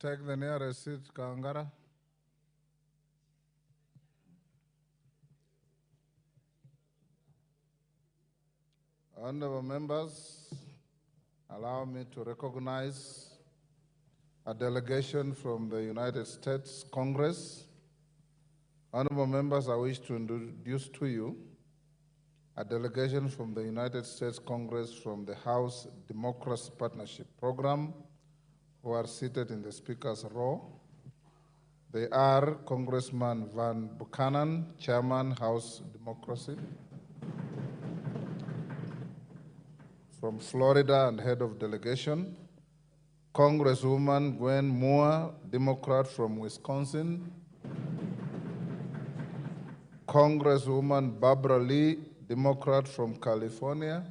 Take the nearest seat, Kangara. Honorable members, allow me to recognize a delegation from the United States Congress. Honorable members, I wish to introduce to you a delegation from the United States Congress from the House Democracy Partnership Program, who are seated in the Speaker's row. They are Congressman Van Buchanan, Chairman, House Democracy. From Florida and Head of Delegation, Congresswoman Gwen Moore, Democrat from Wisconsin. Congresswoman Barbara Lee, Democrat from California.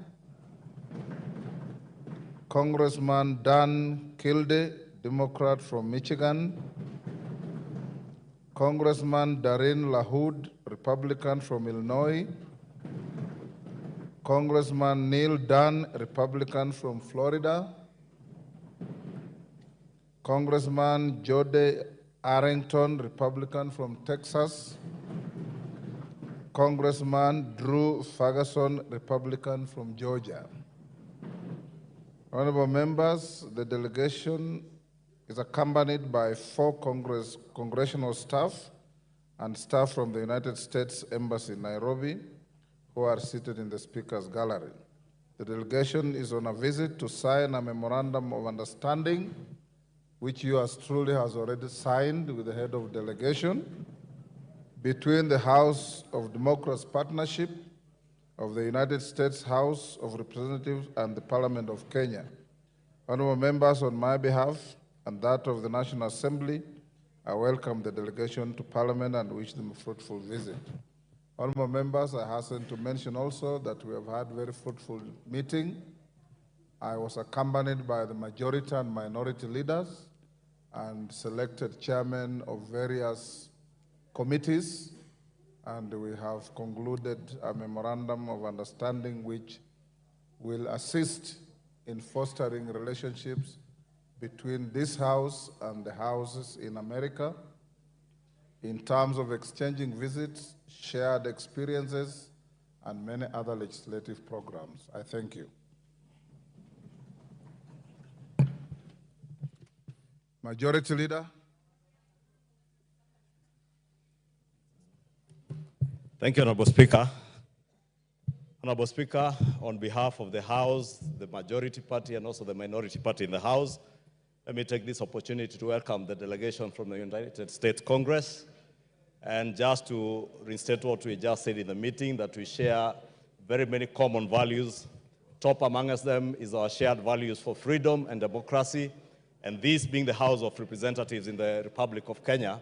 Congressman Dan Kildee, Democrat from Michigan. Congressman Darren LaHood, Republican from Illinois. Congressman Neil Dunn, Republican from Florida. Congressman Jody Arrington, Republican from Texas. Congressman Drew Ferguson, Republican from Georgia. Honorable members, the delegation is accompanied by 4 congressional staff and staff from the United States Embassy in Nairobi, who are seated in the Speaker's gallery. The delegation is on a visit to sign a memorandum of understanding, which yours truly has already signed with the head of delegation, between the House of Democracy Partnership of the United States House of Representatives and the Parliament of Kenya. Honorable members, on my behalf and that of the National Assembly, I welcome the delegation to Parliament and wish them a fruitful visit. Honorable members, I hasten to mention also that we have had a very fruitful meeting. I was accompanied by the majority and minority leaders and selected chairmen of various committees, and we have concluded a memorandum of understanding which will assist in fostering relationships between this House and the houses in America in terms of exchanging visits, shared experiences, and many other legislative programs. I thank you. Majority Leader. Thank you, Honorable Speaker. Honorable Speaker, on behalf of the House, the majority party, and also the minority party in the House, let me take this opportunity to welcome the delegation from the United States Congress. And just to reinstate what we just said in the meeting, that we share very many common values. Top amongst them is our shared values for freedom and democracy. And this being the House of Representatives in the Republic of Kenya,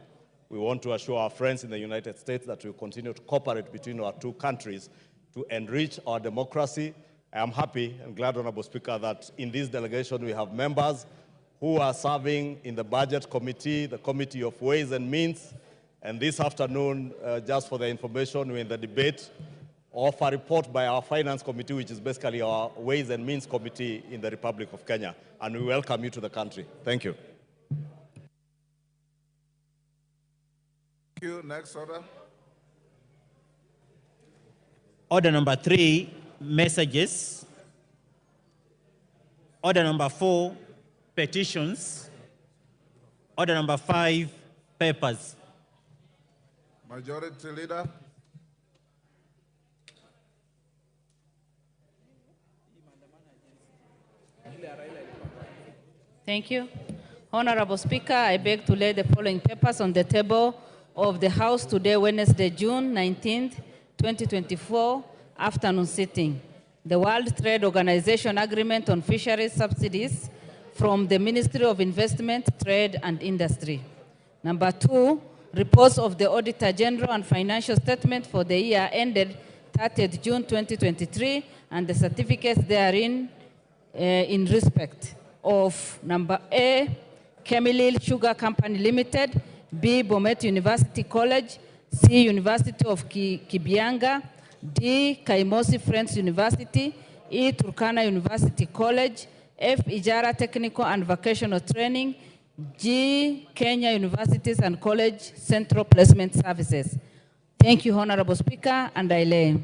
we want to assure our friends in the United States that we will continue to cooperate between our 2 countries to enrich our democracy. I am happy and glad, Honorable Speaker, that in this delegation we have members who are serving in the Budget Committee, the Committee of Ways and Means, and this afternoon, just for the information, we're in the debate of a report by our Finance Committee, which is basically our Ways and Means Committee in the Republic of Kenya, and we welcome you to the country. Thank you. Thank you. Next order. Order number 3, messages. Order number 4, petitions. Order number 5, papers. Majority Leader. Thank you. Honorable Speaker, I beg to lay the following papers on the table of the House today, Wednesday, June 19th, 2024, afternoon sitting. The World Trade Organization Agreement on Fisheries Subsidies from the Ministry of Investment, Trade and Industry. Number 2, reports of the Auditor General and financial statement for the year ended 30th June 2023 and the certificates therein in respect of number A, Kemilil Sugar Company Limited, B, Bomet University College, C, University of Kibianga, D, Kaimosi Friends University, E, Turkana University College, F, Ijara Technical and Vocational Training, G, Kenya Universities and College Central Placement Services. Thank you, Honorable Speaker, and I lay.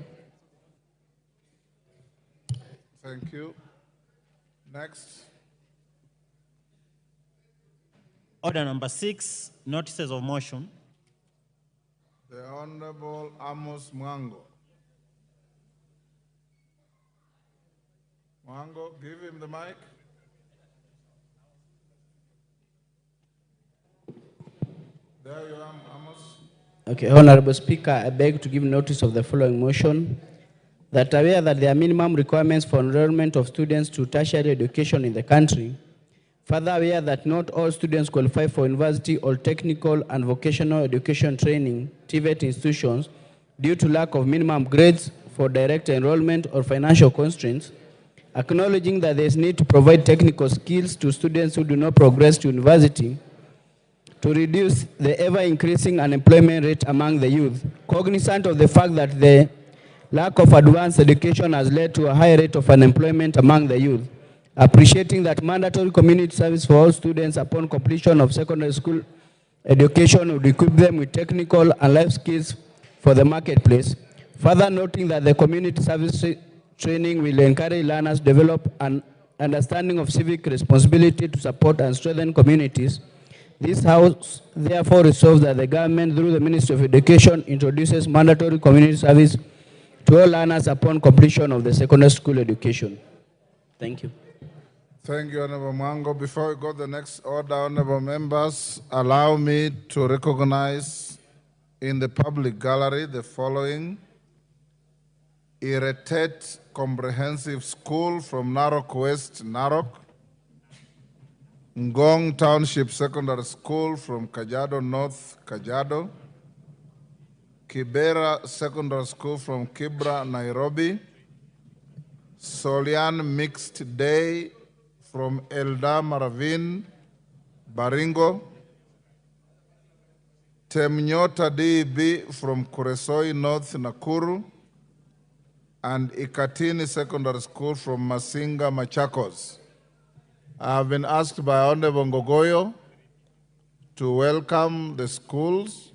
Thank you. Next. Order number 6, notices of motion. The Honorable Amos Mwango. Mwango, give him the mic. There you are, Amos. Okay, Honorable Speaker, I beg to give notice of the following motion. That aware that there are minimum requirements for enrollment of students to tertiary education in the country, further aware that not all students qualify for university or technical and vocational education training (TVET) institutions due to lack of minimum grades for direct enrollment or financial constraints, acknowledging that there is need to provide technical skills to students who do not progress to university to reduce the ever-increasing unemployment rate among the youth, cognizant of the fact that the lack of advanced education has led to a high rate of unemployment among the youth, appreciating that mandatory community service for all students upon completion of secondary school education would equip them with technical and life skills for the marketplace, further noting that the community service training will encourage learners to develop an understanding of civic responsibility to support and strengthen communities. This House therefore resolves that the government, through the Ministry of Education, introduces mandatory community service to all learners upon completion of the secondary school education. Thank you. Thank you, Honorable Mwango. Before we go to the next order, Honorable members, allow me to recognize in the public gallery the following: Irritate Comprehensive School from Narok West, Narok; Ngong Township Secondary School from Kajiado North, Kajiado; Kibera Secondary School from Kibra, Nairobi; Solian Mixed Day from Eldama Ravine, Baringo; Temnyota DEB from Kuresoi North, Nakuru; and Ikatini Secondary School from Masinga, Machakos. I have been asked by Honorable Ngogoyo to welcome the schools.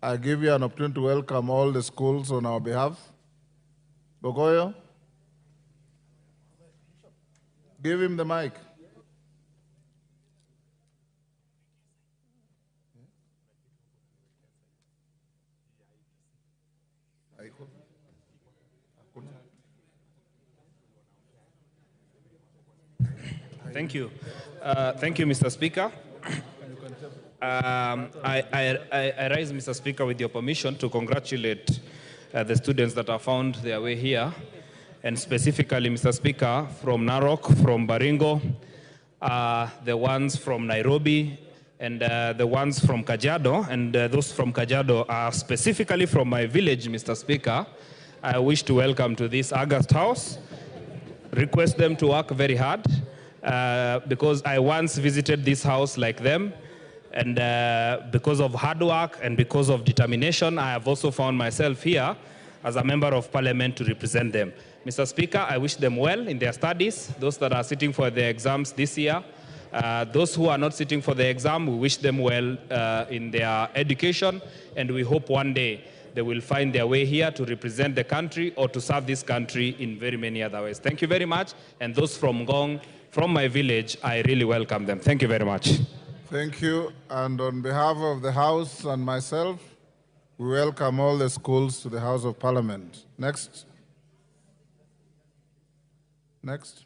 I give you an opportunity to welcome all the schools on our behalf. Ngogoyo, give him the mic. Thank you. Thank you, Mr. Speaker. I rise, Mr. Speaker, with your permission to congratulate the students that have found their way here, and specifically, Mr. Speaker, from Narok, from Baringo, the ones from Nairobi, and the ones from Kajiado, and those from Kajiado are specifically from my village, Mr. Speaker. I wish to welcome to this August House, request them to work very hard, because I once visited this house like them, and because of hard work and because of determination, I have also found myself here as a member of parliament to represent them. Mr. Speaker, I wish them well in their studies, those that are sitting for their exams this year. Those who are not sitting for the exam, we wish them well in their education, and we hope one day they will find their way here to represent the country or to serve this country in very many other ways. Thank you very much. And those from Ngong, from my village, I really welcome them. Thank you very much. Thank you. And on behalf of the House and myself, we welcome all the schools to the House of Parliament. Next. Next.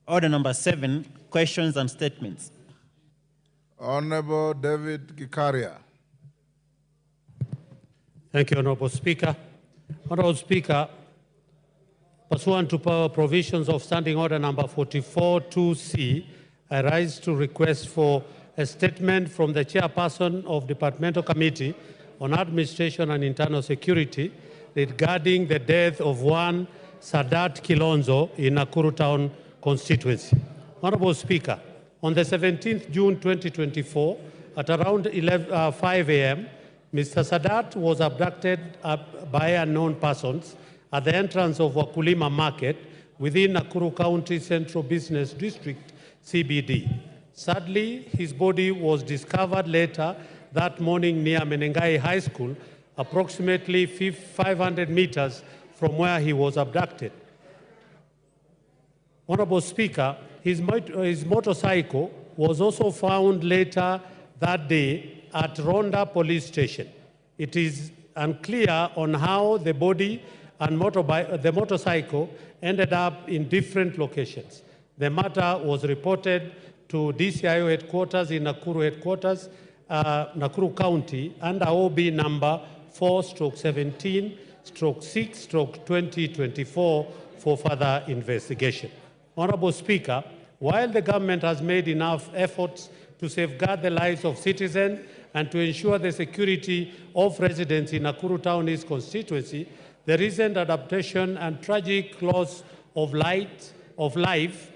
Order number 7, questions and statements. Honorable David Gikaria. Thank you, Honorable Speaker. Honorable Speaker, pursuant to provisions of Standing Order number 44-2C, I rise to request for a statement from the Chairperson of Departmental Committee on Administration and Internal Security regarding the death of one Sadat Kilonzo in Nakuru Town constituency. Honorable Speaker, on the 17th June 2024, at around 5 a.m., Mr. Sadat was abducted by unknown persons at the entrance of Wakulima Market within Nakuru County Central Business District, CBD. Sadly, his body was discovered later that morning near Menengai High School, approximately 500 meters from where he was abducted. Honorable Speaker, his motorcycle was also found later that day at Ronda Police Station. It is unclear on how the body and the motorcycle ended up in different locations. The matter was reported to DCIO headquarters in Nakuru headquarters, Nakuru County, under OB number 4/17/6/2024 for further investigation. Honorable Speaker, while the government has made enough efforts to safeguard the lives of citizens and to ensure the security of residents in Nakuru Town East constituency, the recent adaptation and tragic loss of life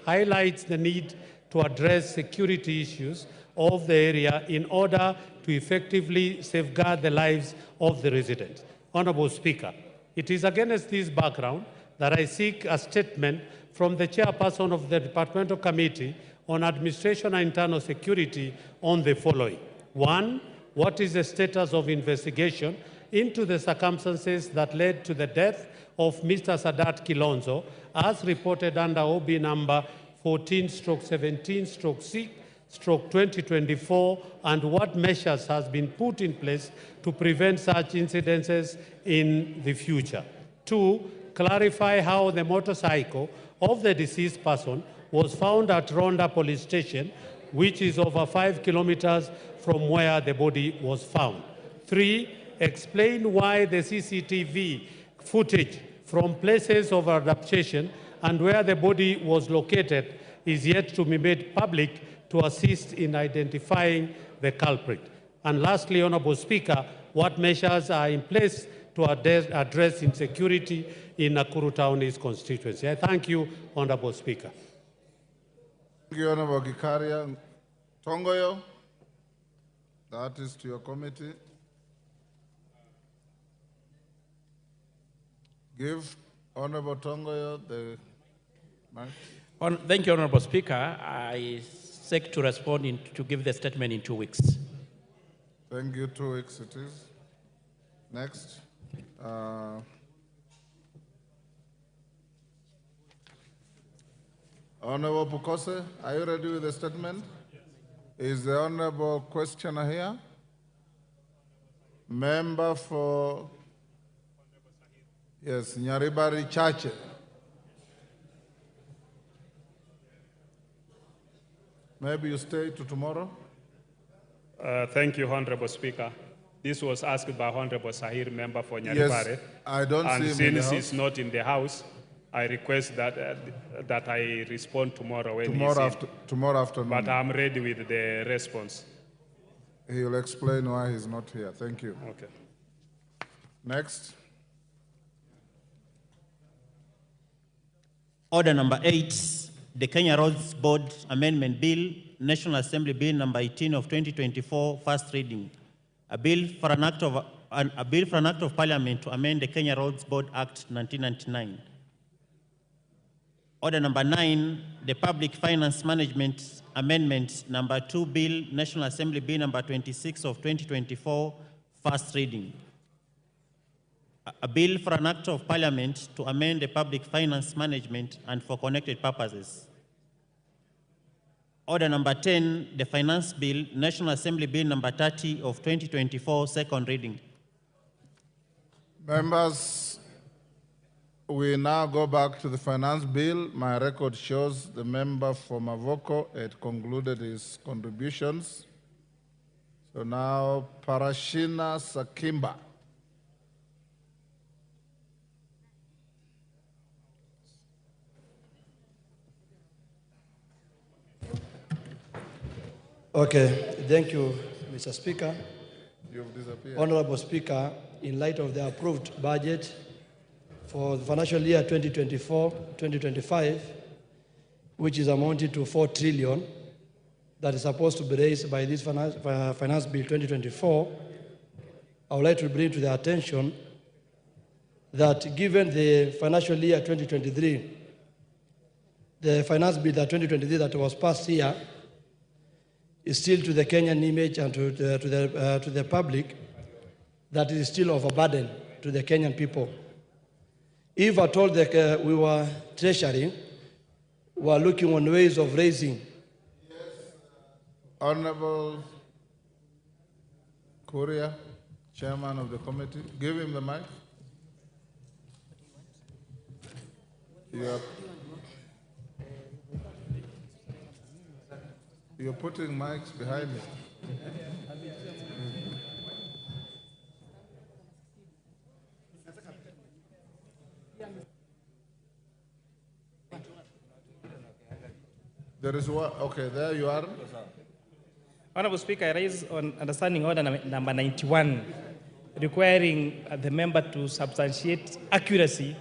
highlights the need to address security issues of the area in order to effectively safeguard the lives of the residents. Honorable Speaker, it is against this background that I seek a statement from the chairperson of the Departmental Committee on Administration and Internal Security on the following. 1, what is the status of investigation into the circumstances that led to the death of Mr. Sadat Kilonzo, as reported under OB number 14/17/6/2024, and what measures has been put in place to prevent such incidences in the future. 2, clarify how the motorcycle of the deceased person was found at Ronda Police Station, which is over 5 kilometers from where the body was found. 3, explain why the CCTV footage from places of abduction and where the body was located is yet to be made public to assist in identifying the culprit. And lastly, Honorable Speaker, what measures are in place to address insecurity in Nakuru Town East constituency? I thank you, Honorable Speaker. Thank you, Honorable Gikaria. Tongoyo, that is to your committee. Give Honorable Tongoyo the mic. Thank you, Honorable Speaker. I seek to respond to give the statement in 2 weeks. Thank you. 2 weeks it is. Next. Honorable Pukose, are you ready with the statement? Is the Honorable questioner here? Member for, yes, Nyaribari Chache. Maybe you stay to tomorrow? Thank you, Honorable Speaker. This was asked by Honorable Sahir, member for Nyaribare. Yes, I don't see him in the house. And since he's not in the house, I request that that I respond tomorrow when he's in. Tomorrow afternoon. But I'm ready with the response. He will explain why he's not here. Thank you. Okay. Next. Order number 8, the Kenya Roads Board Amendment Bill, National Assembly Bill number 18 of 2024, first reading. A bill for an act of Parliament to amend the Kenya Roads Board Act 1999. Order number 9, the Public Finance Management Amendment number 2 Bill, National Assembly Bill number 26 of 2024, first reading. A bill for an act of Parliament to amend the Public Finance Management and for connected purposes. Order number 10, the Finance Bill, National Assembly Bill number 30 of 2024, second reading. Members, we now go back to the Finance Bill. My record shows the member for Mavoko had concluded his contributions. So now, Parashina Sakimba. Okay, thank you, Mr. Speaker. You've disappeared. Honorable Speaker, in light of the approved budget for the financial year 2024-2025, which is amounted to 4 trillion, that is supposed to be raised by this Finance Bill 2024, I would like to bring to the attention that given the financial year 2023, the Finance Bill 2023 that was passed here, still to the Kenyan image and to the public, that it is still overburden to the Kenyan people. If at all we were Treasury, we are looking on ways of raising. Yes. Honorable Korea, Chairman of the committee, give him the mic. You're putting mics behind me. There is one, okay, there you are. Honorable Speaker, I raise on understanding order number 91, requiring the member to substantiate accuracy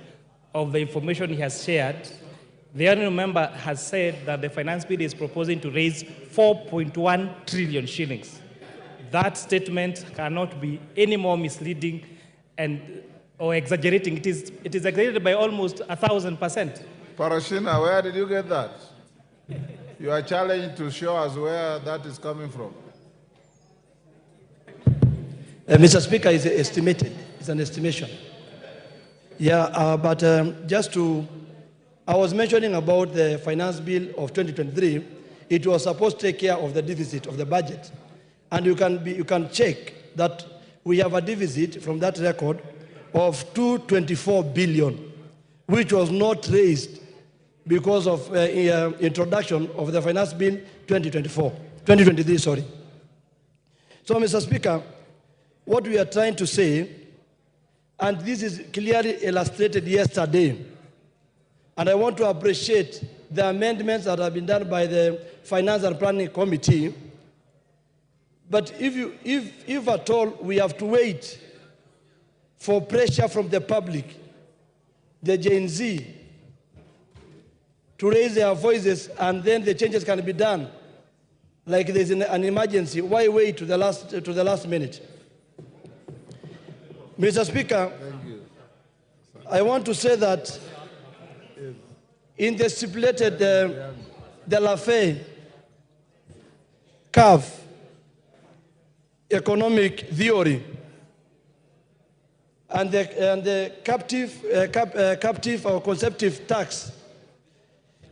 of the information he has shared. The honourable member has said that the finance bill is proposing to raise 4.1 trillion shillings. That statement cannot be any more misleading or exaggerating. It is exaggerated by almost 1,000%. Parashina, where did you get that? You are challenged to show us where that is coming from. Mr. Speaker, it's estimated. It's an estimation. Yeah, but just to, I was mentioning about the finance bill of 2023. It was supposed to take care of the deficit of the budget. And you can check that we have a deficit from that record of 224 billion, which was not raised because of introduction of the finance bill 2023, sorry. So, Mr. Speaker, what we are trying to say, and this is clearly illustrated yesterday, and I want to appreciate the amendments that have been done by the Finance and Planning Committee. But if at all we have to wait for pressure from the public, the Gen Z, to raise their voices and then the changes can be done, like there's an emergency, why wait to the last minute? Mr. Speaker, I want to say that in the stipulated de la Fay curve economic theory and the captive or conceptive tax,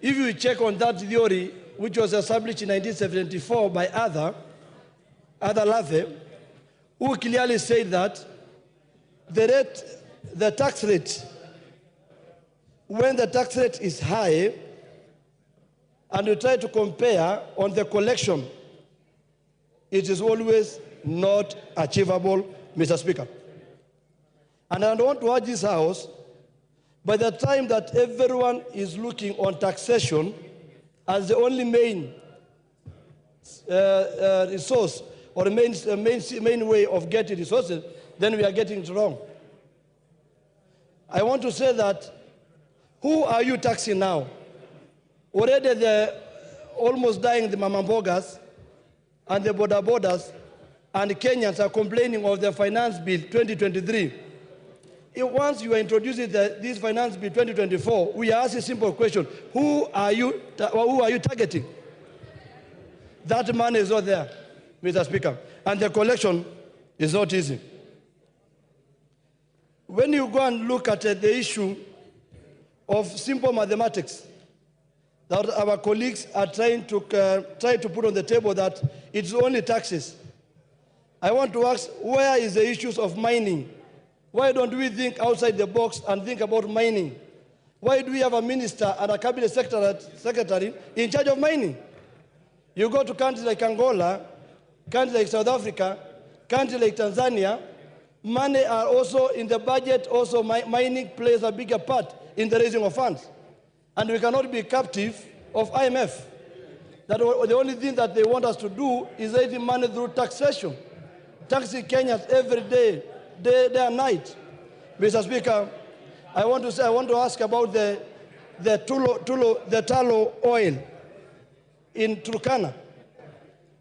if you check on that theory, which was established in 1974 by Arthur Lathe, who clearly said that the tax rate, when the tax rate is high, and you try to compare on the collection, it is always not achievable, Mr. Speaker. And I want to urge this House, by the time that everyone is looking on taxation as the only main resource or main way of getting resources, then we are getting it wrong. I want to say that, who are you taxing now? Already the almost dying the mamambogas and the borders and the Kenyans are complaining of the finance bill 2023. Once you are introducing this finance bill 2024, we are asking a simple question: who are you targeting? That money is not there, Mr. Speaker, and the collection is not easy. When you go and look at the issue of simple mathematics that our colleagues are trying to put on the table, that it's only taxes, I want to ask, where is the issues of mining? Why don't we think outside the box and think about mining? Why do we have a minister and a cabinet secretary in charge of mining? You go to countries like Angola, countries like South Africa, countries like Tanzania, money are also in the budget, also mining plays a bigger part in the raising of funds. And we cannot be captive of IMF. That the only thing that they want us to do is raising money through taxation. Taxing Kenyans every day, day and night. Mr. Speaker, I want to ask about the tallow oil in Turkana.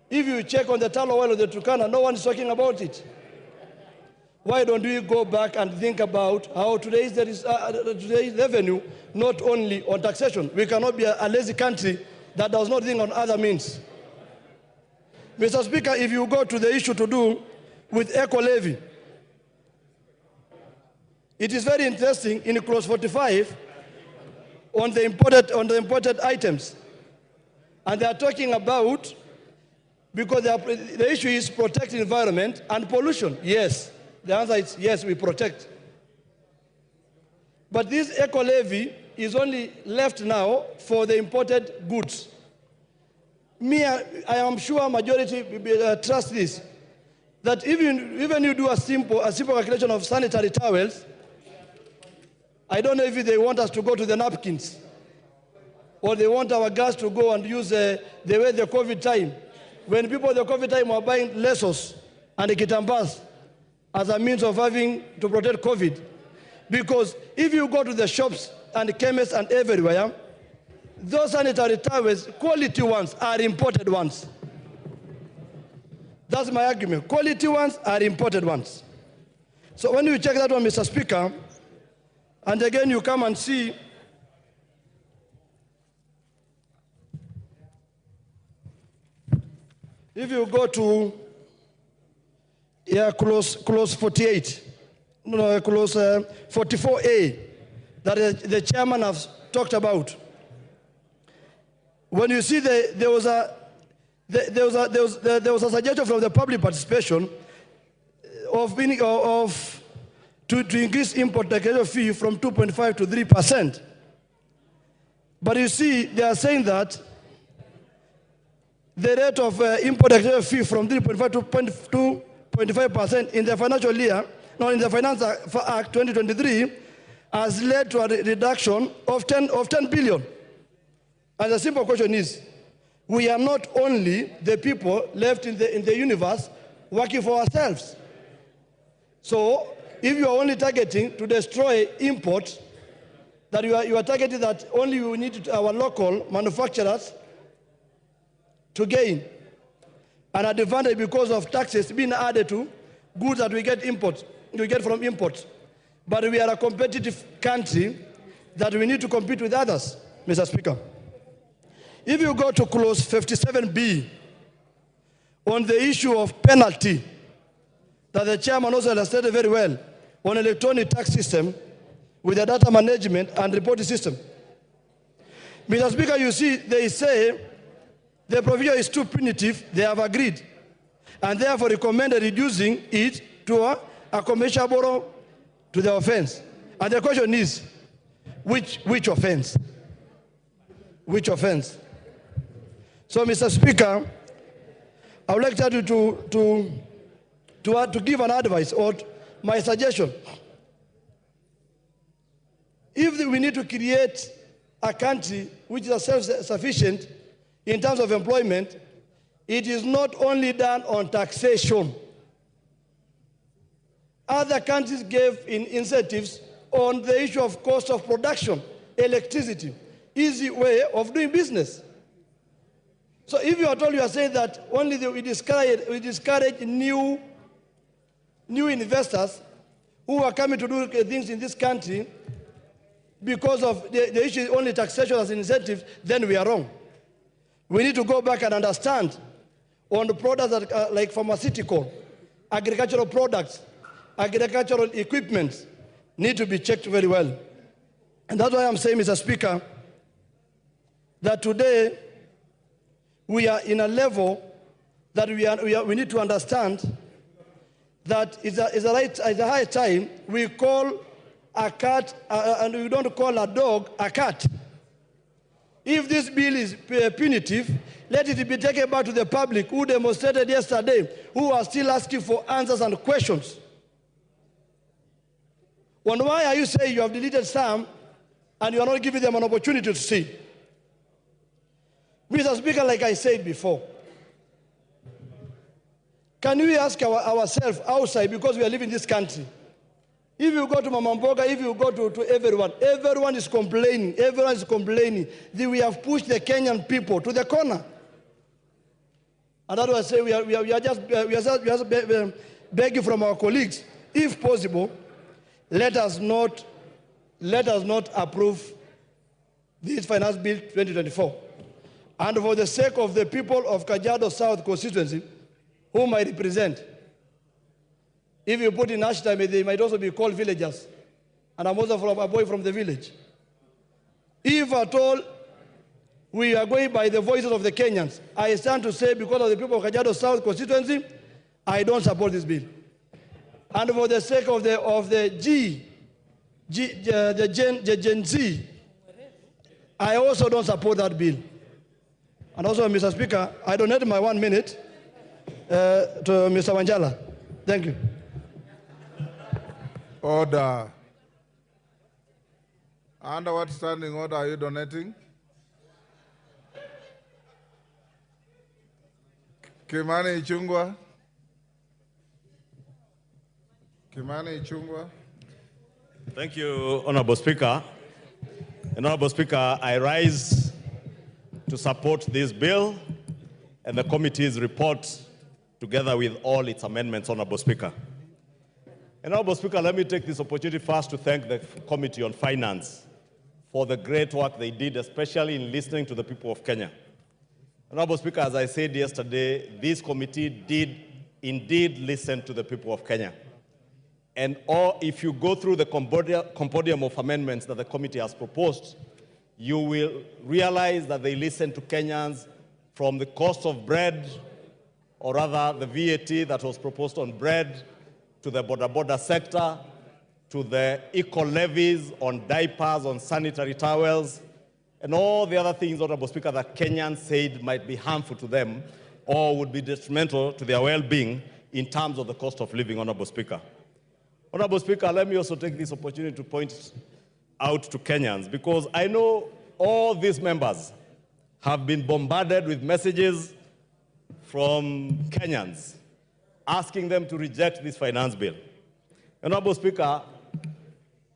If you check on the tallow oil of the Turkana, no one is talking about it. Why don't we go back and think about how to raise today's revenue, not only on taxation? We cannot be a lazy country that does not think on other means. Mr. Speaker, if you go to the issue to do with eco-levy, it is very interesting in clause 45 on the imported items. And they are talking about, because the issue is protect the environment and pollution. Yes, the answer is yes, we protect. But this eco-levy is only left now for the imported goods. I am sure majority trust this, that even you do a simple calculation of sanitary towels, I don't know if they want us to go to the napkins, or they want our gas to go and use the way the COVID time. When people at the COVID time were buying lesos and kitambas as a means of having to protect COVID. Because if you go to the shops and chemists and everywhere, those sanitary towels, quality ones, are imported ones. That's my argument. Quality ones are imported ones. So when you check that one, Mr. Speaker, and again you come and see if you go to clause 48, clause 44A, that the chairman has talked about. When you see there was a suggestion from the public participation to increase import declaration fee from 2.5 to 3%. But you see, they are saying that the rate of import declaration fee from 3.5 to 2.5% in the financial year, in the Finance Act 2023, has led to a reduction of 10 billion. And the simple question is, we are not only the people left in the universe working for ourselves. So if you are only targeting to destroy imports, that you are targeting that only we need our local manufacturers to gain an advantage because of taxes being added to goods that we get from imports. But we are a competitive country that we need to compete with others, Mr. Speaker. If you go to clause 57B on the issue of penalty, that the chairman also illustrated very well, on electronic tax system with a data management and reporting system. Mr. Speaker, you see, they say the provision is too punitive, they have agreed, and therefore recommended reducing it to a commensurable to the offense. And the question is, which offense? Which offense? So, Mr. Speaker, I would like you to give an advice or my suggestion. If we need to create a country which is self-sufficient in terms of employment, it is not only done on taxation. Other countries gave incentives on the issue of cost of production, electricity, easy way of doing business. So if you are told, you are saying that only we discourage new investors who are coming to do things in this country because of the issue is only taxation as incentives, then we are wrong. We need to go back and understand on the products that are like pharmaceutical, agricultural products, agricultural equipment need to be checked very well. And that's why I'm saying, Mr. Speaker, that today we are in a level that we need to understand that it's a high time we call a cat, and we don't call a dog a cat. If this bill is punitive, let it be taken back to the public who demonstrated yesterday, who are still asking for answers and questions. And why are you saying you have deleted some and you are not giving them an opportunity to see? Mr. Speaker, like I said before, can we ask ourselves outside, because we are living in this country, if you go to Mamamboga, if you go to everyone is complaining, that we have pushed the Kenyan people to the corner. And that's why I say we are just begging from our colleagues, if possible, let us not approve this finance bill 2024. and for the sake of the people of Kajiado South constituency, whom I represent. If you put in hashtag, they might also be called villagers. And I'm also from a boy from the village. If at all we are going by the voices of the Kenyans, I stand to say, because of the people of Kajiado South constituency, I don't support this bill. And for the sake of the Gen Z, I also don't support that bill. And also, Mr. Speaker, I donate my 1 minute to Mr. Wanjala. Thank you. Order. Under what standing order are you donating? Kimani Ichung'wah. Kimani Ichung'wah. Thank you, Honorable Speaker. Honorable Speaker, I rise to support this bill and the committee's report together with all its amendments, Honorable Speaker. Honorable Speaker, let me take this opportunity first to thank the Committee on Finance for the great work they did, especially in listening to the people of Kenya. Honorable Speaker, as I said yesterday, this committee did indeed listen to the people of Kenya. And if you go through the compendium of amendments that the committee has proposed, you will realize that they listened to Kenyans from the cost of bread, or rather the VAT that was proposed on bread, to the border sector, to the equal levies on diapers, on sanitary towels, and all the other things, Honorable Speaker, that Kenyans said might be harmful to them or would be detrimental to their well-being in terms of the cost of living, Honorable Speaker. Honorable Speaker, let me also take this opportunity to point out to Kenyans, because I know all these members have been bombarded with messages from Kenyans asking them to reject this finance bill. Honorable Speaker,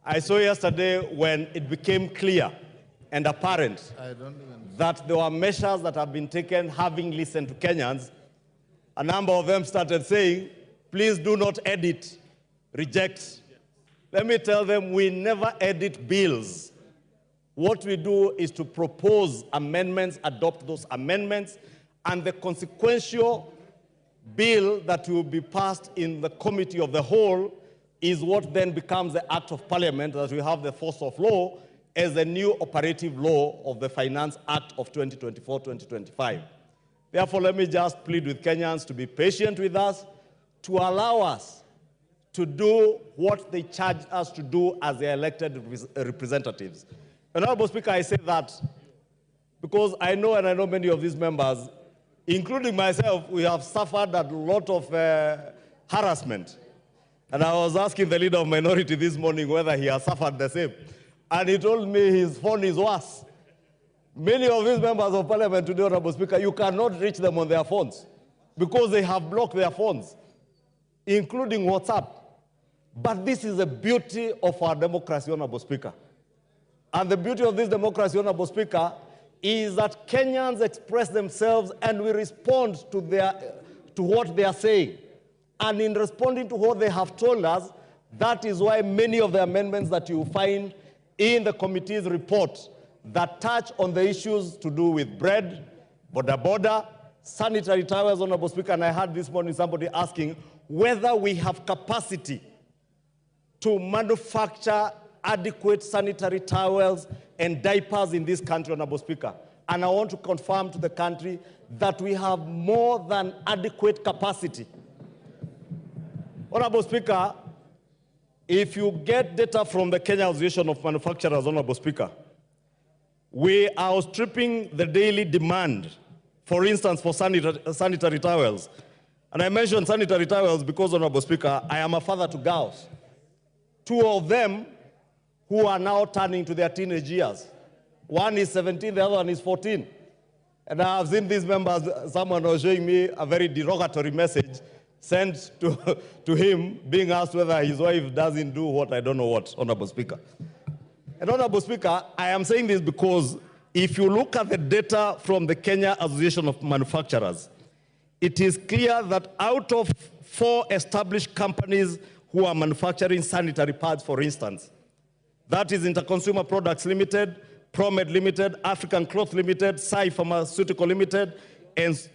I saw yesterday when it became clear and apparent that there were measures that have been taken having listened to Kenyans, a number of them started saying, please do not edit, reject. Let me tell them, we never edit bills. What we do is to propose amendments, adopt those amendments, and the consequential bill that will be passed in the committee of the whole is what then becomes the Act of Parliament that we have the force of law as the new operative law of the Finance Act of 2024-2025. Therefore, let me just plead with Kenyans to be patient with us, to allow us to do what they charge us to do as their elected representatives. Honorable Speaker, I say that because I know, and I know many of these members, including myself, we have suffered a lot of harassment. And I was asking the leader of minority this morning whether he has suffered the same. And he told me his phone is worse. Many of these members of parliament today, Honorable Speaker, you cannot reach them on their phones because they have blocked their phones, including WhatsApp. But this is the beauty of our democracy, Honorable Speaker. And the beauty of this democracy, Honorable Speaker, is that Kenyans express themselves and we respond to what they are saying. And in responding to what they have told us, that is why many of the amendments that you find in the committee's report that touch on the issues to do with bread, border, sanitary towels, Honorable Speaker, and I heard this morning somebody asking whether we have capacity to manufacture adequate sanitary towels and diapers in this country, Honorable Speaker. And I want to confirm to the country that we have more than adequate capacity. Honorable Speaker, if you get data from the Kenya Association of Manufacturers, Honorable Speaker, we are outstripping the daily demand, for instance, for sanitary towels. And I mentioned sanitary towels because, Honorable Speaker, I am a father to girls. 2 of them who are now turning to their teenage years. One is 17, the other one is 14. And I have seen these members, someone was showing me a very derogatory message sent to him, being asked whether his wife doesn't do what, I don't know what, Honorable Speaker. And Honorable Speaker, I am saying this because if you look at the data from the Kenya Association of Manufacturers, it is clear that out of 4 established companies who are manufacturing sanitary pads, for instance, that is Interconsumer Products Limited, Promed Limited, African Cloth Limited, Sai Pharmaceutical Limited, and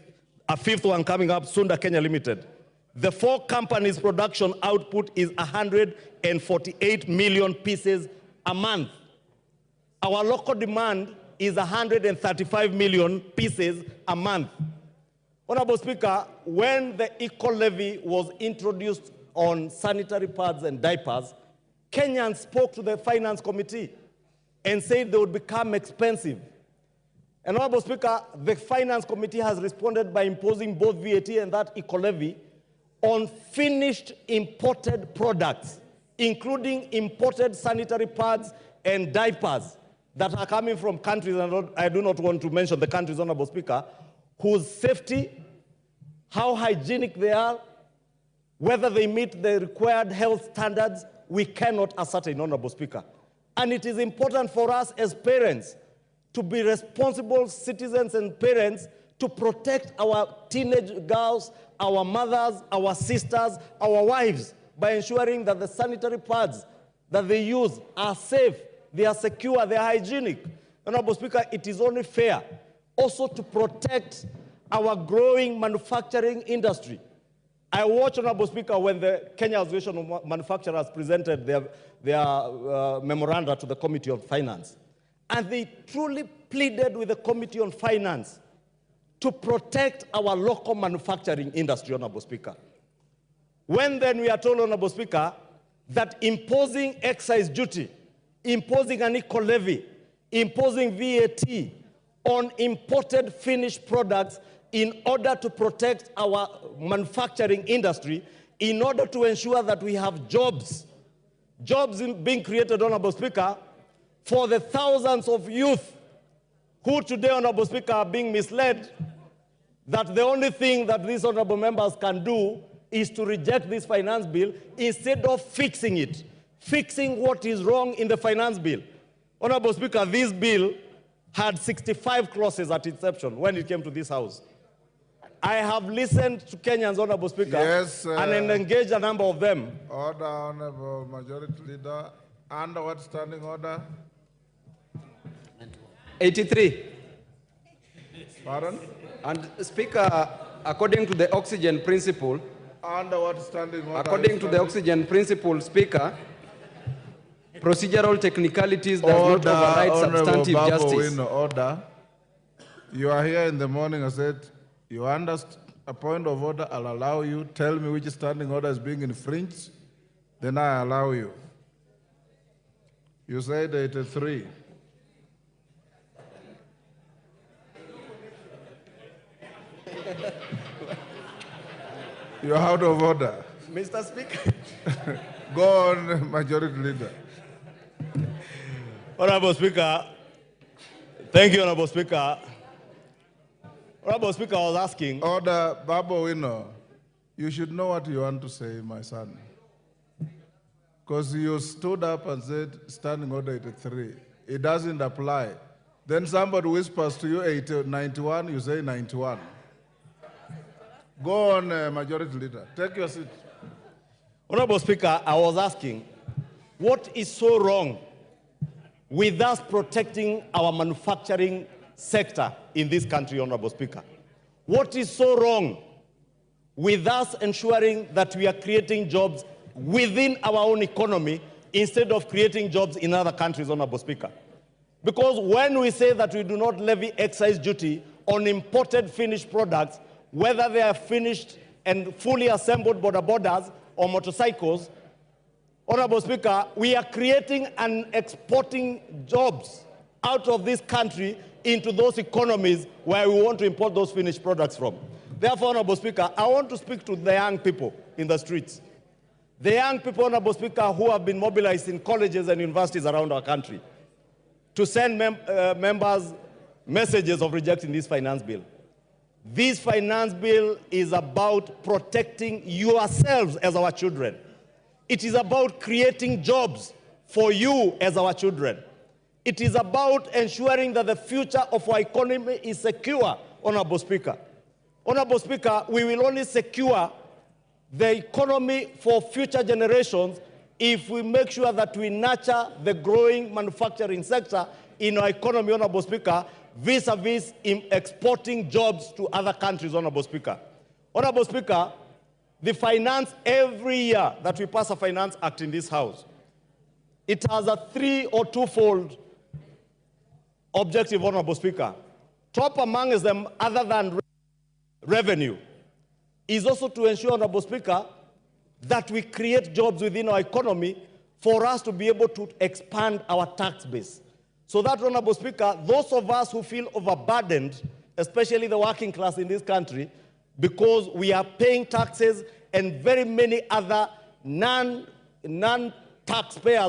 a fifth one coming up, Sunda Kenya Limited. The 4 companies' production output is 148 million pieces a month. Our local demand is 135 million pieces a month. Honorable Speaker, when the eco levy was introduced on sanitary pads and diapers, Kenyans spoke to the Finance Committee and said they would become expensive. And Honorable Speaker, the Finance Committee has responded by imposing both VAT and that eco levy on finished imported products, including imported sanitary pads and diapers that are coming from countries, and I do not want to mention the countries, Honorable Speaker, whose safety, how hygienic they are, whether they meet the required health standards, we cannot ascertain, Honorable Speaker. And it is important for us as parents to be responsible citizens and parents to protect our teenage girls, our mothers, our sisters, our wives, by ensuring that the sanitary pads that they use are safe, they are secure, they are hygienic. Honorable Speaker, it is only fair also to protect our growing manufacturing industry. I watched, Honorable Speaker, when the Kenya Association of Manufacturers presented their memoranda to the Committee on Finance. And they truly pleaded with the Committee on Finance to protect our local manufacturing industry, Honorable Speaker. When then we are told, Honorable Speaker, that imposing excise duty, imposing an eco levy, imposing VAT on imported finished products in order to protect our manufacturing industry, in order to ensure that we have jobs being created, Honorable Speaker, for the thousands of youth who today, Honorable Speaker, are being misled that the only thing that these honorable members can do is to reject this finance bill instead of fixing it, fixing what is wrong in the finance bill. Honorable Speaker, this bill had 65 clauses at inception when it came to this House. I have listened to Kenyans, Honorable Speaker, and engaged a number of them. Order, Honorable Majority Leader. Under what standing order? 83. Pardon? And Speaker, according to the oxygen principle, under what standing order? According to the oxygen principle, Speaker, procedural technicalities does not override substantive justice. Order. You are here in the morning. I said, you understand a point of order. I'll allow you. Tell me which standing order is being infringed. Then I allow you. You said 83. You're out of order. Mr. Speaker. Go on, Majority Leader. Honorable Speaker, thank you, Honorable Speaker. Honorable Speaker, I was asking. Order, Babu Wino, you should know what you want to say, my son. Because you stood up and said, standing order 83. It doesn't apply. Then somebody whispers to you 91, you say 91. Go on, Majority Leader. Take your seat. Honorable Speaker, I was asking, what is so wrong with us protecting our manufacturing sector in this country, Honorable Speaker? What is so wrong with us ensuring that we are creating jobs within our own economy instead of creating jobs in other countries, Honorable Speaker? Because when we say that we do not levy excise duty on imported finished products, whether they are finished and fully assembled border borders or motorcycles, Honorable Speaker, we are creating and exporting jobs out of this country into those economies where we want to import those finished products from. Therefore, Honorable Speaker, I want to speak to the young people in the streets. The young people, Honorable Speaker, who have been mobilized in colleges and universities around our country to send members messages of rejecting this finance bill. This finance bill is about protecting yourselves as our children. It is about creating jobs for you as our children. It is about ensuring that the future of our economy is secure, Honorable Speaker. Honorable Speaker, we will only secure the economy for future generations if we make sure that we nurture the growing manufacturing sector in our economy, Honorable Speaker, vis-a-vis in exporting jobs to other countries, Honorable Speaker. Honorable Speaker, the finance, every year that we pass a finance act in this House, it has a 3 or 2-fold objective, Honorable Speaker. Top amongst them, other than revenue, is also to ensure, Honorable Speaker, that we create jobs within our economy for us to be able to expand our tax base. So that, Honorable Speaker, those of us who feel overburdened, especially the working class in this country, because we are paying taxes and very many other non-taxpayers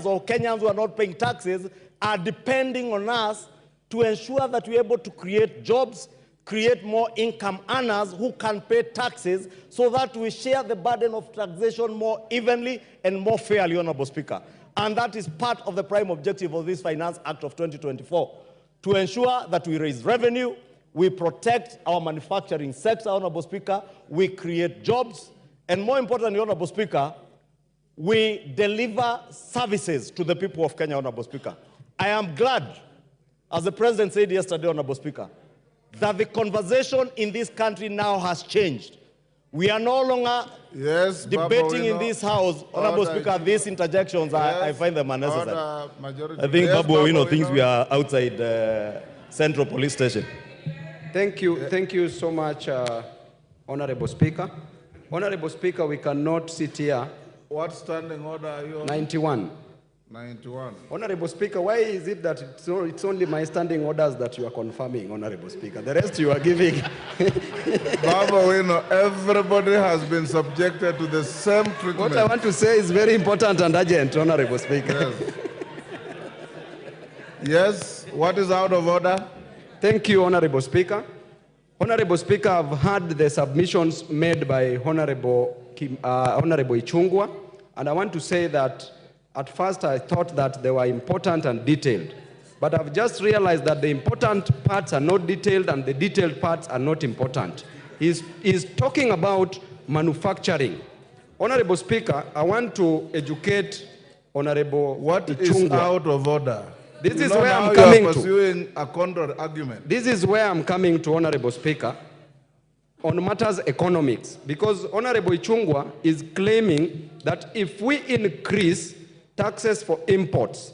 or Kenyans who are not paying taxes are depending on us to ensure that we're able to create jobs, create more income earners who can pay taxes so that we share the burden of taxation more evenly and more fairly, Honorable Speaker. And that is part of the prime objective of this Finance Act of 2024, to ensure that we raise revenue, we protect our manufacturing sector, Honorable Speaker, we create jobs, and more importantly, Honorable Speaker, we deliver services to the people of Kenya, Honorable Speaker. I am glad, as the President said yesterday, Honorable Speaker, that the conversation in this country now has changed. We are no longer debating in this House, Honorable Speaker, these interjections, I find them unnecessary. I think Babu Owino thinks we are outside Central Police Station. Thank you so much, Honorable Speaker. Honorable Speaker, we cannot sit here. What standing order are you on? 91. 91. Honorable Speaker, why is it that it's only my standing orders that you are confirming, Honorable Speaker? The rest you are giving. Baba, everybody has been subjected to the same treatment. What I want to say is very important and urgent, Honorable Speaker. Yes. Yes, what is out of order? Thank you, Honorable Speaker. Honorable Speaker, I've heard the submissions made by Honorable Ichung'wah, and I want to say that at first I thought that they were important and detailed, but I've just realized that the important parts are not detailed and the detailed parts are not important. He's talking about manufacturing. Honorable Speaker, I want to educate Honorable What Ichung'wah. is out of order? This you is know where now I'm you are coming to. pursuing a contrary argument. This is where I'm coming to, Honorable Speaker, on matters economics, because Honorable Ichung'wah is claiming that if we increase taxes for imports,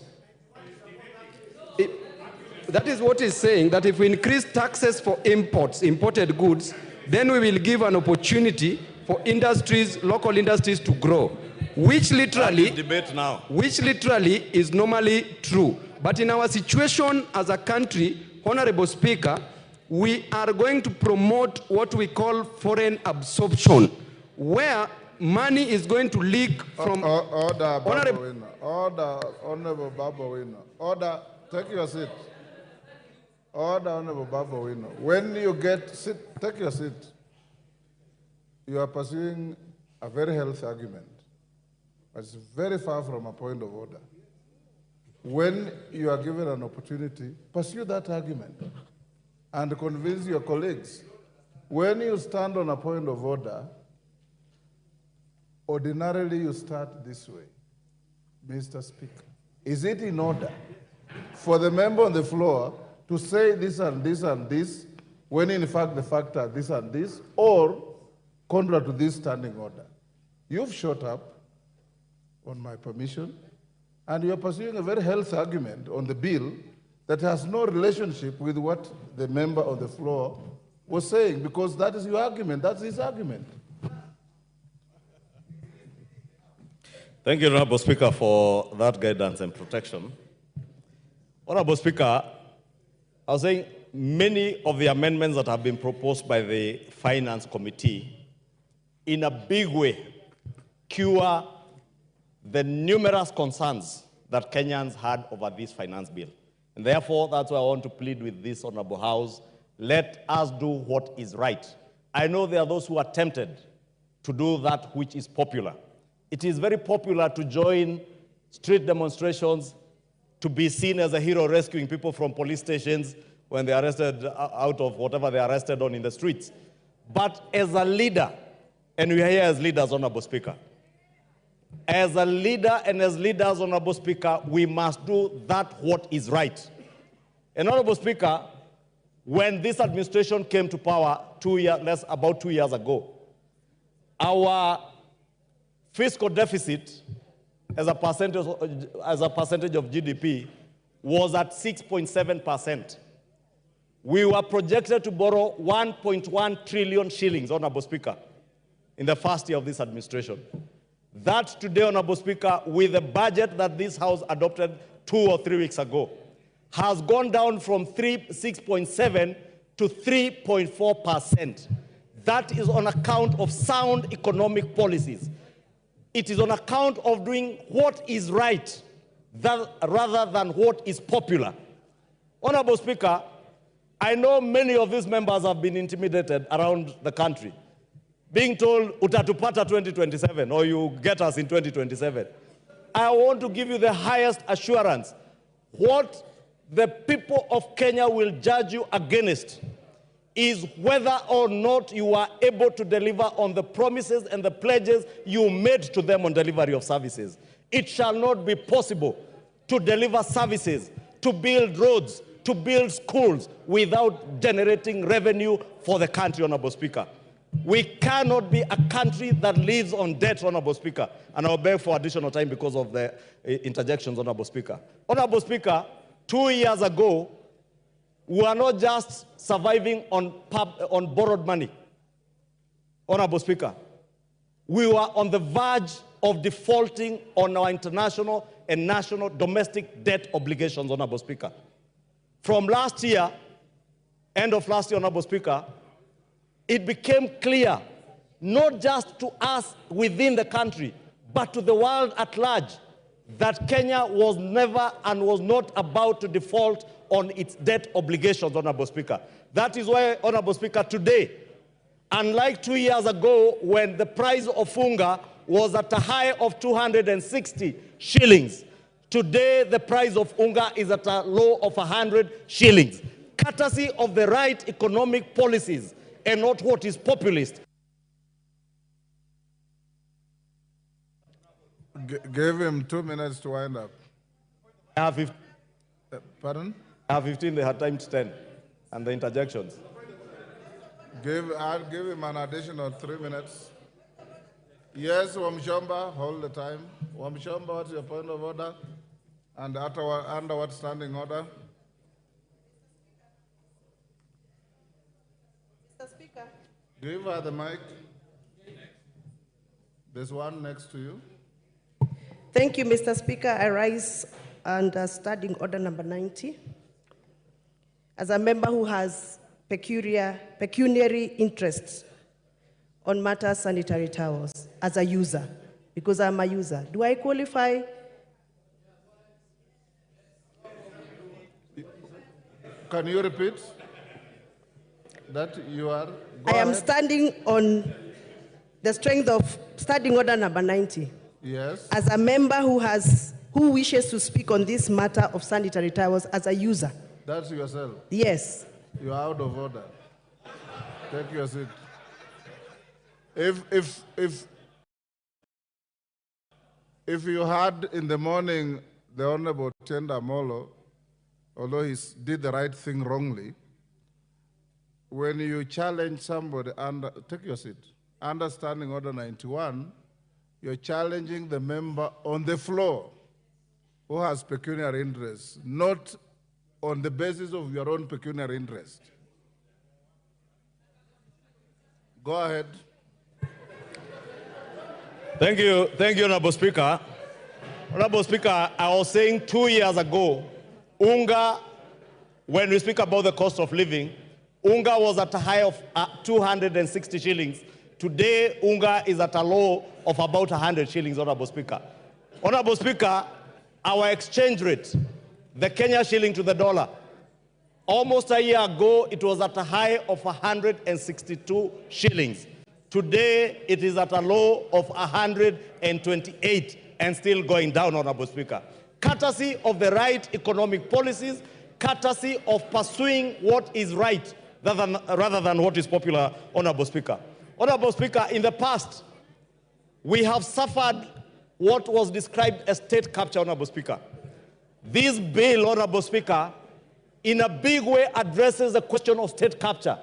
that is what he's saying, that if we increase taxes for imports, imported goods, then we will give an opportunity for industries, local industries to grow, which literally is normally true. But in our situation as a country, Honorable Speaker, we are going to promote what we call foreign absorption, where money is going to leak from... Order, Honorable Baba Owino. Order, take your seat. Order, Honorable Baba Owino. When you take your seat. You are pursuing a very healthy argument, but it's very far from a point of order. When you are given an opportunity, pursue that argument and convince your colleagues. When you stand on a point of order, ordinarily you start this way. Mr. Speaker, is it in order for the member on the floor to say this and this and this, when in fact the fact are this and this, or contrary to this standing order? You've shot up on my permission, and you're pursuing a very healthy argument on the bill that has no relationship with what the member on the floor was saying, because that is your argument, that's his argument. Thank you, Honorable Speaker, for that guidance and protection. Honorable Speaker, I was saying many of the amendments that have been proposed by the Finance Committee in a big way cure the numerous concerns that Kenyans had over this finance bill. And therefore, that's why I want to plead with this Honorable House, let us do what is right. I know there are those who are tempted to do that which is popular. It is very popular to join street demonstrations, to be seen as a hero rescuing people from police stations when they are arrested out of whatever they are arrested on in the streets. But as a leader, and we are here as leaders, Honorable Speaker, as a leader and as leaders, Honorable Speaker, we must do that what is right. And Honorable Speaker, when this administration came to power about 2 years ago, our fiscal deficit as a percentage of GDP was at 6.7%. We were projected to borrow 1.1 trillion shillings, Honorable Speaker, in the first year of this administration. That today, Honorable Speaker, with the budget that this House adopted 2 or 3 weeks ago, has gone down from 6.7 to 3.4%. That is on account of sound economic policies. It is on account of doing what is right rather than what is popular. Honorable Speaker, I know many of these members have been intimidated around the country, being told, utatupata 2027, or you get us in 2027. I want to give you the highest assurance. What the people of Kenya will judge you against is whether or not you are able to deliver on the promises and the pledges you made to them on delivery of services. It shall not be possible to deliver services, to build roads, to build schools without generating revenue for the country, Honorable Speaker. We cannot be a country that lives on debt, Honorable Speaker. And I'll beg for additional time because of the interjections, Honorable Speaker. Honorable Speaker, 2 years ago, we are not just surviving on borrowed money. Honorable Speaker, we were on the verge of defaulting on our international and national domestic debt obligations, Honorable Speaker. From last year, end of last year, Honorable Speaker, it became clear, not just to us within the country, but to the world at large, that Kenya was never and was not about to default on its debt obligations, Honorable Speaker. That is why, Honorable Speaker, today, unlike 2 years ago when the price of unga was at a high of 260 shillings, today the price of unga is at a low of 100 shillings, courtesy of the right economic policies and not what is populist. Give him 2 minutes to wind up. I have 15. Pardon? I have 15, they had time to 10, and the interjections. I'll give him an additional 3 minutes. Yes, Wamshomba, hold the time. Wamshomba, what's your point of order? And under what standing order? Mr. Speaker. Give her the mic. There's one next to you. Thank you, Mr. Speaker. I rise under standing order number 90. As a member who has pecuniary interests on matters sanitary towels, as a user, because I'm a user, do I qualify? Can you repeat that you are? I am standing on the strength of standing order number 90. Yes. As a member who wishes to speak on this matter of sanitary towels as a user. That's yourself? Yes. You are out of order. Take your seat. If you had in the morning the Honorable Tenda Molo, although he did the right thing wrongly, when you challenge somebody, take your seat, under Standing Order 91, you're challenging the member on the floor who has pecuniary interests, not on the basis of your own pecuniary interest. Go ahead. Thank you, Honorable Speaker. Honorable Speaker, I was saying 2 years ago, unga, when we speak about the cost of living, unga was at a high of 260 shillings. Today, unga is at a low of about 100 shillings, Honorable Speaker. Honorable Speaker, our exchange rate, the Kenya shilling to the dollar, almost a year ago, it was at a high of 162 shillings. Today, it is at a low of 128 and still going down, Honorable Speaker. Courtesy of the right economic policies, courtesy of pursuing what is right rather than what is popular, Honorable Speaker. Honorable Speaker, in the past, we have suffered what was described as state capture, Honorable Speaker. This bill, Honorable Speaker, in a big way addresses the question of state capture.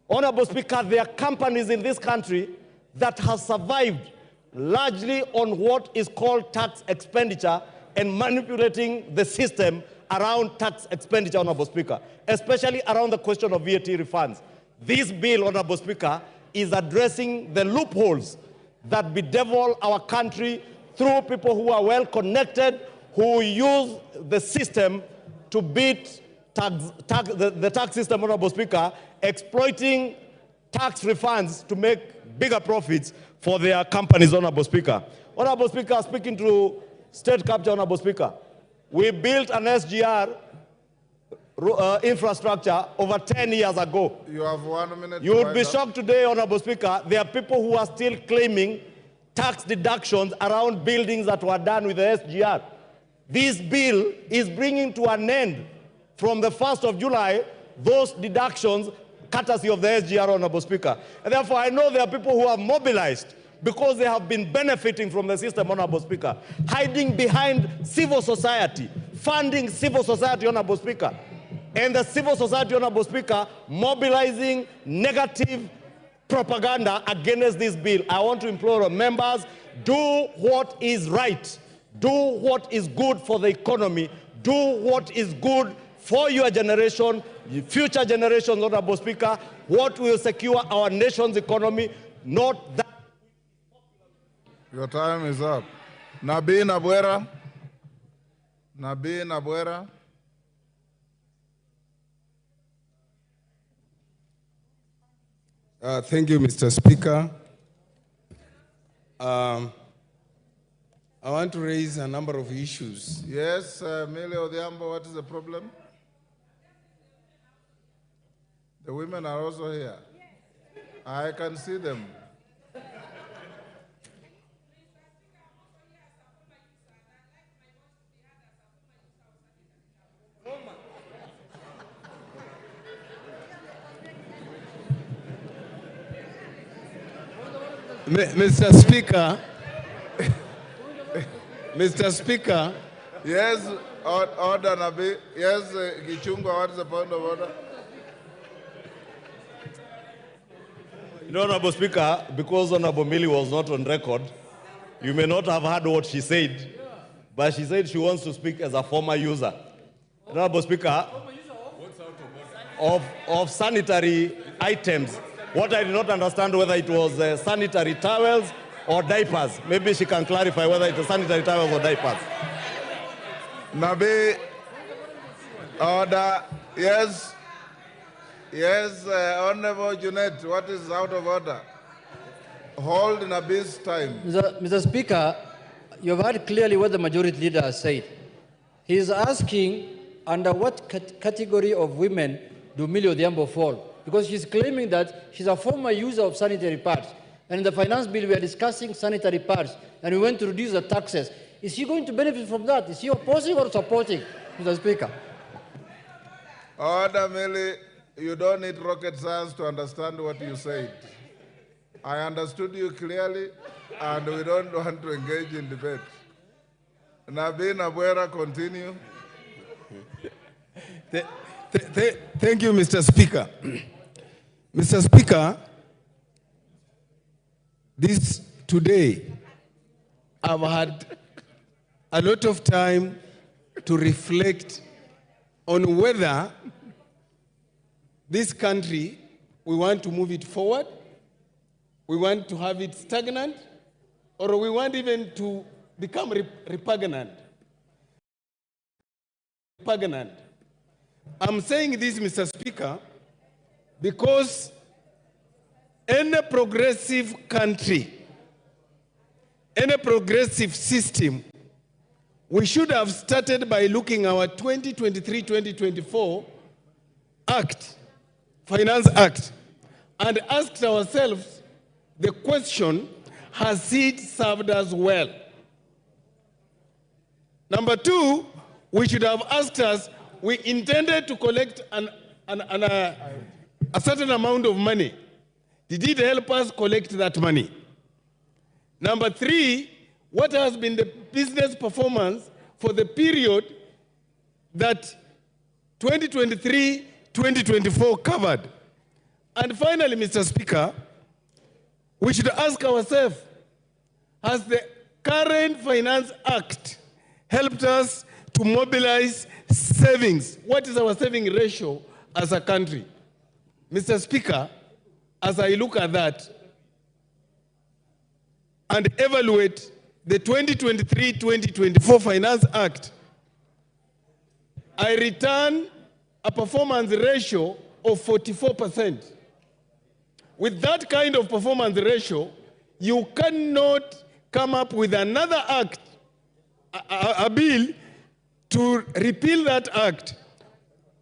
Honorable Speaker, there are companies in this country that have survived largely on what is called tax expenditure and manipulating the system around tax expenditure, Honorable Speaker, especially around the question of VAT refunds. This bill, Honorable Speaker, is addressing the loopholes that bedevil our country through people who are well connected, who use the system to beat the tax system, Honorable Speaker, exploiting tax refunds to make bigger profits for their companies, Honorable Speaker. Honorable Speaker, speaking to state capture, Honorable Speaker, we built an SGR infrastructure over 10 years ago. You have 1 minute. You would be shocked today, Honorable Speaker, there are people who are still claiming tax deductions around buildings that were done with the SGR. This bill is bringing to an end from the 1st of July those deductions courtesy of the SGR, Honorable Speaker. And therefore, I know there are people who have mobilized because they have been benefiting from the system, Honorable Speaker, hiding behind civil society, funding civil society, Honorable Speaker, and the civil society, Honorable Speaker, mobilizing negative propaganda against this bill. I want to implore members, do what is right, do what is good for the economy, do what is good for your generation, future generations, Honorable Speaker, what will secure our nation's economy, not that. Your time is up. Nabi Nabwera. Nabi Nabwera. Thank you, Mr. Speaker. I want to raise a number of issues. Yes, Millie Odhiambo, what is the problem? The women are also here. I can see them. Mr. Speaker, Mr. Speaker. Yes, order, Nabi. Yes, Gichungwa, what is the point of order? Honorable Speaker, because Honorable Millie was not on record, you may not have heard what she said, but she said she wants to speak as a former user. Honorable Speaker, of sanitary items. What I did not understand whether it was sanitary towels or diapers. Maybe she can clarify whether it was sanitary towels or diapers. Nabi, order. Yes. Yes, Honorable Junet, what is out of order? Hold Nabi's time. Mr. Speaker, you've heard clearly what the majority leader has said. He is asking under what category of women do Millie Odhiambo fall? Because she's claiming that she's a former user of sanitary pads. And in the finance bill, we are discussing sanitary pads, and we want to reduce the taxes. Is she going to benefit from that? Is she opposing or supporting, Mr. Speaker? Order, Millie. You don't need rocket science to understand what you said. I understood you clearly, and we don't want to engage in debate. Nabi Nabwera, continue. Thank you, Mr. Speaker. Mr. Speaker, today, I've had a lot of time to reflect on whether this country, we want to move it forward, we want to have it stagnant, or we want even to become repugnant. I'm saying this, Mr. Speaker, because any progressive country, any progressive system, we should have started by looking at our 2023-2024 Act, Finance Act, and asked ourselves the question, has it served us well? Number two, we should have asked us, we intended to collect a certain amount of money. Did it help us collect that money? Number three, what has been the business performance for the period that 2023-2024 covered. And finally, Mr. Speaker, we should ask ourselves, has the current Finance Act helped us to mobilize savings? What is our saving ratio as a country? Mr. Speaker, as I look at that and evaluate the 2023-2024 Finance Act, I return a performance ratio of 44%. With that kind of performance ratio, you cannot come up with another act, a bill to repeal that act,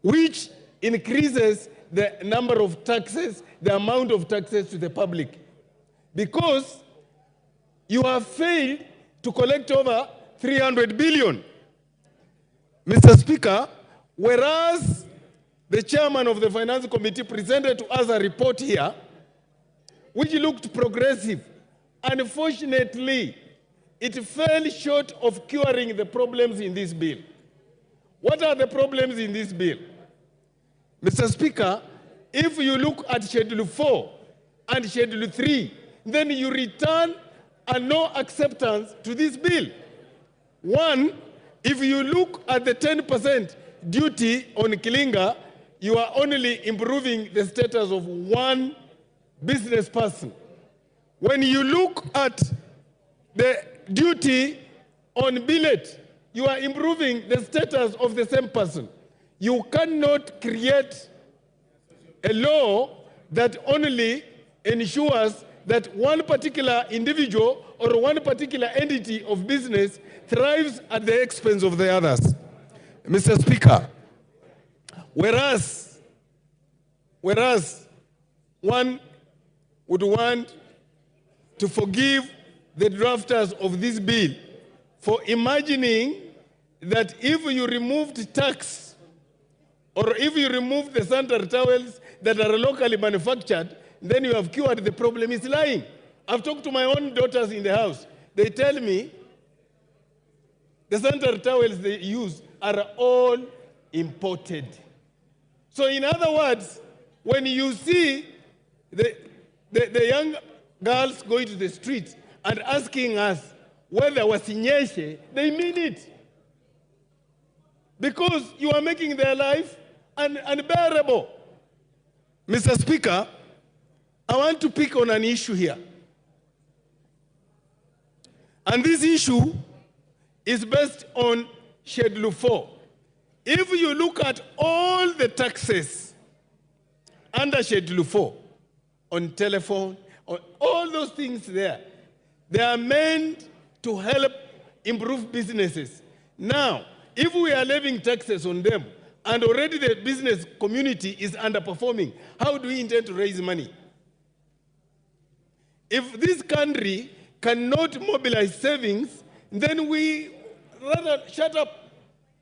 which increases the number of taxes, the amount of taxes to the public. Because you have failed to collect over 300 billion. Mr. Speaker, whereas the chairman of the Finance Committee presented to us a report here, which looked progressive, unfortunately, it fell short of curing the problems in this bill. What are the problems in this bill? Mr. Speaker, if you look at Schedule 4 and Schedule 3, then you return a no acceptance to this bill. One, if you look at the 10% duty on Kilinga, you are only improving the status of one business person. When you look at the duty on billet, you are improving the status of the same person. You cannot create a law that only ensures that one particular individual or one particular entity of business thrives at the expense of the others. Mr. Speaker, whereas one would want to forgive the drafters of this bill for imagining that if you removed tax or if you remove the sanitary towels that are locally manufactured, then you have cured the problem, is lying. I've talked to my own daughters in the house. They tell me the sanitary towels they use are all imported. So in other words, when you see the young girls going to the streets and asking us whether wasinyeshe, they mean it. Because you are making their life unbearable. Mr. Speaker, I want to pick on an issue here. And this issue is based on Schedule 4. If you look at all the taxes under Schedule 4, on telephone, on all those things there, they are meant to help improve businesses. Now, if we are levying taxes on them, and already the business community is underperforming, how do we intend to raise money? If this country cannot mobilize savings, then we rather shut up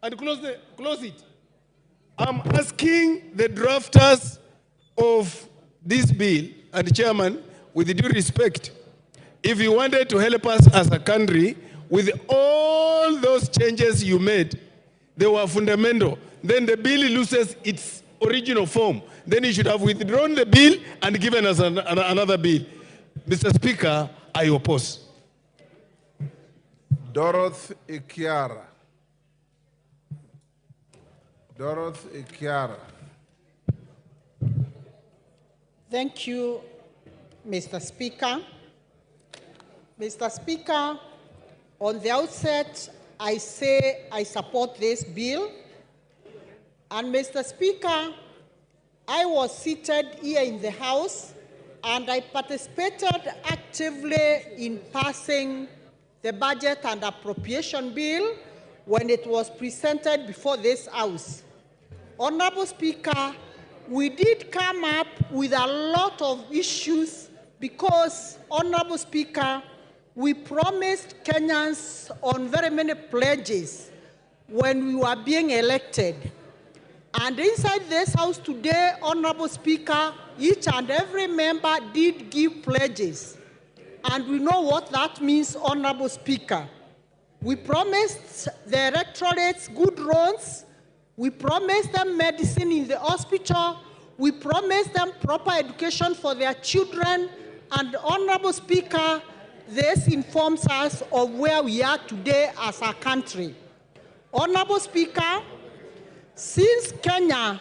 and close it. I'm asking the drafters of this bill, and Chairman, with due respect, if you wanted to help us as a country with all those changes you made, they were fundamental, then the bill loses its original form. Then you should have withdrawn the bill and given us another bill. Mr. Speaker, I oppose. Dorothy Ikiara. Dorothy Ikiara. Thank you, Mr. Speaker. Mr. Speaker, on the outset, I say I support this bill. And Mr. Speaker, I was seated here in the House and I participated actively in passing the budget and appropriation bill when it was presented before this House. Honorable Speaker, we did come up with a lot of issues because, Honorable Speaker, we promised Kenyans on very many pledges when we were being elected. And inside this House today, Honorable Speaker, each and every member did give pledges. And we know what that means, Honorable Speaker. We promised the electorates good roads. We promised them medicine in the hospital. We promised them proper education for their children. And Honorable Speaker, this informs us of where we are today as a country. Honorable Speaker, since Kenya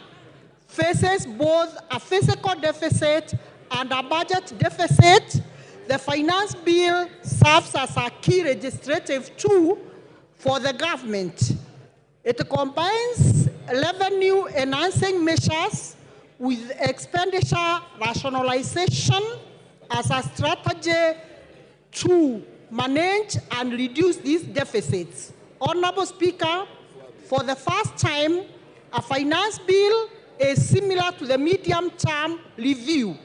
faces both a fiscal deficit and a budget deficit, the finance bill serves as a key legislative tool for the government. It combines revenue-enhancing measures with expenditure rationalization as a strategy to manage and reduce these deficits. Honorable Speaker, for the first time, a finance bill is similar to the medium-term review,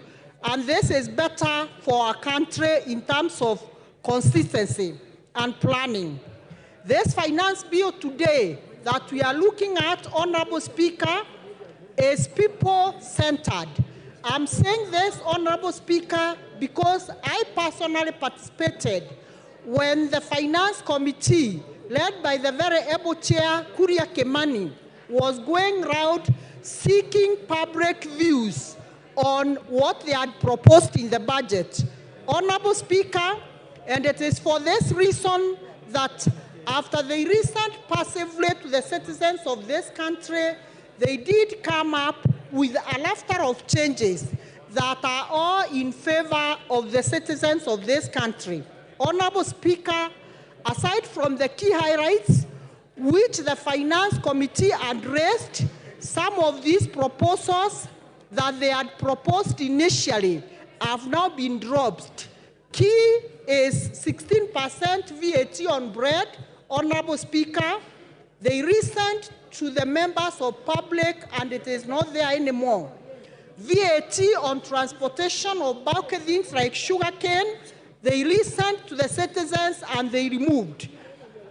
and this is better for our country in terms of consistency and planning. This finance bill today that we are looking at, Honorable Speaker, is people-centered. I'm saying this, Honorable Speaker, because I personally participated when the Finance Committee, led by the very able chair, Kuria Kimani, was going around seeking public views on what they had proposed in the budget. Honorable Speaker, and it is for this reason that after the recent passive rate to the citizens of this country, they did come up with a laughter of changes that are all in favor of the citizens of this country. Honorable Speaker, aside from the key highlights which the Finance Committee addressed, some of these proposals that they had proposed initially have now been dropped. Key is 16% VAT on bread. Honorable Speaker, they resent to the members of public and it is not there anymore. VAT on transportation of bulky things like sugarcane, they resent to the citizens and they removed.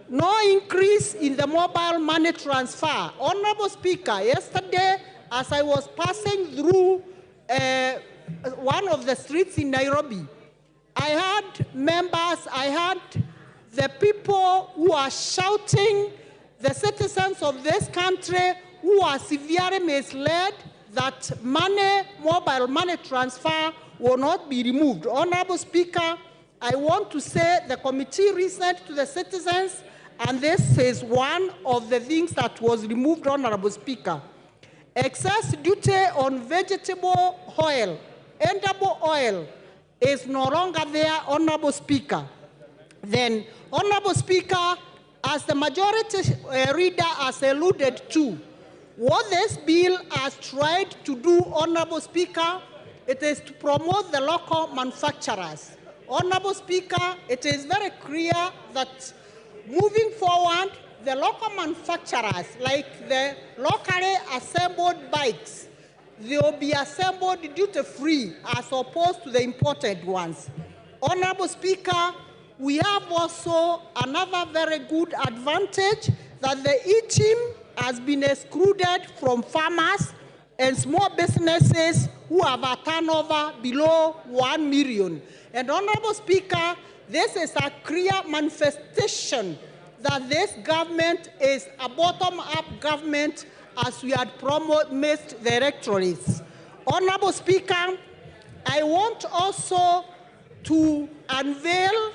No increase in the mobile money transfer. Honorable Speaker, yesterday as I was passing through one of the streets in Nairobi, I had members, I had the people who are shouting, the citizens of this country who are severely misled that mobile money transfer will not be removed. Honorable Speaker, I want to say the committee resent to the citizens, and this is one of the things that was removed, Honorable Speaker. Excess duty on vegetable oil, edible oil, is no longer there, Honorable Speaker. Then, Honorable Speaker, as the majority leader has alluded to, what this bill has tried to do, Honorable Speaker, it is to promote the local manufacturers. Honorable Speaker, it is very clear that moving forward, the local manufacturers, like the locally assembled bikes, they will be assembled duty-free as opposed to the imported ones. Honorable Speaker, we have also another very good advantage that the e-team has been excluded from farmers and small businesses who have a turnover below 1 million. And Honorable Speaker, this is a clear manifestation that this government is a bottom-up government as we had promised the electorates. Honorable Speaker, I want also to unveil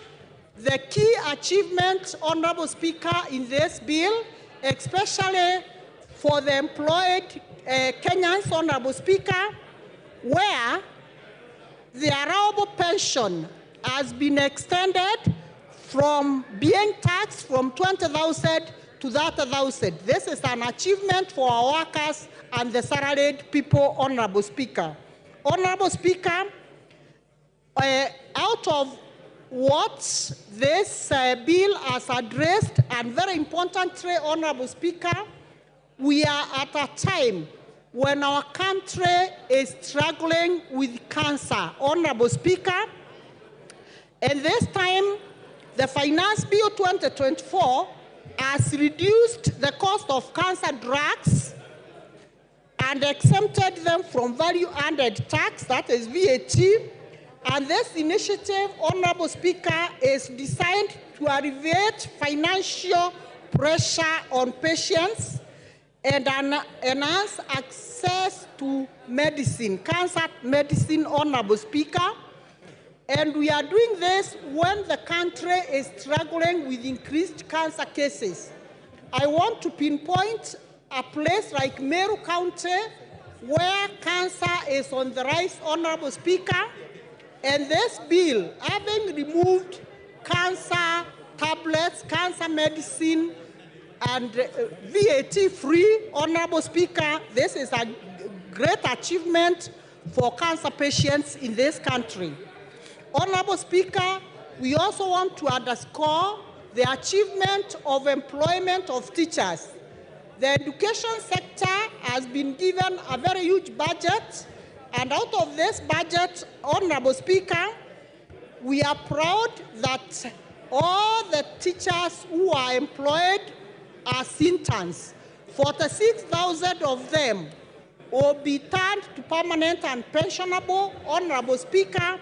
the key achievements, Honorable Speaker, in this bill, especially for the employed Kenyans, Honorable Speaker, where the allowable pension has been extended from being taxed from 20,000 to 30,000. This is an achievement for our workers and the salaried people, Honorable Speaker. Honorable Speaker, out of what this bill has addressed, and very importantly, Honorable Speaker, we are at a time when our country is struggling with cancer, Honorable Speaker. And this time, the Finance Bill 2024 has reduced the cost of cancer drugs and exempted them from value-added tax, that is VAT. And this initiative, Honorable Speaker, is designed to alleviate financial pressure on patients. and enhance access to medicine, cancer medicine, Honorable Speaker. And we are doing this when the country is struggling with increased cancer cases. I want to pinpoint a place like Meru County where cancer is on the rise, Honorable Speaker. And this bill, having removed cancer tablets, cancer medicine, and VAT-free, Honorable Speaker, this is a great achievement for cancer patients in this country. Honorable Speaker, we also want to underscore the achievement of employment of teachers. The education sector has been given a very huge budget, and out of this budget, Honorable Speaker, we are proud that all the teachers who are employed as interns, 46,000 of them will be turned to permanent and pensionable, Honorable Speaker,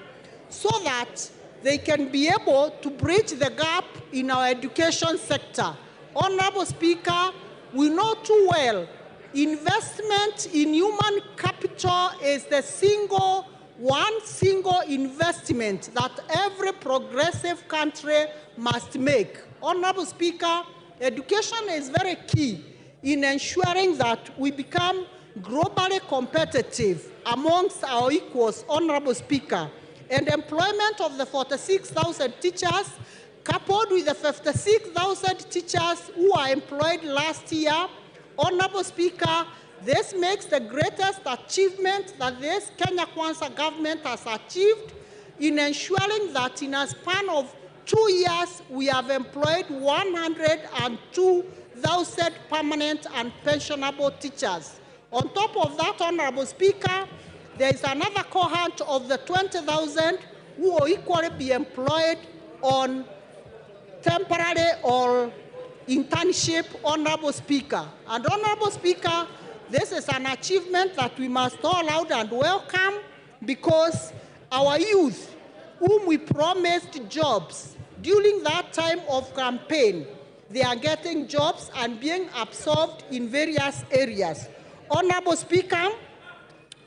so that they can be able to bridge the gap in our education sector. Honorable Speaker, we know too well investment in human capital is the one single investment that every progressive country must make. Honorable Speaker, education is very key in ensuring that we become globally competitive amongst our equals, Honorable Speaker. And employment of the 46,000 teachers, coupled with the 56,000 teachers who are employed last year, Honorable Speaker, this makes the greatest achievement that this Kenya Kwanza government has achieved in ensuring that in a span of 2 years, we have employed 102,000 permanent and pensionable teachers. On top of that, Honorable Speaker, there is another cohort of the 20,000 who will equally be employed on temporary or internship, Honorable Speaker. And Honorable Speaker, this is an achievement that we must all laud and welcome, because our youth, whom we promised jobs during that time of campaign, they are getting jobs and being absorbed in various areas. Honorable Speaker,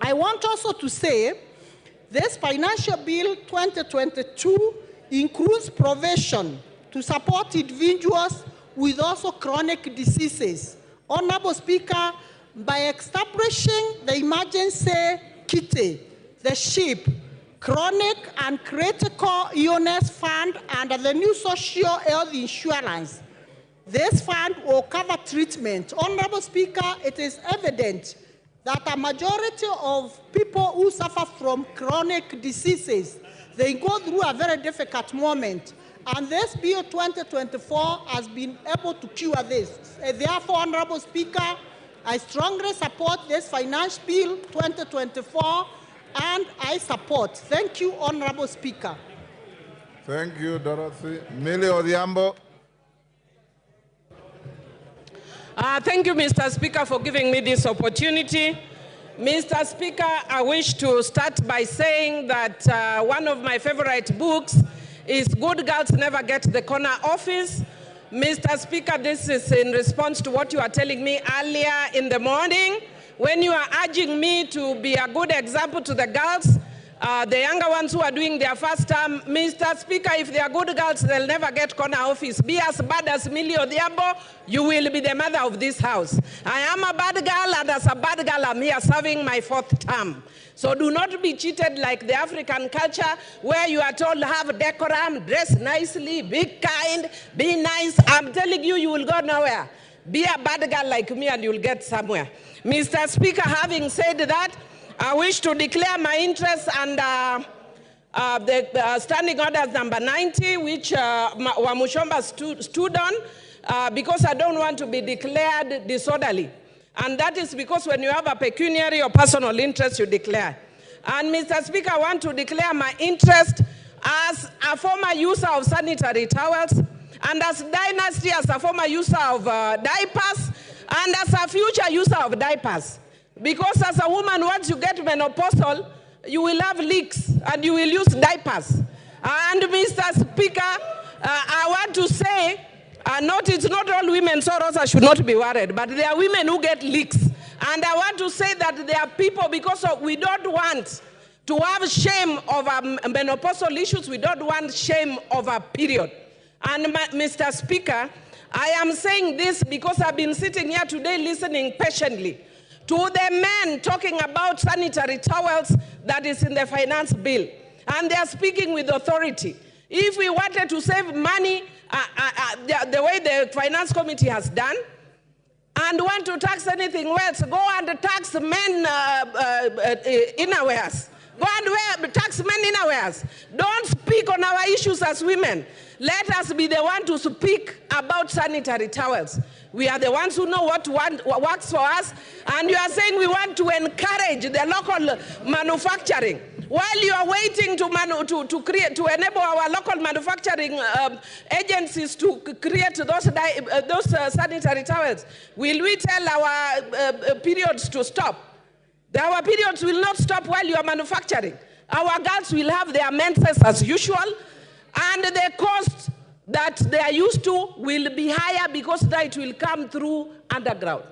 I want also to say this Financial Bill 2022 includes provision to support individuals with also chronic diseases. Honorable Speaker, by establishing the emergency kitty, the SHIP, chronic and critical illness fund under the new social health insurance, this fund will cover treatment. Honorable Speaker, it is evident that a majority of people who suffer from chronic diseases, they go through a very difficult moment. And this Bill 2024 has been able to cure this. Therefore, Honorable Speaker, I strongly support this Finance Bill 2024, and I support. Thank you, Honorable Speaker. Thank you, Dorothy. Millie Odhiambo. Thank you, Mr. Speaker, for giving me this opportunity. Mr. Speaker, I wish to start by saying that one of my favorite books is Good Girls Never Get the Corner Office. Mr. Speaker, this is in response to what you are telling me earlier in the morning, when you are urging me to be a good example to the girls, the younger ones who are doing their first term. Mr. Speaker, if they are good girls, they'll never get corner office. Be as bad as Millie Odhiambo, you will be the mother of this house. I am a bad girl, and as a bad girl, I'm here serving my 4th term. So do not be cheated like the African culture, where you are told have decorum, dress nicely, be kind, be nice. I'm telling you, you will go nowhere. Be a bad girl like me and you'll get somewhere. Mr. Speaker, having said that, I wish to declare my interest under the Standing Orders number 90, which Wamushomba stood on, because I don't want to be declared disorderly. And that is because when you have a pecuniary or personal interest, you declare. And Mr. Speaker, I want to declare my interest as a former user of sanitary towels, and as Dynasty as a former user of diapers, and as a future user of diapers. Because as a woman, once you get menopausal, you will have leaks and you will use diapers. And Mr. Speaker, I want to say It's not all women, so Rosa should not be worried, but there are women who get leaks. And I want to say that there are people, because we don't want to have shame over menopausal issues, we don't want shame over period. And Mr. Speaker, I am saying this because I've been sitting here today listening patiently to the men talking about sanitary towels that is in the finance bill. And they are speaking with authority. If we wanted to save money, the way the finance committee has done, and want to tax anything else, go and tax men innerwears. Go and tax men innerwears. Don't speak on our issues as women. Let us be the one to speak about sanitary towels. We are the ones who know what works for us, and you are saying we want to encourage the local manufacturing. While you are waiting to enable our local manufacturing agencies to create those sanitary towels, will we tell our periods to stop? Our periods will not stop while you are manufacturing. Our girls will have their menses as usual, and the cost that they are used to will be higher because that will come through underground.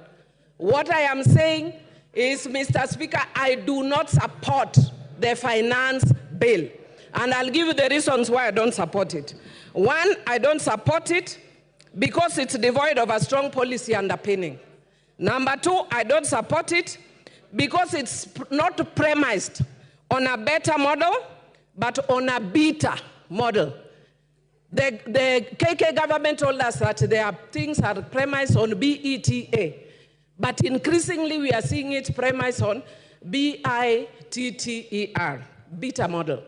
What I am saying is, Mr. Speaker, I do not support the finance bill. And I'll give you the reasons why I don't support it. One, I don't support it because it's devoid of a strong policy underpinning. Number two, I don't support it because it's not premised on a better model, but on a beta model. The KK government told us that their things are premised on BETA, but increasingly we are seeing it premised on BITTER, beta model.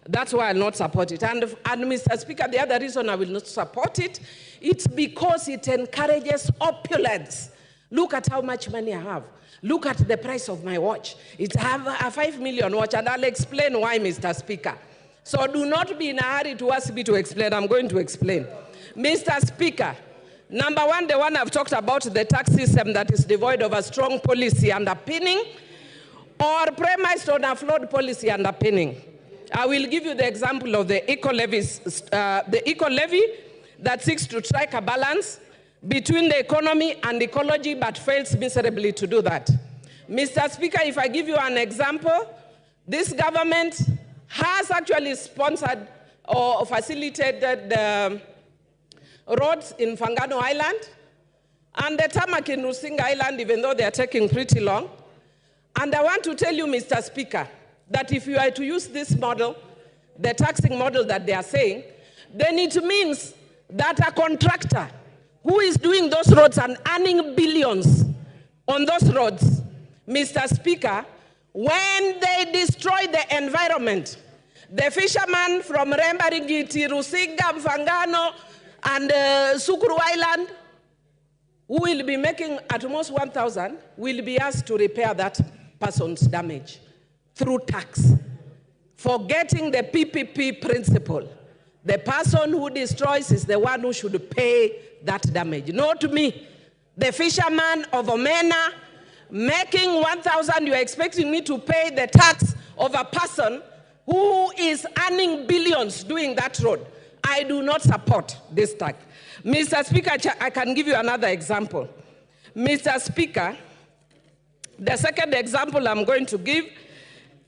That's why I'll not support it. And Mr. Speaker, the other reason I will not support it, it's because it encourages opulence. Look at how much money I have. Look at the price of my watch. It's a 5 million watch, and I'll explain why, Mr. Speaker. So do not be in a hurry to ask me to explain. I'm going to explain. Mr. Speaker, number one, the one I've talked about, the tax system that is devoid of a strong policy underpinning or premised on a flawed policy underpinning. I will give you the example of the eco-levy that seeks to strike a balance between the economy and ecology but fails miserably to do that. Mr. Speaker, if I give you an example, this government has actually sponsored or facilitated the roads in Fangano Island and the tarmac in Rusinga Island, even though they are taking pretty long. And I want to tell you, Mr. Speaker, that if you are to use this model, the taxing model that they are saying, then it means that a contractor who is doing those roads and earning billions on those roads, Mr. Speaker, when they destroy the environment, the fishermen from Rembaringiti, Rusinga, Mfangano, and Sukuru Island, who will be making at most 1,000, will be asked to repair that person's damage through tax, forgetting the PPP principle. The person who destroys is the one who should pay that damage, not me. The fisherman of Omena making 1,000, you're expecting me to pay the tax of a person who is earning billions doing that road. I do not support this tax. Mr. Speaker, I can give you another example. Mr. Speaker, the second example I'm going to give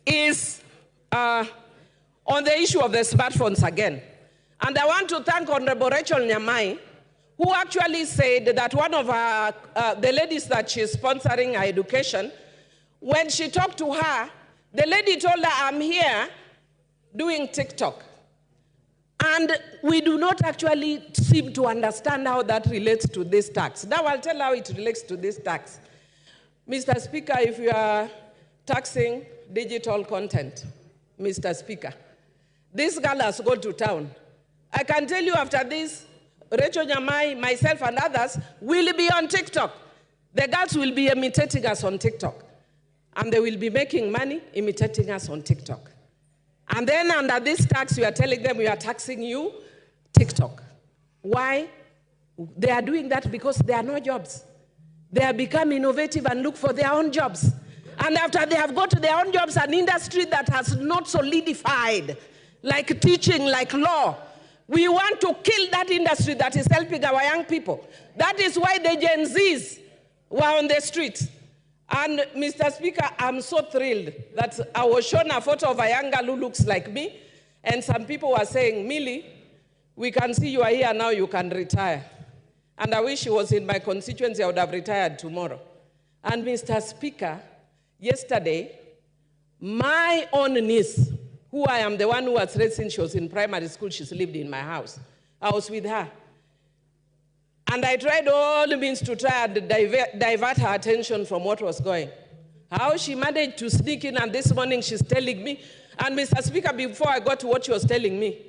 is on the issue of the smartphones again. And I want to thank Honorable Rachel Nyamai, who actually said that one of the ladies that she's sponsoring her education, when she talked to her, the lady told her, I'm here doing TikTok. And we do not actually seem to understand how that relates to this tax. Now I'll tell how it relates to this tax. Mr. Speaker, if you are taxing digital content, Mr. Speaker, this girl has gone to town. I can tell you after this, Rachel Nyamai, myself, and others will be on TikTok. The girls will be imitating us on TikTok. And they will be making money imitating us on TikTok. And then under this tax, you are telling them we are taxing you, TikTok. Why? They are doing that because there are no jobs. They have become innovative and look for their own jobs. And after they have got to their own jobs, an industry that has not solidified, like teaching, like law, We want to kill that industry that is helping our young people. That is why the Gen Zs were on the streets. And Mr. Speaker, I'm so thrilled that I was shown a photo of a young girl who looks like me, and some people were saying, Millie, we can see you are here now, you can retire. And I wish she was in my constituency, I would have retired tomorrow. And Mr. Speaker, yesterday, my own niece, who I am the one who was raised since she was in primary school, she's lived in my house. I was with her. And I tried all means to try and divert her attention from what was going. How she managed to sneak in, and this morning she's telling me, and Mr. Speaker, before I got to what she was telling me,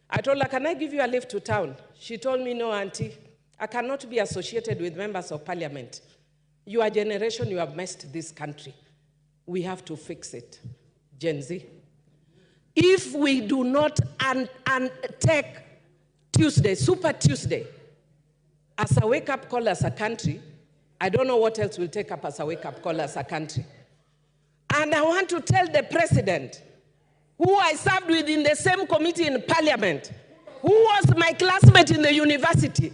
I told her, can I give you a lift to town? She told me, no, Auntie, I cannot be associated with members of parliament. Your generation, you have messed this country. We have to fix it. Gen Z. If we do not take Tuesday, Super Tuesday, as a wake-up call as a country, I don't know what else will take up as a wake-up call as a country. And I want to tell the president, who I served with in the same committee in parliament, who was my classmate in the university,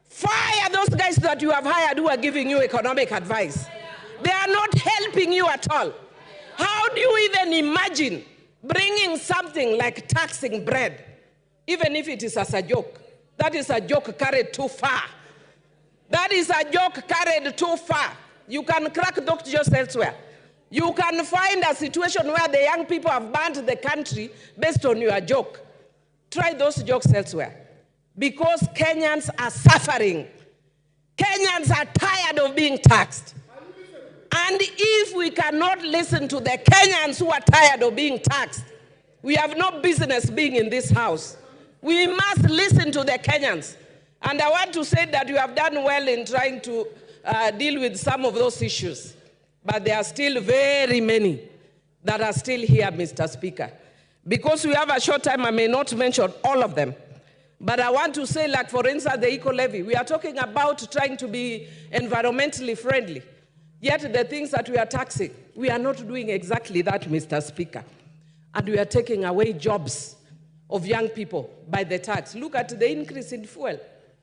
fire those guys that you have hired who are giving you economic advice. They are not helping you at all. How do you even imagine bringing something like taxing bread, even if it is as a joke? That is a joke carried too far. That is a joke carried too far. You can crack those jokes elsewhere. You can find a situation where the young people have banned the country based on your joke. Try those jokes elsewhere. Because Kenyans are suffering. Kenyans are tired of being taxed. And if we cannot listen to the Kenyans who are tired of being taxed, we have no business being in this house. We must listen to the Kenyans. And I want to say that you have done well in trying to deal with some of those issues. But there are still very many that are still here, Mr. Speaker. Because we have a short time, I may not mention all of them. But I want to say, like, for instance, the eco-levy. We are talking about trying to be environmentally friendly. Yet the things that we are taxing, we are not doing exactly that, Mr. Speaker. And we are taking away jobs of young people by the tax. Look at the increase in fuel.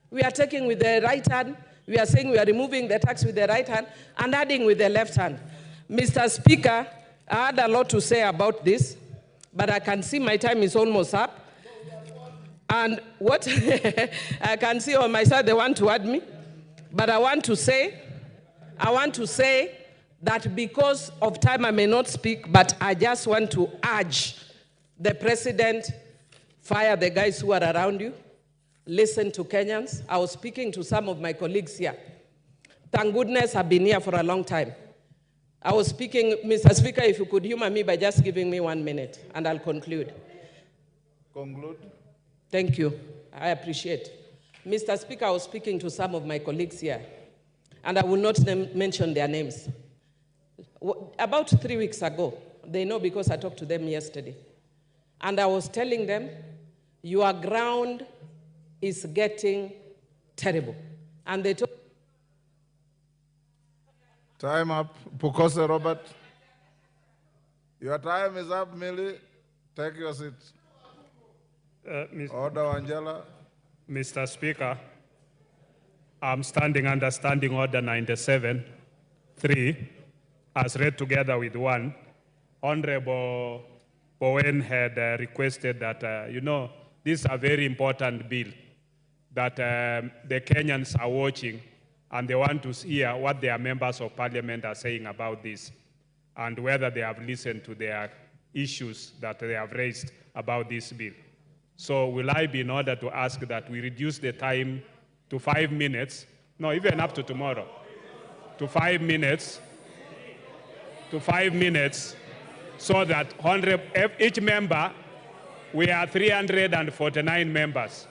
We are taking with the right hand. We are saying we are removing the tax with the right hand and adding with the left hand. Mr. Speaker, I had a lot to say about this, but I can see my time is almost up. And what I can see on my side, they want to add me. But I want to say that because of time I may not speak, but I just want to urge the president, fire the guys who are around you, listen to Kenyans. I was speaking to some of my colleagues here. Thank goodness I've been here for a long time. I was speaking, Mr. Speaker, if you could humor me by just giving me 1 minute, and I'll conclude. Conclude. Thank you. I appreciate. Mr. Speaker, I was speaking to some of my colleagues here, and I will not mention their names. About 3 weeks ago, they know because I talked to them yesterday, and I was telling them, your ground is getting terrible. And they told Time up. Pukose Robert. Your time is up, Millie. Take your seat. Order, Angela. Mr. Speaker, I'm standing under Standing Order 97-3, as read together with 1. Honorable Bowen had requested that, this is a very important bill that the Kenyans are watching, and they want to hear what their members of parliament are saying about this, and whether they have listened to their issues that they have raised about this bill. So will I be in order to ask that we reduce the time to 5 minutes, no, even up to tomorrow, to 5 minutes, so that each member, we are 349 members.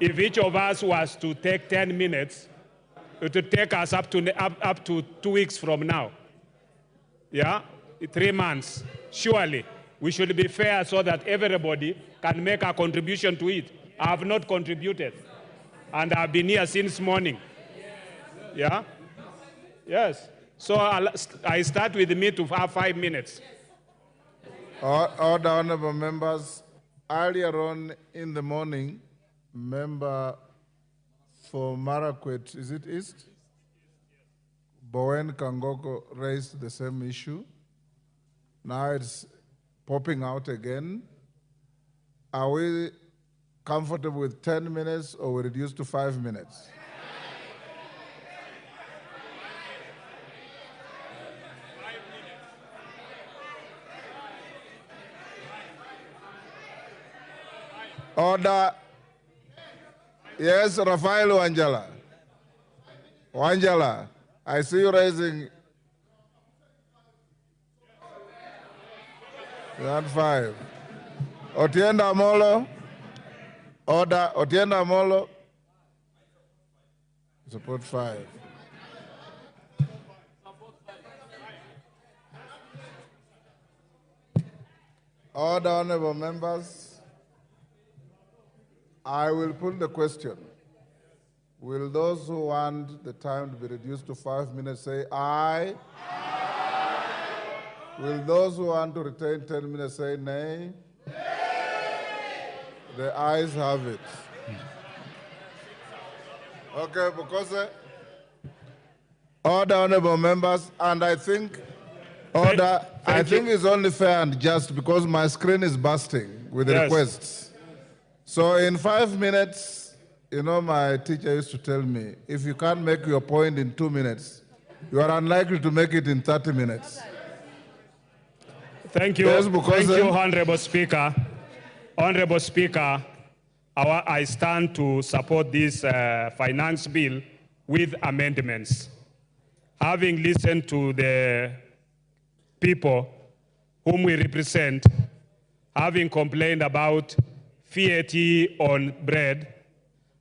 If each of us was to take 10 minutes, it would take us up to 2 weeks from now. Yeah, 3 months. Surely, we should be fair so that everybody can make a contribution to it. I have not contributed, and I've been here since morning. Yeah? Yes. So I start with me to have 5 minutes. Order, honorable members. earlier on in the morning, member for Marakwet, is it East? Bowen Kangoko raised the same issue. Now it's popping out again. Are we comfortable with 10 minutes or we reduce to 5 minutes? Order. Yes, Rafael Wanjala. Wanjala, I see you raising. That 5. Otienda Molo. Order. Otienda Molo. Support 5. Order, honorable members. I will put the question. Will those who want the time to be reduced to 5 minutes say aye? Aye. Will those who want to retain 10 minutes say nay? Nay. The ayes have it. Okay, because order, honorable members, and I think order. I think it's only fair and just because my screen is bursting with requests. So in 5 minutes, you know, my teacher used to tell me, if you can't make your point in 2 minutes, you are unlikely to make it in 30 minutes. Thank you. Yes, thank you, Honorable Speaker. Honorable Speaker, I stand to support this finance bill with amendments. Having listened to the people whom we represent, having complained about VAT on bread,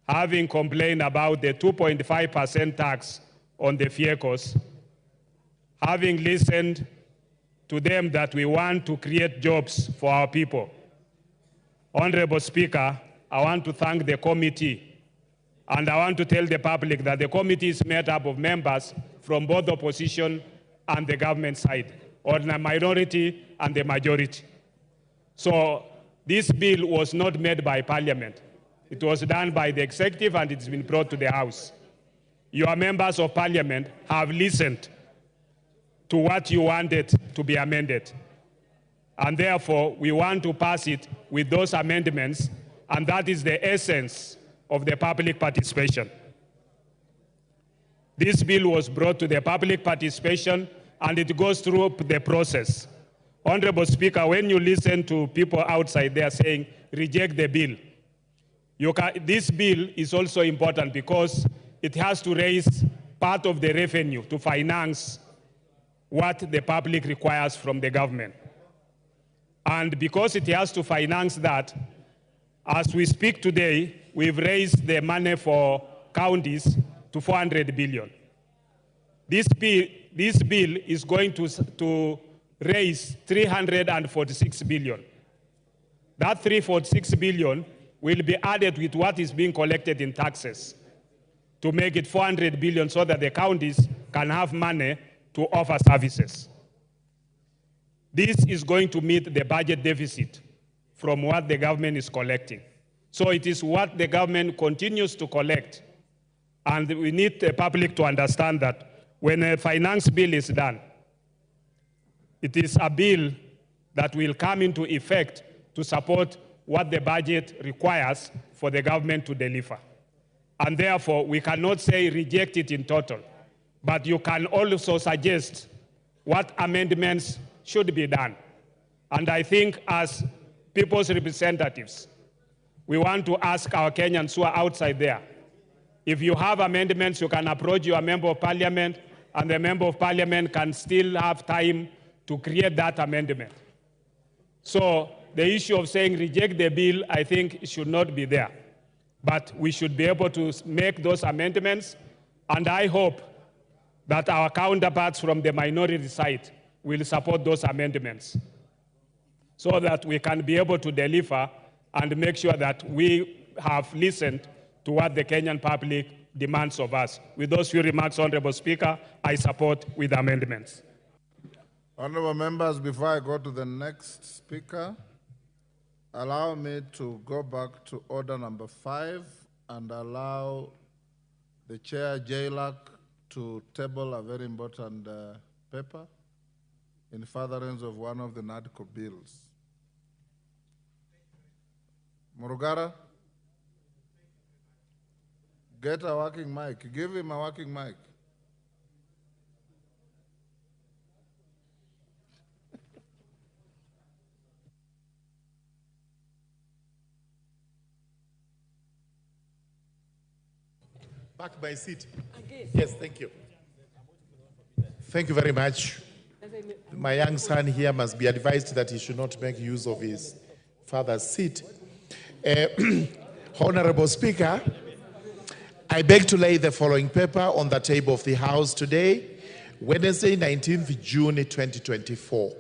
having complained about the 2.5% tax on the vehicles, having listened to them that we want to create jobs for our people. Honorable Speaker, I want to thank the committee, and I want to tell the public that the committee is made up of members from both the opposition and the government side, or the minority and the majority. So this bill was not made by Parliament. It was done by the executive and it's been brought to the House. Your members of Parliament have listened to what you wanted to be amended. And therefore, we want to pass it with those amendments, and that is the essence of the public participation. This bill was brought to the public participation and it goes through the process. Honorable Speaker, when you listen to people outside there saying, reject the bill, this bill is also important because it has to raise part of the revenue to finance what the public requires from the government. And because it has to finance that, as we speak today, we've raised the money for counties to 400 billion. This bill is going to raise 346 billion. That 346 billion will be added with what is being collected in taxes to make it 400 billion so that the counties can have money to offer services. This is going to meet the budget deficit from what the government is collecting. So it is what the government continues to collect. And we need the public to understand that when a finance bill is done, it is a bill that will come into effect to support what the budget requires for the government to deliver. And therefore, we cannot say reject it in total, but you can also suggest what amendments should be done. And I think as people's representatives, we want to ask our Kenyans who are outside there, if you have amendments, you can approach your member of parliament, and the member of parliament can still have time to create that amendment. So the issue of saying reject the bill, I think should not be there. But we should be able to make those amendments, and I hope that our counterparts from the minority side will support those amendments so that we can be able to deliver and make sure that we have listened to what the Kenyan public demands of us. With those few remarks, Honorable Speaker, I support with amendments. Honorable members, before I go to the next speaker, allow me to go back to order number 5 and allow the Chair, JLAC, to table a very important paper in furtherance of one of the NADCO bills. Murugara, get a working mic. Give him a working mic. Back by seat. Yes, thank you. Thank you very much. My young son here must be advised that he should not make use of his father's seat. Honorable Speaker, I beg to lay the following paper on the table of the House today, Wednesday, 19th June 2024.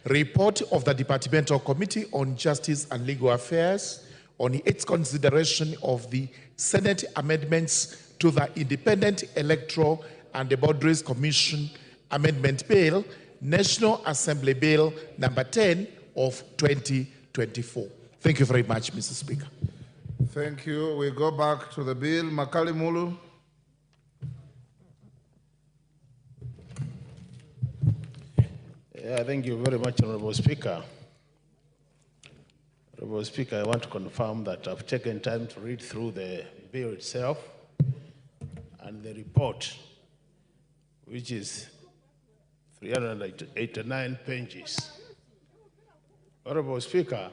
Report of the Departmental Committee on Justice and Legal Affairs on its consideration of the Senate amendments to the Independent Electoral and the Boundaries Commission Amendment Bill, National Assembly Bill number 10 of 2024. Thank you very much, Mr. Speaker. Thank you. We go back to the bill. Makali Mulu. Thank you very much, Honorable Speaker. Honorable Speaker, I want to confirm that I've taken time to read through the bill itself and the report, which is 389 pages. Honorable Speaker,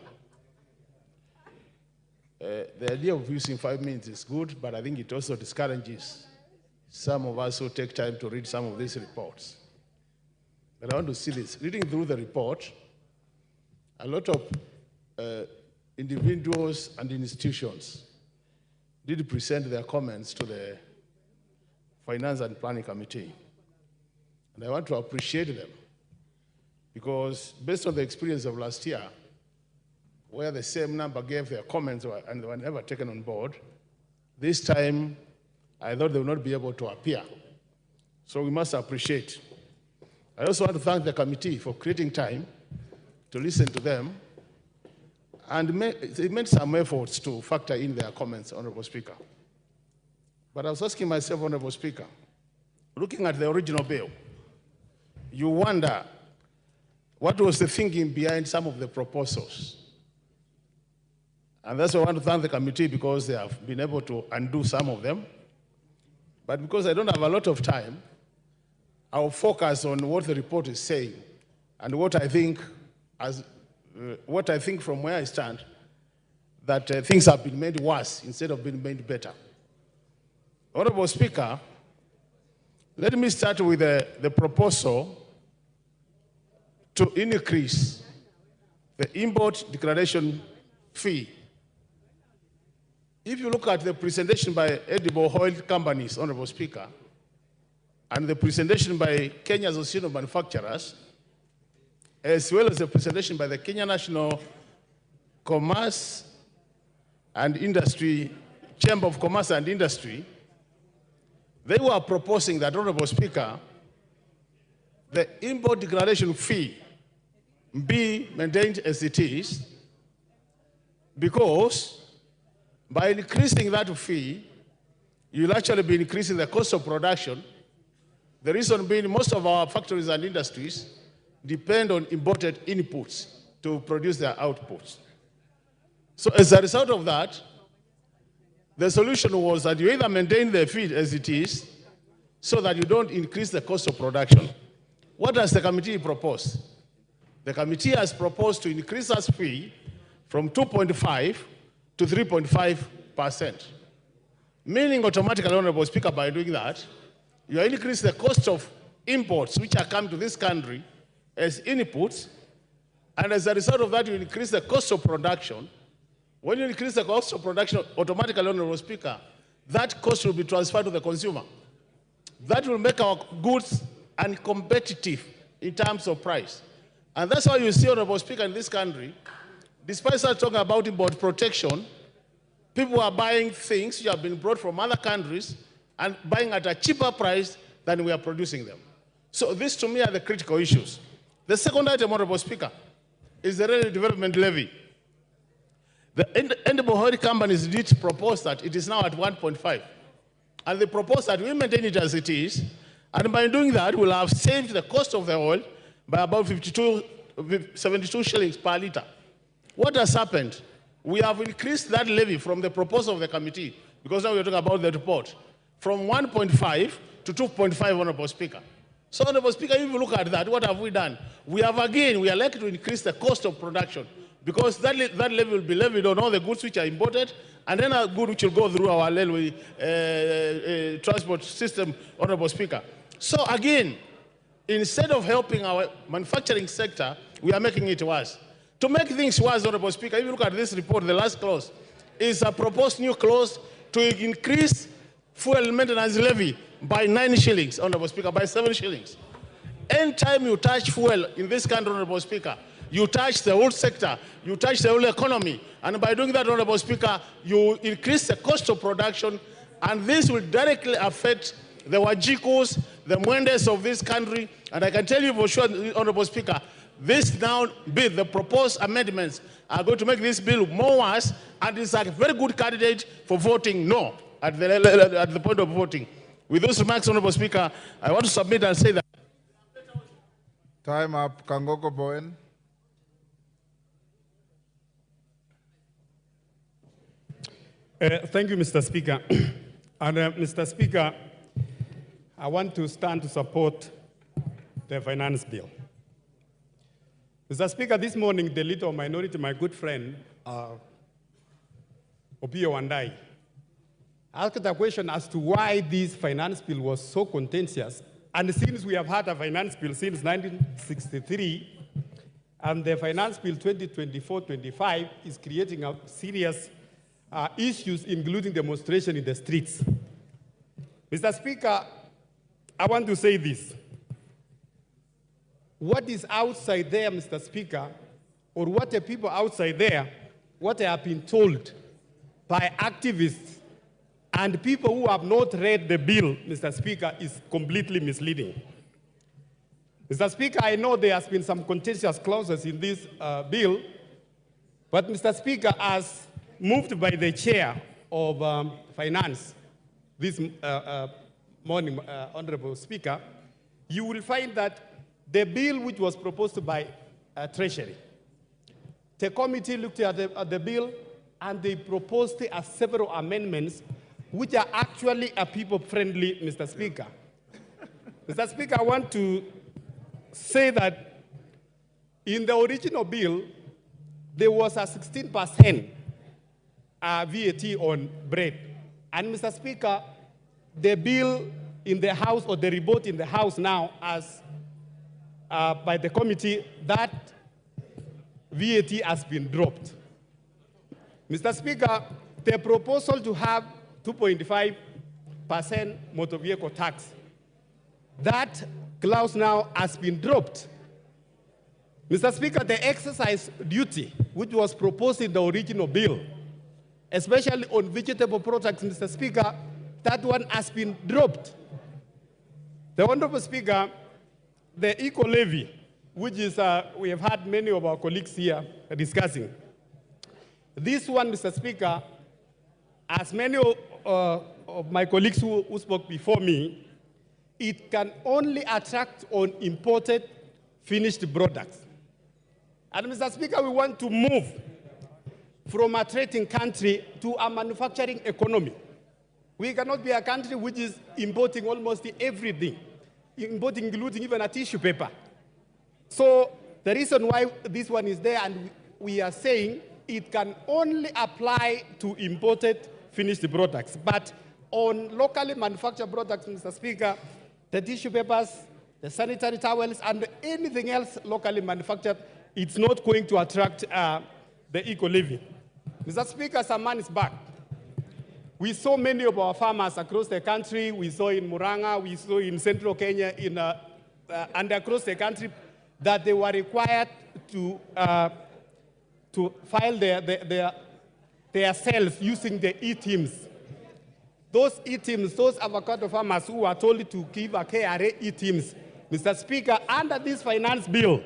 the idea of using 5 minutes is good, but I think it also discourages some of us who take time to read some of these reports. But I want to see this. Reading through the report, a lot of individuals and institutions did present their comments to the Finance and Planning Committee. And I want to appreciate them because based on the experience of last year, where the same number gave their comments and they were never taken on board, this time I thought they would not be able to appear. So we must appreciate. I also want to thank the committee for creating time to listen to them, and they made some efforts to factor in their comments, Honorable Speaker. But I was asking myself, Honorable Speaker, looking at the original bill, you wonder what was the thinking behind some of the proposals. And that's why I want to thank the committee because they have been able to undo some of them. But because I don't have a lot of time, I'll focus on what the report is saying and what I think from where I stand, that things have been made worse instead of being made better. Honorable Speaker, let me start with the proposal to increase the import declaration fee. If you look at the presentation by edible oil companies, Honorable Speaker, and the presentation by Kenya Association of Manufacturers, as well as the presentation by the Kenya National Commerce and Industry, Chamber of Commerce and Industry, they were proposing that, Honorable Speaker, the import declaration fee be maintained as it is, because by increasing that fee, you'll actually be increasing the cost of production. The reason being most of our factories and industries depend on imported inputs to produce their outputs. So as a result of that, the solution was that you either maintain the fee as it is so that you don't increase the cost of production. What does the committee propose? The committee has proposed to increase that fee from 2.5 to 3.5%. Meaning automatically, Honorable Speaker, by doing that, you increase the cost of imports which are coming to this country as inputs, and as a result of that, you increase the cost of production. When you increase the cost of production, automatically, Honorable Speaker, that cost will be transferred to the consumer. That will make our goods uncompetitive in terms of price. And that's why you see, Honorable Speaker, in this country, despite us talking about import protection, people are buying things which have been brought from other countries and buying at a cheaper price than we are producing them. So these, to me, are the critical issues. The second item, Honorable Speaker, is the Rural Development Levy. The edible oil companies did propose that it is now at 1.5. And they propose that we maintain it as it is, and by doing that, we'll have saved the cost of the oil by about 72 shillings per litre. What has happened? We have increased that levy from the proposal of the committee, because now we're talking about the report, from 1.5 to 2.5, Honorable Speaker. So, Honorable Speaker, if you look at that, what have we done? We are likely to increase the cost of production, because that levy will be levied on all the goods which are imported, and then a good which will go through our railway transport system, Honorable Speaker. So again, instead of helping our manufacturing sector, we are making it worse. To make things worse, Honorable Speaker, if you look at this report, the last clause is a proposed new clause to increase fuel maintenance levy by 9 shillings, Honorable Speaker, by 7 shillings. Anytime you touch fuel in this country, Honorable Speaker, you touch the whole sector, you touch the whole economy, and by doing that, Honorable Speaker, you increase the cost of production, and this will directly affect the Wajikos, the Mwendes of this country, and I can tell you for sure, Honorable Speaker, this now bill, the proposed amendments, are going to make this bill more worse, and it's a very good candidate for voting no at the point of voting. With those remarks, Honorable Speaker, I want to submit and say that. Time up, Kangoko Bowen. Thank you, Mr. Speaker. And Mr. Speaker, I want to stand to support the finance bill. Mr. Speaker, this morning, the leader of minority, my good friend, Opio Wandai, asked a question as to why this finance bill was so contentious. And since we have had a finance bill since 1963, and the finance bill 2024-25 is creating a serious issues, including demonstration in the streets. Mr. Speaker, I want to say this. What is outside there, Mr. Speaker, or what the people outside there, what they have been told by activists and people who have not read the bill, Mr. Speaker, is completely misleading. Mr. Speaker, I know there has been some contentious clauses in this bill, but Mr. Speaker, as moved by the chair of finance this morning, Honorable Speaker, you will find that the bill which was proposed by Treasury, the committee looked at the bill and they proposed several amendments which are actually people-friendly, Mr. Speaker. Mr. Speaker, I want to say that in the original bill, there was a 16% VAT on bread. And Mr. Speaker, the bill in the House, or the report in the House now, as by the committee, that VAT has been dropped. Mr. Speaker, the proposal to have 2.5% motor vehicle tax, that clause now has been dropped. Mr. Speaker, the exercise duty, which was proposed in the original bill, especially on vegetable products, Mr. Speaker, that one has been dropped. The Honorable Speaker, the eco-levy, which is, we have had many of our colleagues here discussing. This one, Mr. Speaker, as many of my colleagues who spoke before me, it can only attract on imported finished products. And Mr. Speaker, we want to move from a trading country to a manufacturing economy. We cannot be a country which is importing almost everything, importing including even a tissue paper. So the reason why this one is there, and we are saying it can only apply to imported finished products. But on locally manufactured products, Mr. Speaker, the tissue papers, the sanitary towels, and anything else locally manufactured, it's not going to attract the eco-levy. Mr. Speaker, some months back, we saw many of our farmers across the country. We saw in Murang'a, we saw in central Kenya, and across the country, that they were required to file their sales using the e-teams. Those e-teams, those avocado farmers who were told to give a KRA e-teams, Mr. Speaker, under this finance bill,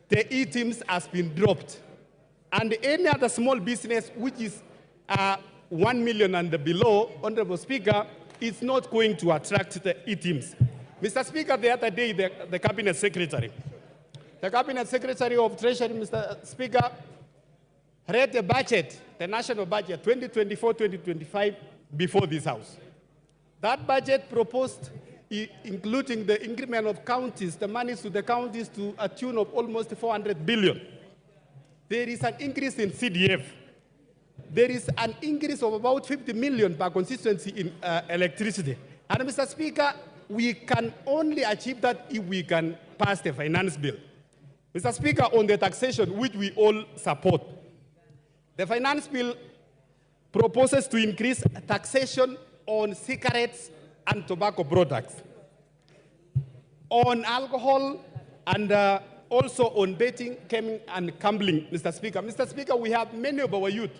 the e-teams has been dropped. And any other small business which is 1 million and below, Honorable Speaker, is not going to attract the e-teams. Mr. Speaker, the other day, the Cabinet Secretary of Treasury, Mr. Speaker, read the budget, the national budget, 2024-2025, before this House. That budget proposed, including the increment of counties, the monies to the counties to a tune of almost 400 billion. There is an increase in CDF. There is an increase of about 50 million per constituency in electricity. And Mr. Speaker, we can only achieve that if we can pass the finance bill. Mr. Speaker, on the taxation, which we all support, the finance bill proposes to increase taxation on cigarettes and tobacco products, on alcohol, and also on betting, gaming, and gambling, Mr. Speaker. Mr. Speaker, we have many of our youth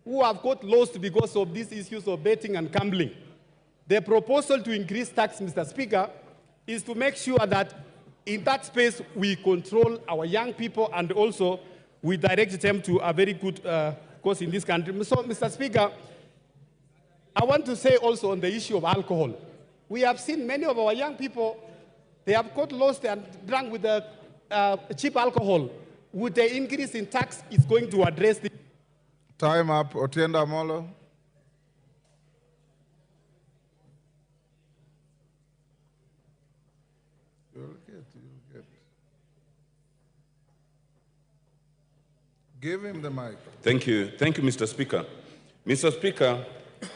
who have got lost because of these issues of betting and gambling. The proposal to increase tax, Mr. Speaker, is to make sure that in that space we control our young people and also we direct them to a very good cause in this country. So, Mr. Speaker, I want to say also on the issue of alcohol. We have seen many of our young people, they have got lost and drunk with the cheap alcohol. With the increase in tax, it's going to address the... Time up. Otienda Molo. You'll get. Give him the mic. Thank you, Mr. Speaker. Mr. Speaker,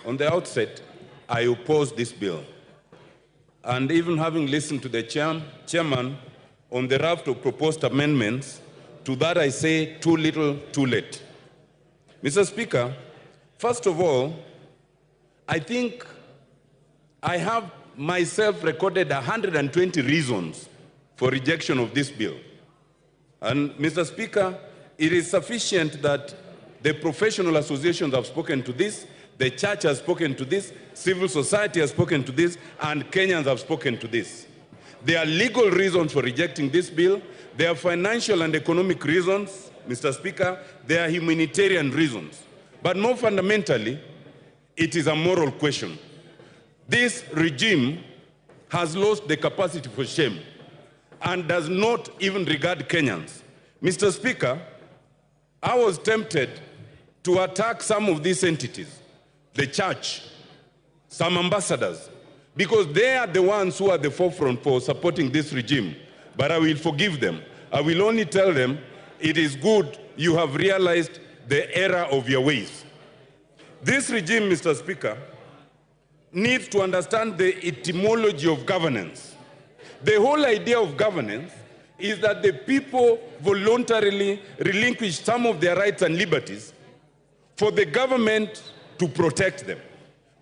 on the outset, I oppose this bill. And even having listened to the chairman on the raft of proposed amendments, to that I say too little, too late. Mr. Speaker, first of all, I think I have myself recorded 120 reasons for rejection of this bill. And Mr. Speaker, it is sufficient that the professional associations have spoken to this, the church has spoken to this, civil society has spoken to this, and Kenyans have spoken to this. There are legal reasons for rejecting this bill. There are financial and economic reasons, Mr. Speaker. There are humanitarian reasons. But more fundamentally, it is a moral question. This regime has lost the capacity for shame and does not even regard Kenyans. Mr. Speaker, I was tempted to attack some of these entities, the church, some ambassadors, because they are the ones who are the forefront for supporting this regime. But I will forgive them. I will only tell them, it is good you have realized the error of your ways. This regime, Mr. Speaker, needs to understand the etymology of governance. The whole idea of governance is that the people voluntarily relinquish some of their rights and liberties for the government to protect them.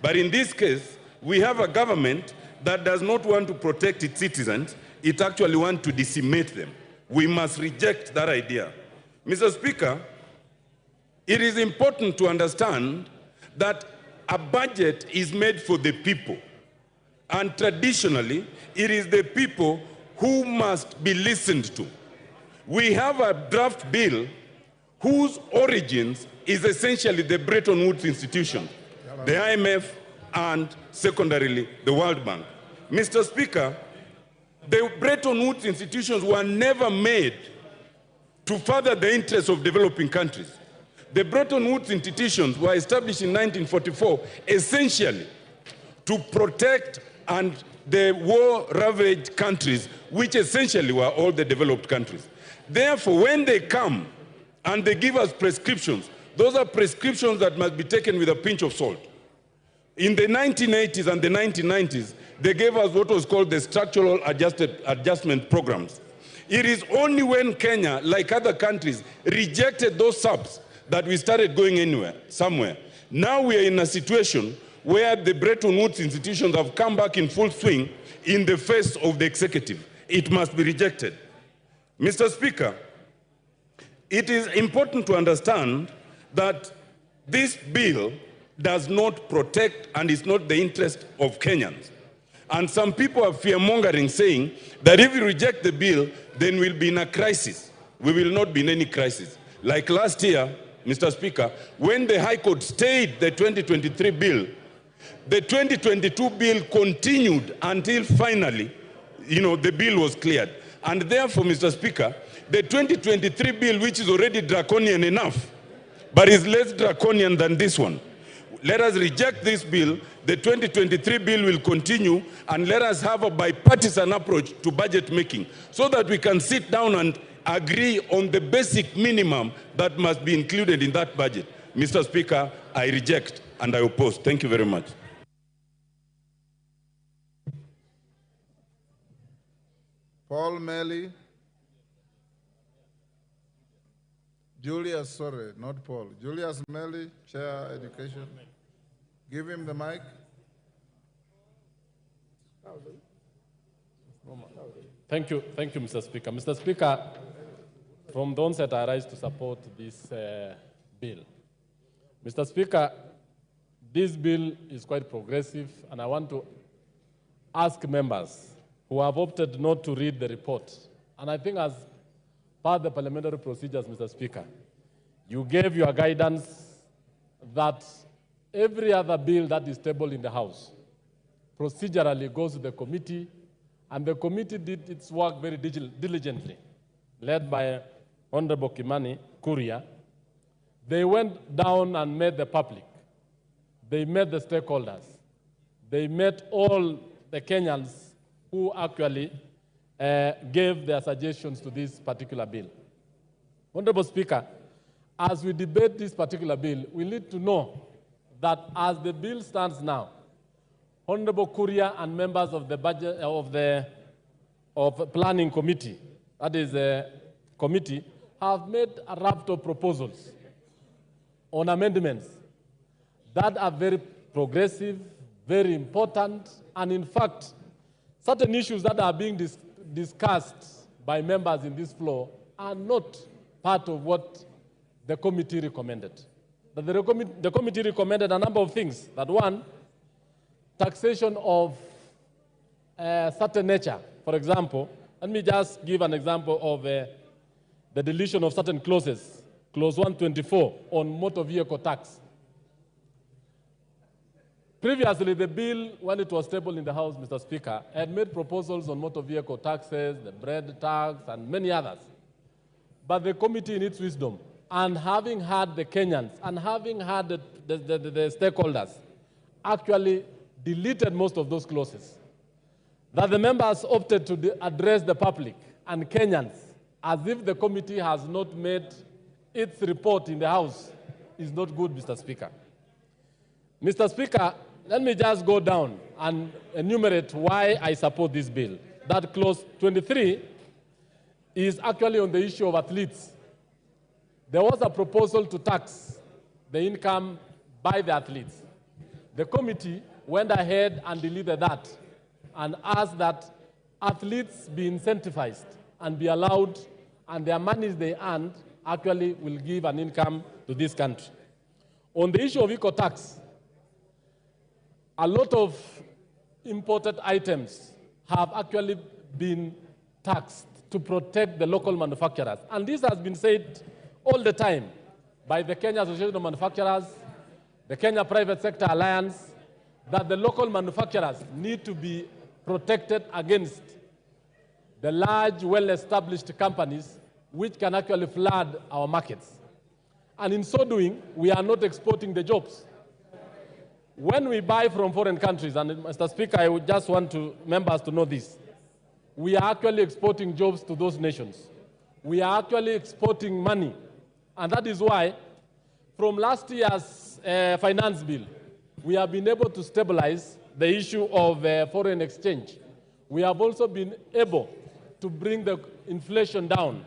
But in this case, we have a government that does not want to protect its citizens, it actually wants to decimate them. We must reject that idea. Mr. Speaker, it is important to understand that a budget is made for the people. And traditionally, it is the people who must be listened to. We have a draft bill whose origins is essentially the Bretton Woods institution, the IMF, and secondarily, the World Bank. Mr. Speaker, the Bretton Woods institutions were never made to further the interests of developing countries. The Bretton Woods institutions were established in 1944 essentially to protect the war-ravaged countries, which essentially were all the developed countries. Therefore, when they come and they give us prescriptions, those are prescriptions that must be taken with a pinch of salt. In the 1980s and the 1990s, they gave us what was called the Structural Adjustment Programs. It is only when Kenya, like other countries, rejected those subs that we started going somewhere. Now we are in a situation where the Bretton Woods institutions have come back in full swing in the face of the executive. It must be rejected. Mr. Speaker, it is important to understand that this bill does not protect and is not the interest of Kenyans. And some people are fear-mongering, saying that if we reject the bill, then we'll be in a crisis. We will not be in any crisis. Like last year, Mr. Speaker, when the High Court stayed the 2023 bill, the 2022 bill continued until finally, the bill was cleared. And therefore, Mr. Speaker, the 2023 bill, which is already draconian enough, but is less draconian than this one, let us reject this bill. The 2023 bill will continue, and let us have a bipartisan approach to budget making so that we can sit down and agree on the basic minimum that must be included in that budget. Mr. Speaker, I reject and I oppose. Thank you very much. Paul Melly. Julius, sorry, not Paul. Julius Melly, Chair Education. Give him the mic. Thank you, Mr. Speaker. Mr. Speaker, from the onset, I rise to support this bill. Mr. Speaker, this bill is quite progressive, and I want to ask members who have opted not to read the report, and I think as part of the parliamentary procedures, Mr. Speaker, you gave your guidance that every other bill that is tabled in the House procedurally goes to the committee, and the committee did its work very diligently, led by Honorable Kimani Kuria. They went down and met the public. They met the stakeholders. They met all the Kenyans who actually gave their suggestions to this particular bill. Honorable Speaker, as we debate this particular bill, we need to know that as the bill stands now, Honorable Kuria and members of the budget of planning committee, that is a committee, have made a raft of proposals on amendments that are very progressive, very important, and in fact, certain issues that are being discussed by members in this floor are not part of what the committee recommended. The committee recommended a number of things. That one, taxation of certain nature. For example, let me just give an example of the deletion of certain clauses. Clause 124 on motor vehicle tax. Previously, the bill, when it was tabled in the House, Mr. Speaker, had made proposals on motor vehicle taxes, the bread tax, and many others. But the committee, in its wisdom, and having had the Kenyans, and having had the stakeholders, actually deleted most of those clauses. That the members opted to address the public and Kenyans as if the committee has not made its report in the House is not good, Mr. Speaker. Mr. Speaker, let me just go down and enumerate why I support this bill. That clause 23 is actually on the issue of athletes. There was a proposal to tax the income by the athletes. The committee went ahead and deleted that and asked that athletes be incentivized and be allowed, and their monies they earned actually will give an income to this country. On the issue of eco-tax, a lot of imported items have actually been taxed to protect the local manufacturers. And this has been said all the time by the Kenya Association of Manufacturers, the Kenya Private Sector Alliance, that the local manufacturers need to be protected against the large, well-established companies which can actually flood our markets. And in so doing, we are not exporting the jobs. When we buy from foreign countries, and Mr. Speaker, I would just want members to know this, we are actually exporting jobs to those nations. We are actually exporting money. And that is why, from last year's finance bill, we have been able to stabilize the issue of foreign exchange. We have also been able to bring the inflation down.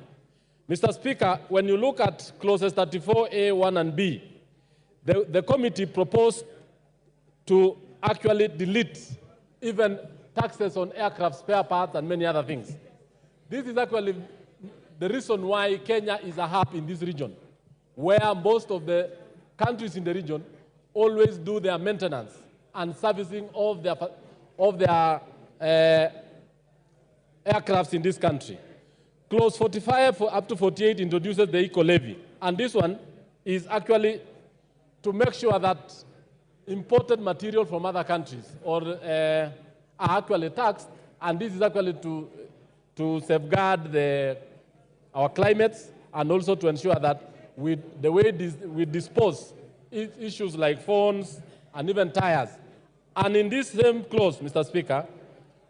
Mr. Speaker, when you look at clauses 34A, 1 and B, the committee proposed to actually delete even taxes on aircraft spare parts and many other things. This is actually the reason why Kenya is a hub in this region, where most of the countries in the region always do their maintenance and servicing of their aircrafts in this country. Clause 45 up to 48 introduces the eco levy. And this one is actually to make sure that imported material from other countries are actually taxed, and this is actually to safeguard our climates and also to ensure that the way we dispose issues like phones and even tires. And in this same clause, Mr. Speaker,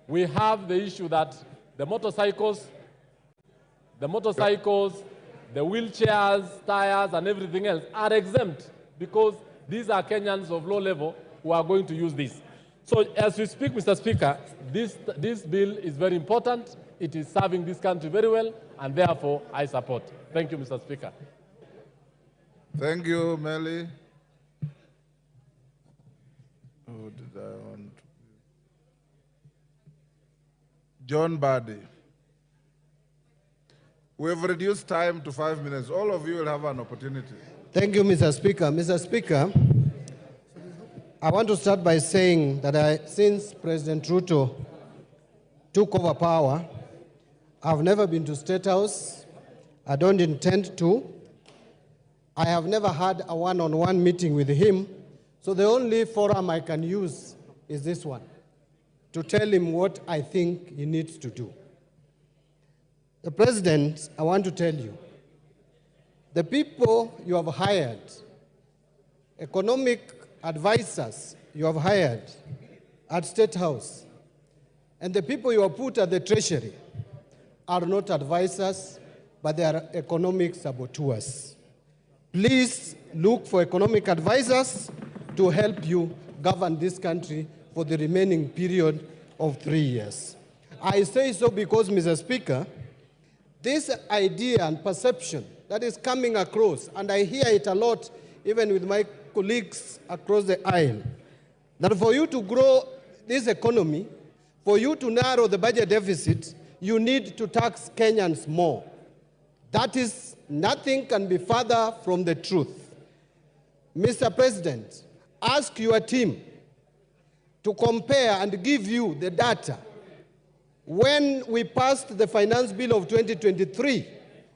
we have the issue that the motorcycles, the wheelchairs, tires, and everything else are exempt because these are Kenyans of low level who are going to use this. So as we speak, Mr. Speaker, this bill is very important. It is serving this country very well, and therefore I support. Thank you, Mr. Speaker. Thank you, Melly. Who did I want? John Bardi. We've reduced time to 5 minutes. All of you will have an opportunity. Thank you, Mr. Speaker. Mr. Speaker, I want to start by saying that since President Ruto took over power, I've never been to State House. I don't intend to. I have never had a one-on-one meeting with him. So the only forum I can use is this one, to tell him what I think he needs to do. The President, I want to tell you, the people you have hired, economic advisors you have hired at State House, and the people you have put at the Treasury are not advisors, but they are economic saboteurs. Please look for economic advisors to help you govern this country for the remaining period of 3 years. I say so because, Mr. Speaker, this idea and perception that is coming across, and I hear it a lot even with my colleagues across the aisle, that for you to grow this economy, for you to narrow the budget deficit, you need to tax Kenyans more. That is, nothing can be further from the truth. Mr. President, ask your team to compare and give you the data. When we passed the finance bill of 2023,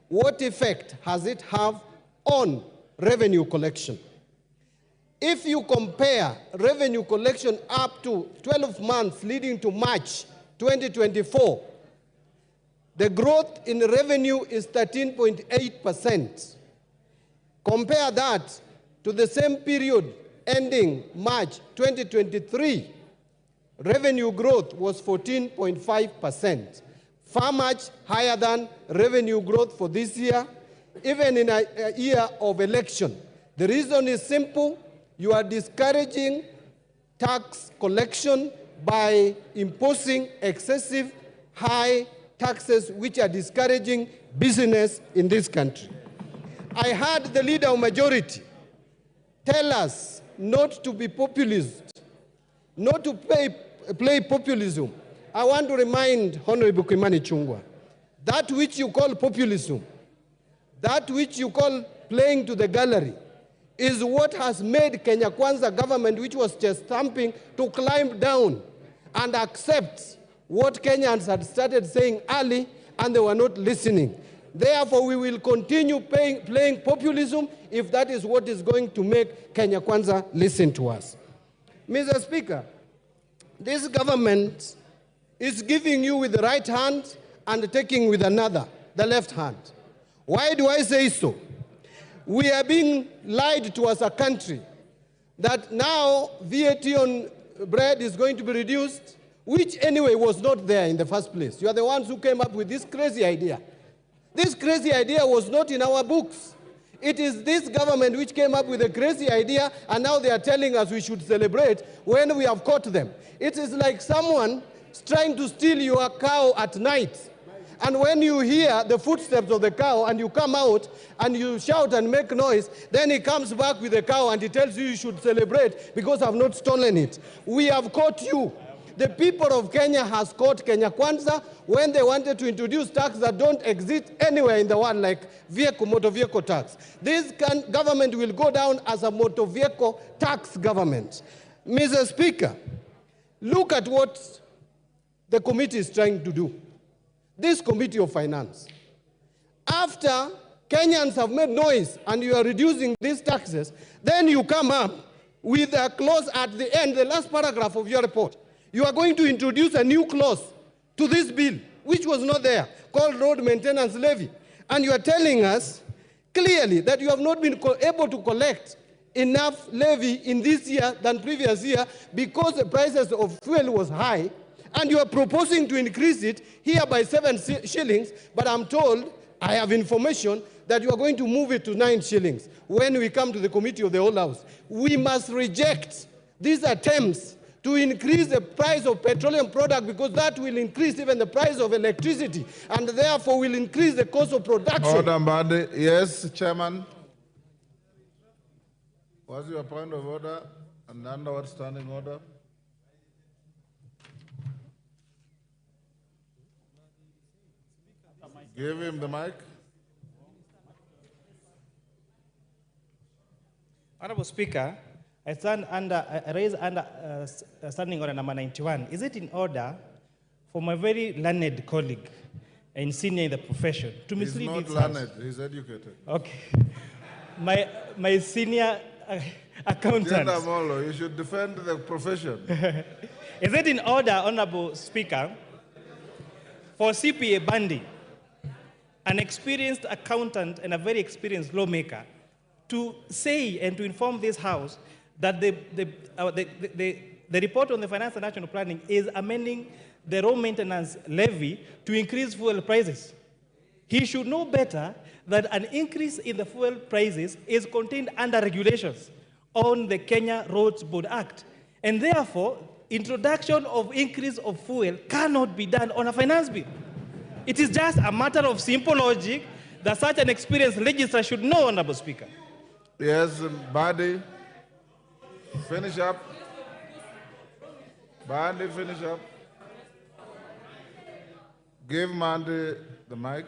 what effect has it have on revenue collection? If you compare revenue collection up to 12 months leading to March 2024, the growth in revenue is 13.8%. Compare that to the same period ending March 2023, revenue growth was 14.5%, far much higher than revenue growth for this year, even in a year of election. The reason is simple. You are discouraging tax collection by imposing excessive high taxes which are discouraging business in this country. I heard the leader of majority tell us not to be populist, not to play populism. I want to remind Honorable Kimani Ichung'wah, that which you call populism, that which you call playing to the gallery, is what has made Kenya Kwanza government, which was just stamping, to climb down and accept what Kenyans had started saying early, and they were not listening. Therefore, we will continue playing populism if that is what is going to make Kenya Kwanza listen to us. Mr. Speaker, this government is giving you with the right hand and taking with another, the left hand. Why do I say so? We are being lied to as a country that now VAT on bread is going to be reduced, which anyway was not there in the first place. You are the ones who came up with this crazy idea. This crazy idea was not in our books. It is this government which came up with a crazy idea, and now they are telling us we should celebrate when we have caught them. It is like someone trying to steal your cow at night. And when you hear the footsteps of the cow and you come out and you shout and make noise, then he comes back with the cow and he tells you you should celebrate because I've not stolen it. We have caught you. The people of Kenya has caught Kenya Kwanza when they wanted to introduce tax that don't exist anywhere in the world, like motor vehicle tax. This government will go down as a motor vehicle tax government. Mr. Speaker, look at what the committee is trying to do. This Committee of Finance. After Kenyans have made noise and you are reducing these taxes, then you come up with a clause at the end, the last paragraph of your report. You are going to introduce a new clause to this bill, which was not there, called road maintenance levy. And you are telling us clearly that you have not been able to collect enough levy in this year than previous year because the prices of fuel was high, and you are proposing to increase it here by 7 shillings, but I'm told, I have information, that you are going to move it to 9 shillings when we come to the committee of the whole house. We must reject these attempts to increase the price of petroleum product, because that will increase even the price of electricity and therefore will increase the cost of production. Order, Mbadi. Yes, Chairman. What's your point of order and under what standing order? Give him the mic. Honorable Speaker, I raise under standing order number 91. Is it in order for my very learned colleague and senior in the profession to mislead He's this not House? learned, he's educated. Okay. My senior accountant. Gender Molo, you should defend the profession. Is it in order, Honorable Speaker, for CPA Bandi, an experienced accountant and a very experienced lawmaker, to say and to inform this House that the report on the finance and national planning is amending the road maintenance levy to increase fuel prices? He should know better that an increase in the fuel prices is contained under regulations on the Kenya Roads Board Act. And therefore, introduction of increase of fuel cannot be done on a finance bill. It is just a matter of simple logic that such an experienced legislator should know, Honorable Speaker. Yes, Badi, finish up. Badi, finish up. Give Mandi the mic.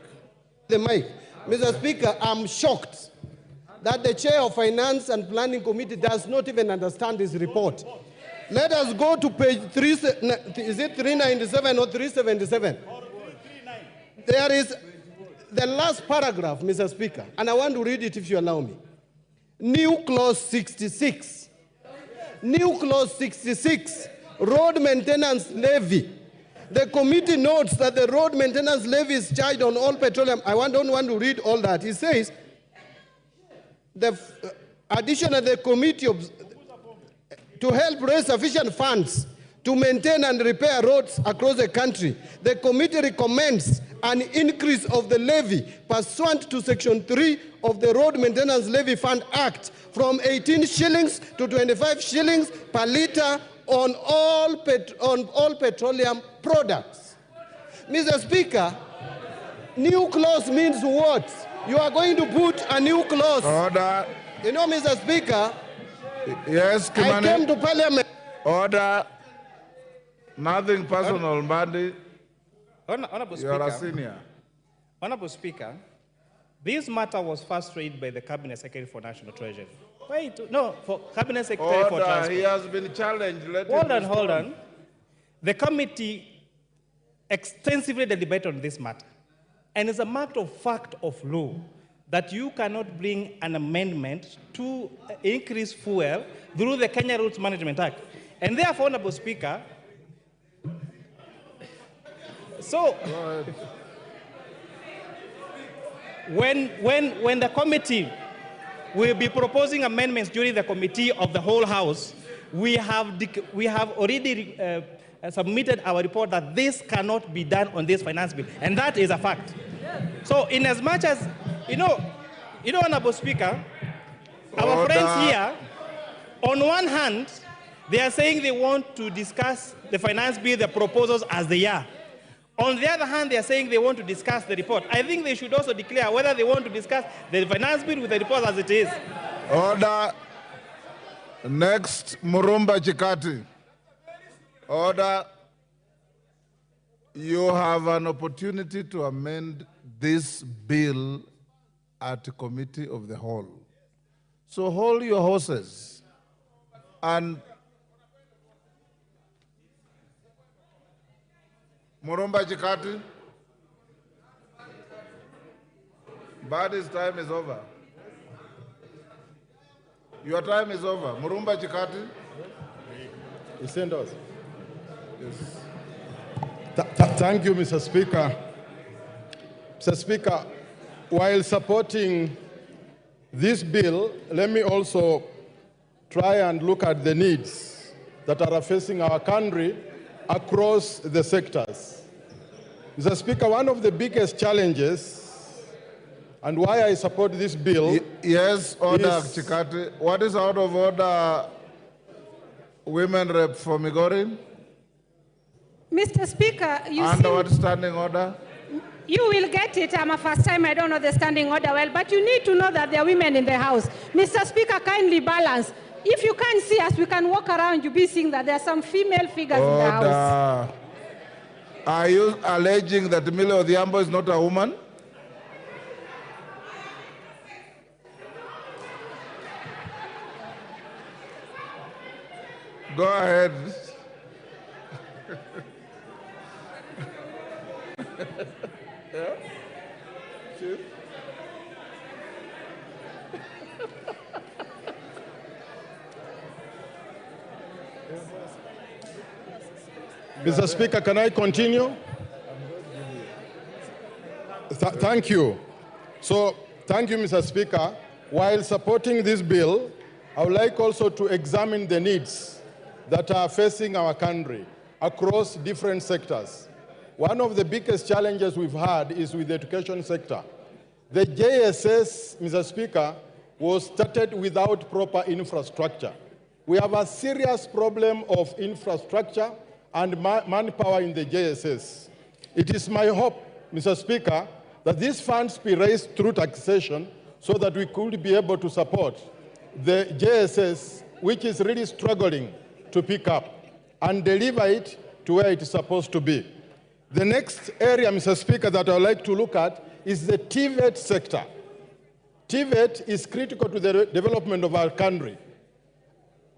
The mic. Mr. Speaker, I'm shocked that the chair of Finance and Planning Committee does not even understand this report. Let us go to page 3, is it 397 or 377? There is the last paragraph, Mr. Speaker, and I want to read it if you allow me. New clause 66. New clause 66, road maintenance levy. The committee notes that the road maintenance levy is charged on all petroleum. Don't want to read all that. It says, additionally, the committee to help raise sufficient funds to maintain and repair roads across the country, the committee recommends an increase of the levy pursuant to Section 3 of the Road Maintenance Levy Fund Act from 18 shillings to 25 shillings per litre on all petroleum products. Mr. Speaker, new clause means what? You are going to put a new clause. Order. You know, Mr. Speaker, yes, Kimani. I came to Parliament. Order. Nothing personal, Mbadi. Honorable You are a Speaker, senior. Honorable Speaker, this matter was first raised by the Cabinet Secretary for National Treasury. Wait, no, for Cabinet Secretary for Transport. He has been challenged. Hold on. The committee extensively deliberated on this matter. And it's a matter of fact of law that you cannot bring an amendment to increase fuel through the Kenya Roads Management Act. And therefore, Honorable Speaker, so when the committee will be proposing amendments during the committee of the whole House, we have already submitted our report that this cannot be done on this finance bill, and that is a fact. So, in as much as Honorable Speaker, our friends here, on one hand, they are saying they want to discuss the finance bill, the proposals as they are. On the other hand, they are saying they want to discuss the report. I think they should also declare whether they want to discuss the finance bill with the report as it is. Order. Next, Murumba Chikati. Order. You have an opportunity to amend this bill at the committee of the whole. So hold your horses and Murumba Chikati. Badi's time is over. Your time is over. Murumba Chikati. He sent us. Yes. Thank you, Mr. Speaker. Mr. Speaker, while supporting this bill, let me also try and look at the needs that are facing our country across the sectors. Mr. Speaker, one of the biggest challenges and why I support this bill. Yes, order, Chikati. What is out of order, women rep for Migori? Mr. Speaker, Under what standing order? You will get it. I'm a first time. I don't know the standing order well, but you need to know that there are women in the House. Mr. Speaker, kindly balance. If you can't see us, we can walk around. You'll be seeing that there are some female figures in the House. Are you alleging that Milo Odhiambo is not a woman? Go ahead. Yeah? Chief? Mr. Speaker, can I continue? Thank you. So, thank you, Mr. Speaker. While supporting this bill, I would like also to examine the needs that are facing our country across different sectors. One of the biggest challenges we've had is with the education sector. The JSS, Mr. Speaker, was started without proper infrastructure. We have a serious problem of infrastructure and manpower in the JSS. It is my hope, Mr. Speaker, that these funds be raised through taxation so that we could be able to support the JSS, which is really struggling to pick up and deliver it to where it is supposed to be. The next area, Mr. Speaker, that I would like to look at is the TVET sector. TVET is critical to the development of our country.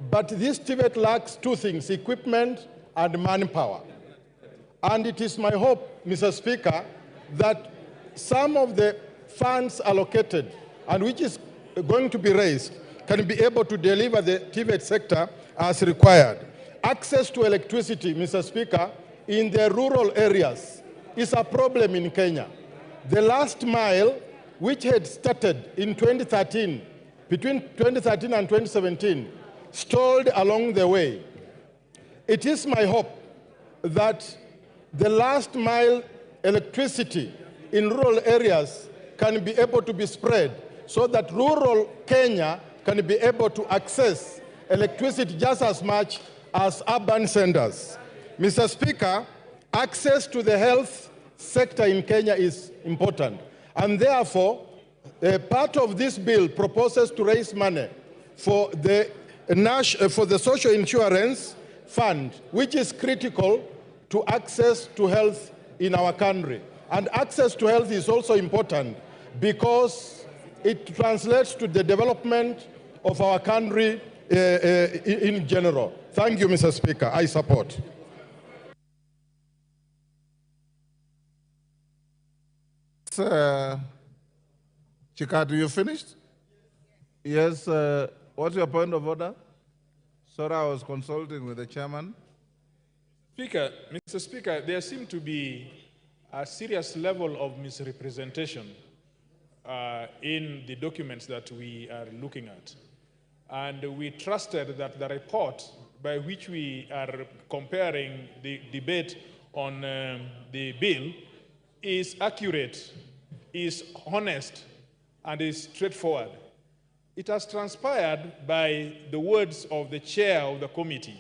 But this TVET lacks two things, equipment and manpower. And it is my hope, Mr. Speaker, that some of the funds allocated and which is going to be raised can be able to deliver the TVET sector as required. Access to electricity, Mr. Speaker, in the rural areas is a problem in Kenya. The last mile, which had started in 2013, between 2013 and 2017, stalled along the way. It is my hope that the last mile electricity in rural areas can be able to be spread so that rural Kenya can be able to access electricity just as much as urban centers. Mr. Speaker, access to the health sector in Kenya is important. And therefore, part of this bill proposes to raise money for the social insurance fund, which is critical to access to health in our country. And access to health is also important because it translates to the development of our country in general. Thank you, Mr. Speaker. I support. Chikati, you finished? Yes. What's your point of order? Sorry, I was consulting with the chairman. Speaker, Mr. Speaker, there seems to be a serious level of misrepresentation in the documents that we are looking at. And we trusted that the report by which we are comparing the debate on the bill is accurate, is honest, and is straightforward. It has transpired by the words of the chair of the committee,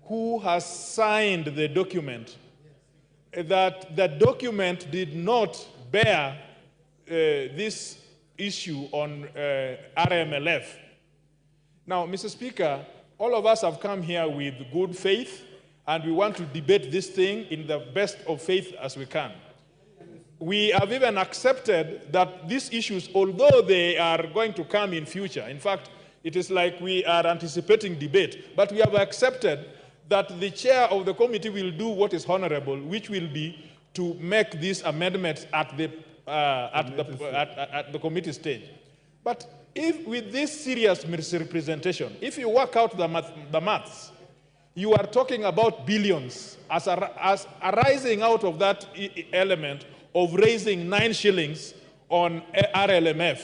who has signed the document, that the document did not bear this issue on RMLF. Now, Mr. Speaker, all of us have come here with good faith, and we want to debate this thing in the best of faith as we can. We have even accepted that these issues, although they are going to come in future, in fact, it is like we are anticipating debate, but we have accepted that the chair of the committee will do what is honorable, which will be to make these amendments at the at the committee stage. But if with this serious misrepresentation, if you work out the maths, you are talking about billions as arising out of that element of raising 9 shillings on RLMF.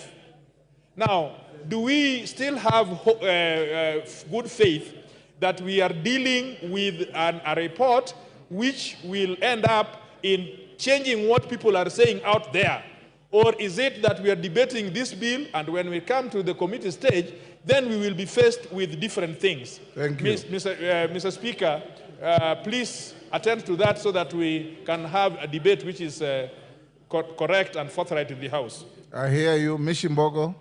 Now, do we still have good faith that we are dealing with a report which will end up in changing what people are saying out there? Or is it that we are debating this bill, and when we come to the committee stage, then we will be faced with different things? Thank you. Mr. Speaker, please attend to that so that we can have a debate which is correct and forthright in the House. I hear you. Mishimbogo.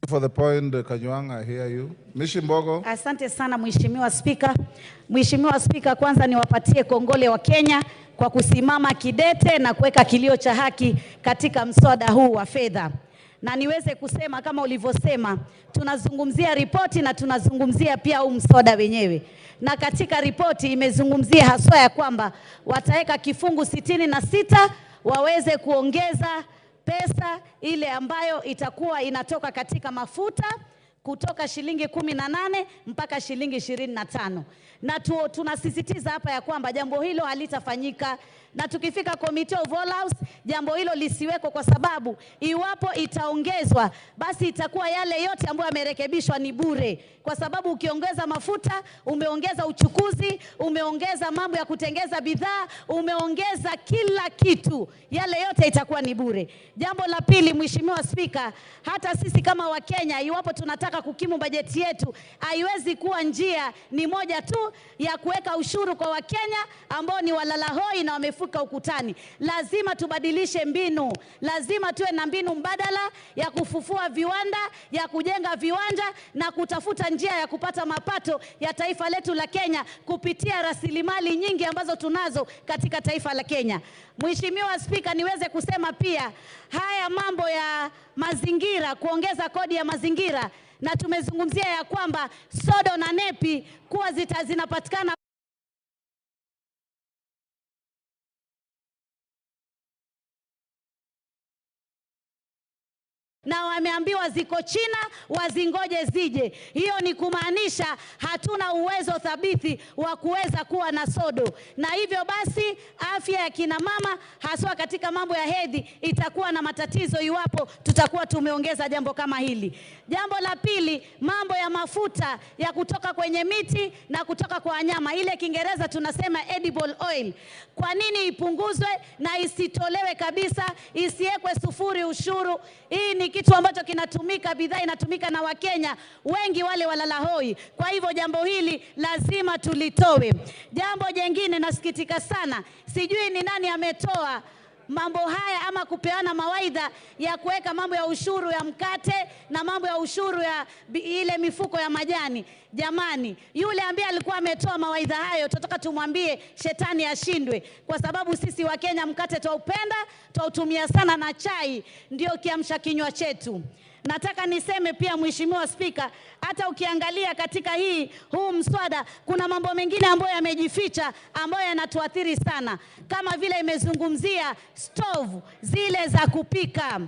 For the point, Kanyuang, I hear you. Mishimbogo. Asante sana Mheshimiwa Spika. Mheshimiwa Spika, kwanza niwapatie kongole wa Kenya kwa kusimama kidete na kuweka kilio cha haki katika mswada huu wa fedha. Na niweze kusema kama ulivyosema, tunazungumzia ripoti na tunazungumzia pia huu mswada wenyewe. Na katika ripoti imezungumzia haswa ya kwamba wataweka kifungu 66 waweze kuongeza pesa ile ambayo itakuwa inatoka katika mafuta kutoka shilingi 18 mpaka shilingi 25. Na tunasisitiza hapa ya kwamba jambo hilo halitafanyika, na tukifika Committee of All House jambo hilo lisiweko, kwa sababu iwapo itaongezwa basi itakuwa yale yote ambayo yamerekebishwa ni bure, kwa sababu ukiongeza mafuta umeongeza uchukuzi, umeongeza mambo ya kutengeza bidhaa, umeongeza kila kitu, yale yote itakuwa ni bure. Jambo la pili, Mheshimiwa Spika, hata sisi kama Wakenya iwapo tunataka kukimu bajeti yetu, haiwezi kuwa njia ni moja tu ya kuweka ushuru kwa Wakenya ambao ni walalahoi na wamefuka ukutani. Lazima tubadilishe mbinu, lazima tuwe na mbinu mbadala ya kufufua viwanda, ya kujenga viwanja na kutafuta njia ya kupata mapato ya taifa letu la Kenya kupitia rasilimali nyingi ambazo tunazo katika taifa la Kenya. Mheshimiwa Spika, niweze kusema pia haya mambo ya mazingira, kuongeza kodi ya mazingira, na tumezungumzia ya kwamba sodo na nepi kuwa zinapatikana na wameambiwa ziko China wazingoje zije. Hiyo ni kumaanisha hatuna uwezo thabiti wa kuweza kuwa na sodo, na hivyo basi afya ya kina mama haswa katika mambo ya hedhi itakuwa na matatizo iwapo tutakuwa tumeongeza jambo kama hili. Jambo la pili, mambo ya mafuta ya kutoka kwenye miti na kutoka kwa wanyama, ile Kiingereza tunasema edible oil. Kwa nini ipunguzwe na isitolewe kabisa, isiwekwe sufuri ushuru? Hii ni kitu ambacho kinatumika, bidhaa inatumika na Wakenya wengi wale walalahoi. Kwa hivyo jambo hili lazima tulitowe. Jambo jengine, nasikitika sana, sijui ni nani ametoa mambo haya ama kupeana mawaidha ya kuweka mambo ya ushuru ya mkate na mambo ya ushuru ya ile mifuko ya majani. Jamani, yule ambaye alikuwa ametoa mawaidha hayo, tunataka tumwambie shetani ashindwe, kwa sababu sisi wa Kenya mkate twaupenda, twautumia sana, na chai ndio kiamsha kinywa chetu. Nataka niseme pia Mheshimiwa Spika, hata ukiangalia katika huu mswada kuna mambo mengine ambayo yamejificha ambayo yanatuathiri sana, kama vile imezungumzia stove zile za kupika.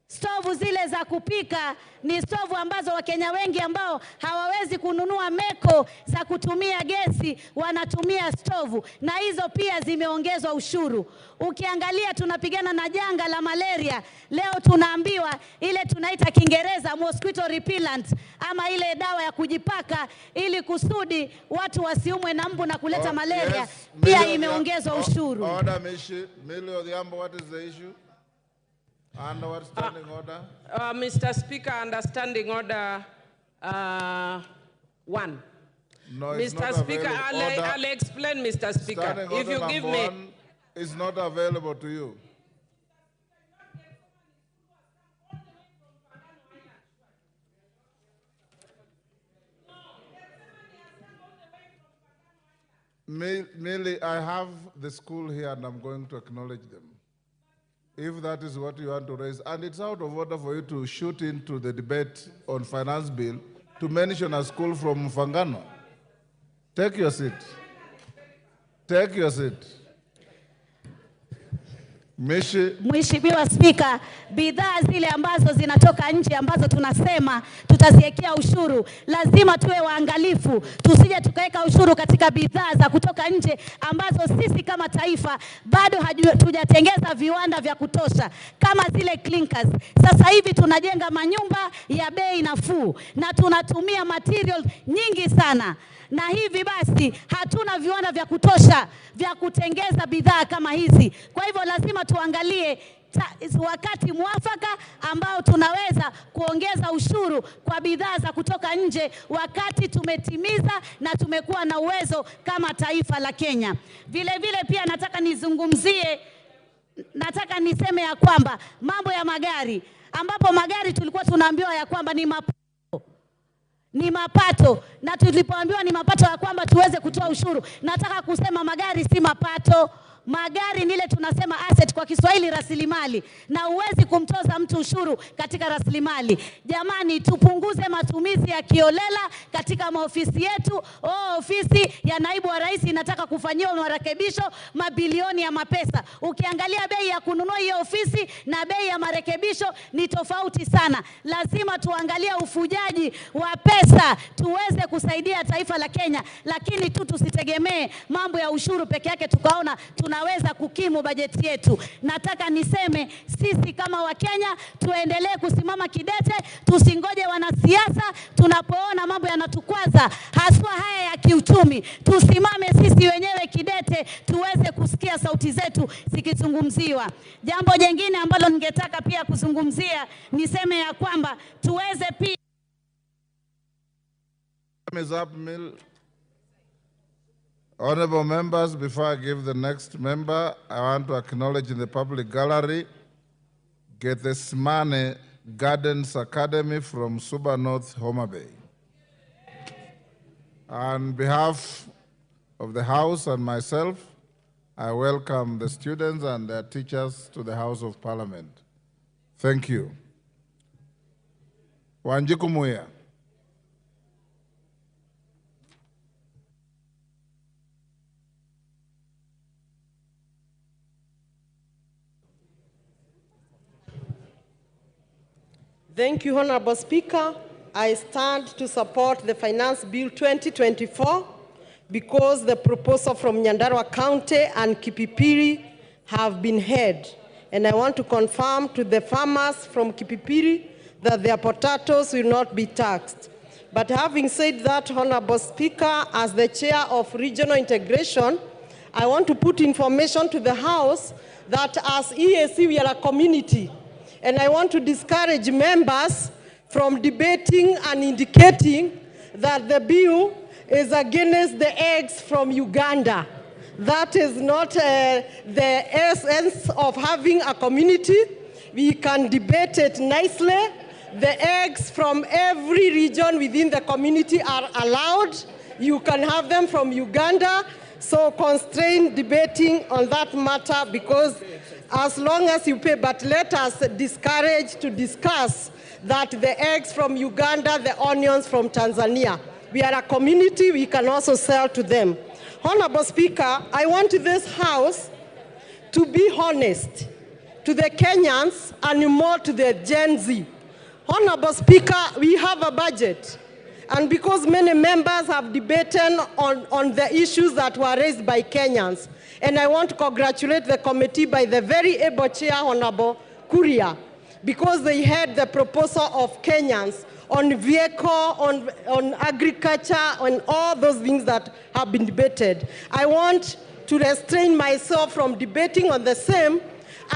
Stovu zile za kupika ni stovu ambazo Wakenya wengi ambao hawawezi kununua meko za kutumia gesi wanatumia stovu, na hizo pia zimeongezwa ushuru. Ukiangalia tunapigana na janga la malaria, leo tunaambiwa ile tunaita Kiingereza mosquito repellent, ama ile dawa ya kujipaka ili kusudi watu wasiumwe na mbu na kuleta malaria, pia imeongezwa ushuru. Order, Millie Odhiambo, what is the issue? Under what standing order? Mr. Speaker, under standing order 1. No, it's Mr. not Speaker, available. I'll explain, Mr. Speaker. Standing If you order give number me... 1 is not available to you. Millie, I have the school here and I'm going to acknowledge them, if that is what you want to raise. And it's out of order for you to shoot into the debate on finance bill to mention a school from Mfangano. Take your seat. Take your seat. Mheshimiwa Spika, bidhaa zile ambazo zinatoka nje ambazo tunasema tutaziwekea ushuru, lazima tuwe waangalifu, tusije tukaweka ushuru katika bidhaa za kutoka nje ambazo sisi kama taifa bado hatujatengeza viwanda vya kutosha, kama zile clinkers. Sasa hivi tunajenga manyumba ya bei nafuu na tunatumia material nyingi sana, na hivi basi hatuna viwanda vya kutosha vya kutengeza bidhaa kama hizi. Kwa hivyo lazima tuangalie wakati mwafaka ambao tunaweza kuongeza ushuru kwa bidhaa za kutoka nje wakati tumetimiza na tumekuwa na uwezo kama taifa la Kenya. Vile vile pia nataka niseme ya kwamba mambo ya magari, ambapo magari tulikuwa tunaambiwa ya kwamba ni mapato, na tulipoambiwa ni mapato ya kwamba tuweze kutoa ushuru, nataka kusema magari si mapato. Magari nile tunasema asset, kwa Kiswahili rasilimali, na huwezi kumtoza mtu ushuru katika rasilimali. Jamani, tupunguze matumizi ya kiolela katika maofisi yetu. Ofisi ya naibu wa rais inataka kufanyiwa marekebisho mabilioni ya mapesa. Ukiangalia bei ya kununua hiyo ofisi na bei ya marekebisho ni tofauti sana. Lazima tuangalie ufujaji wa pesa tuweze kusaidia taifa la Kenya, lakini tusitegemee mambo ya ushuru peke yake tukaona tunaweza kukimu bajeti yetu. Nataka niseme sisi kama Wakenya tuendelee kusimama kidete, tusingoje wanasiasa tunapoona mambo yanatukwaza, haswa haya ya kiuchumi. Tusimame sisi wenyewe kidete tuweze kusikia sauti zetu zikizungumziwa. Jambo jingine ambalo ningetaka pia kuzungumzia, niseme ya kwamba tuweze pia Honorable members, before I give the next member, I want to acknowledge in the public gallery Gethsemane Gardens Academy from Suba North, Homa Bay. On behalf of the House and myself, I welcome the students and their teachers to the House of Parliament. Thank you. Wanjiku Muya. Thank you, Honorable Speaker. I stand to support the Finance Bill 2024 because the proposal from Nyandarua County and Kipipiri have been heard. And I want to confirm to the farmers from Kipipiri that their potatoes will not be taxed. But having said that, Honorable Speaker, as the chair of regional integration, I want to put information to the House that as EAC we are a community. And I want to discourage members from debating and indicating that the bill is against the eggs from Uganda. That is not the essence of having a community. We can debate it nicely. The eggs from every region within the community are allowed. You can have them from Uganda. So constrain debating on that matter, because as long as you pay, but let us discourage to discuss that the eggs from Uganda, the onions from Tanzania. We are a community, we can also sell to them. Honorable Speaker, I want this House to be honest to the Kenyans and more to the Gen Z. Honorable Speaker, we have a budget. And because many members have debated on the issues that were raised by Kenyans, and I want to congratulate the committee by the very able chair, Honorable Kuria, because they had the proposal of Kenyans on vehicle, on agriculture, on all those things that have been debated. I want to restrain myself from debating on the same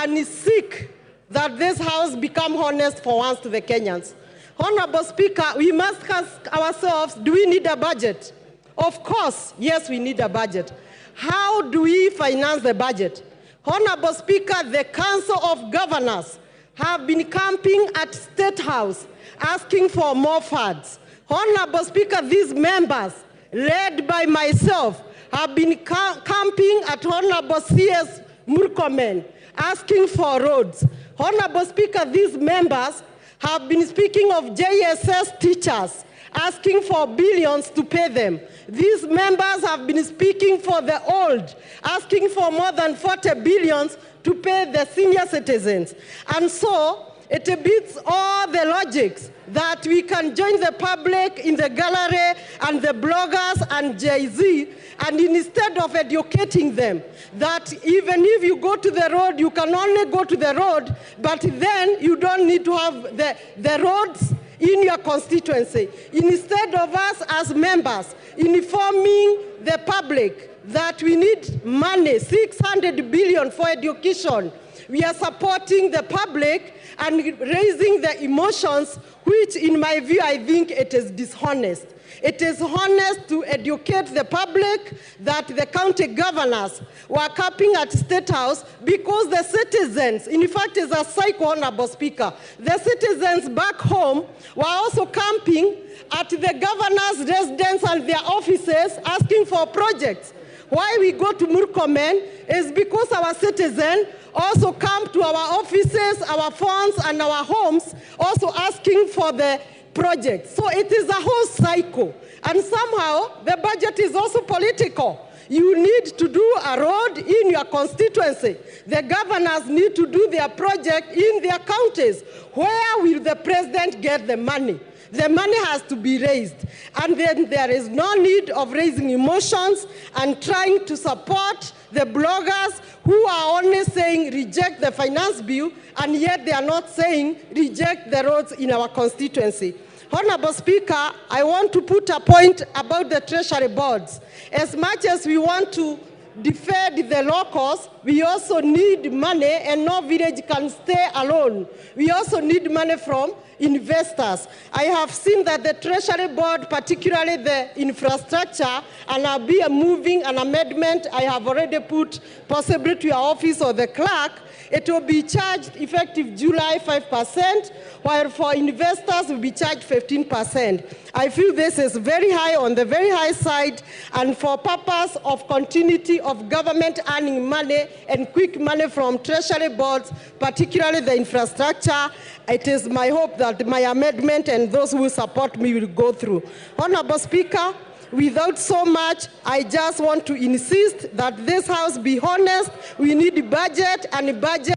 and seek that this House become honest for once to the Kenyans. Honorable Speaker, we must ask ourselves, do we need a budget? Of course, yes, we need a budget. How do we finance the budget? Honorable Speaker, the Council of Governors have been camping at State House asking for more funds. Honorable Speaker, these members, led by myself, have been camping at Honorable C.S. Murkomen asking for roads. Honorable Speaker, these members have been speaking of JSS teachers asking for billions to pay them. These members have been speaking for the old, asking for more than 40 billions to pay the senior citizens. And so it beats all the logics that we can join the public in the gallery and the bloggers and Jay-Z, and instead of educating them that even if you go to the road, you can only go to the road, but then you don't need to have the roads in your constituency. Instead of us as members informing the public that we need money, 600 billion for education, we are supporting the public and raising the emotions, which in my view, I think it is dishonest. It is honest to educate the public that the county governors were camping at State House because the citizens, in fact, as a cycle, Honorable Speaker, the citizens back home were also camping at the governor's residence and their offices asking for projects. Why we go to Murkomen is because our citizens also come to our offices, our phones, and our homes, also asking for the project. So it is a whole cycle. And somehow the budget is also political. You need to do a road in your constituency. The governors need to do their project in their counties. Where will the president get the money? The money has to be raised. And then there is no need of raising emotions and trying to support the bloggers who are only saying reject the finance bill, and yet they are not saying reject the roads in our constituency. Honorable Speaker, I want to put a point about the treasury boards. As much as we want to defend the locals, we also need money, and no village can stay alone. We also need money from investors. I have seen that the Treasury Board, particularly the infrastructure, and I'll be moving an amendment I have already put possibly to your office or the clerk. It will be charged effective July 5%, while for investors will be charged 15%. I feel this is very high, on the very high side, and for purpose of continuity of government earning money and quick money from treasury boards, particularly the infrastructure, it is my hope that my amendment and those who support me will go through. Honorable Speaker, without so much, I just want to insist that this House be honest. We need budget, and budget.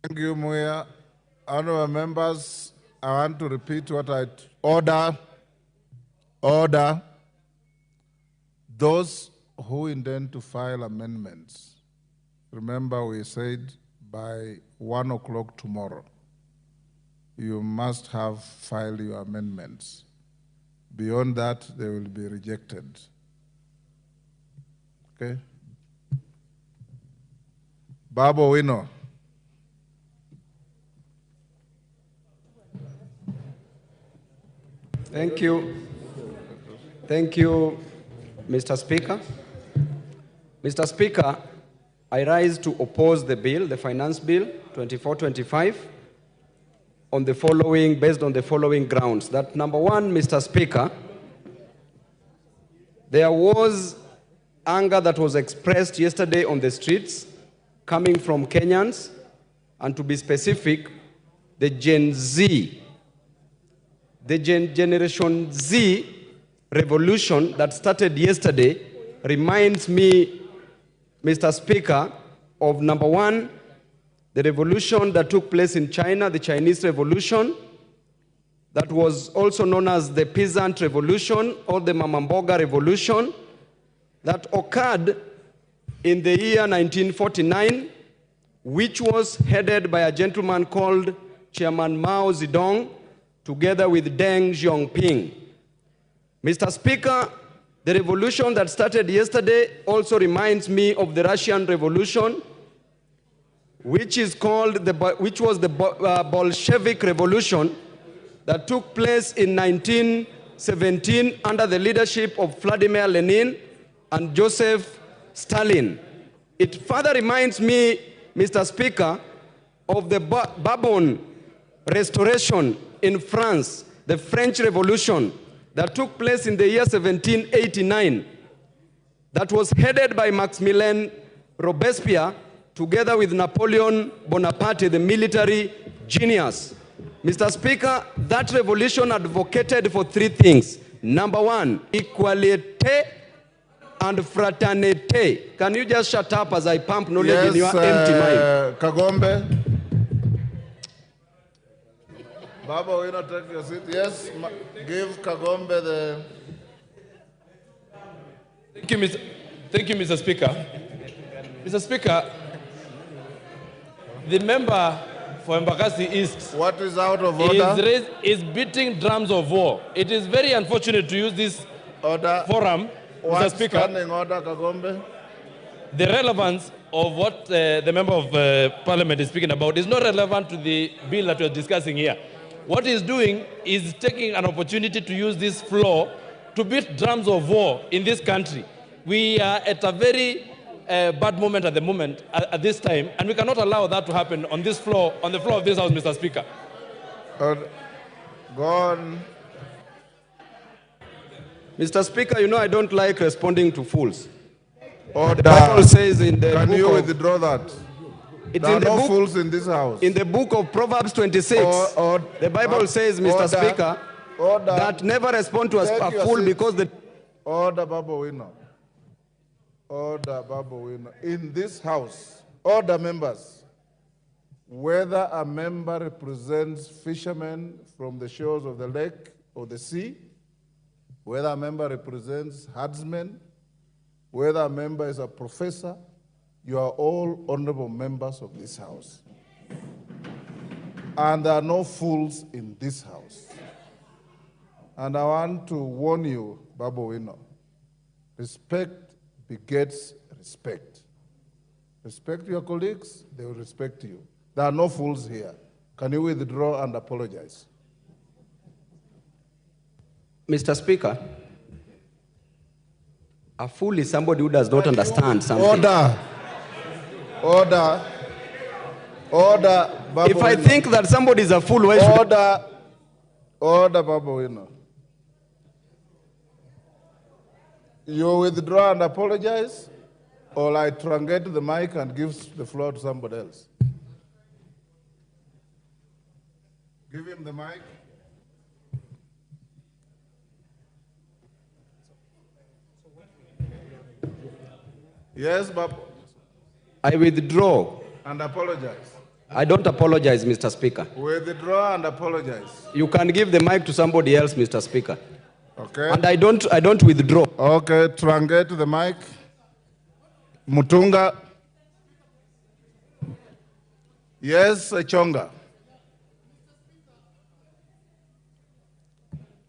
Thank you, Muya. Honorable members, I want to repeat what I order. Those who intend to file amendments, remember we said by 1 o'clock tomorrow, you must have filed your amendments. Beyond that, they will be rejected. Okay? Babo Wino. Thank you. Thank you, Mr. Speaker. Mr. Speaker, I rise to oppose the bill, the Finance Bill 2425, based on the following grounds. That number one, Mr. Speaker, there was anger that was expressed yesterday on the streets coming from Kenyans, and to be specific, the Gen Z, the Generation Z revolution that started yesterday reminds me, Mr. Speaker, of number one, the revolution that took place in China, the Chinese Revolution, that was also known as the Peasant Revolution or the Mamamboga Revolution, that occurred in the year 1949, which was headed by a gentleman called Chairman Mao Zedong, together with Deng Xiaoping. Mr. Speaker, the revolution that started yesterday also reminds me of the Russian Revolution, which was the Bolshevik Revolution that took place in 1917 under the leadership of Vladimir Lenin and Joseph Stalin. It further reminds me, Mr. Speaker, of the Bourbon Restoration in France, the French Revolution that took place in the year 1789, that was headed by Maximilien Robespierre together with Napoleon Bonaparte, the military genius. Mr. Speaker, that revolution advocated for three things. Number one, equality and fraternity. Can you just shut up as I pump knowledge in your empty mind? Kagombe. Baba, will you not take your seat? Yes, give Kagombe the... Thank you, Mr. Speaker. Mr. Speaker, the member for Embakasi East, what is out of order? Is beating drums of war. It is very unfortunate to use this forum, Mr. Speaker. Standing order, Kagombe. The relevance of what the member of Parliament is speaking about is not relevant to the bill that we are discussing here. What he's doing is taking an opportunity to use this floor to beat drums of war in this country. We are at a very bad moment at the moment, at this time, and we cannot allow that to happen on this floor, on the floor of this House, Mr. Speaker. Go on. Mr. Speaker, you know I don't like responding to fools. Order. The Bible says in the Can book you of, withdraw that? It's There in are the no book, fools in this house. In the book of Proverbs 26, the Bible says, Mr. Speaker, that never respond to a fool because the... Order, Baba Wino. Order, Baba Wino. In this house, order members, whether a member represents fishermen from the shores of the lake or the sea, whether a member represents herdsmen, whether a member is a professor, you are all honorable members of this house. And there are no fools in this house. And I want to warn you, Baba Wino, respect begets respect. Respect your colleagues, they will respect you. There are no fools here. Can you withdraw and apologize? Mr. Speaker, a fool is somebody who does not understand something. Order. Order. Order, Baba If I Wino. think that somebody is a fool, why should... Order. Order, Baba Wino. You withdraw and apologize, or I truncate the mic and give the floor to somebody else. Give him the mic. Yes, Baba. I withdraw. And apologize. I don't apologize, Mr. Speaker. Withdraw and apologize. You can give the mic to somebody else, Mr. Speaker. Okay. And I don't withdraw. Okay, truncate the mic. Mutunga. Yes, Chonga.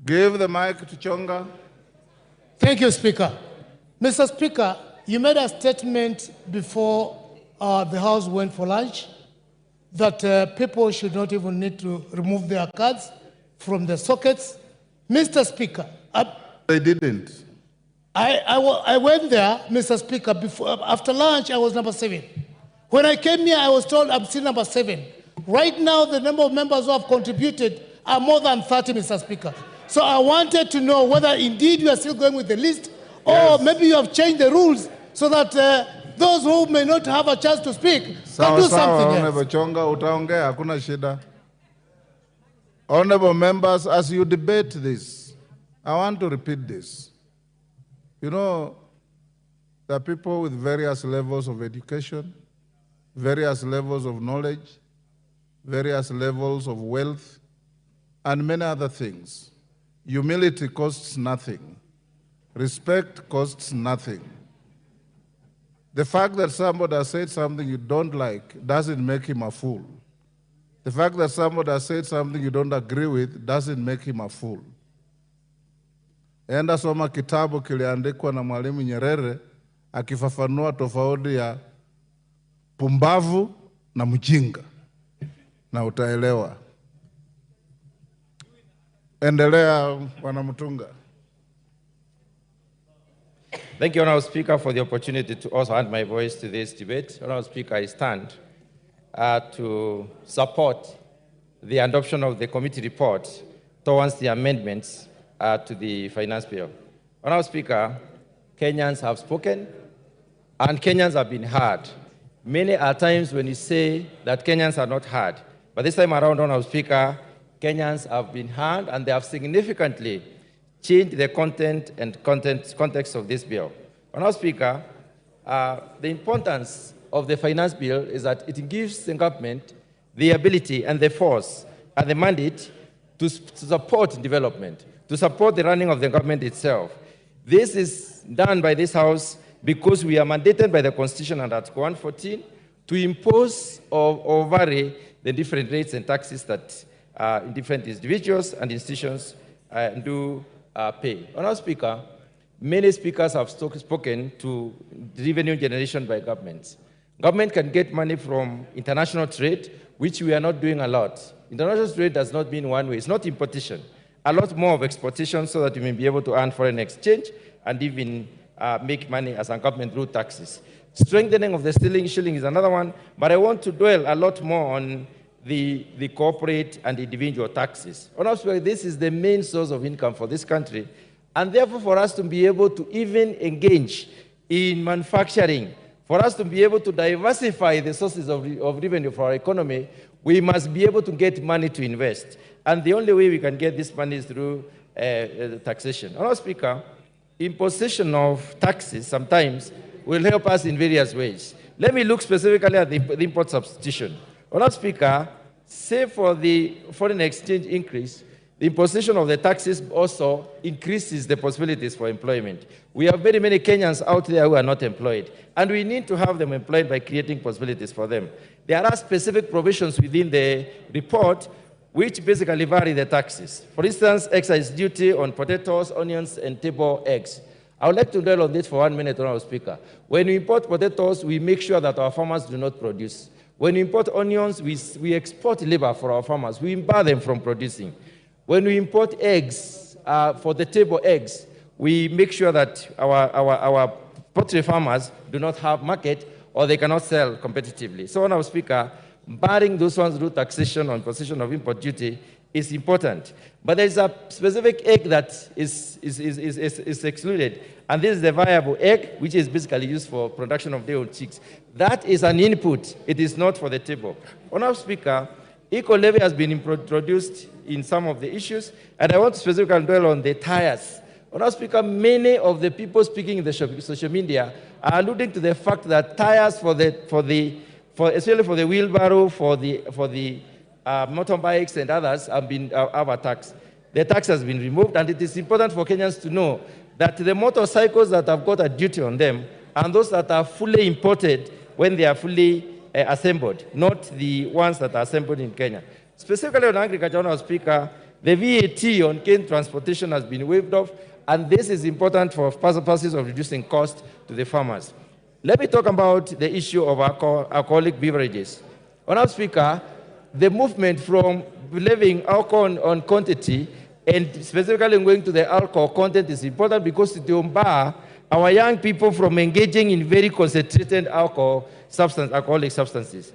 Give the mic to Chonga. Thank you, Speaker. Mr. Speaker, you made a statement before the House went for lunch that people should not even need to remove their cards from the sockets. Mr. Speaker, they didn't. I went there, Mr. Speaker, after lunch I was number 7. When I came here, I was told I'm still number 7. Right now, the number of members who have contributed are more than 30, Mr. Speaker. So I wanted to know whether indeed you are still going with the list, or maybe you have changed the rules so that those who may not have a chance to speak can do something else. Honorable Chonga, utaongea, hakuna shida. Honorable members, as you debate this, I want to repeat this. You know, there are people with various levels of education, various levels of knowledge, various levels of wealth, and many other things. Humility costs nothing. Respect costs nothing. The fact that somebody has said something you don't like doesn't make him a fool. The fact that somebody has said something you don't agree with doesn't make him a fool. Enda soma kitabu kiliandikwa na Mwalimu Nyerere akifafanua tofauti ya pumbavu na mjinga na utaelewa. Endelea, Bwana Mutunga. Thank you, Honourable Speaker, for the opportunity to also add my voice to this debate. Honourable Speaker, I stand to support the adoption of the committee report towards the amendments to the finance bill. Honourable Speaker, Kenyans have spoken and Kenyans have been heard. Many are times when you say that Kenyans are not heard, But this time around, Honorable Speaker, Kenyans have been heard and they have significantly changed the content and context of this bill. Honorable Speaker, the importance of the finance bill is that it gives the government the ability and the force and the mandate to support development, to support the running of the government itself. This is done by this House because we are mandated by the Constitution under Article 114 to impose or vary the different rates and taxes that different individuals and institutions do pay. Honorable Speaker, many speakers have spoken to revenue generation by governments. Government can get money from international trade, which we are not doing a lot. International trade does not mean one way. It's not importation. A lot more of exportation so that we may be able to earn foreign exchange and even make money as a government through taxes. Strengthening of the shilling is another one, but I want to dwell a lot more on the corporate and individual taxes. Honestly, this is the main source of income for this country, and therefore for us to be able to even engage in manufacturing, for us to be able to diversify the sources of revenue for our economy, we must be able to get money to invest. And the only way we can get this money is through taxation. Honorable Speaker, imposition of taxes sometimes will help us in various ways. Let me look specifically at the import substitution. Honorable Speaker, say for the foreign exchange increase, the imposition of the taxes also increases the possibilities for employment. We have very many Kenyans out there who are not employed, and we need to have them employed by creating possibilities for them. There are specific provisions within the report which basically vary the taxes. For instance, excise duty on potatoes, onions, and table eggs. I would like to dwell on this for 1 minute, Honorable Speaker. When we import potatoes, we make sure that our farmers do not produce. When we import onions, we export labor for our farmers. We bar them from producing. When we import eggs, for the table eggs, we make sure that our poultry farmers do not have market or they cannot sell competitively. So, Honorable Speaker, barring those ones through taxation on position of import duty is important. But there is a specific egg that is excluded, and this is the viable egg, which is basically used for production of day-old chicks. That is an input. It is not for the table. Honorable Speaker, eco levy has been introduced in some of the issues, and I want to specifically dwell on the tires. Honorable Speaker, many of the people speaking in the social media are alluding to the fact that tires especially for the wheelbarrow, for the motorbikes and others have a tax. The tax has been removed, and it is important for Kenyans to know that the motorcycles that have got a duty on them and those that are fully imported when they are fully assembled, not the ones that are assembled in Kenya. Specifically on agriculture, Honorable Speaker, the VAT on cane transportation has been waived off, and this is important for purposes of reducing cost to the farmers. Let me talk about the issue of alcoholic beverages. Honorable Speaker, the movement from levying alcohol on quantity and specifically going to the alcohol content is important because it will bar our young people from engaging in very concentrated alcoholic substances.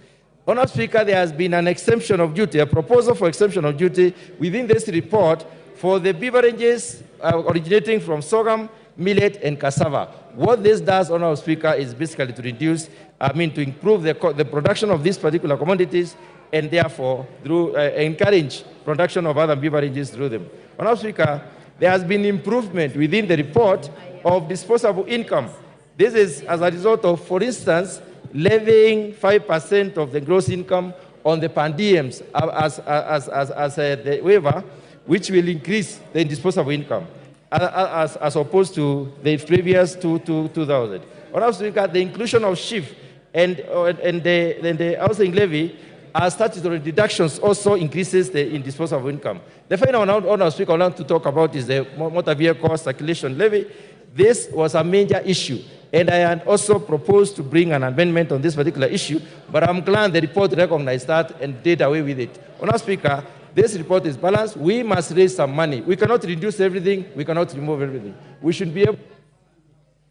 Honorable Speaker, there has been an exemption of duty, a proposal for exemption of duty within this report for the beverages originating from sorghum, millet, and cassava. What this does, Honorable Speaker, is basically to to improve the production of these particular commodities and therefore encourage production of other beverages through them. Honorable Speaker, there has been improvement within the report of disposable income. This is as a result of, for instance, levying 5% of the gross income on the per diems as the waiver, which will increase the disposable income as opposed to the previous 2,000. Honorable Speaker, the inclusion of shift and the housing levy as statutory deductions also increases the disposable income. The final one, Honorable Speaker, I want to talk about is the motor vehicle circulation levy. This was a major issue, and I had also proposed to bring an amendment on this particular issue, but I'm glad the report recognized that and did away with it. Honorable Speaker, this report is balanced. We must raise some money. We cannot reduce everything. We cannot remove everything. We should be able.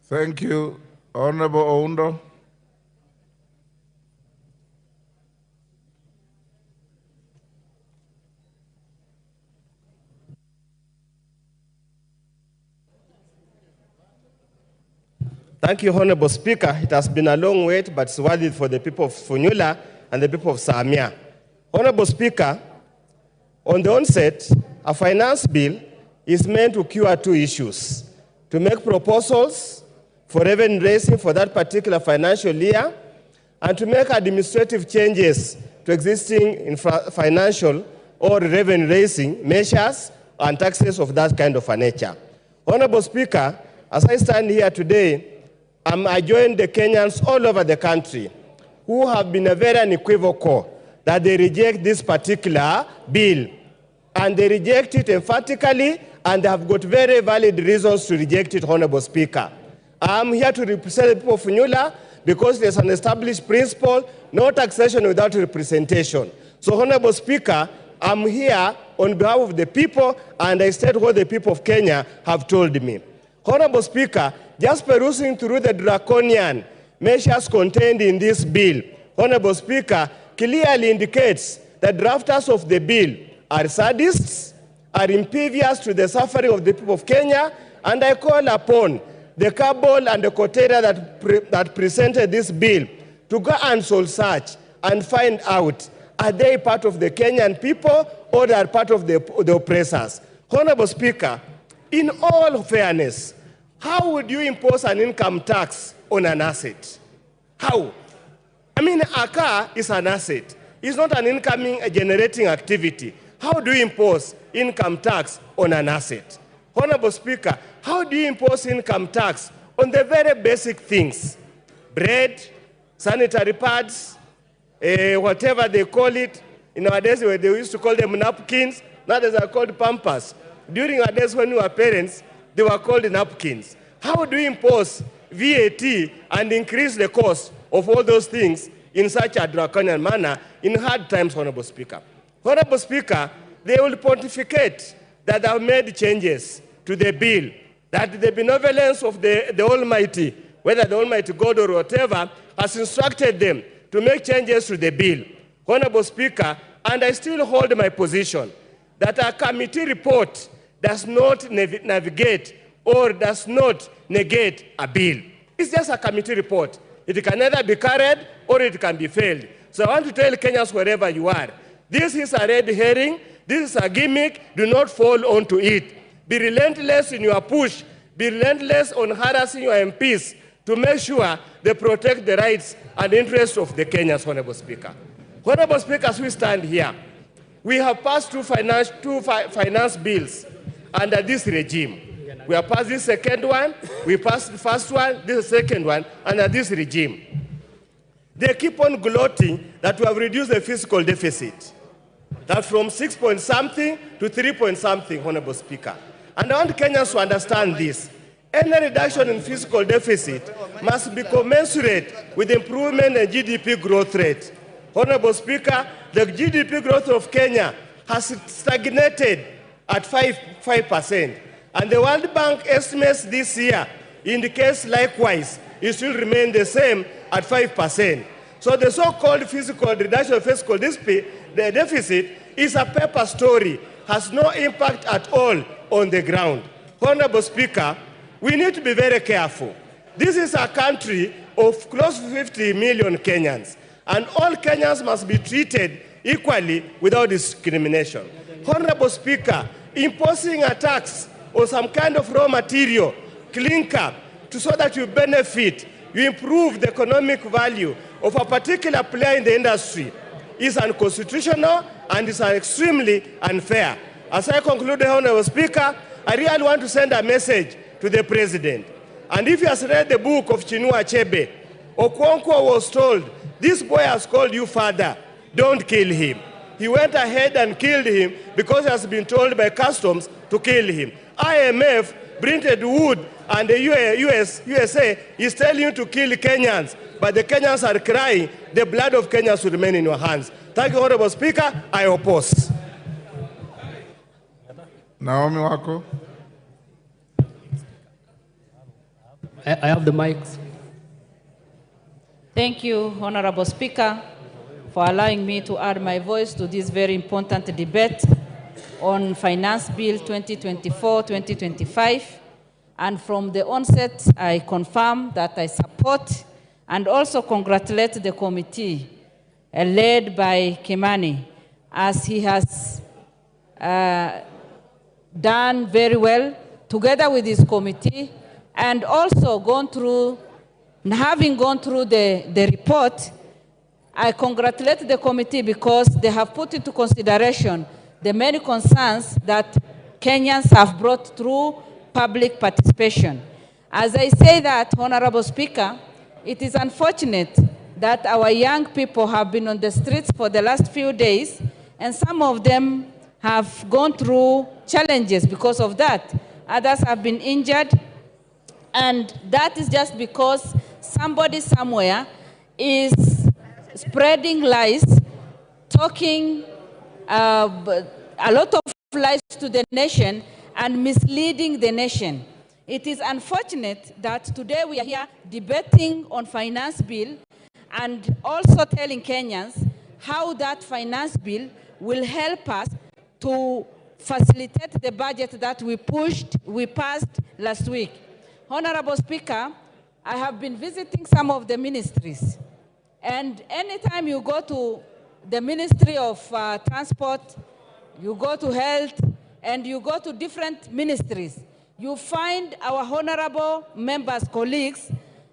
Thank you. Honorable Oundo. Thank you, Honorable Speaker. It has been a long wait, but it's worth it for the people of Funyula and the people of Samia. Honorable Speaker, on the onset, a finance bill is meant to cure two issues: to make proposals for revenue raising for that particular financial year, and to make administrative changes to existing financial or revenue raising measures and taxes of that kind of a nature. Honorable Speaker, as I stand here today, I join the Kenyans all over the country who have been very unequivocal that they reject this particular bill. And they reject it emphatically, and they have got very valid reasons to reject it, Honorable Speaker. I'm here to represent the people of Funyula because there's an established principle, no taxation without representation. So, Honorable Speaker, I'm here on behalf of the people, and I state what the people of Kenya have told me. Honorable Speaker, just perusing through the draconian measures contained in this bill, Honorable Speaker, clearly indicates that drafters of the bill are sadists, are impervious to the suffering of the people of Kenya, and I call upon the cabal and the coteria that presented this bill to go and soul search and find out, are they part of the Kenyan people or they are part of the oppressors? Honorable Speaker, in all fairness, how would you impose an income tax on an asset? How? I mean, a car is an asset. It's not an income generating activity. How do you impose income tax on an asset? Honorable Speaker, how do you impose income tax on the very basic things? Bread, sanitary pads, whatever they call it. In our days, they used to call them napkins. Nowadays, they are called pampers. During our days when we were parents, they were called napkins. How do you impose VAT and increase the cost of all those things in such a draconian manner in hard times, Honorable Speaker? Honorable Speaker, they will pontificate that they have made changes to the bill, that the benevolence of the Almighty, whether the Almighty God or whatever, has instructed them to make changes to the bill. Honorable Speaker, and I still hold my position that a committee report does not navigate or does not negate a bill. It's just a committee report. It can either be carried or it can be failed. So I want to tell Kenyans wherever you are, this is a red herring, this is a gimmick, do not fall onto it. Be relentless in your push, be relentless on harassing your MPs to make sure they protect the rights and interests of the Kenyans, Honorable Speaker. Honorable Speaker, as we stand here, we have passed two finance bills under this regime. We have passed this second one, we passed the first one, this is the second one, under this regime. They keep on gloating that we have reduced the fiscal deficit. That from 6 point something to 3 point something, Honorable Speaker. And I want Kenyans to understand this. Any reduction in fiscal deficit must be commensurate with improvement in GDP growth rate. Honorable Speaker, the GDP growth of Kenya has stagnated at 5%. And the World Bank estimates this year indicates likewise it will remain the same at 5%. So the so-called fiscal reduction of fiscal deficit is a paper story, has no impact at all on the ground. Honorable Speaker, we need to be very careful. This is a country of close to 50 million Kenyans, and all Kenyans must be treated equally without discrimination. Honorable Speaker, imposing a tax or some kind of raw material, clinker, so that you benefit, you improve the economic value of a particular player in the industry is unconstitutional and is extremely unfair. As I conclude, Honorable Speaker, I really want to send a message to the President. And if he has read the book of Chinua Achebe, Okonkwo was told, this boy has called you father, don't kill him. He went ahead and killed him because he has been told by customs to kill him. IMF, Brinted Wood, and the USA is telling you to kill Kenyans, but the Kenyans are crying, the blood of Kenyans will remain in your hands. Thank you, Honorable Speaker. I oppose. Naomi Wako. I have the mics. Thank you, Honorable Speaker, for allowing me to add my voice to this very important debate on Finance Bill 2024-2025. And from the onset, I confirm that I support and also congratulate the committee led by Kimani as he has done very well together with his committee, and also having gone through the report. I congratulate the committee because they have put into consideration the many concerns that Kenyans have brought through public participation. As I say that, Honorable Speaker, it is unfortunate that our young people have been on the streets for the last few days, and some of them have gone through challenges because of that. Others have been injured, and that is just because somebody somewhere is spreading lies, talking a lot of lies to the nation and misleading the nation. It is unfortunate that today we are here debating on finance bill and also telling Kenyans how that finance bill will help us to facilitate the budget that we passed last week. Honorable Speaker, I have been visiting some of the ministries, and anytime you go to the Ministry of Transport, you go to Health, and you go to different ministries, you find our honorable members, colleagues,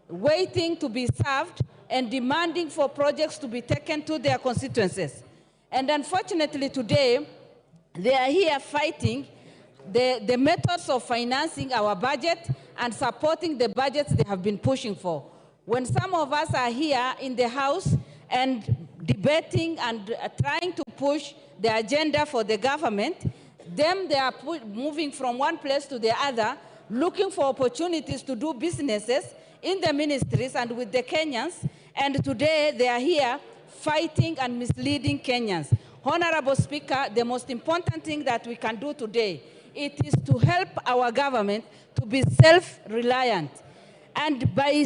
waiting to be served and demanding for projects to be taken to their constituencies. And unfortunately today, they are here fighting the methods of financing our budget and supporting the budgets they have been pushing for. When some of us are here in the House and debating and trying to push the agenda for the government, they are moving from one place to the other, looking for opportunities to do businesses in the ministries and with the Kenyans, and today they are here fighting and misleading Kenyans. Honorable Speaker, the most important thing that we can do today, it is to help our government to be self-reliant. And by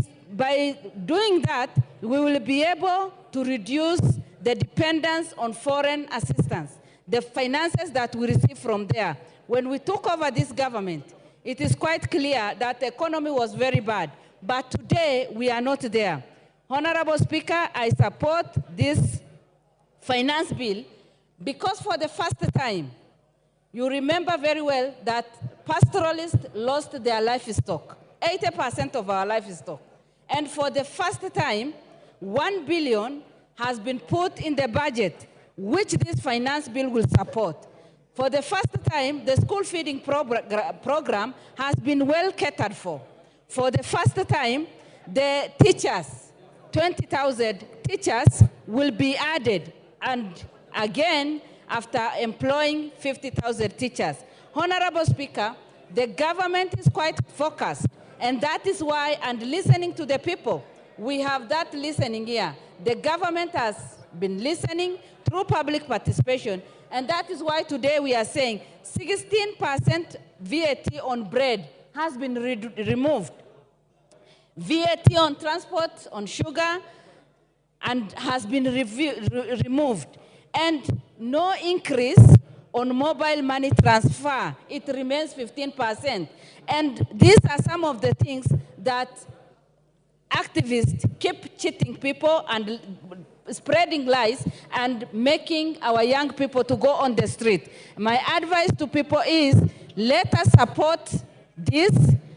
doing that, we will be able to reduce the dependence on foreign assistance, the finances that we receive from there. When we took over this government, it is quite clear that the economy was very bad. But today, we are not there. Honorable Speaker, I support this finance bill because for the first time, you remember very well that pastoralists lost their livestock, 80% of our livestock. And for the first time, 1 billion has been put in the budget, which this finance bill will support. For the first time, the school feeding program has been well catered for. For the first time, the teachers, 20,000 teachers will be added, and again, after employing 50,000 teachers. Honorable Speaker, the government is quite focused, and that is why, and listening to the people, we have that listening here. The government has been listening through public participation, and that is why today we are saying 16% VAT on bread has been removed. VAT on transport, on sugar, and has been removed. And no increase on mobile money transfer. It remains 15%. And these are some of the things that activists keep cheating people and spreading lies and making our young people to go on the street. My advice to people is, let us support this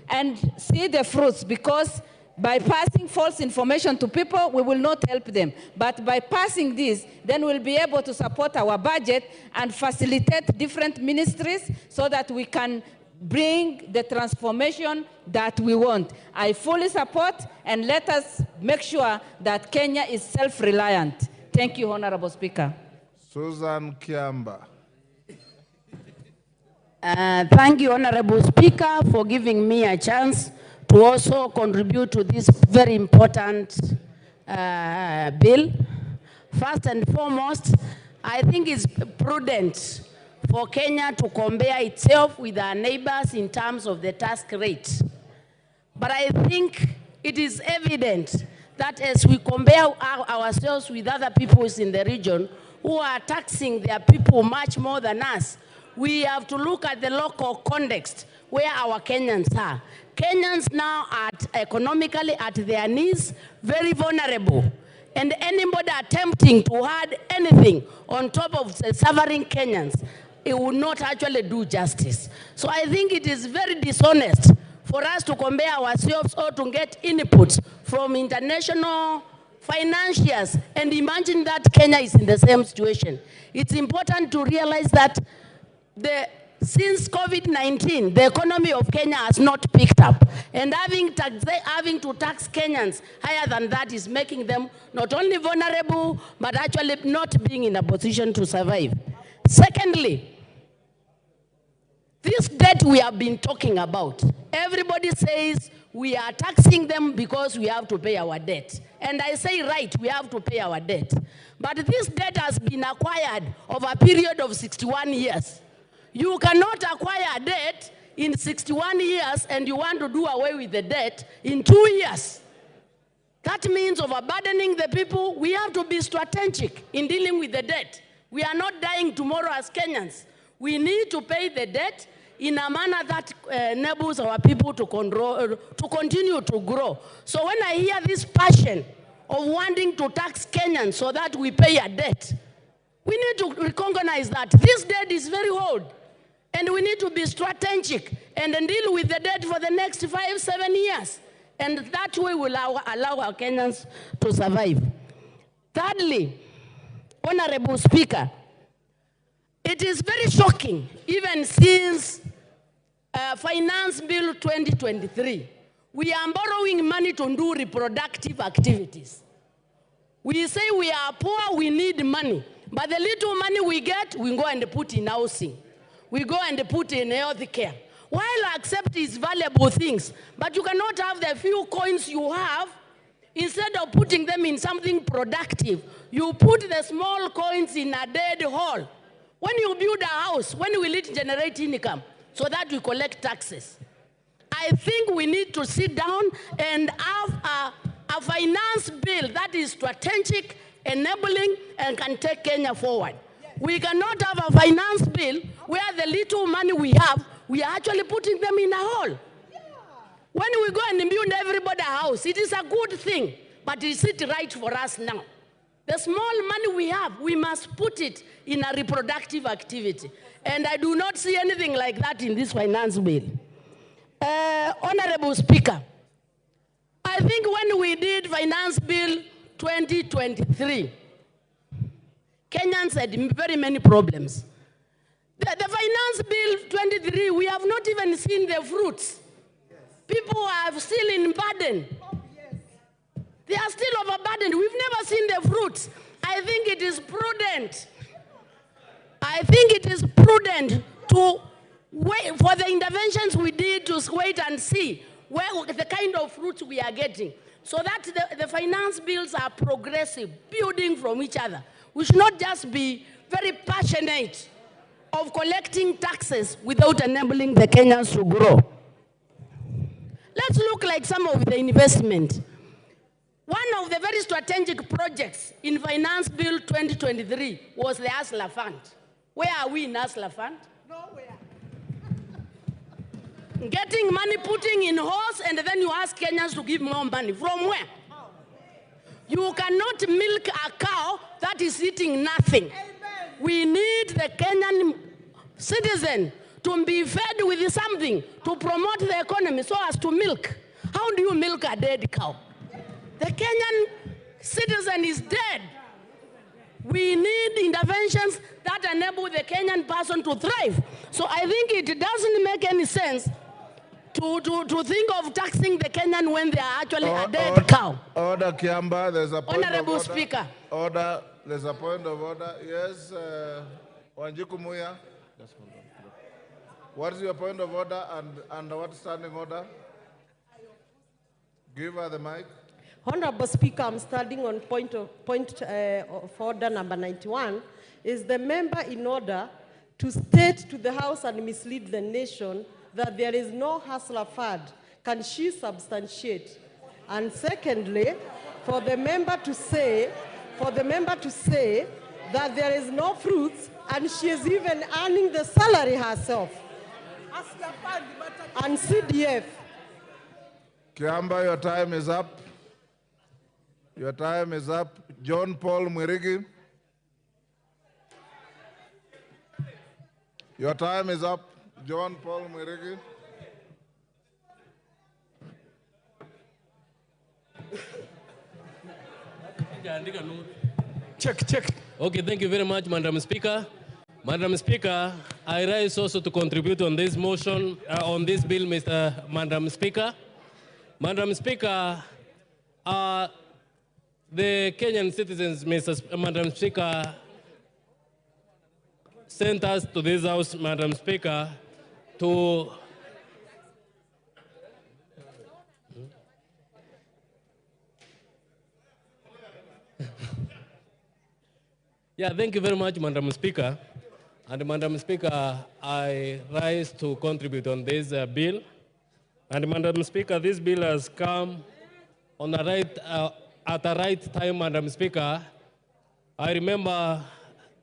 and see the fruits, because by passing false information to people, we will not help them. But by passing this, then we'll be able to support our budget and facilitate different ministries so that we can bring the transformation that we want. I fully support, and let us make sure that Kenya is self-reliant. Thank you, Honorable Speaker. Susan Kiamba. Thank you, Honorable Speaker, for giving me a chance to also contribute to this very important bill. First and foremost, I think it's prudent for Kenya to compare itself with our neighbors in terms of the tax rate. But I think it is evident that as we compare ourselves with other peoples in the region who are taxing their people much more than us, we have to look at the local context where our Kenyans are. Kenyans now are economically at their knees, very vulnerable. And anybody attempting to add anything on top of the suffering Kenyans, it will not actually do justice. So I think it is very dishonest for us to compare ourselves or to get input from international financiers and imagine that Kenya is in the same situation. It's important to realize that since COVID-19, the economy of Kenya has not picked up. And having to tax Kenyans higher than that is making them not only vulnerable, but actually not being in a position to survive. Secondly, this debt we have been talking about, everybody says we are taxing them because we have to pay our debt. And I say, right, we have to pay our debt. But this debt has been acquired over a period of 61 years. You cannot acquire debt in 61 years and you want to do away with the debt in 2 years. That means overburdening the people. We have to be strategic in dealing with the debt. We are not dying tomorrow as Kenyans. We need to pay the debt in a manner that enables our people to continue to grow. So when I hear this passion of wanting to tax Kenyans so that we pay a debt, we need to recognize that this debt is very old. And we need to be strategic and then deal with the debt for the next 5-7 years. And that way will allow our Kenyans to survive. Thirdly, Honorable Speaker, it is very shocking, even since Finance Bill 2023, we are borrowing money to do reproductive activities. We say we are poor, we need money. But the little money we get, we go and put in housing. We go and put in health care. While I accept these valuable things, but you cannot have the few coins you have, instead of putting them in something productive, you put the small coins in a dead hole. When you build a house, when will it generate income so that we collect taxes? I think we need to sit down and have a finance bill that is strategic, enabling, and can take Kenya forward. We cannot have a finance bill where the little money we have, we are actually putting them in a hole. When we go and build everybody a house, it is a good thing, but is it right for us now? The small money we have, we must put it in a reproductive activity. And I do not see anything like that in this finance bill. Honorable Speaker, I think when we did Finance Bill 2023, Kenyans had very many problems. The Finance Bill 23, we have not even seen the fruits. People are still in burden. They are still overburdened. We've never seen the fruits. I think it is prudent. I think it is prudent to wait for the interventions we did, to wait and see where the kind of fruits we are getting, so that the finance bills are progressive, building from each other. We should not just be very passionate of collecting taxes without enabling the Kenyans to grow. Let's look like some of the investment. One of the very strategic projects in Finance Bill 2023 was the Hustler Fund. Where are we in Hustler Fund? Nowhere. Getting money, putting in horse, and then you ask Kenyans to give more money. From where? You cannot milk a cow that is eating nothing. Amen. We need the Kenyan citizen to be fed with something to promote the economy so as to milk. How do you milk a dead cow? The Kenyan citizen is dead. We need interventions that enable the Kenyan person to thrive. So I think it doesn't make any sense to think of taxing the Kenyan when they are actually a dead cow. Order, Kiamba, there's a point Honorable of order. Speaker. Order, there's a point of order. Yes, Wanjiku Muya. What is your point of order and what standing order? Give her the mic. Honorable Speaker, I'm standing on point of order number 91. Is the member in order to state to the House and mislead the nation that there is no hustler fund? Can she substantiate? And secondly, for the member to say that there is no fruits and she is even earning the salary herself. And CDF. Kiamba, your time is up. Your time is up. John Paul Mwirigi. Your time is up. John Paul Mwirigi. Check. Okay, thank you very much, Madam Speaker. Madam Speaker, I rise also to contribute on this motion, on this bill, Madam Speaker. Madam Speaker, the Kenyan citizens, Madam Speaker, sent us to this house, Madam Speaker, to thank you very much, Madam Speaker. And Madam Speaker, I rise to contribute on this bill. And Madam Speaker, this bill has come on the at the right time, Madam Speaker. I remember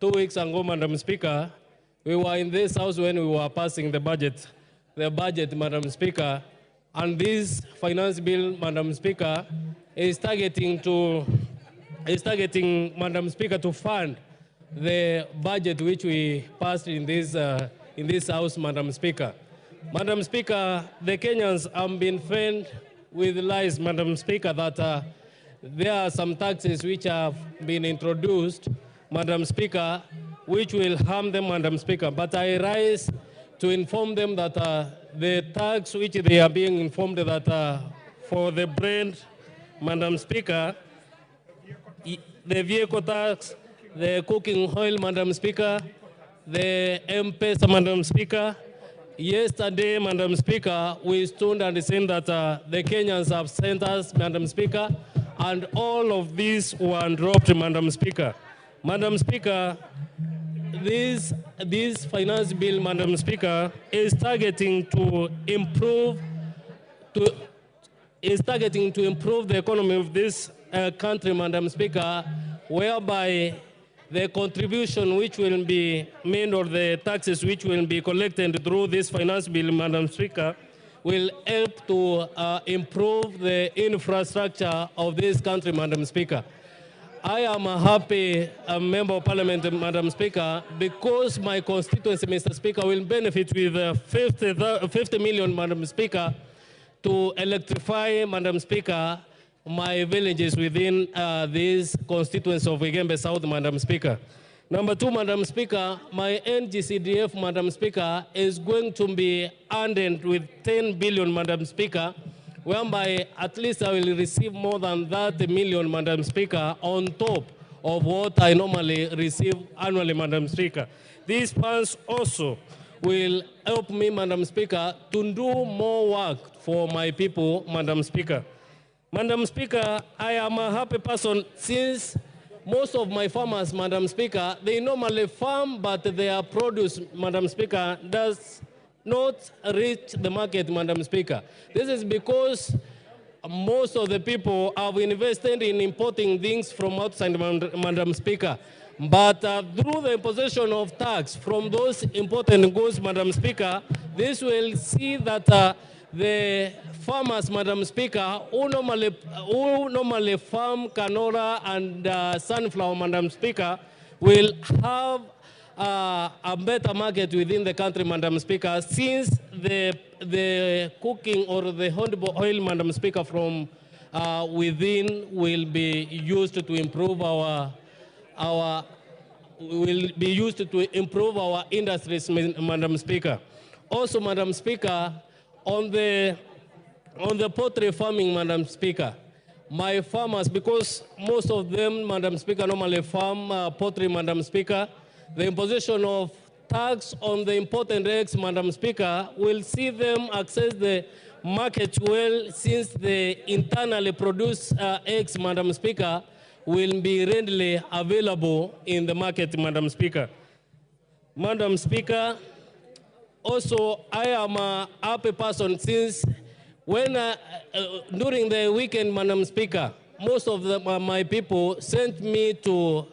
2 weeks ago, Madam Speaker, we were in this house when we were passing the budget, Madam Speaker. And this finance bill, Madam Speaker, is targeting, Madam Speaker, to fund the budget which we passed in this house, Madam Speaker. Madam Speaker, the Kenyans have been fed with lies, Madam Speaker, that there are some taxes which have been introduced, Madam Speaker, which will harm them, Madam Speaker. But I rise to inform them that the tax which they are being informed that for the brand, Madam Speaker, the vehicle tax, the cooking oil, Madam Speaker, the M-Pesa, Madam Speaker. Yesterday, Madam Speaker, we stood and said that the Kenyans have sent us, Madam Speaker, and all of these were dropped, Madam Speaker. Madam Speaker, this finance bill, Madam Speaker, is targeting to improve the economy of this country, Madam Speaker, whereby the contribution which will be made or the taxes which will be collected through this finance bill, Madam Speaker, will help to improve the infrastructure of this country, Madam Speaker. I am a happy member of Parliament, Madam Speaker, because my constituency, Mr. Speaker, will benefit with 50 million, Madam Speaker, to electrify, Madam Speaker, my villages within this constituency of Igembe South, Madam Speaker. Number two, Madam Speaker, my NGCDF, Madam Speaker, is going to be earned with 10 billion, Madam Speaker, whereby at least I will receive more than 30 million, Madam Speaker, on top of what I normally receive annually, Madam Speaker. These funds also will help me, Madam Speaker, to do more work for my people, Madam Speaker. Madam Speaker, I am a happy person since most of my farmers, Madam Speaker, they normally farm, but their produce, Madam Speaker, does not reach the market, Madam Speaker. This is because most of the people have invested in importing things from outside, Madam Speaker. But through the imposition of tax from those imported goods, Madam Speaker, this will see that the farmers, Madam Speaker, who normally farm canola and sunflower, Madam Speaker, will have a better market within the country, Madam Speaker, since the cooking or the honeydew oil, Madam Speaker, from within will be used to improve our industries, Madam Speaker. Also, Madam Speaker, on the poultry farming, Madam Speaker, my farmers, because most of them, Madam Speaker, normally farm poultry, Madam Speaker, the imposition of tax on the imported eggs, Madam Speaker, will see them access the market well, since the internally produced eggs, Madam Speaker, will be readily available in the market, Madam Speaker. Madam Speaker, also, I am a happy person since when during the weekend, Madam Speaker, most of my people sent me to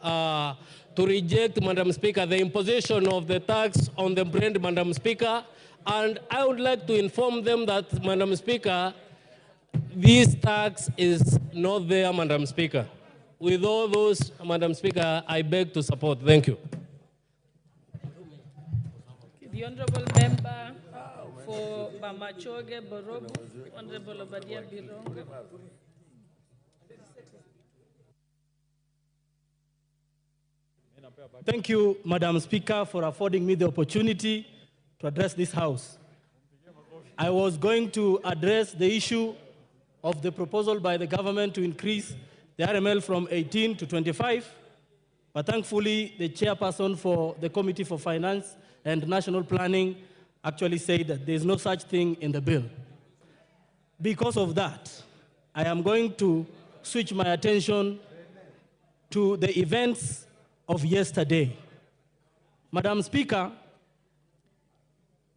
reject, Madam Speaker, the imposition of the tax on the brand, Madam Speaker. And I would like to inform them that, Madam Speaker, this tax is not there, Madam Speaker. With all those, Madam Speaker, I beg to support. Thank you. The Honorable Member for Bamachoge Borobu, Honorable Obadia Bironga. Thank you, Madam Speaker, for affording me the opportunity to address this House. I was going to address the issue of the proposal by the government to increase the RML from 18 to 25, but thankfully the chairperson for the Committee for Finance and National Planning actually said that there is no such thing in the bill. Because of that, I am going to switch my attention to the events of yesterday. Madam Speaker,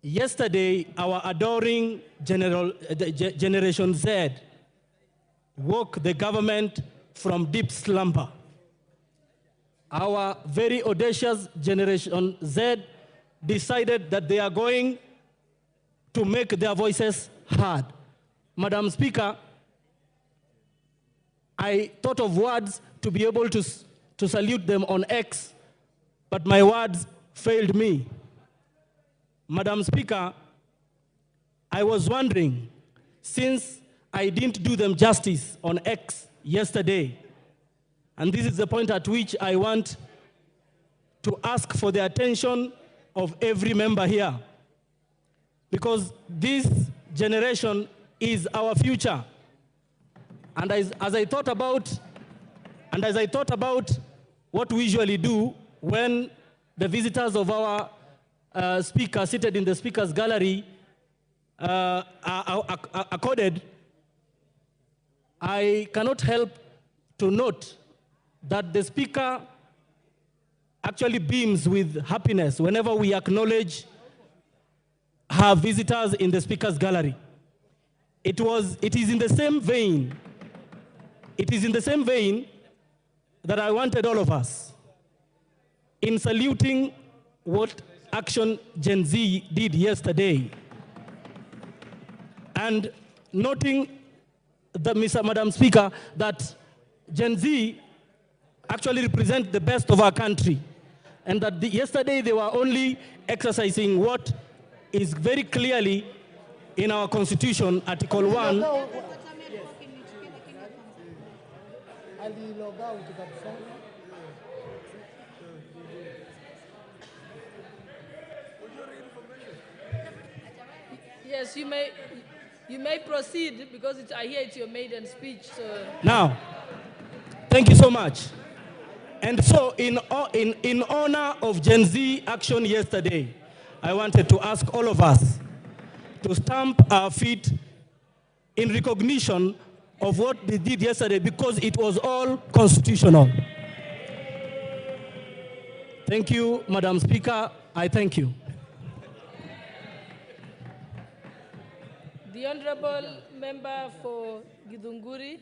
yesterday our adoring Generation Z woke the government from deep slumber. Our very audacious Generation Z decided that they are going to make their voices heard. Madam Speaker, I thought of words to be able to salute them on X, but my words failed me. Madam Speaker, I was wondering, since I didn't do them justice on X yesterday, and this is the point at which I want to ask for the attention of every member here, because this generation is our future. And as I thought about what we usually do when the visitors of our speaker seated in the speaker's gallery are accorded, I cannot help to note that the speaker actually beams with happiness whenever we acknowledge her visitors in the speaker's gallery. It is in the same vein that I wanted all of us, in saluting what Action Gen Z did yesterday, and noting that, Madam Speaker, that Gen Z actually represent the best of our country, and that yesterday they were only exercising what is very clearly in our Constitution, Article 1. Yes, you may proceed, because I hear it's your maiden speech. So. Now, thank you so much. And so in honor of Gen Z action yesterday, I wanted to ask all of us to stamp our feet in recognition of what they did yesterday, because it was all constitutional. Thank you, Madam Speaker. I thank you. The Honorable Member for Githunguri.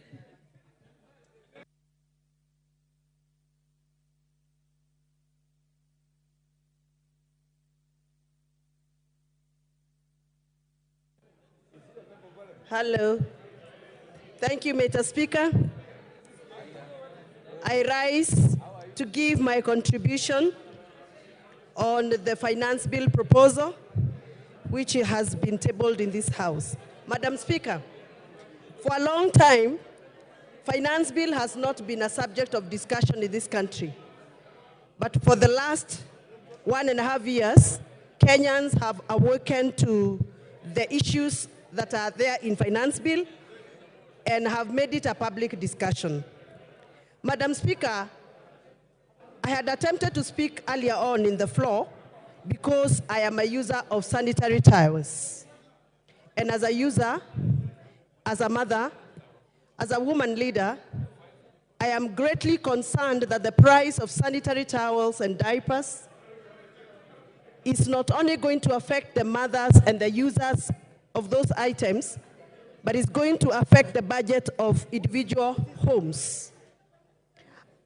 Hello. Thank you, Mr. Speaker. I rise to give my contribution on the finance bill proposal, which has been tabled in this House. Madam Speaker, for a long time, finance bill has not been a subject of discussion in this country. But for the last 1.5 years, Kenyans have awakened to the issues that are there in finance bill and have made it a public discussion. Madam Speaker, I had attempted to speak earlier on in the floor because I am a user of sanitary towels. And as a user, as a mother, as a woman leader, I am greatly concerned that the price of sanitary towels and diapers is not only going to affect the mothers and the users of those items, but is going to affect the budget of individual homes.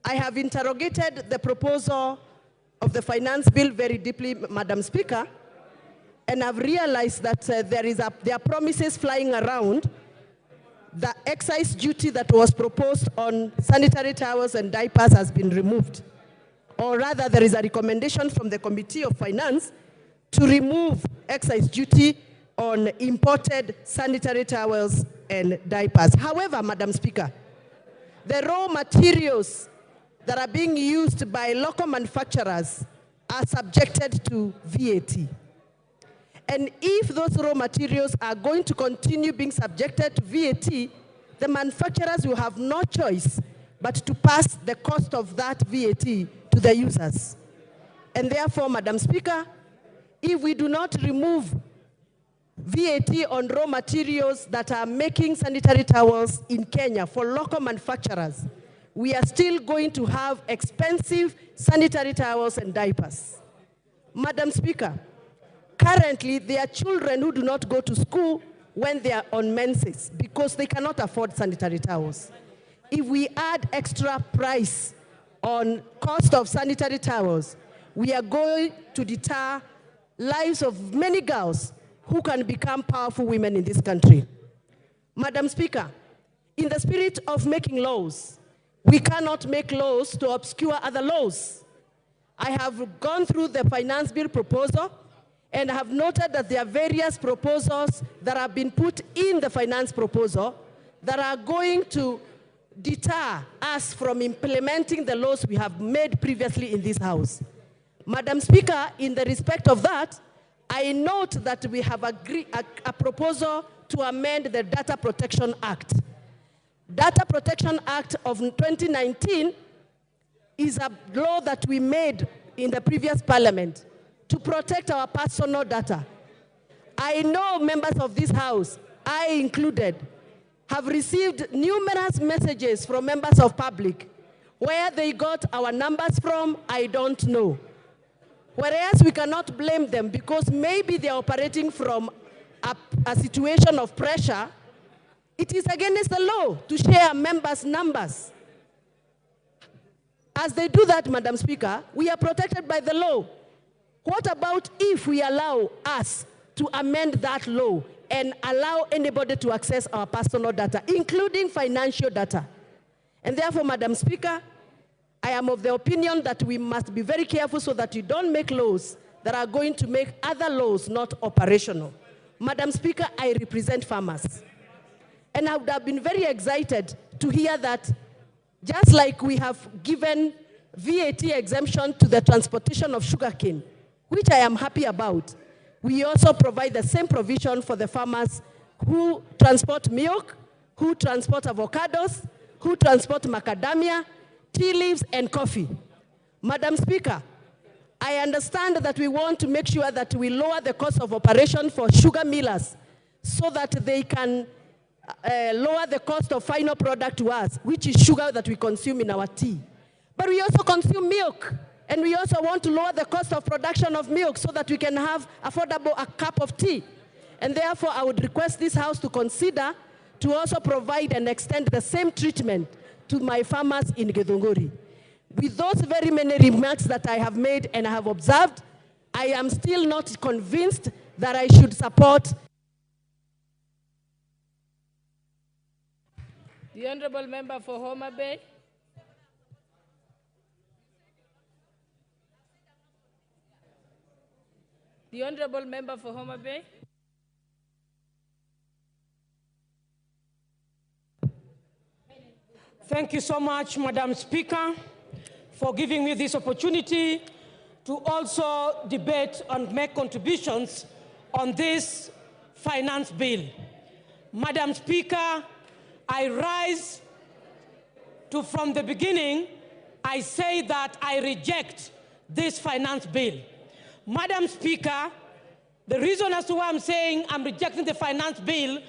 I have interrogated the proposal of the finance bill very deeply, Madam Speaker, and I've realized that there are promises flying around the excise duty that was proposed on sanitary towels and diapers has been removed. Or rather, there is a recommendation from the Committee of Finance to remove excise duty on imported sanitary towels and diapers. However, Madam Speaker, the raw materials that are being used by local manufacturers are subjected to VAT. And if those raw materials are going to continue being subjected to VAT, the manufacturers will have no choice but to pass the cost of that VAT to the users. And therefore, Madam Speaker, if we do not remove VAT on raw materials that are making sanitary towels in Kenya for local manufacturers, we are still going to have expensive sanitary towels and diapers. Madam Speaker, currently there are children who do not go to school when they are on menses because they cannot afford sanitary towels. If we add extra price on cost of sanitary towels, we are going to deter lives of many girls who can become powerful women in this country. Madam Speaker, in the spirit of making laws, we cannot make laws to obscure other laws. I have gone through the finance bill proposal and have noted that there are various proposals that have been put in the finance proposal that are going to deter us from implementing the laws we have made previously in this House. Madam Speaker, in the respect of that, I note that we have agreed a proposal to amend the Data Protection Act. Data Protection Act of 2019 is a law that we made in the previous parliament to protect our personal data. I know members of this House, I included, have received numerous messages from members of public. Where they got our numbers from, I don't know. Whereas we cannot blame them because maybe they are operating from a situation of pressure. It is against the law to share members' numbers. As they do that, Madam Speaker, we are protected by the law. What about if we allow us to amend that law and allow anybody to access our personal data, including financial data? And therefore, Madam Speaker, I am of the opinion that we must be very careful so that you don't make laws that are going to make other laws not operational. Madam Speaker, I represent farmers. And I would have been very excited to hear that just like we have given VAT exemption to the transportation of sugarcane, which I am happy about, we also provide the same provision for the farmers who transport milk, who transport avocados, who transport macadamia, tea leaves, and coffee. Madam Speaker, I understand that we want to make sure that we lower the cost of operation for sugar millers so that they can lower the cost of final product to us, which is sugar that we consume in our tea. But we also consume milk, and we also want to lower the cost of production of milk so that we can have affordable a cup of tea. And therefore, I would request this House to consider to also provide and extend the same treatment to my farmers in Githunguri. With those very many remarks that I have made and I have observed, I am still not convinced that I should support. The Honorable Member for Homa Bay. The Honorable Member for Homa Bay. Thank you so much, Madam Speaker, for giving me this opportunity to also debate and make contributions on this finance bill. Madam Speaker, I rise to, from the beginning, I say that I reject this finance bill. Madam Speaker, the reason as to why I'm saying I'm rejecting the finance bill,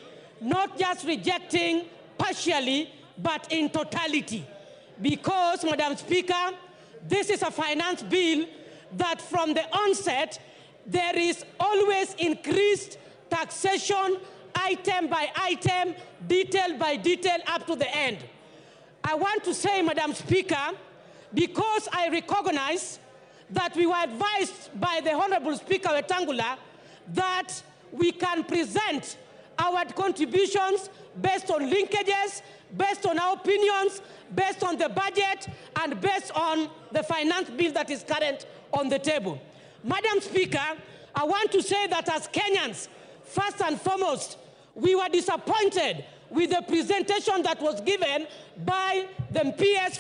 not just rejecting partially, but in totality. Because, Madam Speaker, this is a finance bill that from the onset, there is always increased taxation, item by item, detail by detail, up to the end. I want to say, Madam Speaker, because I recognize that we were advised by the Honorable Speaker Wetangula that we can present our contributions based on linkages, based on our opinions, based on the budget, and based on the finance bill that is current on the table. Madam Speaker, I want to say that as Kenyans, first and foremost, we were disappointed with the presentation that was given by the PS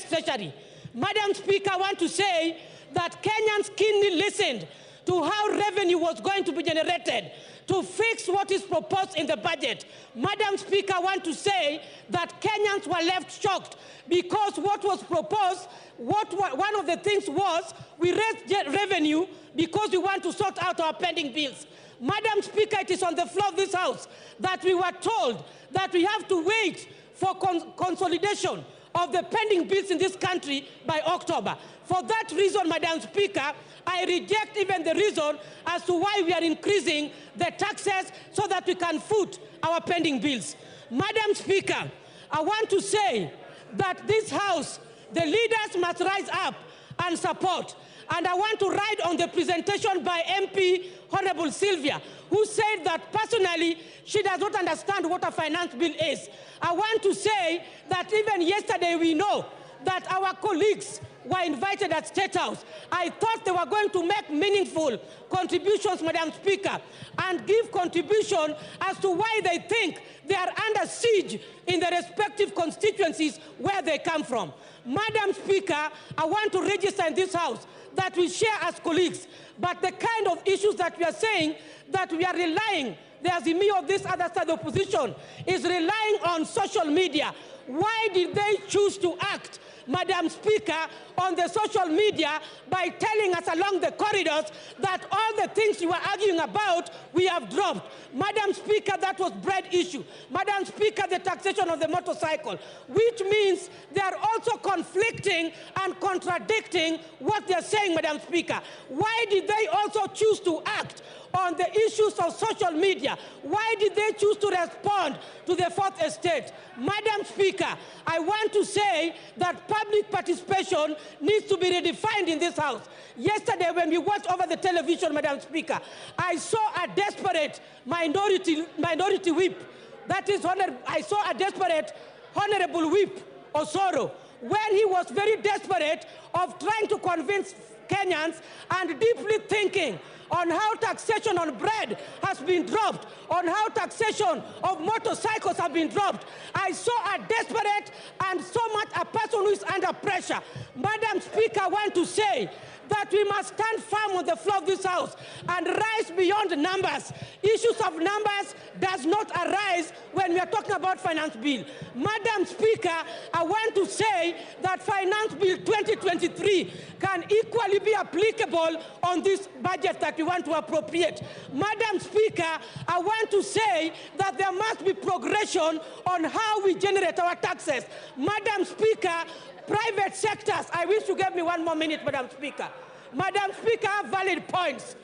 Treasury. Madam Speaker, I want to say that Kenyans keenly listened to how revenue was going to be generated to fix what is proposed in the budget. Madam Speaker, I want to say that Kenyans were left shocked because what was proposed, one of the things was we raised revenue because we want to sort out our pending bills. Madam Speaker, it is on the floor of this House that we were told that we have to wait for consolidation of the pending bills in this country by October. For that reason, Madam Speaker, I reject even the reason as to why we are increasing the taxes so that we can foot our pending bills. Madam Speaker, I want to say that this House, the leaders must rise up and support. And I want to ride on the presentation by MP Honorable Sylvia, who said that personally she does not understand what a finance bill is. I want to say that even yesterday we know that our colleagues were invited at State House. I thought they were going to make meaningful contributions, Madam Speaker, and give contribution as to why they think they are under siege in the respective constituencies where they come from. Madam Speaker, I want to register in this House that we share as colleagues, but the kind of issues that we are saying that we are relying, there's me of this other side of the opposition, is relying on social media. Why did they choose to act, Madam Speaker, on the social media by telling us along the corridors that all the things you were arguing about, we have dropped? Madam Speaker, that was bread issue. Madam Speaker, the taxation of the motorcycle, which means they are also conflicting and contradicting what they're saying, Madam Speaker. Why did they also choose to act on the issues of social media? Why did they choose to respond to the Fourth Estate? Madam Speaker, I want to say that public participation needs to be redefined in this House. Yesterday, when we watched over the television, Madam Speaker, I saw a desperate minority whip. That is, I saw a desperate Honorable Whip Osoro, when he was very desperate of trying to convince Kenyans and deeply thinking on how taxation on bread has been dropped, on how taxation of motorcycles have been dropped. I saw a desperate and so much a person who is under pressure. Madam Speaker, I want to say that we must stand firm on the floor of this House and rise beyond numbers. Issues of numbers does not arise when we are talking about finance bill. Madam Speaker, I want to say that finance bill 2023 can equally be applicable on this budget that we want to appropriate. Madam Speaker, I want to say that there must be progression on how we generate our taxes. Madam Speaker, private sectors, I wish you gave me one more minute, Madam Speaker. Madam Speaker, I have valid points.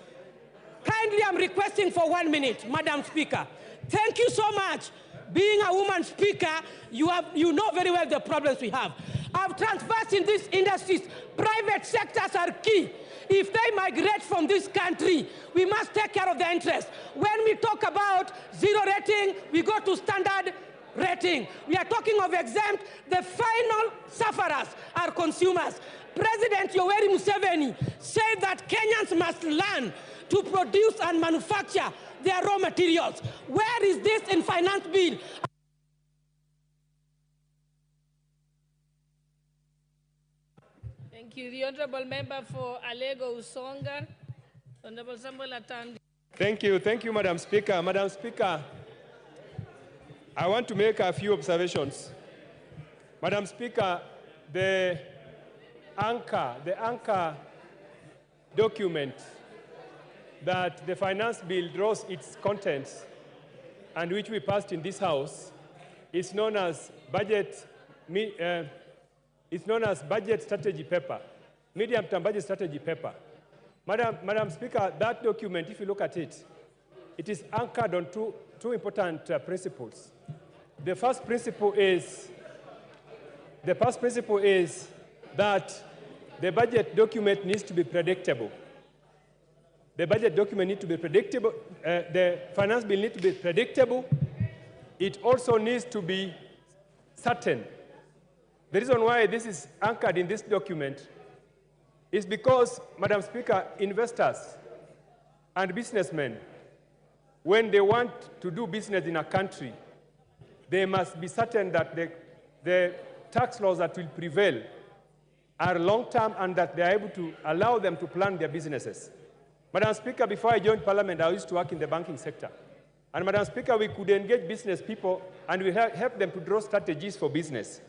Kindly, I'm requesting for 1 minute, Madam Speaker. Thank you so much. Being a woman speaker, you know very well the problems we have. I've transversed in these industries. Private sectors are key. If they migrate from this country, we must take care of their interests. When we talk about zero rating, we go to standard rating. We are talking of exempt. The final sufferers are consumers. President Yoweri Museveni said that Kenyans must learn to produce and manufacture their raw materials. Where is this in finance bill? Thank you. The Honourable Member for Alego Usonga, Honourable Samuel Atandi. Thank you, Madam Speaker. Madam Speaker, I want to make a few observations. Madam Speaker, the anchor document that the finance bill draws its contents and which we passed in this House is known as budget strategy paper, medium-term budget strategy paper. Madam Speaker, that document, if you look at it, it is anchored on two important principles. The first principle is that the budget document needs to be predictable. The budget document needs to be predictable. The finance bill needs to be predictable. It also needs to be certain. The reason why this is anchored in this document is because, Madam Speaker, investors and businessmen, when they want to do business in a country, they must be certain that the tax laws that will prevail are long-term and that they are able to allow them to plan their businesses. Madam Speaker, before I joined Parliament, I used to work in the banking sector. And Madam Speaker, we could engage business people and we help them to draw strategies for business.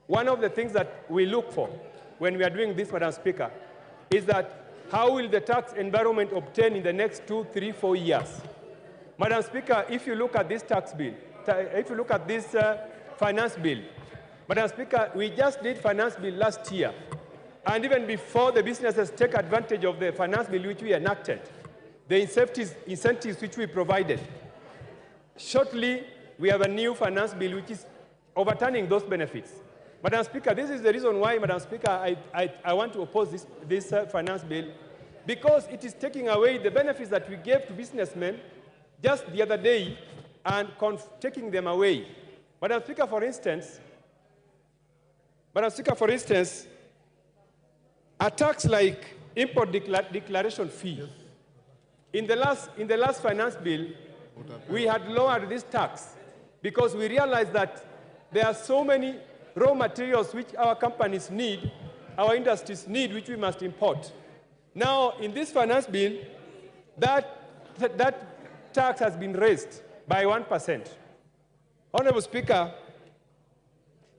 One of the things that we look for when we are doing this, Madam Speaker, is that how will the tax environment obtain in the next 2, 3, 4 years? Madam Speaker, if you look at this tax bill, if you look at this finance bill, Madam Speaker, we just did finance bill last year. And even before the businesses take advantage of the finance bill which we enacted, the incentives which we provided, shortly we have a new finance bill which is overturning those benefits. Madam Speaker, this is the reason why, Madam Speaker, I want to oppose this finance bill, because it is taking away the benefits that we gave to businessmen just the other day and taking them away. Madam Speaker, for instance, a tax like import declaration fee. In the last finance bill, we had lowered this tax because we realized that there are so many raw materials which our companies need, our industries need, which we must import. Now, in this finance bill, that tax has been raised by 1%. Honorable Speaker,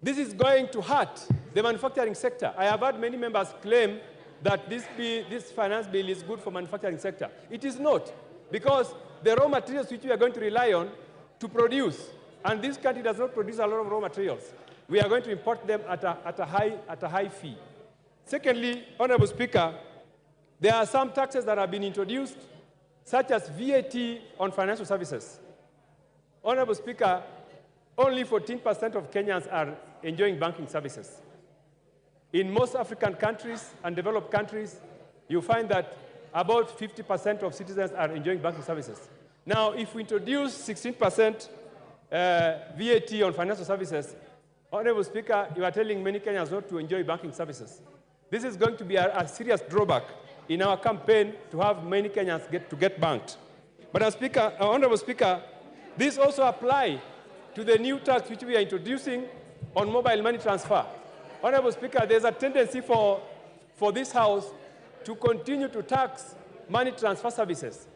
this is going to hurt the manufacturing sector. I have heard many members claim that this finance bill is good for manufacturing sector. It is not, because the raw materials which we are going to rely on to produce, and this country does not produce a lot of raw materials, we are going to import them at a high fee. Secondly, Honorable Speaker, there are some taxes that have been introduced, such as VAT on financial services. Honorable Speaker, only 14% of Kenyans are enjoying banking services. In most African countries and developed countries, you find that about 50% of citizens are enjoying banking services. Now, if we introduce 16% VAT on financial services, Honorable Speaker, you are telling many Kenyans not to enjoy banking services. This is going to be a serious drawback in our campaign to have many Kenyans get banked. But Honorable Speaker, this also applies to the new tax which we are introducing on mobile money transfer. Honorable Speaker, there's a tendency for this House to continue to tax money transfer services.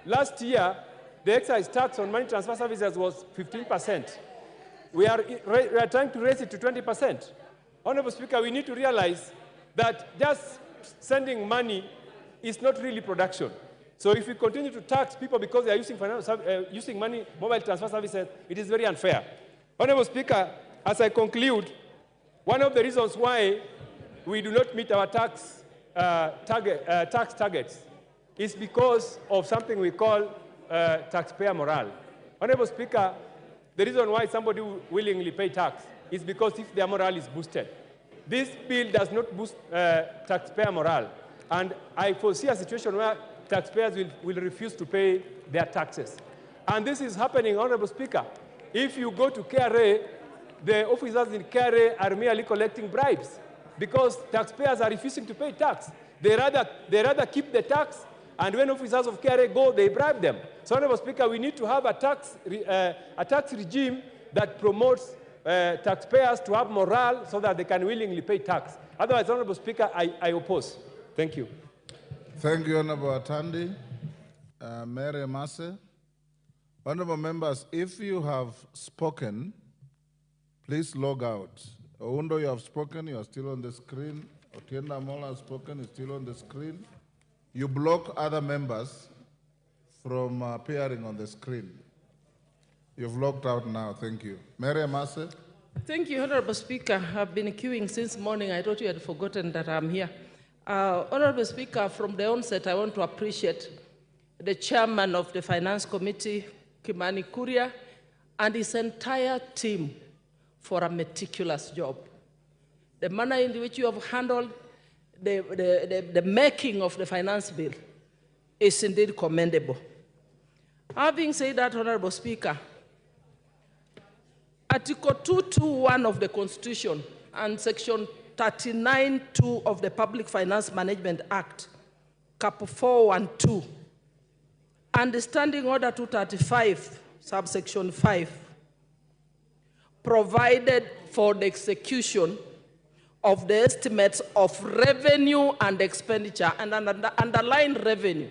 Last year, the excise tax on money transfer services was 15%. We are trying to raise it to 20%. Honorable Speaker, we need to realize that just sending money is not really production. So if we continue to tax people because they are using mobile transfer services, it is very unfair. Honorable Speaker, as I conclude, one of the reasons why we do not meet our tax targets is because of something we call taxpayer morale. Honorable Speaker, the reason why somebody will willingly pay tax is because if their morale is boosted. This bill does not boost taxpayer morale, and I foresee a situation where taxpayers will refuse to pay their taxes. And this is happening, Honorable Speaker. If you go to KRA, the officers in KRA are merely collecting bribes because taxpayers are refusing to pay tax. They rather keep the tax, and when officers of KRA go, they bribe them. So, Honorable Speaker, we need to have a tax regime that promotes taxpayers to have morale so that they can willingly pay tax. Otherwise, Honorable Speaker, I oppose. Thank you. Thank you, Honorable Atandi. Mary Masse. Honorable members, if you have spoken, please log out. Oundo, you have spoken, you are still on the screen. Otienda Mola has spoken, is still on the screen. You block other members from appearing on the screen. You've logged out now, thank you. Mary Masse. Thank you, Honorable Speaker. I've been queuing since morning. I thought you had forgotten that I'm here. Honorable Speaker, from the onset, I want to appreciate the chairman of the Finance Committee, Kimani Kuria, and his entire team for a meticulous job. The manner in which you have handled the making of the finance bill is indeed commendable. Having said that, Honorable Speaker, Article 221 of the Constitution and Section 39(2) of the Public Finance Management Act, Cap 4 and 2, and the Standing Order 235, subsection 5, provided for the execution of the estimates of revenue and expenditure, and underline revenue.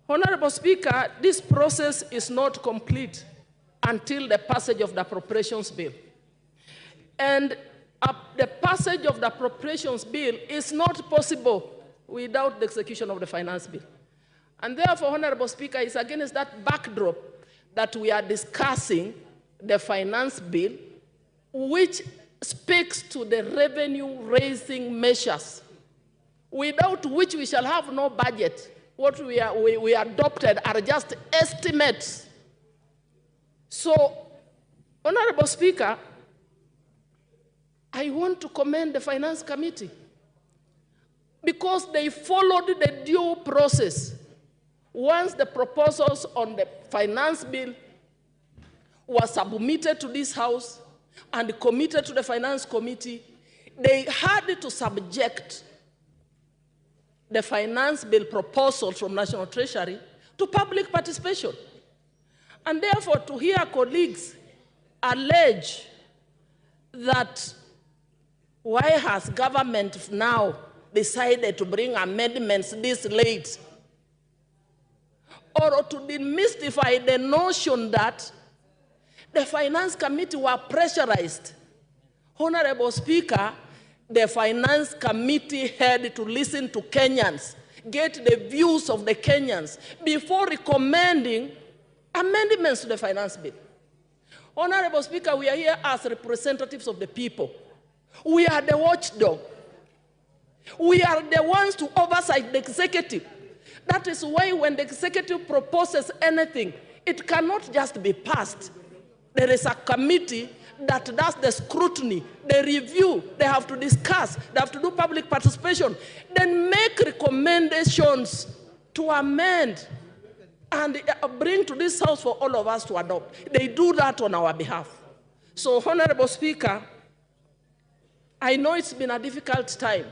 Honorable Speaker, this process is not complete until the passage of the Appropriations Bill. And the passage of the Appropriations Bill is not possible without the execution of the Finance Bill. And therefore, Honorable Speaker, it's against that backdrop that we are discussing the Finance Bill, which speaks to the revenue-raising measures, without which we shall have no budget. What we adopted are just estimates. So, Honorable Speaker, I want to commend the Finance Committee because they followed the due process. Once the proposals on the Finance Bill were submitted to this House and committed to the Finance Committee, they had to subject the Finance Bill proposals from National Treasury to public participation. And therefore, to hear colleagues allege that why has government now decided to bring amendments this late, or to demystify the notion that the Finance Committee were pressurized. Honorable Speaker, the Finance Committee had to listen to Kenyans, get the views of the Kenyans before recommending amendments to the Finance Bill. Honorable Speaker, we are here as representatives of the people. We are the watchdog. We are the ones to oversight the executive. That is why when the executive proposes anything, it cannot just be passed. There is a committee that does the scrutiny, the review, they have to discuss, they have to do public participation, then make recommendations to amend and bring to this House for all of us to adopt. They do that on our behalf. So, Honorable Speaker, I know it's been a difficult time,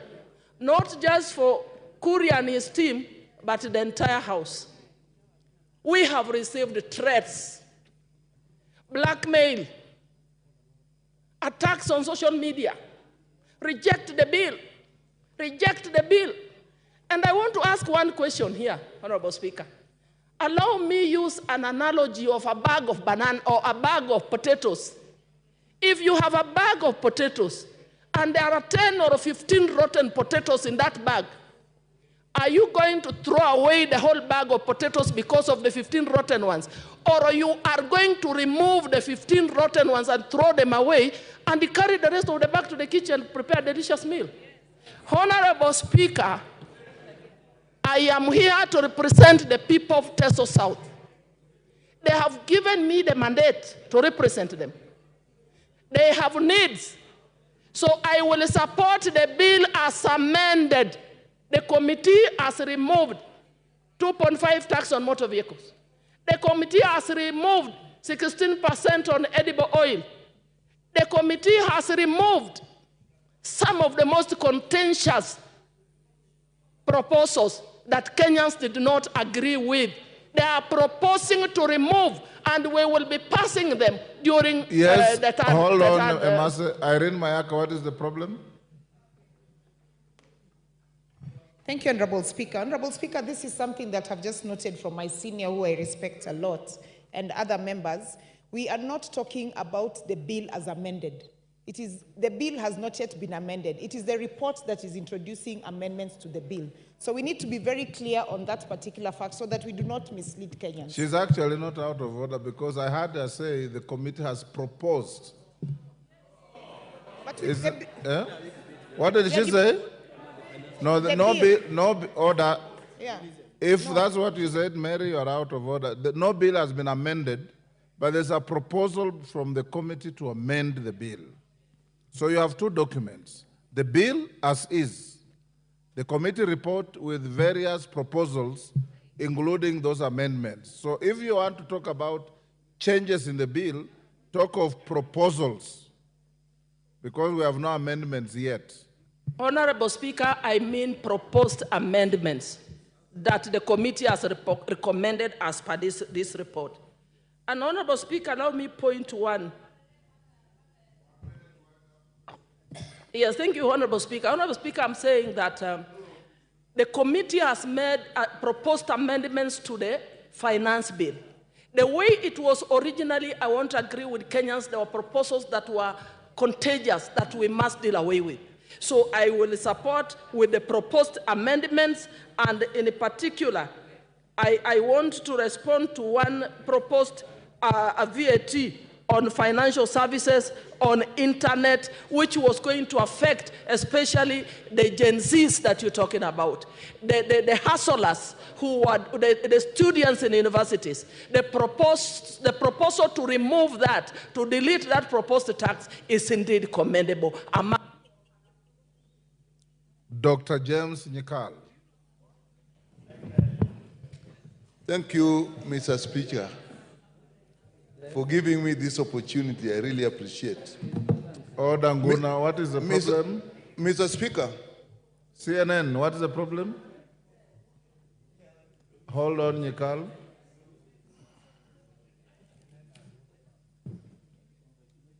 not just for Kuria and his team, but the entire House. We have received threats, blackmail, attacks on social media. Reject the bill. Reject the bill. And I want to ask one question here, Honorable Speaker. Allow me use an analogy of a bag of banana or a bag of potatoes. If you have a bag of potatoes and there are 10 or 15 rotten potatoes in that bag, are you going to throw away the whole bag of potatoes because of the 15 rotten ones? Or you are going to remove the 15 rotten ones and throw them away and carry the rest of the bag to the kitchen and prepare a delicious meal? Honorable Speaker, I am here to represent the people of Teso South. They have given me the mandate to represent them. They have needs. So I will support the bill as amended. The committee has removed 2.5 tax on motor vehicles. The committee has removed 16% on edible oil. The committee has removed some of the most contentious proposals that Kenyans did not agree with. They are proposing to remove, and we will be passing them during the time. Hold on, Irene Mayaka, what is the problem? Thank you, Honorable Speaker. Honorable Speaker, this is something that I've just noted from my senior, who I respect a lot, and other members. We are not talking about the bill as amended. The bill has not yet been amended. It is the report that is introducing amendments to the bill. So we need to be very clear on that particular fact so that we do not mislead Kenyans. She's actually not out of order because I heard her say the committee has proposed. But what did she say? No, no order. Yeah. If that's what you said, Mary, you are out of order. No bill has been amended, but there's a proposal from the committee to amend the bill. So you have two documents. The bill as is, the committee report with various proposals, including those amendments. So if you want to talk about changes in the bill, talk of proposals, because we have no amendments yet. Honorable Speaker, I mean proposed amendments that the committee has recommended as per this report. And Honorable Speaker, allow me point to one. Yes, thank you, Honorable Speaker. Honorable Speaker, I'm saying that the committee has made proposed amendments to the finance bill. The way it was originally, I want to agree with Kenyans, there were proposals that were contagious that we must deal away with. So I will support with the proposed amendments, and in particular, I want to respond to one proposed a VAT on financial services, on internet, which was going to affect especially the Gen Zs that you're talking about, the hustlers who are the students in universities. The proposal to remove that, to delete that proposed tax is indeed commendable. Dr. James Nyikal. Thank you, Mr. Speaker, for giving me this opportunity. I really appreciate. Oh, Danguna, what is the problem? Mr. Speaker. CNN, what is the problem? Hold on, Nyikal.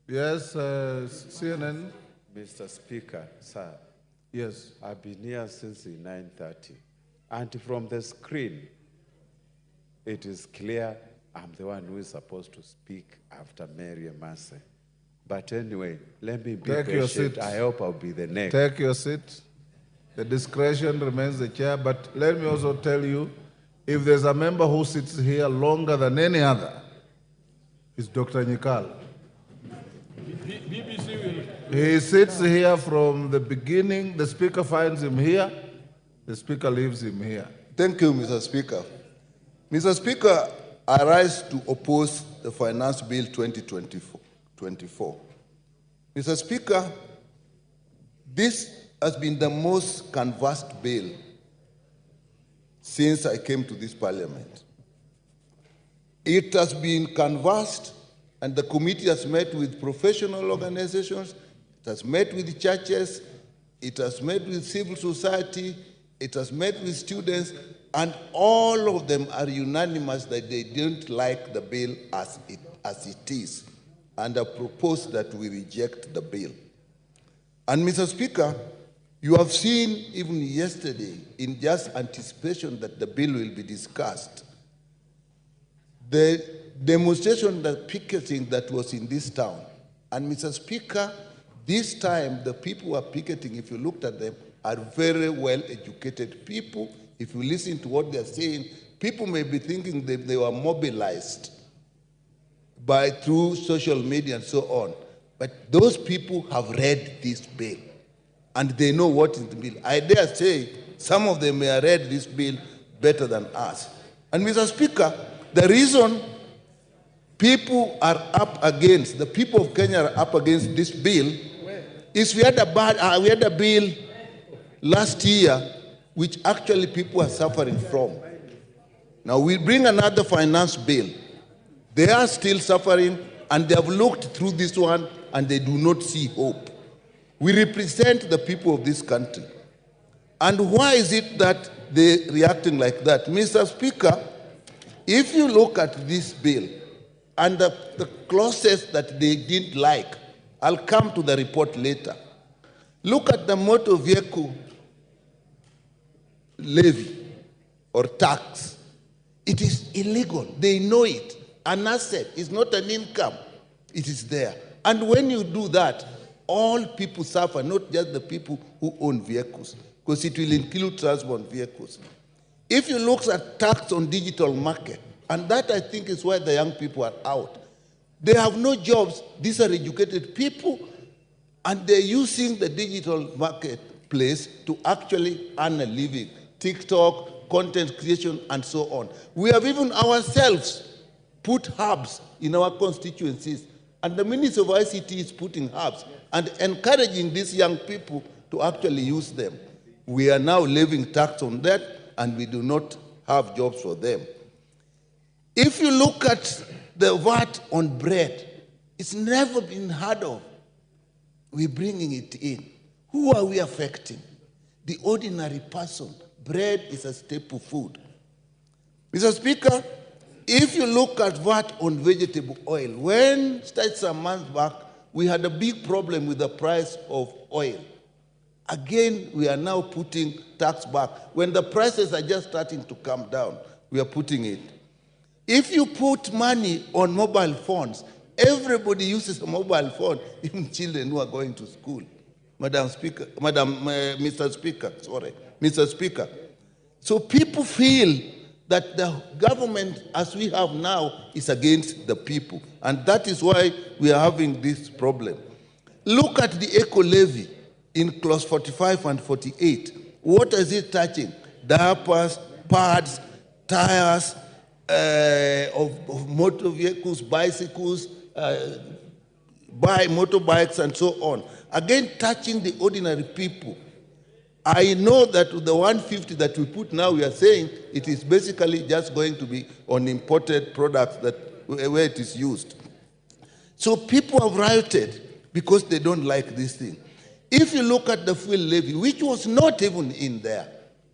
Yes, CNN. Mr. Speaker, sir. Yes. I've been here since 9:30. And from the screen, it is clear I'm the one who is supposed to speak after Mary Emase. But anyway, let me be Take your patient. seat. I hope I'll be the next. Take your seat. The discretion remains the chair, but let me also tell you, if there's a member who sits here longer than any other, it's Dr. Nyikal. BBC will. He sits here from the beginning. The speaker finds him here. The speaker leaves him here. Thank you, Mr. Speaker. Mr. Speaker, I rise to oppose the Finance Bill 2024. Mr. Speaker, this has been the most canvassed bill since I came to this parliament. It has been canvassed, and the committee has met with professional organizations, it has met with churches, it has met with civil society, it has met with students, and all of them are unanimous that they don't like the bill as it is, and have proposed that we reject the bill. And Mr. Speaker, you have seen even yesterday, in just anticipation that the bill will be discussed, the demonstration, the picketing that was in this town. And Mr. Speaker, this time the people who are picketing, if you looked at them, are very well-educated people. If you listen to what they're saying, people may be thinking that they were mobilized through social media and so on. But those people have read this bill, and they know what is the bill. I dare say some of them may have read this bill better than us. And Mr. Speaker, the reason people are up against, the people of Kenya are up against this bill is we had a bill last year which actually people are suffering from. Now we bring another finance bill. They are still suffering, and they have looked through this one and they do not see hope. We represent the people of this country. And why is it that they're reacting like that? Mr. Speaker, if you look at this bill and the clauses that they didn't like, I'll come to the report later. Look at the motor vehicle levy or tax. It is illegal. They know it. An asset is not an income. It is there. And when you do that, all people suffer, not just the people who own vehicles, because it will include transport vehicles. If you look at tax on digital market, and that I think is why the young people are out. They have no jobs. These are educated people, and they're using the digital marketplace to actually earn a living. TikTok, content creation, and so on. We have even ourselves put hubs in our constituencies, and the Ministry of ICT is putting hubs and encouraging these young people to actually use them. We are now levying tax on that, and we do not have jobs for them. If you look at the VAT on bread, it's never been heard of. We're bringing it in. Who are we affecting? The ordinary person. Bread is a staple food. Mr. Speaker, if you look at VAT on vegetable oil, when some months back, we had a big problem with the price of oil. Again, we are now putting tax back. When the prices are just starting to come down, we are putting it. If you put money on mobile phones, everybody uses a mobile phone, even children who are going to school. Mr. Speaker. So people feel that the government, as we have now, is against the people. And that is why we are having this problem. Look at the eco levy in clause 45 and 48. What is it touching? Diapers, pads, tires of motor vehicles, bicycles, motorbikes, and so on. Again, touching the ordinary people. I know that the 150 that we put now, we are saying it is basically just going to be on imported products where it is used. So people have rioted because they don't like this thing. If you look at the fuel levy, which was not even in there,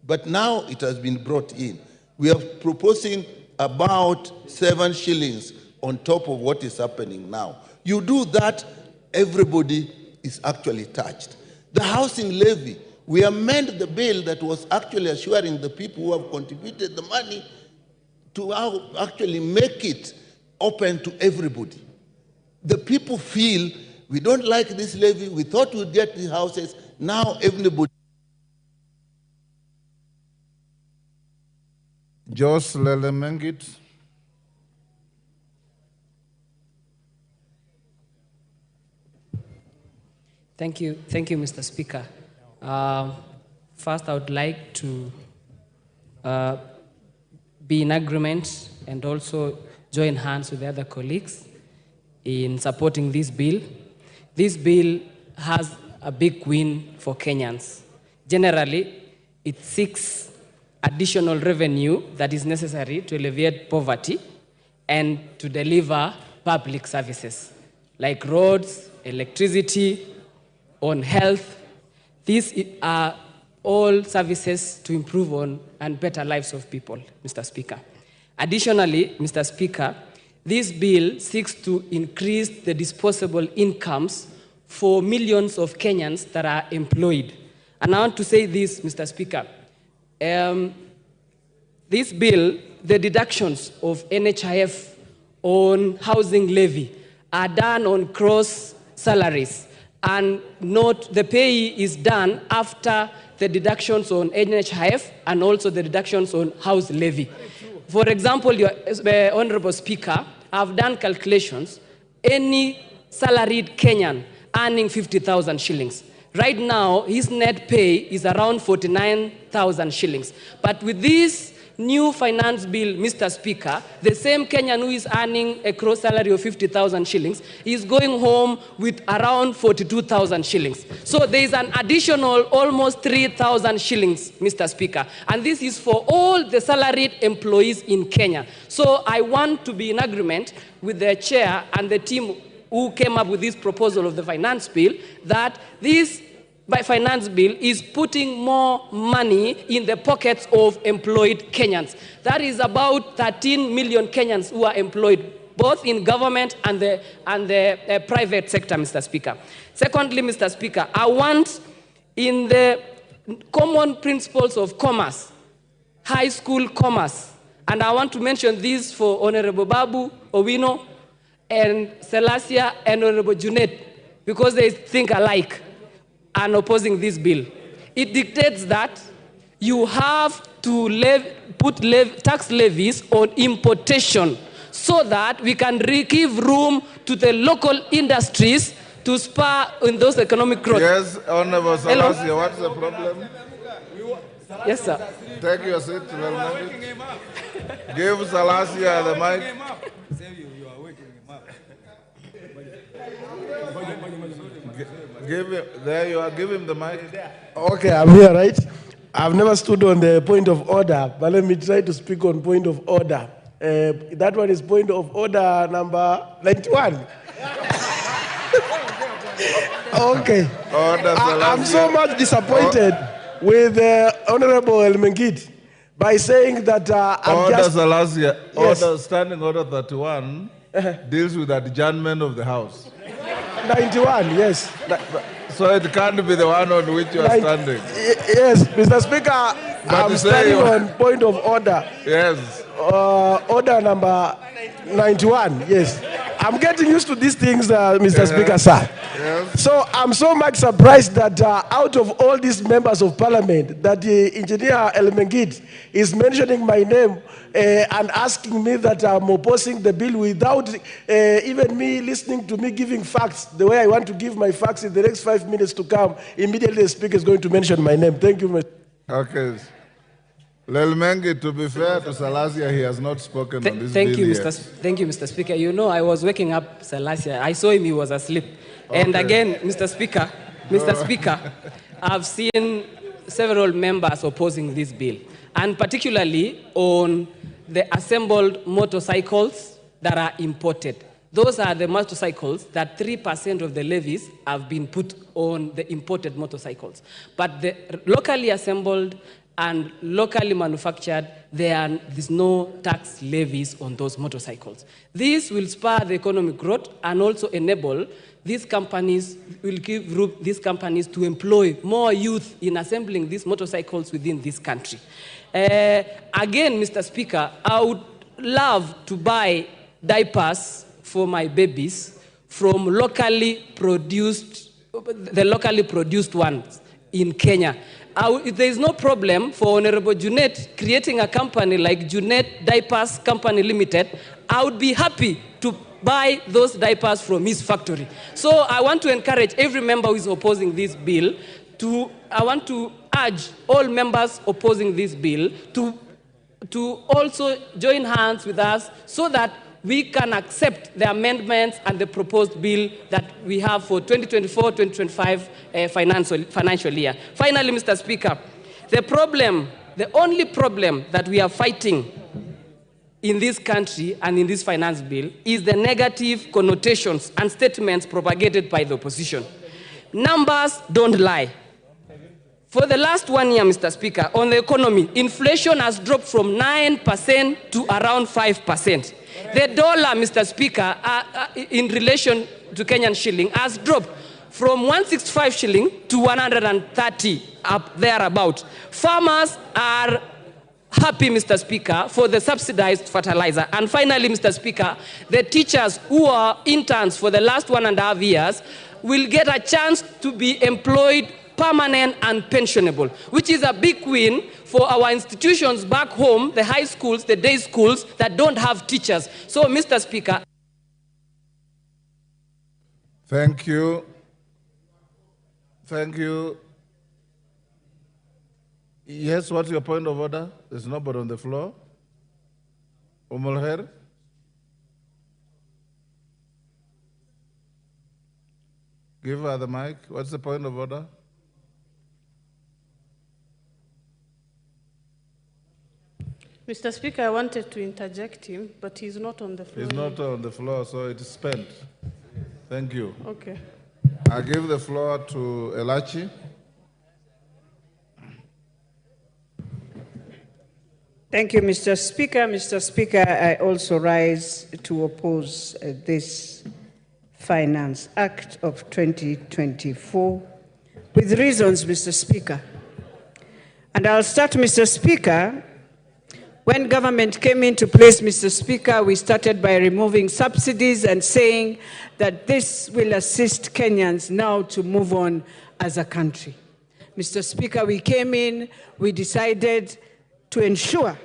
but now it has been brought in, we are proposing about 7 shillings on top of what is happening now. You do that, everybody is actually touched. The housing levy, we amend the bill that was actually assuring the people who have contributed the money to actually make it open to everybody. The people feel, we don't like this levy, we thought we'd get the houses, now everybody. Jos Lelemengit. Thank you, Mr. Speaker. First, I would like to be in agreement and also join hands with the other colleagues in supporting this bill. This bill has a big win for Kenyans. Generally, it seeks additional revenue that is necessary to alleviate poverty and to deliver public services like roads, electricity, on health. These are all services to improve on and better lives of people, Mr. Speaker. Additionally, Mr. Speaker, this bill seeks to increase the disposable incomes for millions of Kenyans that are employed. And I want to say this, Mr. Speaker. This bill, the deductions of NHIF on housing levy are done on gross salaries, and note the pay is done after the deductions on NHIF and also the deductions on house levy. For example, your Honorable Speaker, I've done calculations. Any salaried Kenyan earning 50,000 shillings. Right now, his net pay is around 49,000 shillings. But with this new finance bill, Mr. Speaker, the same Kenyan who is earning a gross salary of 50,000 shillings is going home with around 42,000 shillings. So there is an additional almost 3,000 shillings, Mr. Speaker. And this is for all the salaried employees in Kenya. So I want to be in agreement with the chair and the team who came up with this proposal of the finance bill, that this finance bill is putting more money in the pockets of employed Kenyans. That is about 13 million Kenyans who are employed, both in government and the private sector, Mr. Speaker. Secondly, Mr. Speaker, I want in the common principles of commerce, high school commerce, and I want to mention this for Honorable Babu Owino and Selassie and Honorable Junet, because they think alike and opposing this bill. It dictates that you have to put tax levies on importation so that we can give room to the local industries to spur in those economic growth. Yes, Honorable Selassie, what's the problem? Yes, sir. Take your seat. Give Selassie the mic. Give him, there you are, give him the mic. Okay, I'm here, right? I've never stood on the point of order, but let me try to speak on point of order. That one is point of order number 91. Okay. I'm so much disappointed with Honorable Elmengid by saying that Standing Order 31 deals with adjournment of the House. 91, yes. So it can't be the one on which you are standing. Yes, Mr. Speaker, I'm standing on point of order. Yes. Order number 91, yes. I'm getting used to these things, Mr. Speaker, sir. Yes. So I'm so much surprised that out of all these members of parliament, that the engineer Elmengid is mentioning my name and asking me that I'm opposing the bill without even me listening to me giving facts the way I want to give my facts in the next 5 minutes to come. Immediately the speaker is going to mention my name. Thank you, Mr. Okay. Lelmengi, to be fair to Salasia, he has not spoken on this bill yet. Thank you, Mr. Speaker. You know, I was waking up Salasia. I saw him, he was asleep. Okay. And again, Mr. Speaker, I've seen several members opposing this bill, and particularly on the assembled motorcycles that are imported. Those are the motorcycles that 3% of the levies have been put on the imported motorcycles. But the locally assembled and locally manufactured, there's no tax levies on those motorcycles. This will spur the economic growth and also enable these companies, will give room these companies to employ more youth in assembling these motorcycles within this country. Again, Mr. Speaker, I would love to buy diapers for my babies from the locally produced ones in Kenya. There is no problem for Honorable Junet creating a company like Junet Diapers Company Limited. I would be happy to buy those diapers from his factory. So I want to encourage every member who is opposing this bill I want to urge all members opposing this bill to also join hands with us so that we can accept the amendments and the proposed bill that we have for 2024-2025 financial year. Finally, Mr. Speaker, the only problem that we are fighting in this country and in this finance bill is the negative connotations and statements propagated by the opposition. Numbers don't lie. For the last 1 year, Mr. Speaker, on the economy, inflation has dropped from 9% to around 5%. The dollar, Mr. Speaker, in relation to Kenyan shilling, has dropped from 165 shilling to 130, up thereabout. Farmers are happy, Mr. Speaker, for the subsidized fertilizer. And finally, Mr. Speaker, the teachers who are interns for the last 1.5 years will get a chance to be employed permanent and pensionable, which is a big win for our institutions back home, the high schools, the day schools that don't have teachers. So, Mr. Speaker. Thank you. Thank you. Yes, what's your point of order? There's nobody on the floor. Umulher? Give her the mic. What's the point of order? Mr. Speaker, I wanted to interject him, but he's not on the floor. He's not on the floor, so it is spent. Thank you. Okay. I give the floor to Elachi. Thank you, Mr. Speaker. Mr. Speaker, I also rise to oppose this Finance Act of 2024 with reasons, Mr. Speaker. And I'll start, Mr. Speaker. When government came into place, Mr. Speaker, we started by removing subsidies and saying that this will assist Kenyans now to move on as a country. Mr. Speaker, we came in, we decided to ensure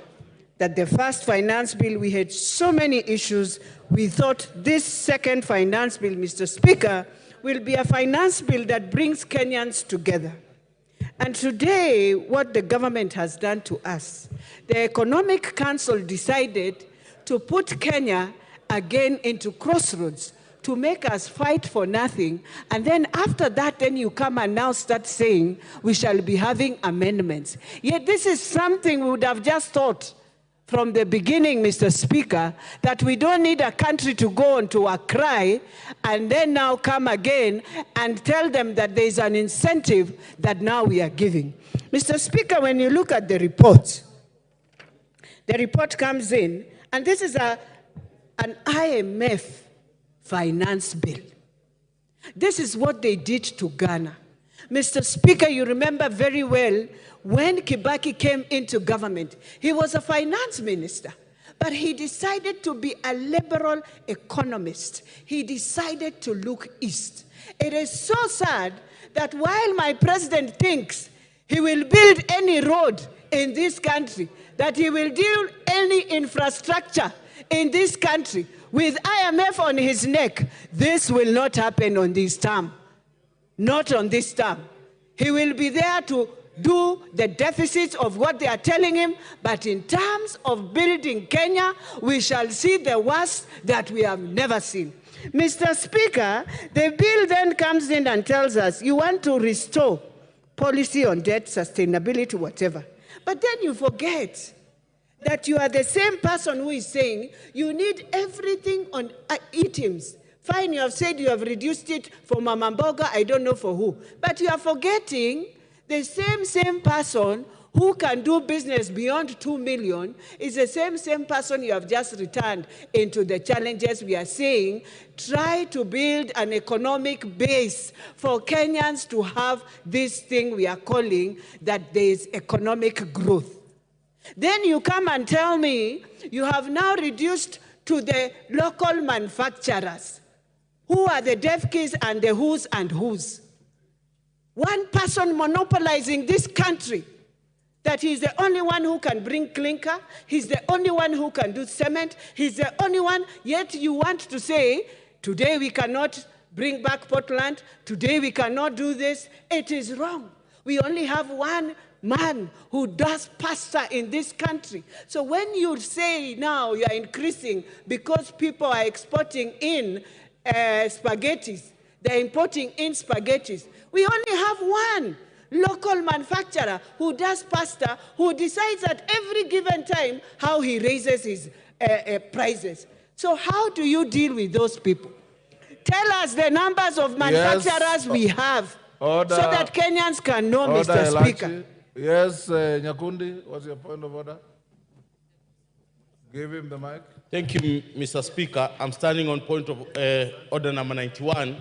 that the first finance bill, we had so many issues. We thought this second finance bill, Mr. Speaker, will be a finance bill that brings Kenyans together. And today, what the government has done to us, the Economic Council decided to put Kenya again into crossroads to make us fight for nothing, and then after that, then you come and now start saying we shall be having amendments. Yet this is something we would have just thought from the beginning, Mr. Speaker, that we don't need a country to go on to a cry and then now come again and tell them that there is an incentive that now we are giving. Mr. Speaker, when you look at the report comes in, and this is an IMF finance bill. This is what they did to Ghana. Mr. Speaker, you remember very well when Kibaki came into government, he was a finance minister, but he decided to be a liberal economist. He decided to look east. It is so sad that while my president thinks he will build any road in this country, that he will do any infrastructure in this country, with IMF on his neck, this will not happen on this term. Not on this term. He will be there to do the deficits of what they are telling him, but in terms of building Kenya, we shall see the worst that we have never seen. Mr. Speaker, the bill then comes in and tells us you want to restore policy on debt, sustainability, whatever. But then you forget that you are the same person who is saying you need everything on items. Fine, you have said you have reduced it for Mama Mboga, I don't know for who. But you are forgetting the same person who can do business beyond 2 million is the same person you have just returned into the challenges we are saying. Try to build an economic base for Kenyans to have this thing we are calling that there is economic growth. Then you come and tell me you have now reduced to the local manufacturers. Who are the deaf kids and the who's and who's? One person monopolizing this country, that he's the only one who can bring clinker, he's the only one who can do cement, he's the only one, yet you want to say, today we cannot bring back Portland, today we cannot do this. It is wrong. We only have one man who does pasta in this country. So when you say now you are increasing because people are exporting in spaghettis, they're importing in spaghettis, we only have one local manufacturer who does pasta, who decides at every given time how he raises his prices. So how do you deal with those people? Tell us the numbers of manufacturers we have, Order, so that Kenyans can know, order, Mr. Speaker. Yes, Nyakundi, what's your point of order? Give him the mic. Thank you, Mr. Speaker. I'm standing on point of order number 91.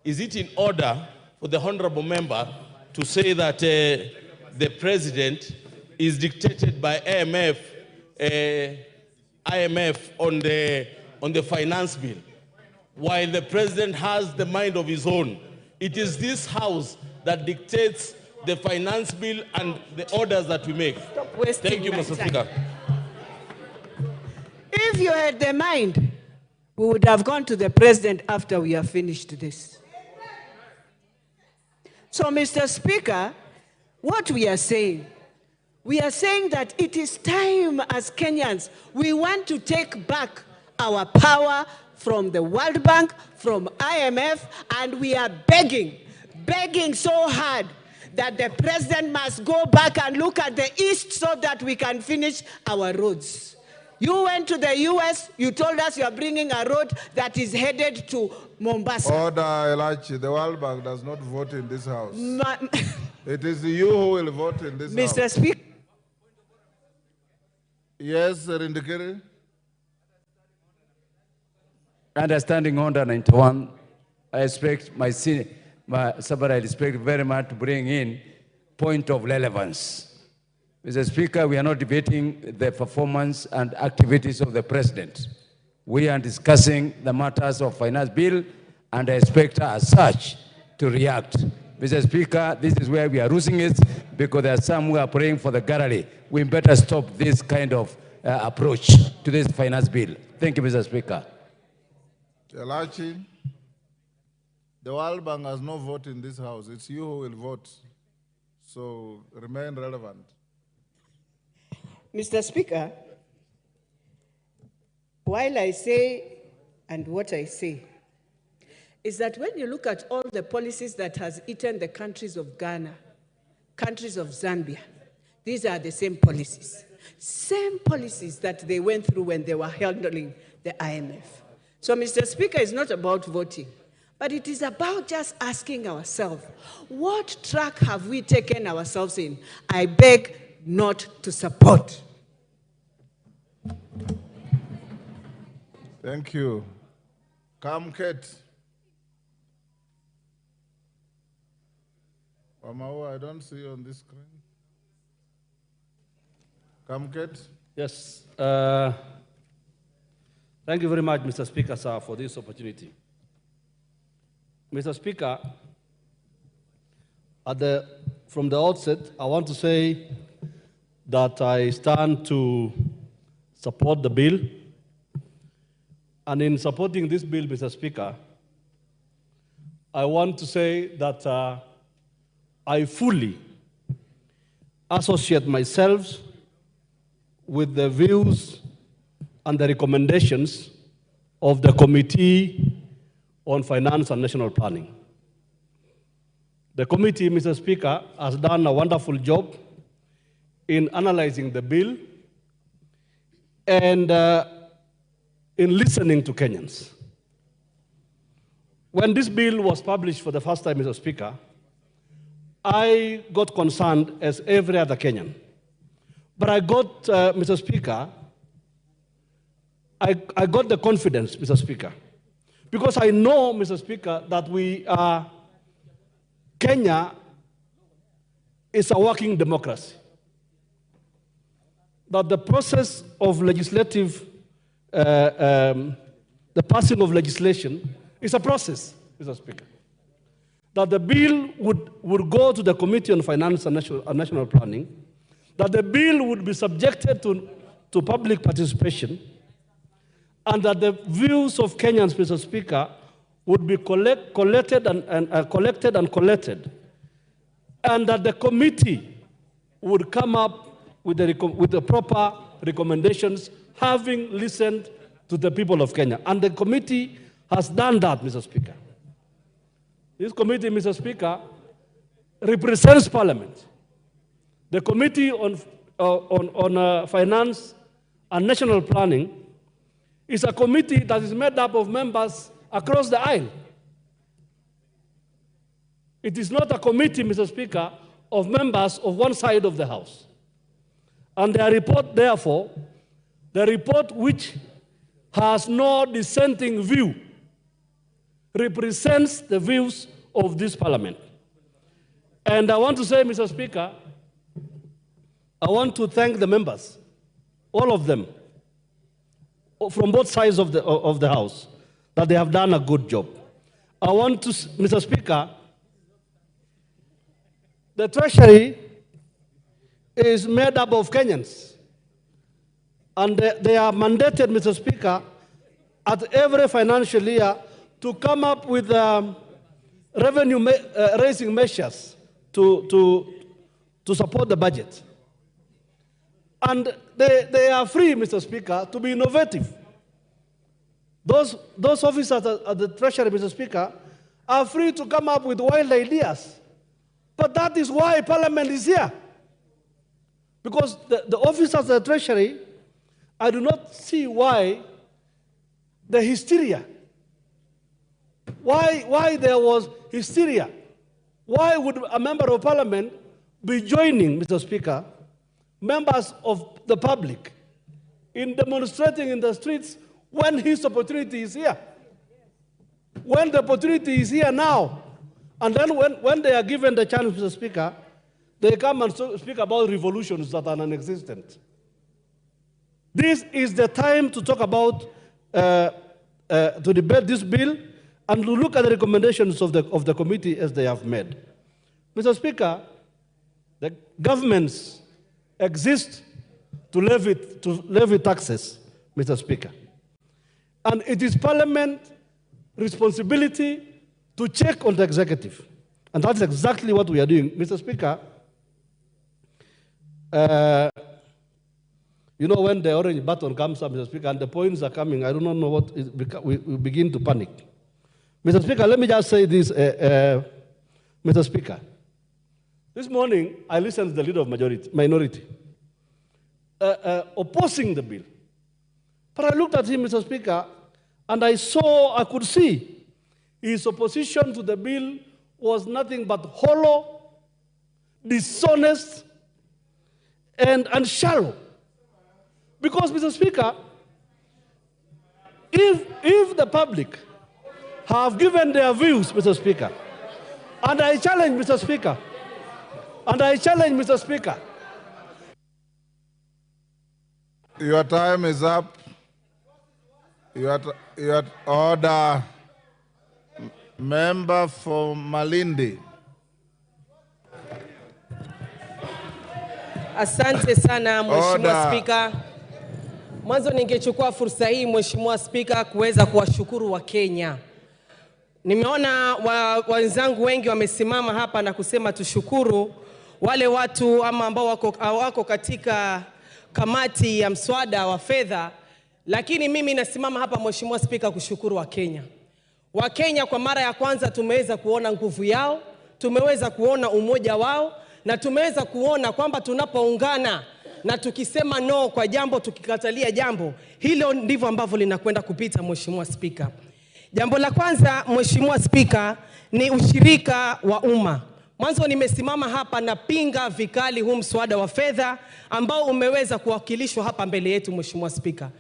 Is it in order for the honorable member to say that the president is dictated by IMF on the finance bill, while the president has the mind of his own? It is this house that dictates the finance bill and the orders that we make. Thank you, Mr. Speaker. If you had the mind, we would have gone to the president after we have finished this. So, Mr. Speaker, what we are saying that it is time as Kenyans, we want to take back our power from the World Bank, from IMF, and we are begging so hard that the president must go back and look at the East so that we can finish our roads. You went to the US, you told us you are bringing a road that is headed to Mombasa. Order, Elachi. The World Bank does not vote in this house. It is you who will vote in this house. Mr. Speaker. Yes, Rindikiri. Understanding order 91, I expect somebody I respect very much to bring in point of relevance. Mr. Speaker, we are not debating the performance and activities of the president. We are discussing the matters of finance bill, and I expect her as such to react. Mr. Speaker, this is where we are losing it, because there are some who are praying for the gallery. We better stop this kind of approach to this finance bill. Thank you, Mr. Speaker. Elachi, the World Bank has no vote in this house. It's you who will vote. So remain relevant. Mr. Speaker, while I say and what I say, is that when you look at all the policies that has eaten the countries of Ghana, countries of Zambia, these are the same policies that they went through when they were handling the IMF. So, Mr. Speaker, it's not about voting, but it is about just asking ourselves, what track have we taken ourselves in? I beg not to support. Thank you. Come, Kate. Wamau, I don't see you on this screen. Come, Kate. Yes. Thank you very much, Mr. Speaker, sir, for this opportunity. Mr. Speaker, from the outset, I want to say that I stand to support the bill. And in supporting this bill, Mr. Speaker, I want to say that I fully associate myself with the views and the recommendations of the Committee on Finance and National Planning. The committee, Mr. Speaker, has done a wonderful job in analyzing the bill and in listening to Kenyans. When this bill was published for the first time, Mr. Speaker, I got concerned as every other Kenyan. But I got, Mr. Speaker, I got the confidence, Mr. Speaker, because I know, Mr. Speaker, that Kenya is a working democracy. That the process of legislative, the passing of legislation is a process, Mr. Speaker. That the bill would go to the Committee on Finance and National Planning, that the bill would be subjected to public participation, and that the views of Kenyans, Mr. Speaker, would be collected, and that the committee would come up with the proper recommendations, having listened to the people of Kenya. And the committee has done that, Mr. Speaker. This committee, Mr. Speaker, represents Parliament. The Committee on Finance and National Planning is a committee that is made up of members across the aisle. It is not a committee, Mr. Speaker, of members of one side of the House. And their report, therefore, the report which has no dissenting view, represents the views of this Parliament. And I want to say, Mr. Speaker, I want to thank the members, all of them, from both sides of the House, that they have done a good job. I want to, Mr. Speaker, the Treasury is made up of Kenyans, and they are mandated, Mr. Speaker, at every financial year to come up with revenue-raising measures to support the budget. And they are free, Mr. Speaker, to be innovative. Those officers at the Treasury, Mr. Speaker, are free to come up with wild ideas. But that is why Parliament is here. Because the officers at the Treasury, I do not see why the hysteria. Why there was hysteria? Why would a member of Parliament be joining, Mr. Speaker, members of the public in demonstrating in the streets when his opportunity is here? When the opportunity is here now, and then when they are given the chance, Mr. Speaker, they come and speak about revolutions that are non-existent. This is the time to talk about, to debate this bill and to look at the recommendations of the committee as they have made. Mr. Speaker, the governments exist to levy taxes, Mr. Speaker. And it is Parliament's responsibility to check on the executive. And that's exactly what we are doing. Mr. Speaker, you know, when the orange button comes up, Mr. Speaker, and the points are coming, I do not know what, we begin to panic. Mr. Speaker, let me just say this, Mr. Speaker. This morning, I listened to the leader of minority opposing the bill. But I looked at him, Mr. Speaker, and I could see his opposition to the bill was nothing but hollow, dishonest, and shallow. Because, Mr. Speaker, if the public have given their views, Mr. Speaker, and I challenge, Mr. Speaker, Your time is up. Your order. Member for Malindi. Asante sana Mheshimiwa Spika. Mwanzo ningechukua fursa hii Mheshimiwa Spika kuweza kuwashukuru wa Kenya. Nimeona wenzangu wengi wamesimama hapa na kusema tushukuru wale watu ama ambao wako katika kamati ya mswada wa fedha, lakini mimi nasimama hapa Mheshimiwa Spika kushukuru wa Kenya. Wa Kenya kwa mara ya kwanza tumeweza kuona nguvu yao, tumeweza kuona umoja wao, na tumeweza kuona kwamba tunapoungana na tukisema no kwa jambo, tukikatalia jambo, hilo ndivyo ambavyo linakwenda kupita Mheshimiwa Spika. Jambo la kwanza Mheshimiwa Spika ni ushirika wa umma. Mwanzo nimesimama hapa na pinga vikali huu mswada wa fedha ambao umeweza kuwakilishwa hapa mbele yetu Mheshimiwa Spika.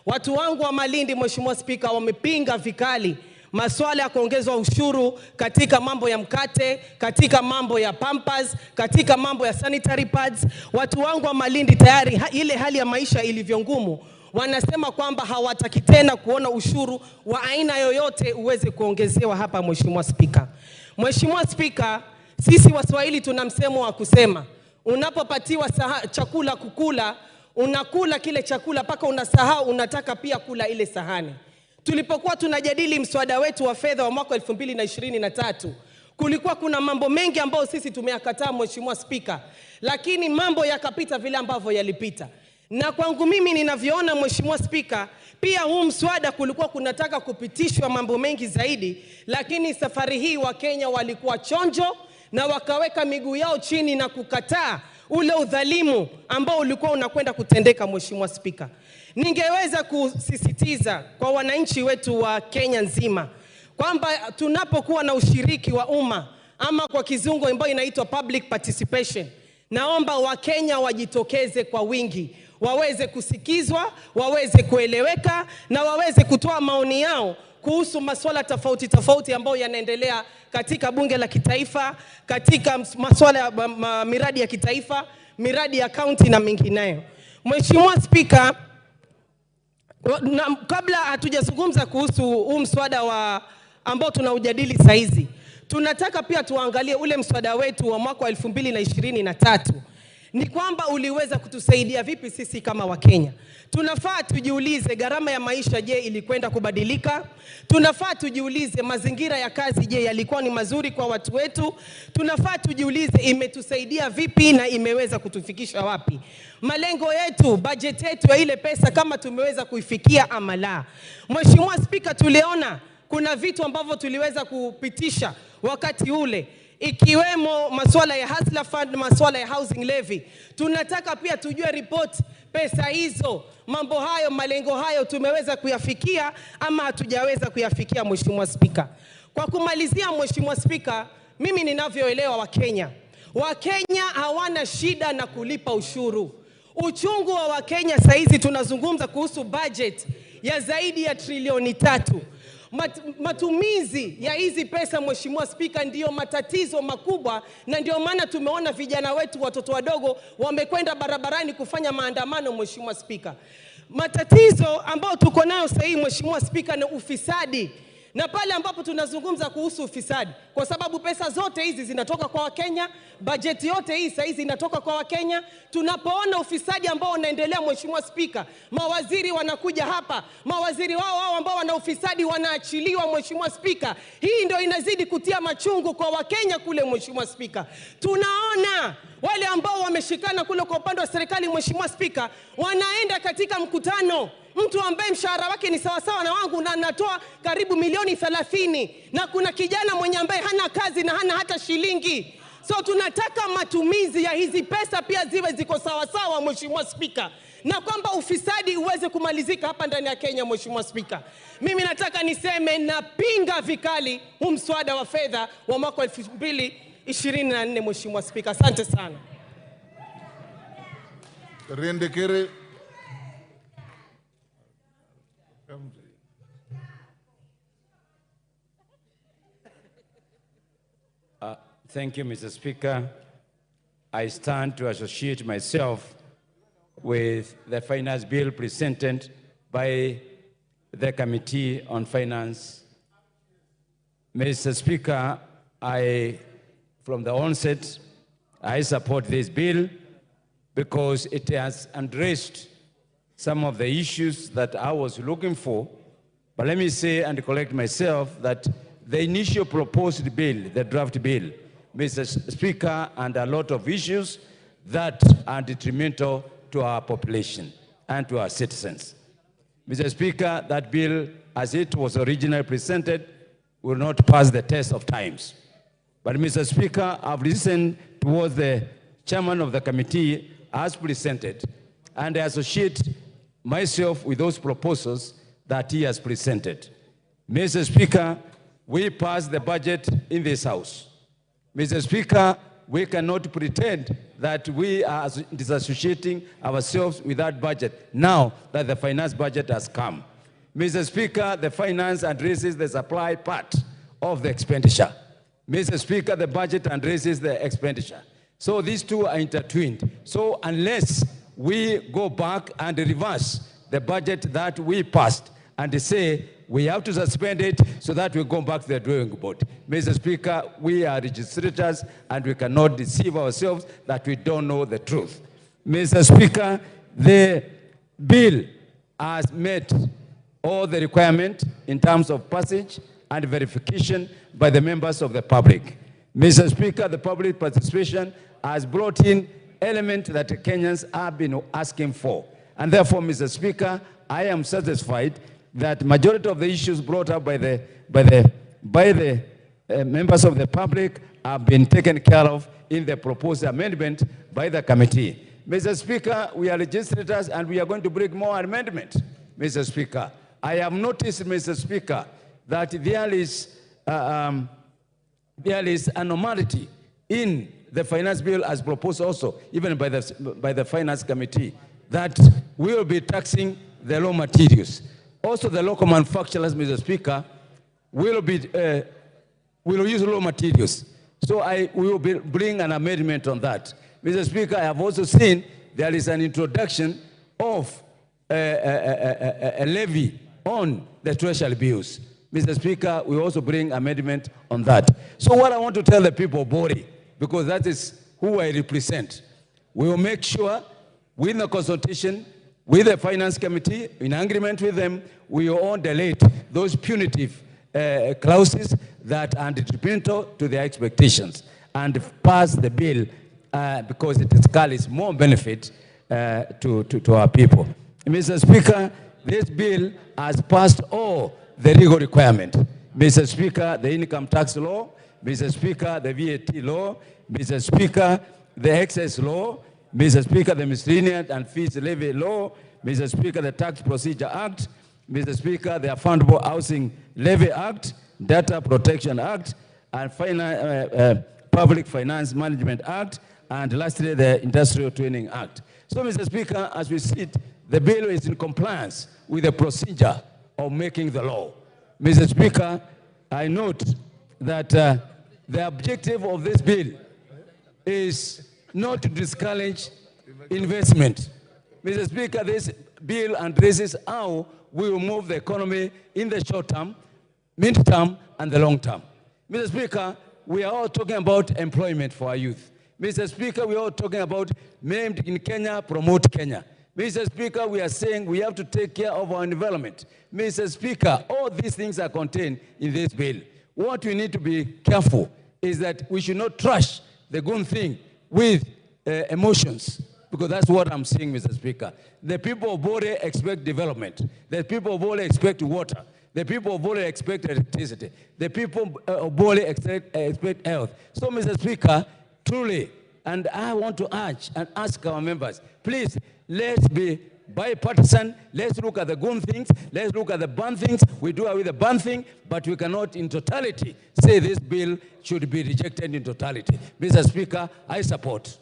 Watu wangu wa Malindi Mheshimiwa Spika wamepinga vikali masuala ya kuongezwa ushuru katika mambo ya mkate, katika mambo ya pampers, katika mambo ya sanitary pads. Watu wangu wa Malindi tayari ile hali ya maisha ilivyo ngumu, wanasema kwamba hawataki tena kuona ushuru wa aina yoyote uweze kuongezewa hapa Mheshimiwa Spika. Mheshimiwa Spika, sisi Waswahili tuna msemo wa kusema, unapopatiwa chakula kukula, unakula kile chakula paka unasahau unataka pia kula ile sahani. Tulipokuwa tunajadili mswada wetu wa fedha wa mwaka 2023, kulikuwa kuna mambo mengi ambayo sisi tumeyakataa Mheshimiwa Spika, lakini mambo yakapita vile ambavyo yalipita. Na kwangu mimi ninavyoona Mheshimiwa Spika, pia huu mswada kulikuwa kunataka kupitishwa mambo mengi zaidi, lakini safari hii wa Kenya walikuwa chonjo na wakaweka miguu yao chini na kukataa ule udhalimu ambao ulikuwa unakwenda kutendeka Mheshimiwa Spika. Ningeweza kusisitiza kwa wananchi wetu wa Kenya nzima kwamba tunapokuwa na ushiriki wa umma ama kwa kizungu ambayo inaitwa public participation, naomba Wakenya wajitokeze kwa wingi, waweze kusikizwa, waweze kueleweka na waweze kutoa maoni yao kuhusu masuala tofauti ambayo yanaendelea katika bunge la kitaifa, katika masuala ya miradi ya kitaifa, miradi ya county na mengineyo. Mheshimiwa Spika, kabla hatujazungumza kuhusu huu mswada ambao tunaujadili saizi, tunataka pia tuangalie ule mswada wetu wa mwaka 2023. Ni kwamba uliweza kutusaidia vipi sisi kama Wakenya. Tunafaa tujiulize gharama ya maisha je ilikwenda kubadilika? Tunafaa tujiulize mazingira ya kazi je yalikuwa ni mazuri kwa watu wetu? Tunafaa tujiulize imetusaidia vipi na imeweza kutufikisha wapi? Malengo yetu, budget yetu ya ile pesa kama tumeweza kuifikia ama la. Mheshimiwa Spika, tuliona kuna vitu ambavyo tuliweza kupitisha wakati ule, ikiwemo masuala ya Hustler Fund, masuala ya housing levy. Tunataka pia tujue report pesa hizo, mambo hayo, malengo hayo tumeweza kuyafikia ama hatujaweza kuyafikia Mheshimiwa Spika. Kwa kumalizia Mheshimiwa Spika, mimi ninavyoelewa Wakenya hawana shida na kulipa ushuru. Uchungu wa Wakenya saizi tunazungumza kuhusu budget ya zaidi ya trilioni 3. Matumizi ya hizi pesa Mheshimiwa Spika ndio matatizo makubwa, na ndio maana tumeona vijana wetu, watoto wadogo wamekwenda barabarani kufanya maandamano Mheshimiwa Spika. Matatizo ambayo tuko nayo sasa hivi Mheshimiwa Spika na ufisadi. Na pale ambapo tunazungumza kuhusu ufisadi, kwa sababu pesa zote hizi zinatoka kwa Wakenya, bajeti yote hii sasa hizi inatoka kwa Wakenya. Tunapoona ufisadi ambao unaendelea Mheshimiwa Spika, mawaziri wanakuja hapa, mawaziri wao ambao wana ufisadi wanaachiliwa Mheshimiwa Spika. Hii ndio inazidi kutia machungu kwa Wakenya kule Mheshimiwa Spika. Tunaona wale ambao wameshikana kule kwa upande wa serikali Mheshimiwa Spika, wanaenda katika mkutano mtu ambaye mshahara wake ni sawasawa na wangu na natoa karibu milioni 30, na kuna kijana mwenye ambaye hana kazi na hana hata shilingi. So tunataka matumizi ya hizi pesa pia ziwe ziko sawasawa, Mheshimiwa Spika, na kwamba ufisadi uweze kumalizika hapa ndani ya Kenya, Mheshimiwa Spika. Mimi nataka niseme napinga vikali huu mswada wa fedha wa mwaka 2024, Mheshimiwa Spika. Asante sana. Rendekere. Thank you, Mr. Speaker. I stand to associate myself with the finance bill presented by the Committee on Finance. Mr. Speaker, from the onset, I support this bill because it has addressed some of the issues that I was looking for. But let me say and correct myself that the initial proposed bill, the draft bill, Mr. Speaker, and a lot of issues that are detrimental to our population and to our citizens. Mr. Speaker, that bill, as it was originally presented, will not pass the test of times. But Mr. Speaker, I've listened towards the chairman of the committee as presented, and I associate myself with those proposals that he has presented. Mr. Speaker, we passed the budget in this House. Mr. Speaker, we cannot pretend that we are disassociating ourselves with that budget now that the finance budget has come. Mr. Speaker, the finance addresses the supply part of the expenditure. Mr. Speaker, the budget addresses the expenditure. So these two are intertwined. So unless we go back and reverse the budget that we passed and say we have to suspend it so that we go back to the drawing board. Mr. Speaker, we are legislators and we cannot deceive ourselves that we don't know the truth. Mr. Speaker, the bill has met all the requirements in terms of passage and verification by the members of the public. Mr. Speaker, the public participation has brought in elements that the Kenyans have been asking for. And therefore, Mr. Speaker, I am satisfied that majority of the issues brought up by the members of the public have been taken care of in the proposed amendment by the committee. Mr. Speaker, we are legislators and we are going to bring more amendments. Mr. Speaker, I have noticed, Mr. Speaker, that there is a normality in the finance bill as proposed also, even by the finance committee, that we will be taxing the raw materials. Also, the local manufacturers, Mr. Speaker, will use raw materials. So we will bring an amendment on that. Mr. Speaker, I have also seen there is an introduction of a levy on the treasury bills. Mr. Speaker, we also bring amendment on that. So what I want to tell the people of Bori, because that is who I represent, we will make sure with the consultation with the finance committee, in agreement with them, we will all delete those punitive clauses that are detrimental to their expectations and pass the bill because it carries more benefit to our people. Mr. Speaker, this bill has passed all the legal requirements. Mr. Speaker, the income tax law, Mr. Speaker, the VAT law, Mr. Speaker, the excess law, Mr. Speaker, the miscellaneous and fees levy law, Mr. Speaker, the Tax Procedure Act, Mr. Speaker, the Affordable Housing Levy Act, Data Protection Act, and Public Finance Management Act, and lastly, the Industrial Training Act. So, Mr. Speaker, as we see it, the bill is in compliance with the procedure of making the law. Mr. Speaker, I note that the objective of this bill is not to discourage investment. Mr. Speaker, this bill addresses how we will move the economy in the short term, mid-term, and the long term. Mr. Speaker, we are all talking about employment for our youth. Mr. Speaker, we are all talking about made in Kenya, promote Kenya. Mr. Speaker, we are saying we have to take care of our environment. Mr. Speaker, all these things are contained in this bill. What we need to be careful is that we should not trash the good thing with emotions. because that's what I'm seeing, Mr. Speaker. The people of Bore expect development. The people of Bore expect water. The people of Bore expect electricity. The people of Bore expect health. So, Mr. Speaker, truly, and I want to urge and ask our members, please, let's be bipartisan. Let's look at the good things. Let's look at the bad things. We do away with the bad thing, but we cannot in totality say this bill should be rejected in totality. Mr. Speaker, I support.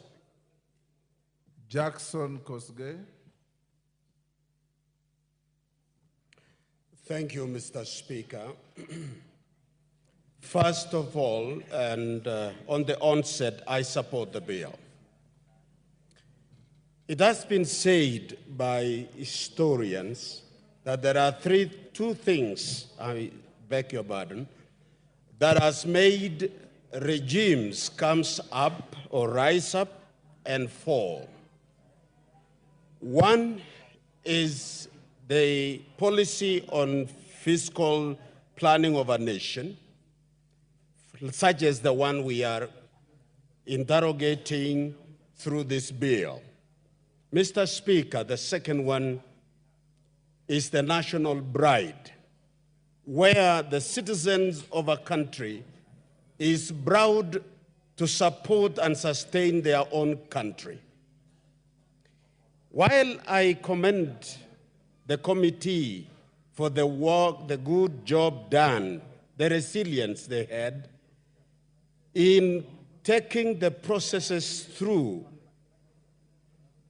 Jackson Kosgei. Thank you, Mr. Speaker. First of all, and on the onset, I support the bill. It has been said by historians that there are two things, I beg your pardon, that has made regimes comes up or rise up and fall. One is the policy on fiscal planning of a nation, such as the one we are interrogating through this bill. Mr. Speaker, the second one is the national bride, where the citizens of a country is proud to support and sustain their own country. While I commend the committee for the work, the good job done, the resilience they had in taking the processes through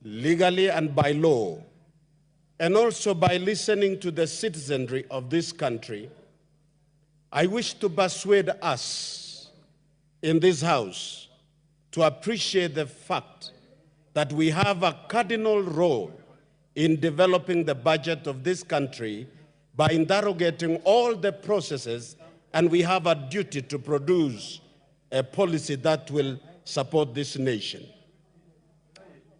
legally and by law, and also by listening to the citizenry of this country, I wish to persuade us in this House to appreciate the fact that we have a cardinal role in developing the budget of this country by interrogating all the processes, and we have a duty to produce a policy that will support this nation.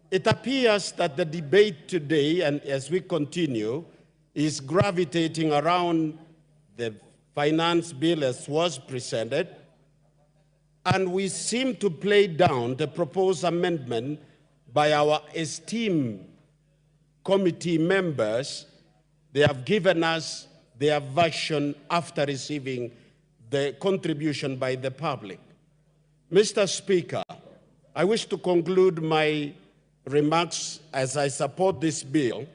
It appears that the debate today, and as we continue, is gravitating around the finance bill as was presented, and we seem to play down the proposed amendment by our esteemed committee members. They have given us their version after receiving the contribution by the public. Mr. Speaker, I wish to conclude my remarks as I support this bill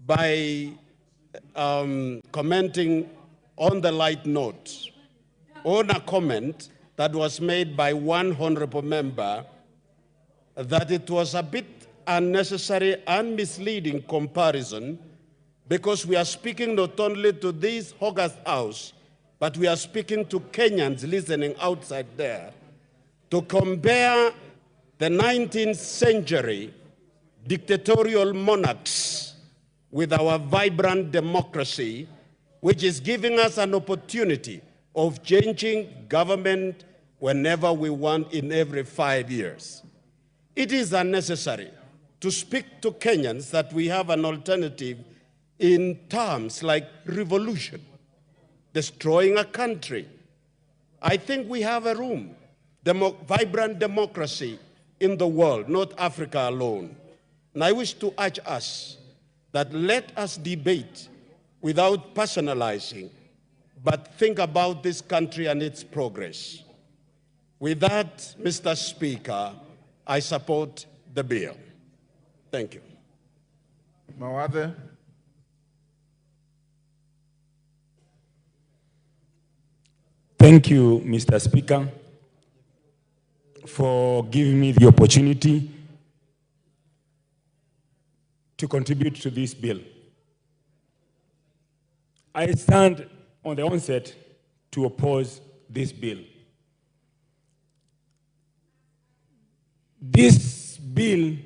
by commenting on the light note on a comment that was made by one honorable member that it was a bit unnecessary and misleading comparison, because we are speaking not only to this August House, but we are speaking to Kenyans listening outside there, to compare the 19th century dictatorial monarchs with our vibrant democracy, which is giving us an opportunity of changing government whenever we want in every 5 years. It is unnecessary to speak to Kenyans that we have an alternative in terms like revolution, destroying a country. I think we have a room, vibrant democracy in the world, not Africa alone. And I wish to urge us that let us debate without personalizing, but think about this country and its progress. With that, Mr. Speaker, I support the bill. Thank you. Mawade. Thank you, Mr. Speaker, for giving me the opportunity to contribute to this bill. I stand on the onset to oppose this bill. This bill,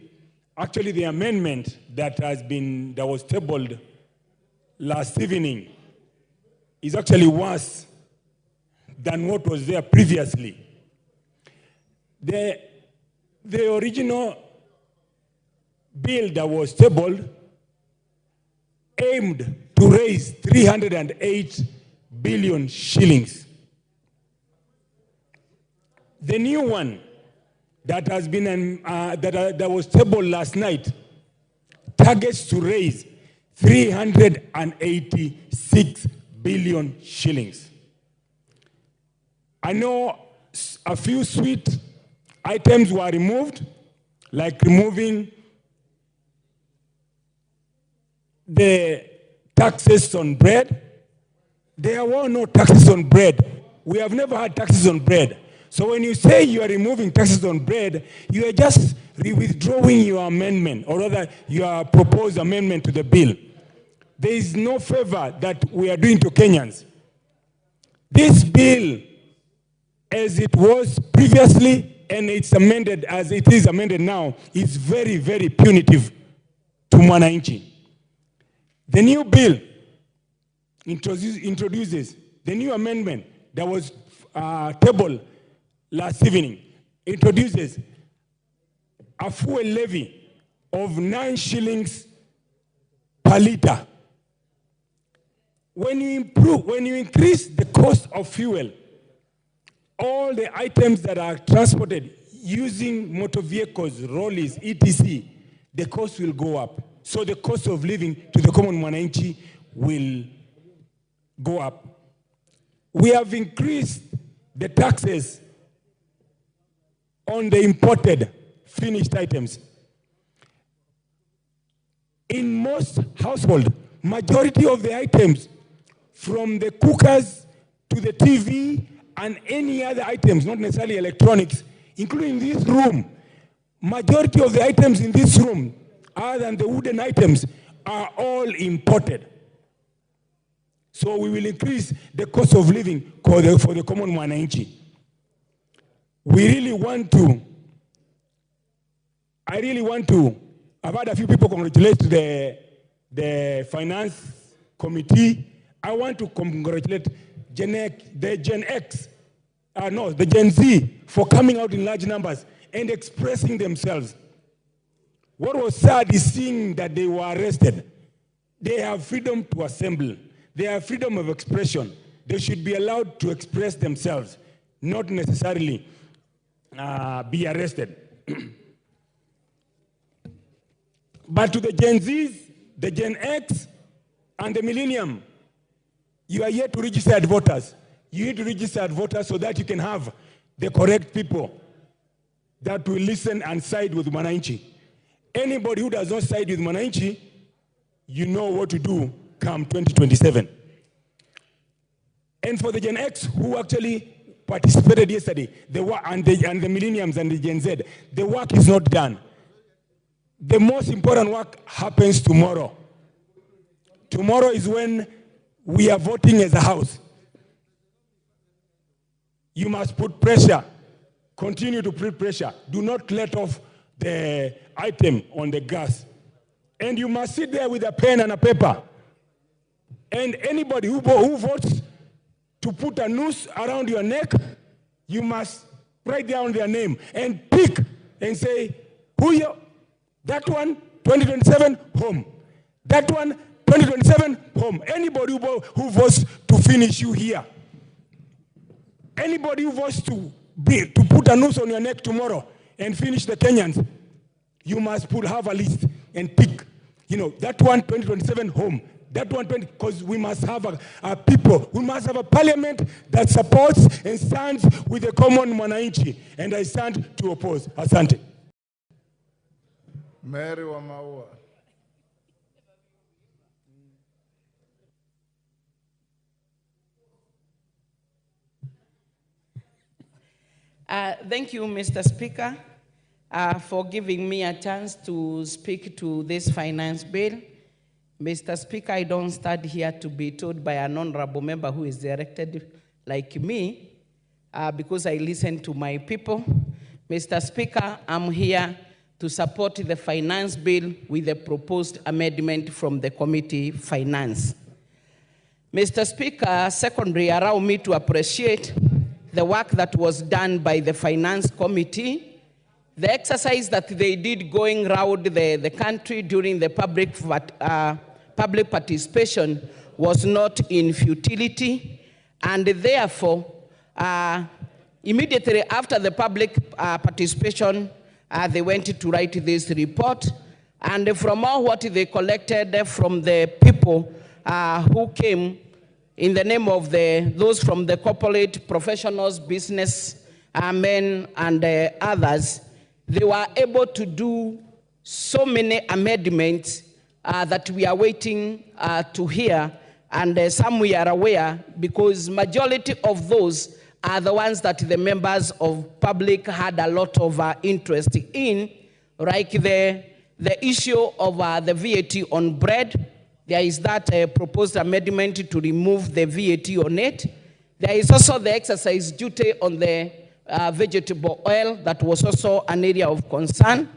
actually the amendment that was tabled last evening, is actually worse than what was there previously. The original bill that was tabled aimed to raise 308 billion shillings. The new one that has been that was tabled last night targets to raise 386 billion shillings. I know a few sweet items were removed, like removing the taxes on bread. There were no taxes on bread. We have never had taxes on bread. So when you say you are removing taxes on bread, you are just withdrawing your amendment, or rather your proposed amendment to the bill. There is no favor that we are doing to Kenyans. This bill, as it was previously, and it's amended as it is amended now, is very, very punitive to mwananchi. The new bill introduces the new amendment that was tabled last evening, introduces a fuel levy of 9 shillings per liter. When you increase the cost of fuel, all the items that are transported using motor vehicles, rollies, etc., the cost will go up. So the cost of living to the common mwananchi will go up. We have increased the taxes on the imported finished items. In most households, majority of the items, from the cookers to the TV and any other items, not necessarily electronics, including this room, majority of the items in this room, other than the wooden items, are all imported. So we will increase the cost of living for the common mwananchi. I've had a few people congratulate the finance committee. I want to congratulate the Gen Z for coming out in large numbers and expressing themselves. What was sad is seeing that they were arrested. They have freedom to assemble. They have freedom of expression. They should be allowed to express themselves, not necessarily be arrested. But to the Gen Zs, the Gen X, and the Millennium, you are yet to register as voters. You need to register as voters so that you can have the correct people that will listen and side with mwananchi. Anybody who does not side with mwananchi, you know what to do come 2027. And for the Gen X who actually participated yesterday, and the Millenniums and the Gen Z, the work is not done. The most important work happens tomorrow. Tomorrow is when we are voting as a house. You must put pressure. Continue to put pressure. Do not let off the item on the gas. And you must sit there with a pen and a paper. And anybody who votes to put a noose around your neck, you must write down their name and pick and say, who you? That one, 2027, home. That one, 2027, home. Anybody who votes to finish you here. Anybody who votes to put a noose on your neck tomorrow and finish the Kenyans, you must have a list and pick. You know, that one, 2027, home. That one, because we must have a people, we must have a parliament that supports and stands with the common mwananchi. And I stand to oppose. Asante. Mary Wamaua. Thank you, Mr. Speaker, for giving me a chance to speak to this finance bill. Mr. Speaker, I don't stand here to be told by an honorable member who is elected like me, because I listen to my people. Mr. Speaker, I'm here to support the finance bill with the proposed amendment from the committee finance. Mr. Speaker, secondly, allow me to appreciate the work that was done by the finance committee, the exercise that they did going around the country during the public participation was not in futility, and therefore Immediately after the public participation, they went to write this report. And from all what they collected from the people who came in the name of those from the corporate professionals, business men, and others, they were able to do so many amendments that we are waiting to hear, and some we are aware because majority of those are the ones that the members of public had a lot of interest in, like the issue of the VAT on bread. There is that proposed amendment to remove the VAT on it. There is also the excise duty on the vegetable oil. That was also an area of concern.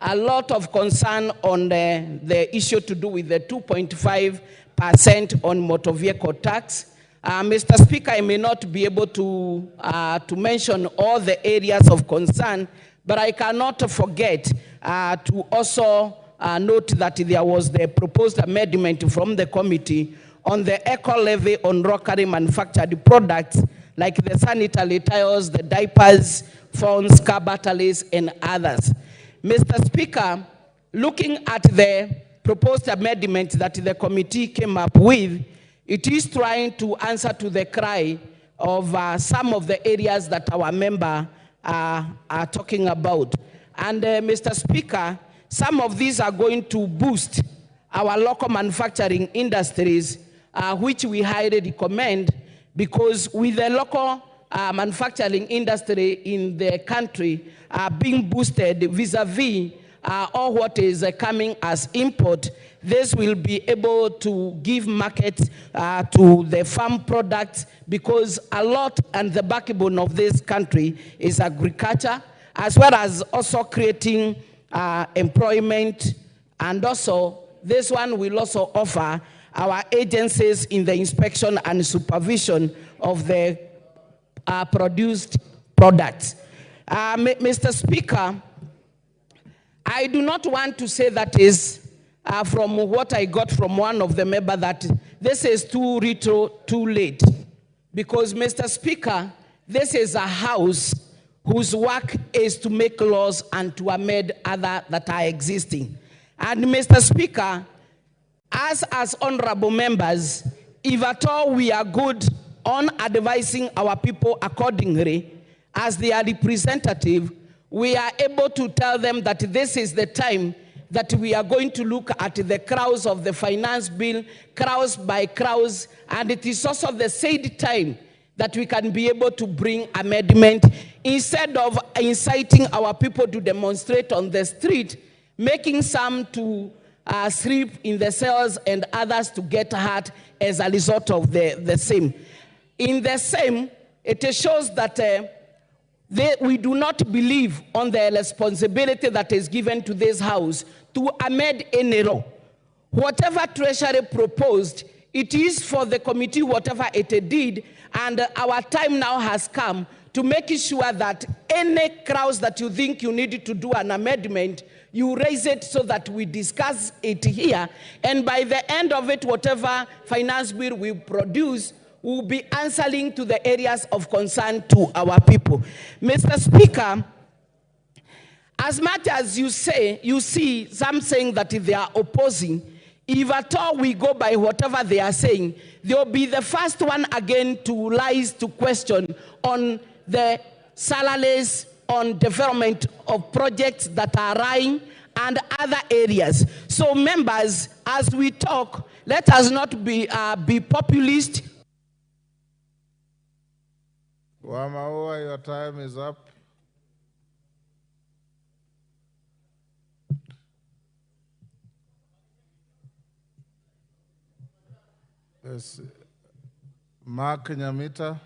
A lot of concern on the issue to do with the 2.5% on motor vehicle tax. Mr. Speaker, I may not be able to mention all the areas of concern, but I cannot forget to also note that there was the proposed amendment from the committee on the eco levy on locally manufactured products like the sanitary towels, the diapers, phones, car batteries, and others. Mr. Speaker, looking at the proposed amendment that the committee came up with, it is trying to answer to the cry of some of the areas that our member are talking about. And Mr. Speaker, some of these are going to boost our local manufacturing industries, which we highly recommend, because with the local manufacturing industry in the country being boosted vis-a-vis all what is coming as import, this will be able to give market to the farm products, because a lot and the backbone of this country is agriculture, as well as also creating employment. And also, this one will also offer our agencies in the inspection and supervision of the produced products. Mr. Speaker, I do not want to say that is from what I got from one of the members that this is too retro, too late. Because, Mr. Speaker, this is a house whose work is to make laws and to amend other that are existing. And Mr. Speaker, as honorable members, if at all we are good on advising our people accordingly, as their representative, we are able to tell them that this is the time that we are going to look at the crowds of the finance bill, crowds by crowds, and it is also the said time that we can be able to bring amendment instead of inciting our people to demonstrate on the street, making some to sleep in the cells and others to get hurt as a result of the same. In the same, it shows that we do not believe on the responsibility that is given to this house to amend any law. Whatever Treasury proposed, it is for the committee, whatever it did, and our time now has come to make sure that any crowds that you think you need to do an amendment, you raise it so that we discuss it here, and by the end of it, whatever finance bill we produce will be answering to the areas of concern to our people. Mr. Speaker, as much as you see some saying that they are opposing, if at all we go by whatever they are saying, they'll be the first one again to rise to question on the salaries, on development of projects that are running, and other areas. So members, as we talk, let us not be populist. Wamaua, your time is up. Yes. Mark Nyamita.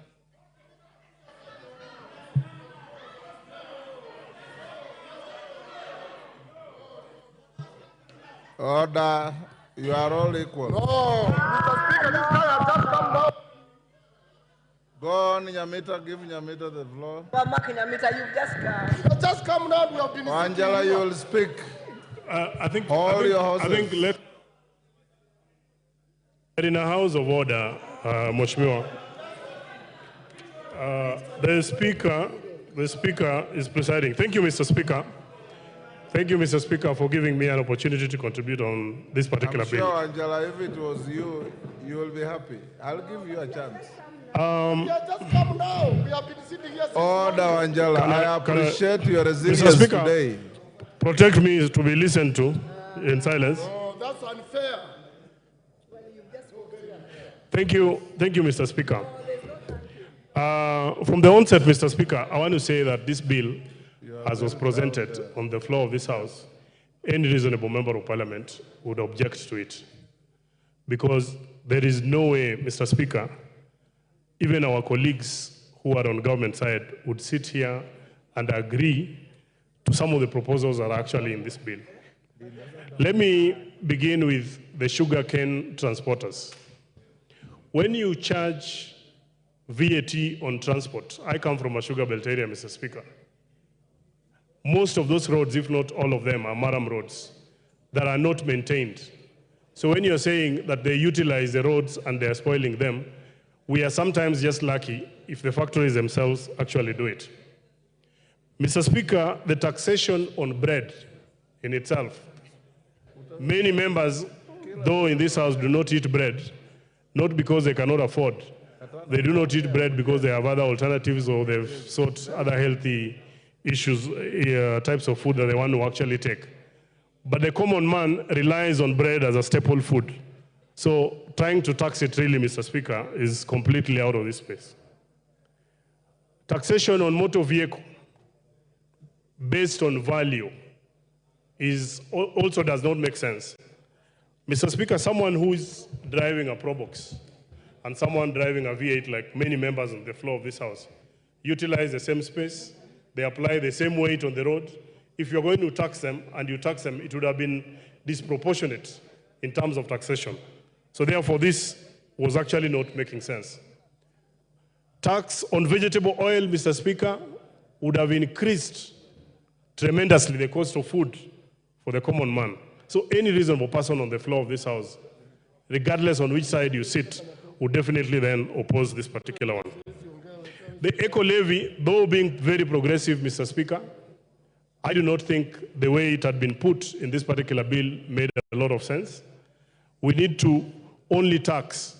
Order, you are all equal. No, Mr. Speaker, this guy has just come down. Go on, Nyamita, give Nyamita the floor. Mark Nyamita, you've just come. You have just come down, we have been... Angela, you will speak. I think in a house of order, Mheshimiwa, The Speaker is presiding. Thank you, Mr. Speaker. Thank you, Mr. Speaker, for giving me an opportunity to contribute on this particular I'm bill. sure, Angela, if it was you, you will be happy. I'll give you a chance. Just come now. We have been sitting here since Order, morning. Angela. I appreciate your resilience Mr. Speaker, today. Protect me to be listened to in silence. Oh, that's unfair. Thank you, Mr. Speaker. From the onset, Mr. Speaker, I want to say that this bill, as was presented on the floor of this House, any reasonable member of Parliament would object to it. Because there is no way, Mr. Speaker, even our colleagues who are on government side would sit here and agree to some of the proposals that are actually in this bill. Let me begin with the sugarcane transporters. When you charge VAT on transport, I come from a sugar belt area, Mr. Speaker. Most of those roads, if not all of them, are maram roads that are not maintained. So when you're saying that they utilize the roads and they're spoiling them, we are sometimes just lucky if the factories themselves actually do it. Mr. Speaker, the taxation on bread in itself, many members, though in this House, do not eat bread, not because they cannot afford. They do not eat bread because they have other alternatives or they've sought other healthy issues, types of food that they want to actually take. But the common man relies on bread as a staple food. So trying to tax it really, Mr. Speaker, is completely out of this space. Taxation on motor vehicle based on value also does not make sense. Mr. Speaker, someone who is driving a Probox and someone driving a V8, like many members on the floor of this House, utilize the same space, they apply the same weight on the road. If you're going to tax them and you tax them, it would have been disproportionate in terms of taxation. So therefore, this was actually not making sense. Tax on vegetable oil, Mr. Speaker, would have increased tremendously the cost of food for the common man. So any reasonable person on the floor of this House, regardless on which side you sit, would definitely then oppose this particular one. The eco levy, though being very progressive, Mr. Speaker, I do not think the way it had been put in this particular bill made a lot of sense. We need to only tax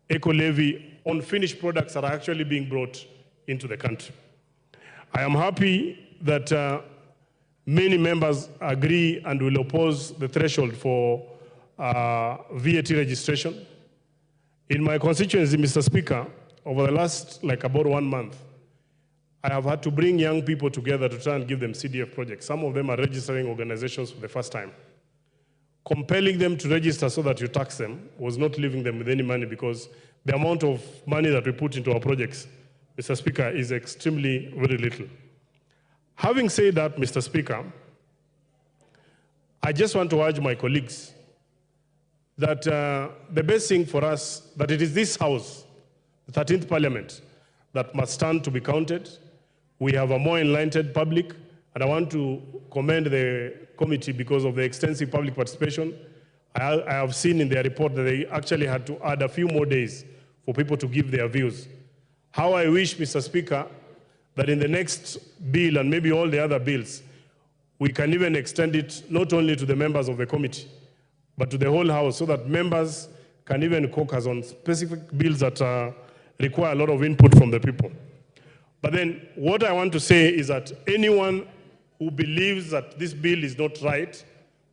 eco levy on finished products that are actually being brought into the country. I am happy that many members agree and will oppose the threshold for VAT registration. In my constituency, Mr. Speaker, over the last about 1 month, I have had to bring young people together to try and give them CDF projects. Some of them are registering organizations for the first time. Compelling them to register so that you tax them was not leaving them with any money because the amount of money that we put into our projects, Mr. Speaker, is extremely very little. Having said that, Mr. Speaker, I just want to urge my colleagues that the best thing for us, that it is this House, the 13th Parliament, that must stand to be counted. We have a more enlightened public, and I want to commend the committee because of the extensive public participation. I have seen in their report that they actually had to add a few more days for people to give their views. How I wish, Mr. Speaker, that in the next bill and maybe all the other bills, we can even extend it not only to the members of the committee, but to the whole House so that members can even caucus on specific bills that require a lot of input from the people. But then what I want to say is that anyone who believes that this bill is not right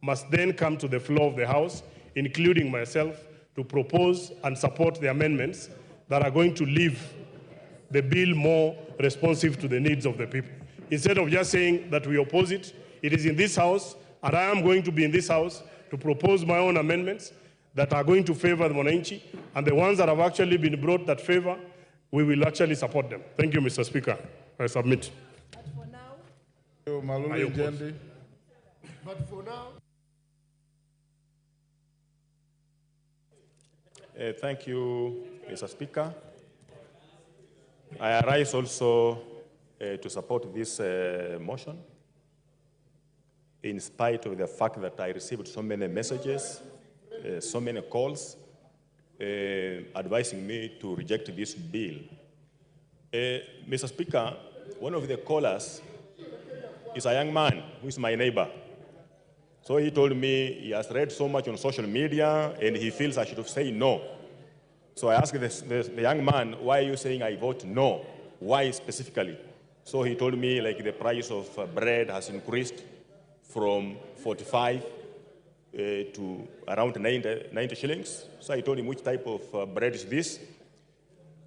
must then come to the floor of the House, including myself, to propose and support the amendments that are going to leave the bill more responsive to the needs of the people. Instead of just saying that we oppose it, it is in this House, and I am going to be in this House to propose my own amendments that are going to favor the Mwananchi, and the ones that have actually been brought that favor, we will actually support them. Thank you, Mr. Speaker. I submit. But for now, thank you, Mr. Speaker. I arise also to support this motion, in spite of the fact that I received so many messages, so many calls, advising me to reject this bill. Mr. Speaker, one of the callers is a young man who is my neighbor. So he told me he has read so much on social media and he feels I should say no. So I asked the young man, why are you saying I vote no? Why specifically? So he told me like the price of bread has increased from 45 to around 90 shillings. So I told him which type of bread is this.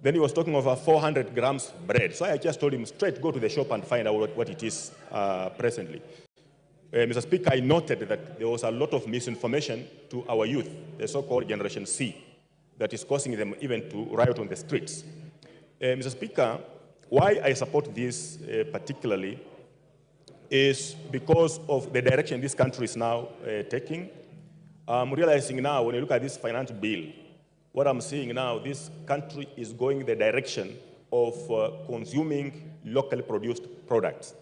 Then he was talking of 400 grams bread. So I just told him straight, go to the shop and find out what it is presently. Mr. Speaker, I noted that there was a lot of misinformation to our youth, the so-called Generation C, that is causing them even to riot on the streets. Mr. Speaker, why I support this particularly is because of the direction this country is now taking. I'm realizing now, when you look at this finance bill, what I'm seeing now, this country is going the direction of consuming locally produced products.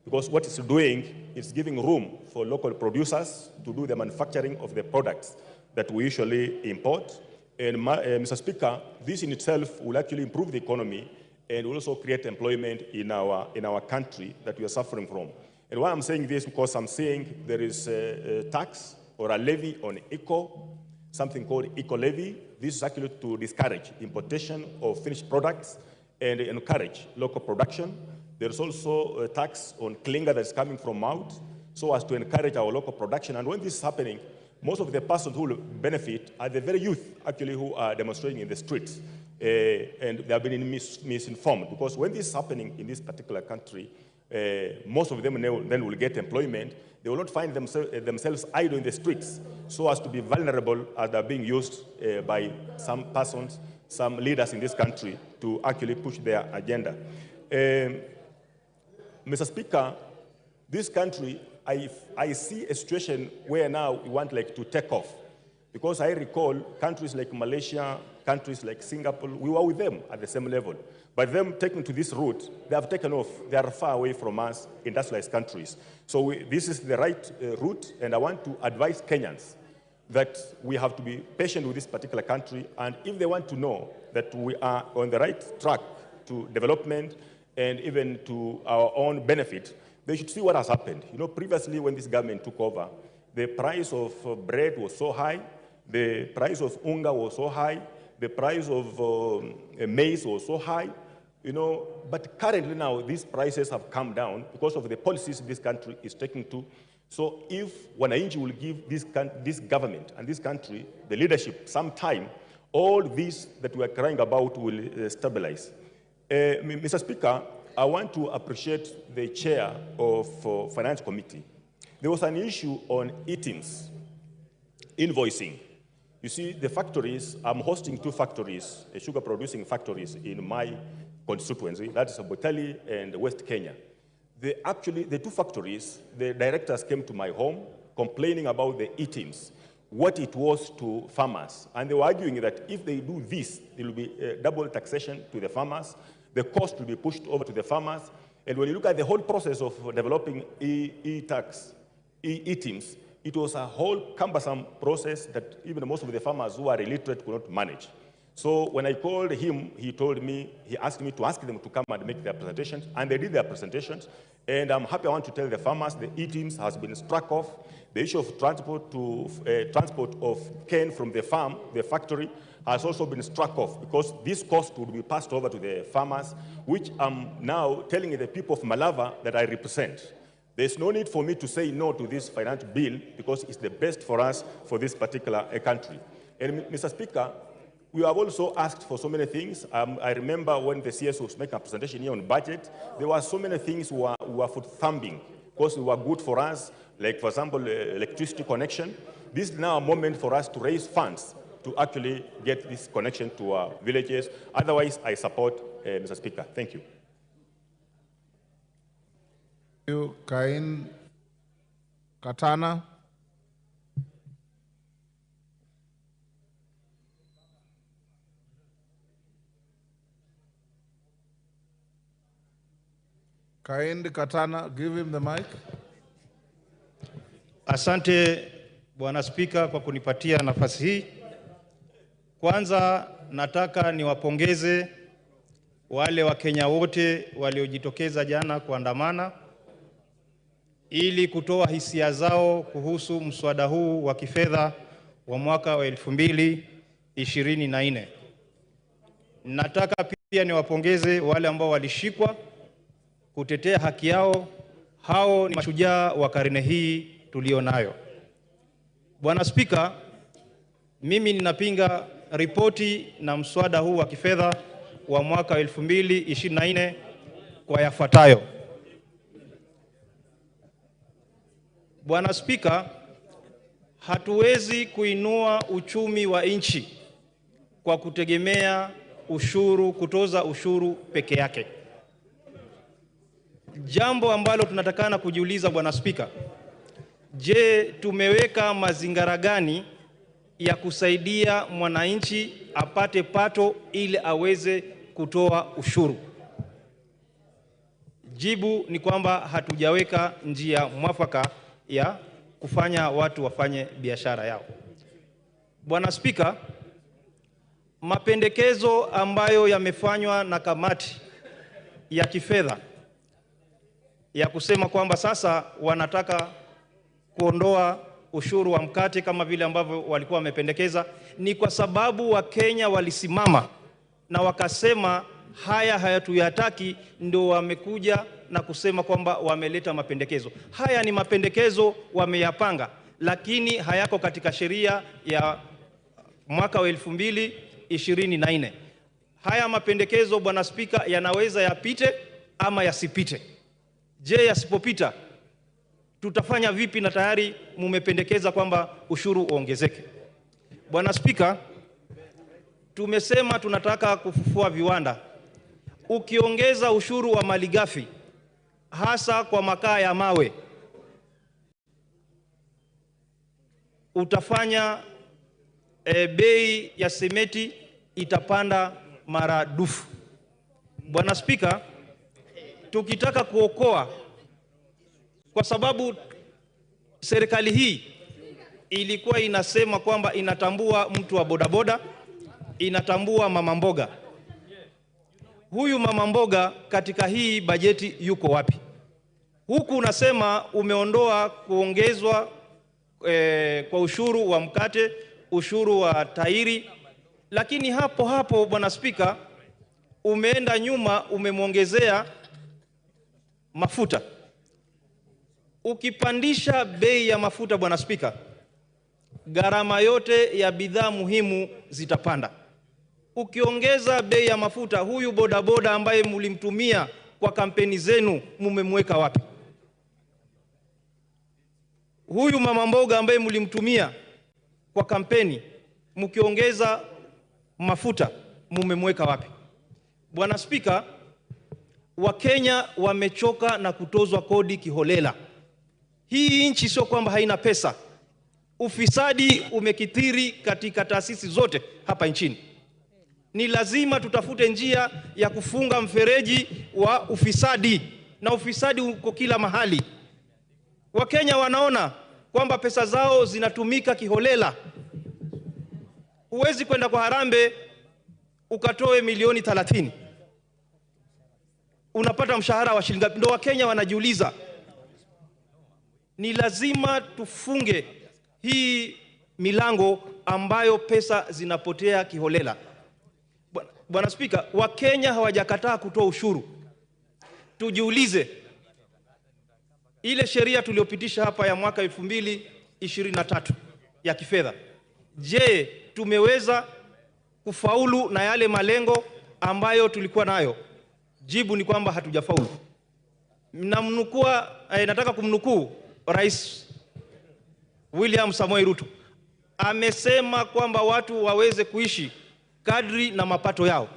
Because what it's doing is giving room for local producers to do the manufacturing of the products that we usually import. And Mr. Speaker, this in itself will actually improve the economy and will also create employment in our country that we are suffering from. And why I'm saying this, because I'm saying there is a tax or a levy on eco, something called eco-levy. This is actually to discourage importation of finished products and encourage local production. There's also a tax on clinker that's coming from out, so as to encourage our local production. And when this is happening, most of the persons who will benefit are the very youth, actually, who are demonstrating in the streets. And they have been misinformed, because when this is happening in this particular country, most of them then will get employment. They will not find themselves idle in the streets, so as to be vulnerable as they're being used by some persons, some leaders in this country to actually push their agenda. Mr. Speaker, this country, I see a situation where now we want like to take off. Because I recall countries like Malaysia, countries like Singapore, we were with them at the same level. But them taking to this route, they have taken off. They are far away from us, industrialized countries. So this is the right route, and I want to advise Kenyans that we have to be patient with this particular country, and if they want to know that we are on the right track to development and even to our own benefit, they should see what has happened. You know, previously when this government took over, the price of bread was so high, the price of unga was so high, the price of maize was so high, you know, but currently now these prices have come down because of the policies this country is taking to. So if Wananchi will give this government and this country, the leadership, some time, all this that we are crying about will stabilize. Mr. Speaker, I want to appreciate the chair of Finance Committee. There was an issue on eatings, invoicing. You see, the factories, I'm hosting 2 factories, sugar producing factories in my constituency, that is Botali and West Kenya. The 2 factories, the directors came to my home complaining about the eatings, what it was to farmers. And they were arguing that if they do this, there will be double taxation to the farmers, the cost will be pushed over to the farmers. And when you look at the whole process of developing e-tax, e-teams, it was a whole cumbersome process that even most of the farmers who are illiterate could not manage. So when I called him, he asked me to ask them to come and make their presentations, and they did their presentations. And I'm happy, I want to tell the farmers the e-teams has been struck off. The issue of transport of cane from the farm, the factory, has also been struck off, because this cost would be passed over to the farmers, which I'm now telling the people of Malava that I represent. There's no need for me to say no to this finance bill, because it's the best for us for this particular country. And Mr. Speaker, we have also asked for so many things. I remember when the CS was making a presentation here on budget, there were so many things we were foot thumping, because they were good for us, like, for example, electricity connection. This is now a moment for us to raise funds to actually get this connection to our villages. Otherwise, I support Mr. Speaker. Thank you. Thank you, Cain Katana. Cain Katana, give him the mic. Asante Bwana Spika kwa kunipatia nafasi hii. Kwanza nataka niwapongeze wale Wakenya wote waliojitokeza jana kuandamana ili kutoa hisia zao kuhusu mswada huu wa kifedha wa mwaka wa 2024. Nataka pia niwapongeze wale ambao walishikwa kutetea haki yao. Hao ni mashujaa wa karne hii tulionayo. Bwana Spika, mimi ninapinga ripoti na mswada huu wa kifedha wa mwaka 2024 kwa yafuatayo. Bwana Spika, hatuwezi kuinua uchumi wa nchi kwa kutegemea kutoza ushuru peke yake. Jambo ambalo tunatakana kujiuliza Bwana Spika, je, tumeweka mazingira gani ya kusaidia mwananchi apate pato ili aweze kutoa ushuru? Jibu ni kwamba hatujaweka njia mwafaka ya kufanya watu wafanye biashara yao. Bwana Spika, mapendekezo ambayo yamefanywa na kamati ya kifedha ya kusema kwamba sasa wanataka kuondoa ushuru wa mkate kama vile ambavyo walikuwa wamependekeza, ni kwa sababu Wakenya walisimama na wakasema haya hayatuyataki, ndio wamekuja na kusema kwamba wameleta mapendekezo. Haya ni mapendekezo wameyapanga, lakini hayako katika sheria ya mwaka wa 2024. Haya mapendekezo Bwana Spika yanaweza yapite ama yasipite. Je, yasipopita tutafanya vipi na tayari mumependekeza kwamba ushuru uongezeke? Bwana Spika, tumesema tunataka kufufua viwanda. Ukiongeza ushuru wa malighafi hasa kwa makaa ya mawe, utafanya bei ya sementi itapanda maradufu. Bwana Spika, tukitaka kuokoa, kwa sababu serikali hii ilikuwa inasema kwamba inatambua mtu wa bodaboda, inatambua mama mboga. Huyu mama mboga katika hii bajeti yuko wapi? Huku unasema umeondoa kuongezwa kwa ushuru wa mkate, ushuru wa tairi, lakini hapo hapo Bwana Spika, umeenda nyuma umemwongezea mafuta. Ukipandisha bei ya mafuta Bwana Spika, gharama yote ya bidhaa muhimu zitapanda. Ukiongeza bei ya mafuta, huyu bodaboda ambaye mlimtumia kwa kampeni zenu mumemweka wapi? Huyu mama mboga ambaye mlimtumia kwa kampeni, mkiongeza mafuta mumemweka wapi? Bwana Spika, Wakenya wamechoka na kutozwa kodi kiholela. Hii nchi sio kwamba haina pesa. Ufisadi umekithiri katika taasisi zote hapa nchini. Ni lazima tutafute njia ya kufunga mfereji wa ufisadi, na ufisadi uko kila mahali. Wakenya wanaona kwamba pesa zao zinatumika kiholela. Huwezi kwenda kwa harambee ukatoe milioni 30. Unapata mshahara wa shilingi ngapi? Ndio Wakenya wanajiuliza. Ni lazima tufunge hii milango ambayo pesa zinapotea kiholela. Bwana Spika, Wakenya hawajakataa kutoa ushuru. Tujiulize, ile sheria tuliyopitisha hapa ya mwaka 2023 ya kifedha, je, tumeweza kufaulu na yale malengo ambayo tulikuwa nayo? Jibu ni kwamba hatujafaulu. Nataka kumnukuu Rais William Samoei Ruto. Amesema kwamba watu waweze kuishi kadri na mapato yao.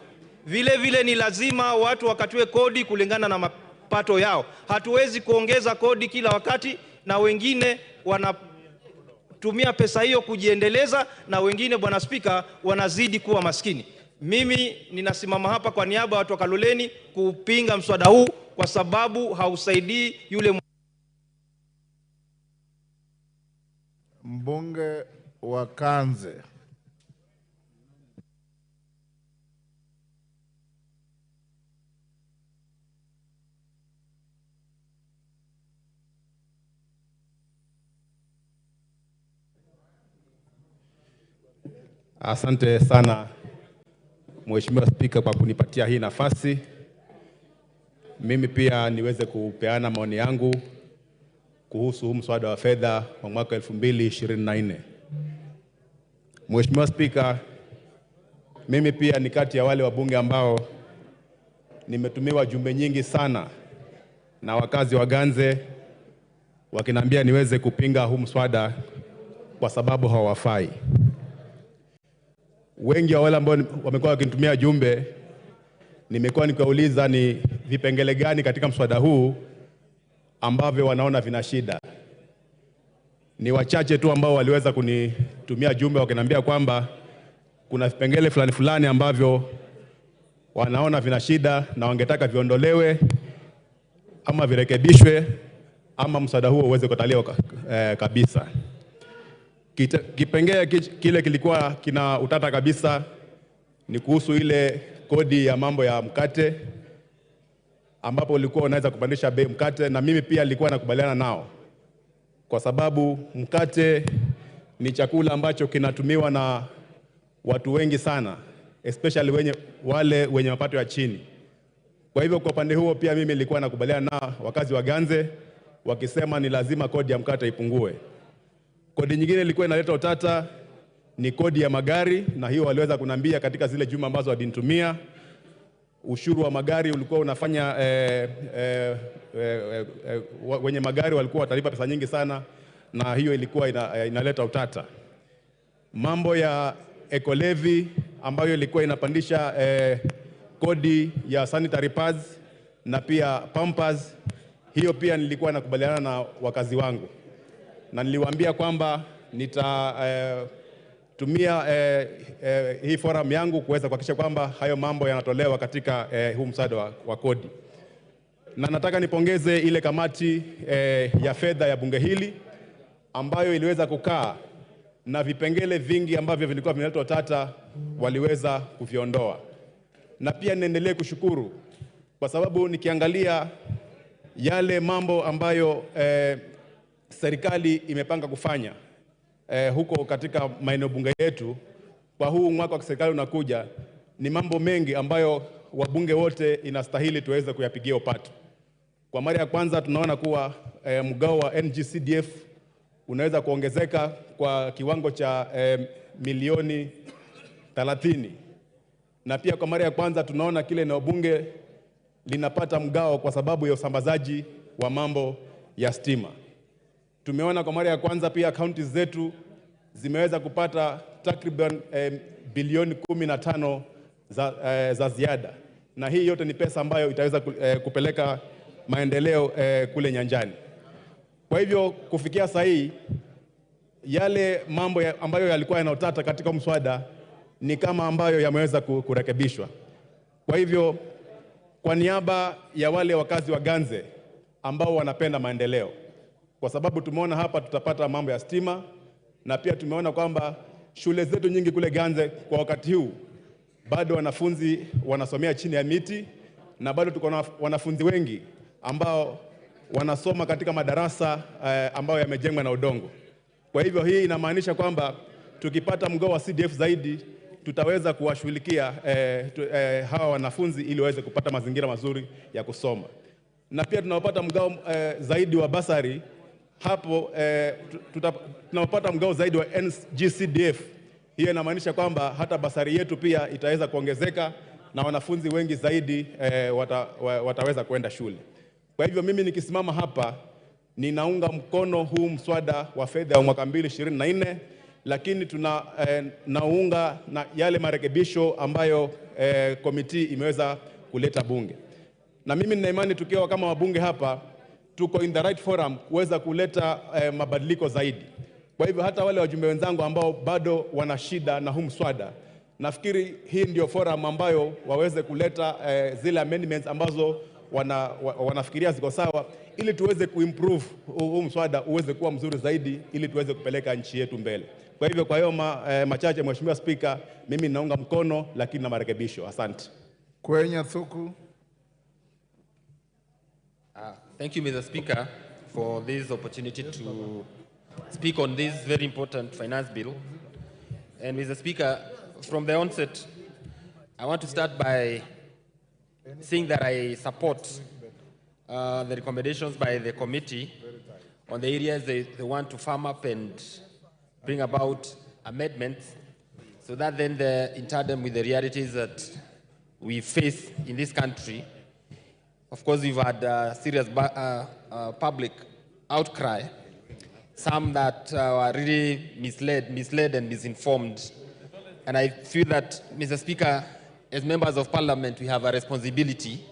Vile vile ni lazima watu wakatue kodi kulingana na mapato yao. Hatuwezi kuongeza kodi kila wakati na wengine wanatumia pesa hiyo kujiendeleza na wengine Bwana Spika wanazidi kuwa maskini. Mimi ninasimama hapa kwa niaba ya watu wa Kaloleni kupinga mswada huu kwa sababu hausaidii yule mbunge wa Kanze. . Asante sana Mheshimiwa Spika kwa kunipatia hii nafasi. Mimi pia niweze kupeana maoni yangu kuhusu huu mswada wa fedha wa mwaka 2024. Mheshimiwa Spika, mimi pia ni kati ya wale wabunge ambao nimetumiwa jumbe nyingi sana na wakazi wa Ganze wakiniambia niweze kupinga huu mswada kwa sababu hawafai. Wengi wa wale ambao wamekuwa wakinitumia jumbe, nimekuwa nikiwauliza ni vipengele gani katika mswada huu ambavyo wanaona vina shida. Ni wachache tu ambao waliweza kunitumia jumbe wakiniambia kwamba kuna vipengele fulani fulani ambavyo wanaona vina shida na wangetaka viondolewe ama virekebishwe ama mswada huo uweze kutaliwa kabisa. Kipengele kile kilikuwa kina utata kabisa ni kuhusu ile kodi ya mambo ya mkate, ambapo ulikuwa unaweza kupandisha bei mkate, na mimi pia nilikuwa nakubaliana nao, kwa sababu mkate ni chakula ambacho kinatumiwa na watu wengi sana, especially wale wenye mapato ya chini. Kwa hivyo kwa upande huo pia mimi nilikuwa nakubaliana na wakazi wa Ganze wakisema ni lazima kodi ya mkate ipungue. Kodi nyingine ilikuwa inaleta utata ni kodi ya magari, na hiyo waliweza kunambia katika zile juma ambazo walinitumia. Ushuru wa magari ulikuwa unafanya wenye magari walikuwa watalipa pesa nyingi sana, na hiyo ilikuwa inaleta utata. Mambo ya eco-levy ambayo ilikuwa inapandisha kodi ya sanitary pads na pia pampers, hiyo pia nilikuwa nakubaliana na wakazi wangu, na niliwaambia kwamba nitatumia hii forum yangu kuweza kuhakikisha kwamba hayo mambo yanatolewa katika huu mswada wa kodi. Na nataka nipongeze ile kamati ya fedha ya bunge hili ambayo iliweza kukaa na vipengele vingi ambavyo vilikuwa vinaleta utata waliweza kuviondoa. Na pia niendelee kushukuru kwa sababu nikiangalia yale mambo ambayo serikali imepanga kufanya huko katika maeneo bunge yetu kwa huu mwaka wa serikali unakuja, ni mambo mengi ambayo wabunge wote inastahili tuweze kuyapigia upato. Kwa mara ya kwanza tunaona kuwa mgao wa NGCDF unaweza kuongezeka kwa kiwango cha milioni 30. Na pia kwa mara ya kwanza tunaona kile eneo bunge linapata mgao kwa sababu ya usambazaji wa mambo ya stima. Tumeona kwa mara ya kwanza pia counties zetu zimeweza kupata takriban bilioni 15 za ziada. Na hii yote ni pesa ambayo itaweza kupeleka maendeleo kule nyanjani. Kwa hivyo kufikia sasa hii yale mambo ambayo yalikuwa yanautata katika mswada ni kama ambayo yameweza kurekebishwa. Kwa hivyo kwa niaba ya wale wakazi wa Ganze ambao wanapenda maendeleo, kwa sababu tumeona hapa tutapata mambo ya stima, na pia tumeona kwamba shule zetu nyingi kule Ganze kwa wakati huu bado wanafunzi wanasomea chini ya miti, na bado tuko na wanafunzi wengi ambao wanasoma katika madarasa ambayo yamejengwa na udongo. Kwa hivyo hii inamaanisha kwamba tukipata mgao wa CDF zaidi tutaweza kuwashughulikia hawa wanafunzi ili waweze kupata mazingira mazuri ya kusoma. Na pia tunapata mgao zaidi wa basari, hapo tunapata mgao zaidi wa NGCDF. Hiyo inamaanisha kwamba hata basari yetu pia itaweza kuongezeka na wanafunzi wengi zaidi wataweza kwenda shule. Kwa hivyo mimi nikisimama hapa ninaunga mkono huu mswada wa fedha wa mwaka 2024, lakini naunga na yale marekebisho ambayo komiti imeweza kuleta bunge. Na mimi nina imani tukiwa kama wabunge hapa tuko in the right forum kuweza kuleta mabadiliko zaidi. Kwa hivyo hata wale wajumbe wenzangu ambao bado wana shida na huu mswada, nafikiri hii ndio forum ambayo waweze kuleta zile amendments ambazo wanafikiria ziko sawa, ili tuweze kuimprove huu mswada uweze kuwa mzuri zaidi, ili tuweze kupeleka nchi yetu mbele. Kwa hivyo kwa hiyo machache, Mheshimiwa Spika, mimi naunga mkono lakini na marekebisho. Asante. Kwenye Thuku. Thank you, Mr. Speaker, for this opportunity to speak on this very important finance bill. And Mr. Speaker, from the onset, I want to start by saying that I support the recommendations by the committee on the areas they want to firm up and bring about amendments so that then in tandem with the realities that we face in this country. Of course, we've had serious public outcry, some that are really misled and misinformed. And I feel that, Mr. Speaker, as members of parliament, we have a responsibility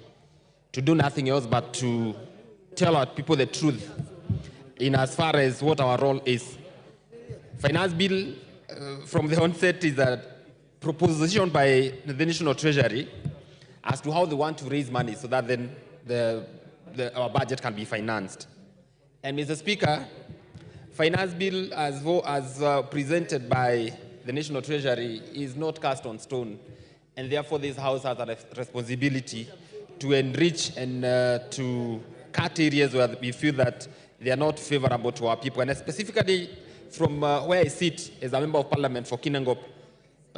to do nothing else but to tell our people the truth in as far as what our role is. Finance bill, from the onset, is a proposition by the National Treasury as to how they want to raise money so that then our budget can be financed. And Mr. Speaker, finance bill as presented by the National Treasury is not cast on stone, and therefore this House has a responsibility to enrich and to cut areas where we feel that they are not favorable to our people. And specifically from where I sit as a member of parliament for Kinangop,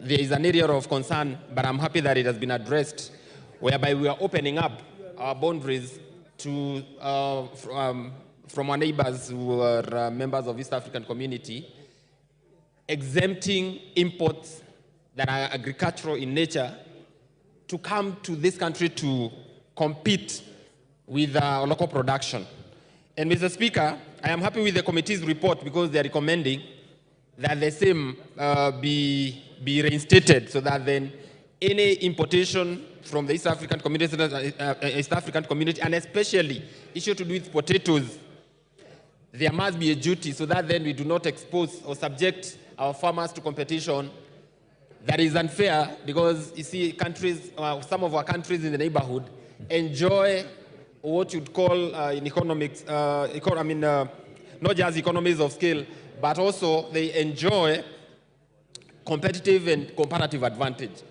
there is an area of concern, but I'm happy that it has been addressed, whereby we are opening up our boundaries to from our neighbors who are members of East African community, exempting imports that are agricultural in nature to come to this country to compete with local production. And Mr. Speaker, I am happy with the committee's report because they are recommending that the same be reinstated so that then any importation from the East African community, and especially issue to do with potatoes, there must be a duty so that then we do not expose or subject our farmers to competition that is unfair, because you see countries, some of our countries in the neighborhood enjoy what you'd call in economics, not just economies of scale, but also they enjoy competitive and comparative advantage.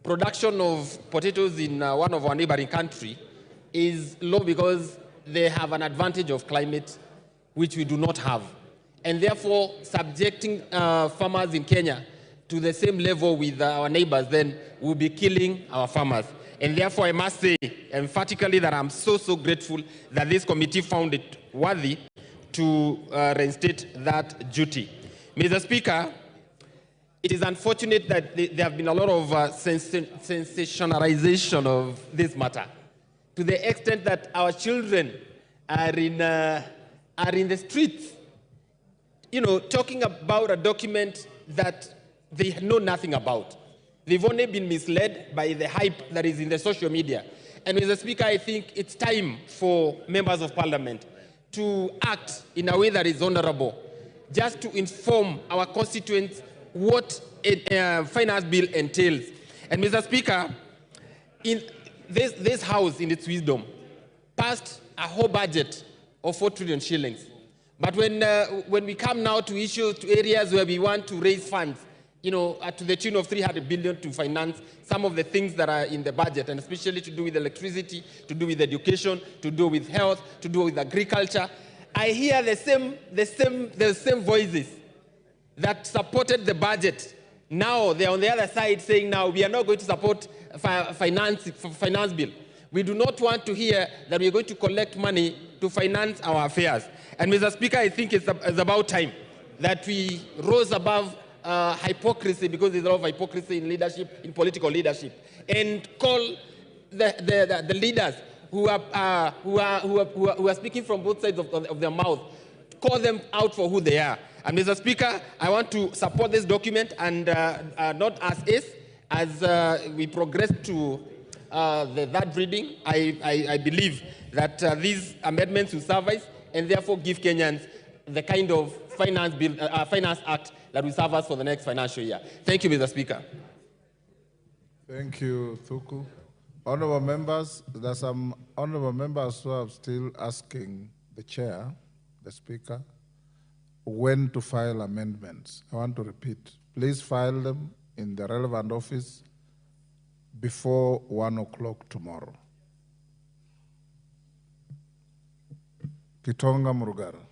Production of potatoes in one of our neighboring countries is low because they have an advantage of climate, which we do not have. And therefore, subjecting farmers in Kenya to the same level with our neighbors, then we'll be killing our farmers. And therefore, I must say emphatically that I'm so grateful that this committee found it worthy to reinstate that duty. Mr. Speaker, it is unfortunate that there have been a lot of sensationalization of this matter, to the extent that our children are in the streets, talking about a document that they know nothing about. They've only been misled by the hype that is in the social media. And Mr. Speaker, I think it's time for members of parliament to act in a way that is honorable, just to inform our constituents what a finance bill entails. And Mr. Speaker, in this House, in its wisdom, passed a whole budget of 4 trillion shillings. But when we come now to issues, to areas where we want to raise funds, to the tune of 300 billion to finance some of the things that are in the budget, and especially to do with electricity, to do with education, to do with health, to do with agriculture, I hear the same voices that supported the budget. Now they're on the other side saying, now we are not going to support finance bill. We do not want to hear that we are going to collect money to finance our affairs. And Mr. Speaker, I think it's about time that we rose above hypocrisy, because there's a lot of hypocrisy in leadership, in political leadership, and call the leaders who are speaking from both sides of their mouth, call them out for who they are. And Mr. Speaker, I want to support this document, and not as we progress to the third reading. I believe that these amendments will suffice, and therefore give Kenyans the kind of finance act that will serve us for the next financial year. Thank you, Mr. Speaker. Thank you, Thuku. Honorable members, there are some honorable members who are still asking the chair, the speaker, when to file amendments. I want to repeat, please file them in the relevant office before 1 o'clock tomorrow. Kitonga Murugara.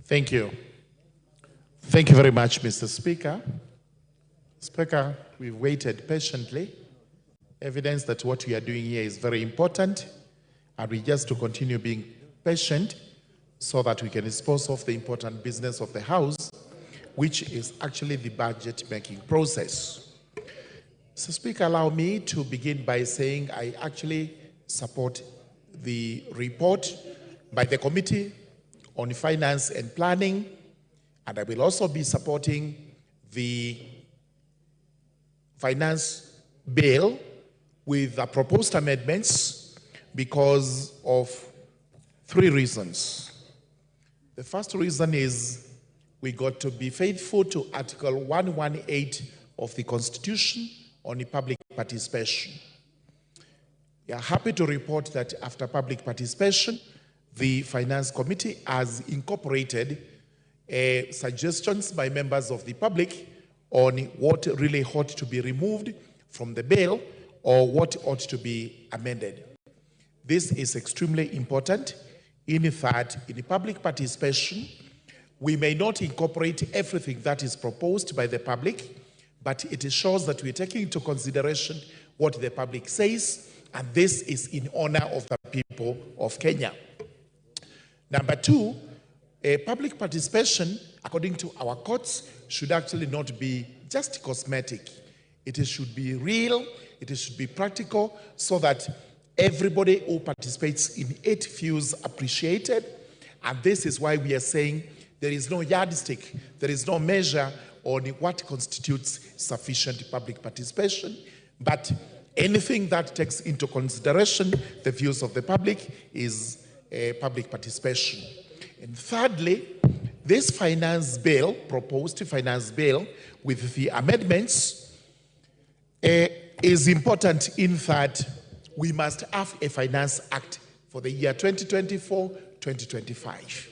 Thank you. Thank you very much, Mr. Speaker. Speaker, we've waited patiently. Evidence that what we are doing here is very important, and we just to continue being patient so that we can dispose of the important business of the House, which is actually the budget-making process. So, Speaker, allow me to begin by saying I actually support the report by the Committee on Finance and Planning, and I will also be supporting the finance bill with the proposed amendments because of three reasons. The first reason is we got to be faithful to Article 118 of the Constitution on public participation. We are happy to report that after public participation, the Finance Committee has incorporated suggestions by members of the public on what really ought to be removed from the bill or what ought to be amended. This is extremely important in that in public participation, we may not incorporate everything that is proposed by the public, but it shows that we're taking into consideration what the public says, and this is in honor of the people of Kenya. Number two, public participation, according to our courts, should actually not be just cosmetic. It should be real, it should be practical, so that everybody who participates in it feels appreciated. And this is why we are saying there is no yardstick, there is no measure on what constitutes sufficient public participation, but anything that takes into consideration the views of the public is public participation. And thirdly, this finance bill, proposed finance bill with the amendments, is important in that we must have a finance act for the year 2024-2025.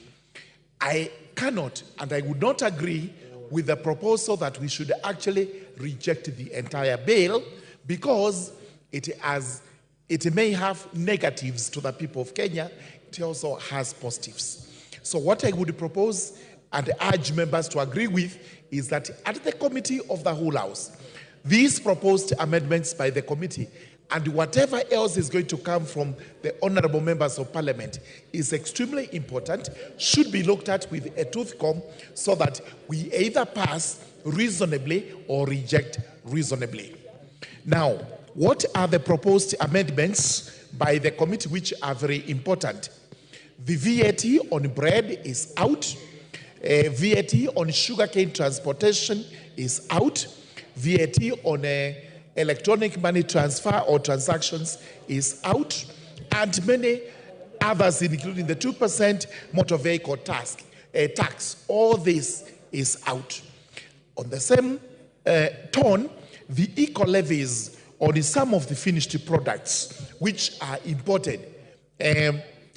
I cannot and I would not agree with the proposal that we should actually reject the entire bill because it may have negatives to the people of Kenya. It also has positives. So what I would propose and urge members to agree with is that at the Committee of the Whole House, these proposed amendments by the committee and whatever else is going to come from the honorable members of parliament is extremely important, should be looked at with a tooth comb so that we either pass reasonably or reject reasonably. Now, what are the proposed amendments by the committee which are very important? The VAT on bread is out. VAT on sugarcane transportation is out. VAT on electronic money transfer or transactions is out. And many others, including the 2% motor vehicle tax. All this is out. On the same tone, the eco-levies on some of the finished products which are imported,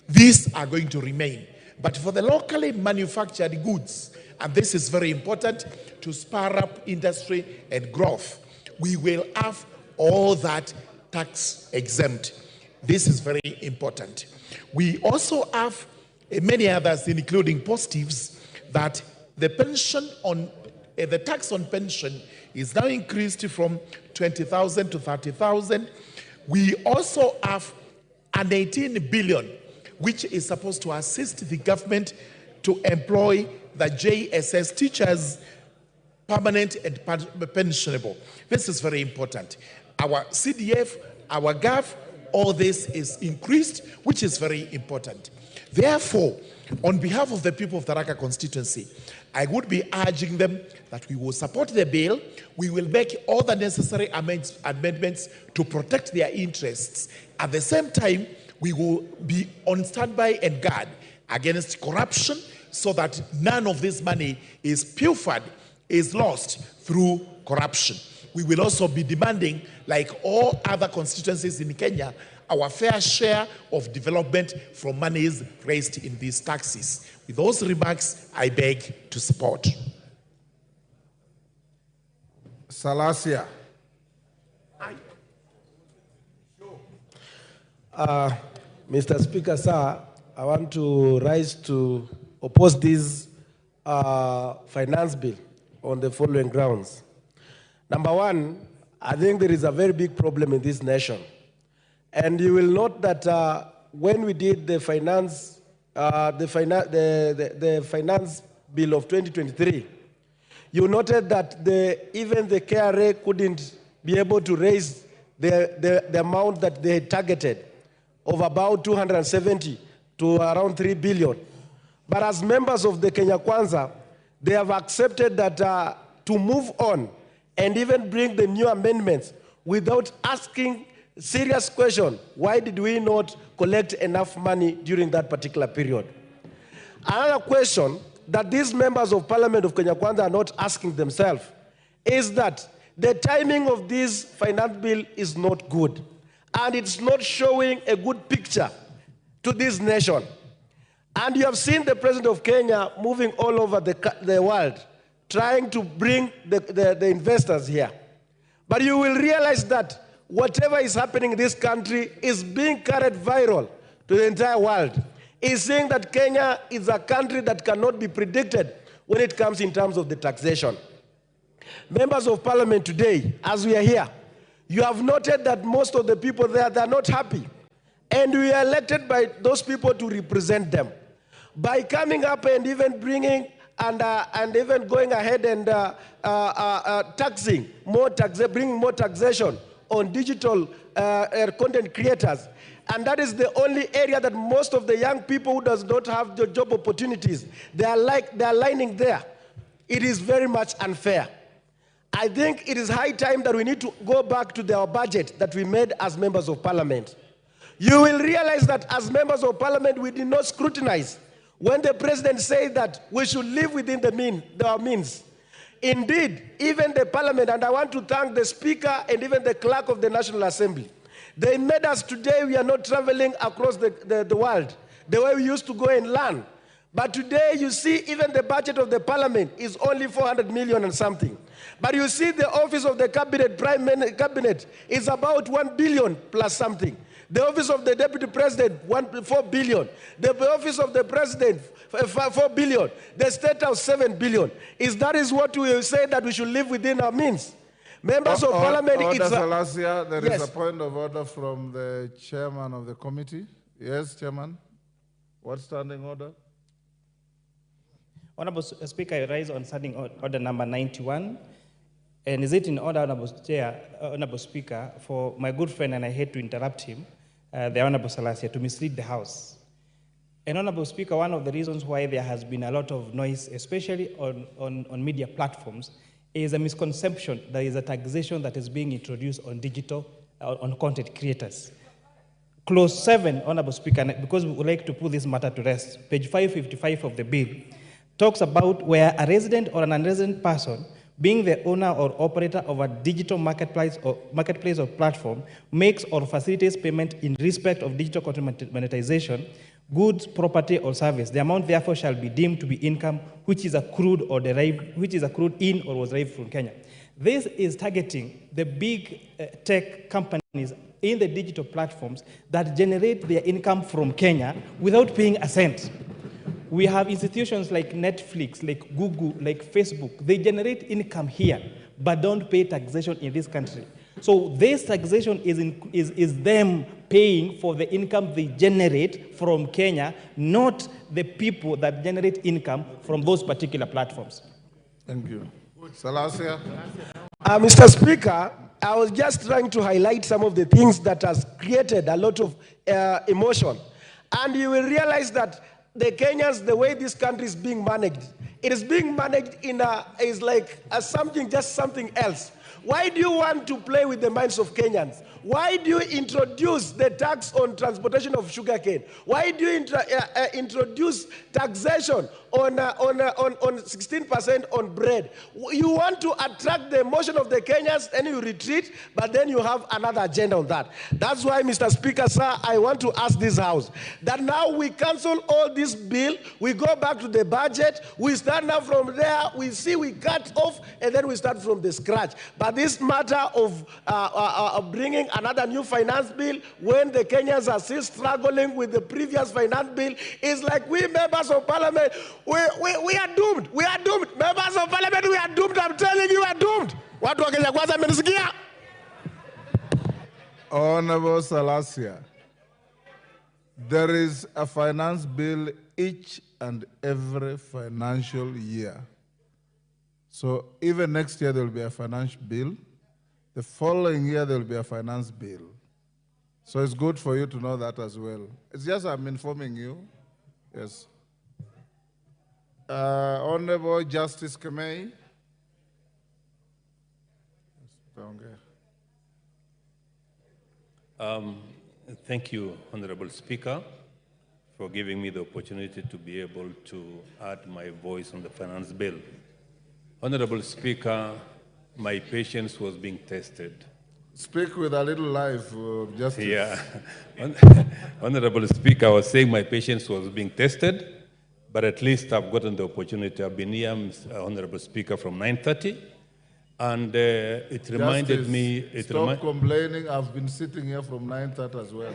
these are going to remain. But for the locally manufactured goods, and this is very important to spur up industry and growth, we will have all that tax exempt. This is very important. We also have many others, including positives, that the pension on the tax on pension is now increased from 20,000 to 30,000. We also have an 18 billion, which is supposed to assist the government to employ the JSS teachers, permanent and pensionable. This is very important. Our CDF, our GAF, all this is increased, which is very important. Therefore, on behalf of the people of the Tharaka constituency, I would be urging them that we will support the bill. We will make all the necessary amendments to protect their interests. At the same time, we will be on standby and guard against corruption so that none of this money is pilfered, is lost through corruption. We will also be demanding, like all other constituencies in Kenya, our fair share of development from monies raised in these taxes. With those remarks, I beg to support. Salasia. Mr. Speaker, sir, I want to rise to oppose this finance bill on the following grounds. Number one, I think there is a very big problem in this nation. And you will note that when we did the finance bill of 2023, you noted that even the KRA couldn't be able to raise the amount that they had targeted of about 270 to around 3 billion. But as members of the Kenya Kwanza, they have accepted that to move on and even bring the new amendments without asking serious question, why did we not collect enough money during that particular period? Another question that these members of Parliament of Kenya Kwanza are not asking themselves is that the timing of this finance bill is not good, and it's not showing a good picture to this nation. And you have seen the President of Kenya moving all over the world, trying to bring the investors here. But you will realize that whatever is happening in this country is being carried viral to the entire world. Is saying that Kenya is a country that cannot be predicted when it comes in terms of the taxation. Members of Parliament today, as we are here, you have noted that most of the people there, they are not happy. And we are elected by those people to represent them. By coming up and even bringing and even going ahead and bringing more taxation on digital content creators. And that is the only area that most of the young people who does not have the job opportunities, they are lining there. It is very much unfair. I think it is high time that we need to go back to our budget that we made as members of Parliament. You will realize that as members of Parliament, we did not scrutinize when the President said that we should live within our means. Indeed, even the Parliament, and I want to thank the Speaker and even the Clerk of the National Assembly, they made us today, we are not traveling across the world the way we used to go and learn. But today, you see, even the budget of the Parliament is only 400 million and something. But you see the office of the cabinet is about 1 billion plus something. The office of the Deputy President, 4 billion. The office of the President, 4 billion. The State House, 7 billion. That is what we say that we should live within our means. Members of Parliament, there is a point of order from the chairman of the committee. Yes, Chairman. What standing order? Honorable Speaker, I rise on standing order number 91. And is it in order, Honorable Speaker, for my good friend, and I hate to interrupt him, the Honorable Salasia, to mislead the House. And Honorable Speaker, one of the reasons why there has been a lot of noise, especially on media platforms, is a misconception there is a taxation that is being introduced on digital, on content creators. Clause 7, Honorable Speaker, because we would like to put this matter to rest, page 555 of the bill, talks about where a resident or an unresident person being the owner or operator of a digital marketplace or platform makes or facilitates payment in respect of digital content monetization, goods, property, or service. The amount therefore shall be deemed to be income which is accrued in or was derived from Kenya. This is targeting the big tech companies in the digital platforms that generate their income from Kenya without paying a cent. We have institutions like Netflix, like Google, like Facebook. They generate income here, but don't pay taxation in this country. So this taxation is them paying for the income they generate from Kenya, not the people that generate income from those particular platforms. Thank you. Salasia. Mr. Speaker, I was just trying to highlight some of the things that has created a lot of emotion. And you will realize that the Kenyans, the way this country is being managed, it is being managed is like something else. Why do you want to play with the minds of Kenyans? Why do you introduce the tax on transportation of sugarcane? Why do you introduce taxation on 16% on bread? You want to attract the emotion of the Kenyans and you retreat, but then you have another agenda on that. That's why, Mr. Speaker, sir, I want to ask this House that now we cancel all this bill, we go back to the budget, we start now from there, we cut off, and then we start from the scratch. But this matter of bringing another new finance bill when the Kenyans are still struggling with the previous finance bill is like we members of Parliament, we are doomed. We are doomed. Members of Parliament, we are doomed. I'm telling you, we are doomed. Watu wa Kenya Kwanza mmenisikia? Honorable Salasia, there is a finance bill each and every financial year. So even next year there will be a finance bill. The following year there will be a finance bill. So it's good for you to know that as well. It's just I'm informing you. Yes. Honorable Justice Kamei. Thank you, Honorable Speaker, for giving me the opportunity to be able to add my voice on the finance bill. Honorable Speaker, my patience was being tested. Speak with a little life, Justice. Yeah. Honorable Speaker, I was saying my patience was being tested, but at least I've gotten the opportunity. I've been here, Honorable Speaker, from 9:30. And it reminded me... Stop complaining. I've been sitting here from 9:30 as well.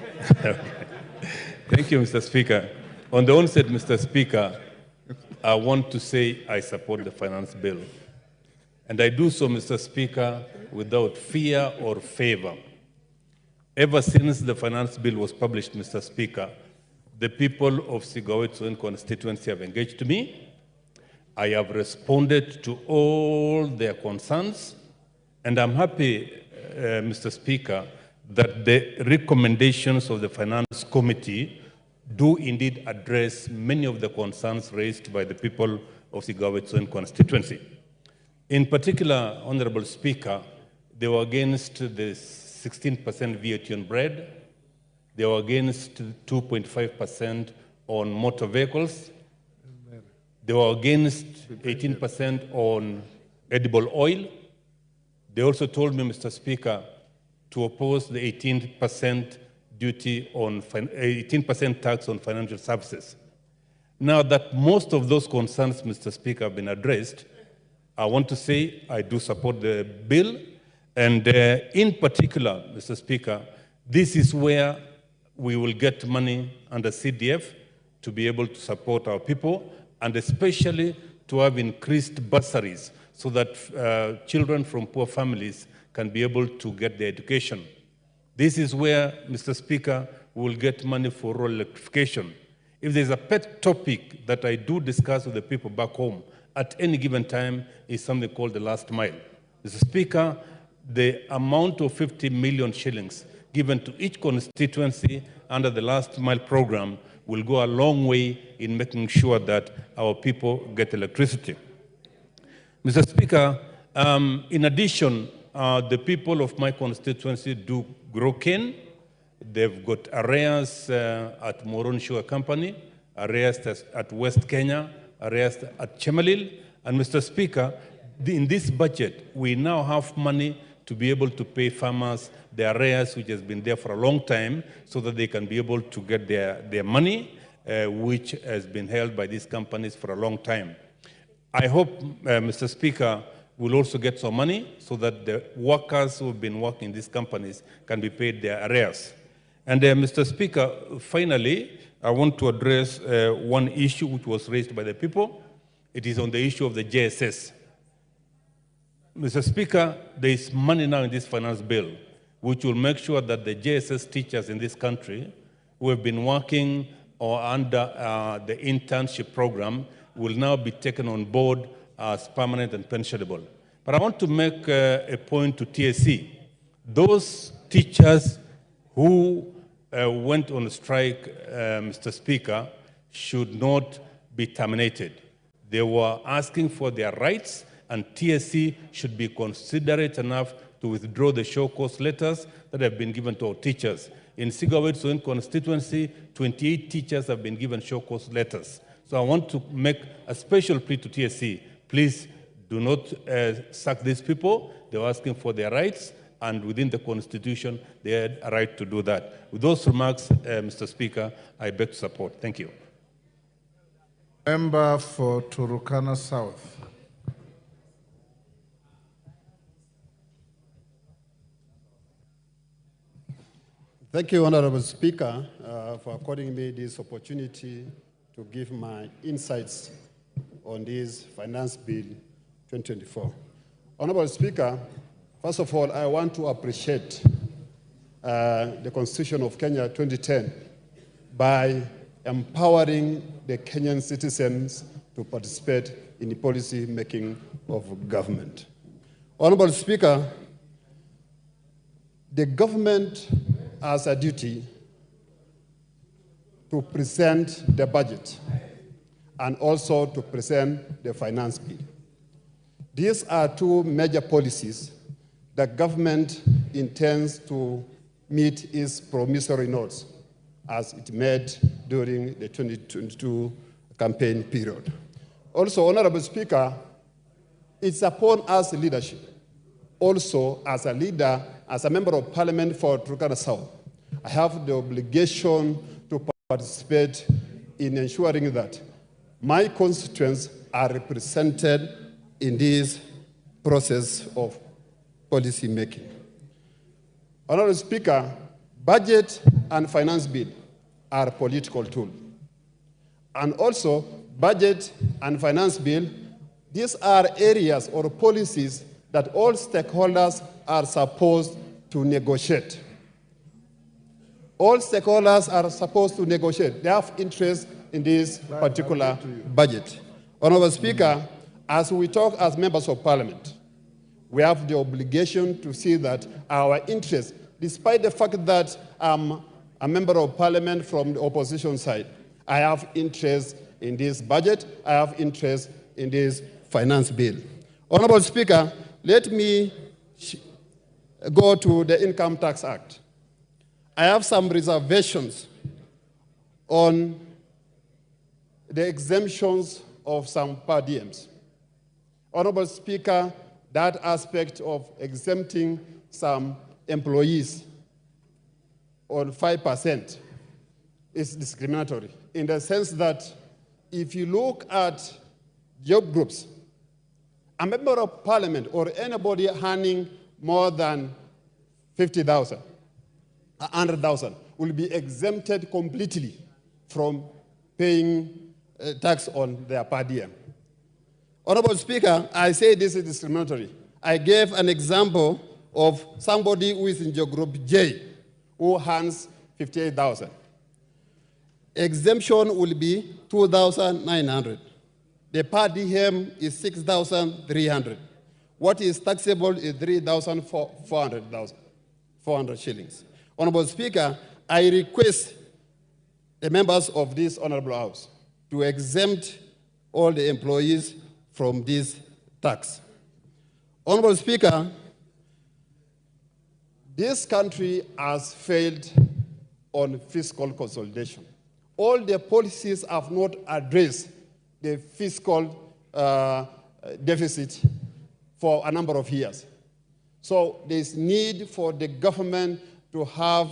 Thank you, Mr. Speaker. On the onset, Mr. Speaker, I want to say I support the finance bill. And I do so, Mr. Speaker, without fear or favor. Ever since the finance bill was published, Mr. Speaker, the people of Sigawetsoen constituency have engaged me. I have responded to all their concerns, and I'm happy, Mr. Speaker, that the recommendations of the Finance Committee do indeed address many of the concerns raised by the people of Sigawetsoen constituency. In particular, Honorable Speaker, they were against the 16% VAT on bread, they were against 2.5% on motor vehicles, they were against 18% on edible oil. They also told me, Mr. Speaker, to oppose the 18% duty on 18% tax on financial services. Now that most of those concerns, Mr. Speaker, have been addressed, I want to say I do support the bill, and in particular, Mr. Speaker, this is where we will get money under CDF to be able to support our people, and especially to have increased bursaries so that children from poor families can be able to get their education. This is where, Mr. Speaker, we will get money for rural electrification. If there's a pet topic that I do discuss with the people back home at any given time is something called the last mile. Mr. Speaker, the amount of 50 million shillings given to each constituency under the last mile program will go a long way in making sure that our people get electricity. Mr. Speaker, in addition, the people of my constituency do grow cane. They've got areas at Moron Sugar Company, areas at West Kenya, areas at Chemelil. And Mr. Speaker, in this budget, we now have money to be able to pay farmers the arrears which has been there for a long time so that they can be able to get their money, which has been held by these companies for a long time. I hope, Mr. Speaker, we'll also get some money so that the workers who have been working in these companies can be paid their arrears. And Mr. Speaker, finally, I want to address one issue which was raised by the people. It is on the issue of the JSS. Mr. Speaker, there is money now in this finance bill which will make sure that the JSS teachers in this country who have been working or under the internship program will now be taken on board as permanent and pensionable. But I want to make a point to TSC. Those teachers who went on strike, Mr. Speaker, should not be terminated. They were asking for their rights, and TSC should be considerate enough to withdraw the show cause letters that have been given to our teachers. In Sigawetsoen constituency, 28 teachers have been given show cause letters. So I want to make a special plea to TSC. Please do not sack these people. They're asking for their rights, and within the Constitution, they had a right to do that. With those remarks, Mr. Speaker, I beg to support. Thank you. Member for Turukana South. Thank you, Honorable Speaker, for according me this opportunity to give my insights on this Finance Bill 2024. Honorable Speaker, first of all, I want to appreciate the Constitution of Kenya 2010 by empowering the Kenyan citizens to participate in the policy making of government. Honorable Speaker, the government has a duty to present the budget and also to present the finance bill. These are two major policies that government intends to meet its promissory notes as it made during the 2022 campaign period. Also, Honorable Speaker, it's upon us leadership, also as a leader, as a member of parliament for Turkana South, I have the obligation to participate in ensuring that my constituents are represented in this process of policy making. Honorable Speaker, budget and finance bill are political tools. And also, budget and finance bill, these are areas or policies that all stakeholders are supposed to negotiate. All stakeholders are supposed to negotiate. They have interest in this particular budget. Honorable Speaker, as we talk as members of parliament, we have the obligation to see that our interests, despite the fact that I'm a member of parliament from the opposition side, I have interest in this budget, I have interest in this finance bill. Honorable Speaker, let me go to the Income Tax Act. I have some reservations on the exemptions of some per diems. Honorable Speaker, that aspect of exempting some employees on 5% is discriminatory in the sense that if you look at job groups, a member of parliament or anybody earning more than 50,000, 100,000 will be exempted completely from paying tax on their per diem. Honorable Speaker, I say this is discriminatory. I gave an example of somebody who is in job group J who earns 58,000. Exemption will be 2,900. The per diem is 6,300. What is taxable is 3,400 shillings. Honorable Speaker, I request the members of this honorable house to exempt all the employees from this tax. Honorable Speaker, this country has failed on fiscal consolidation. All the policies have not addressed the fiscal deficit for a number of years. So there's need for the government to have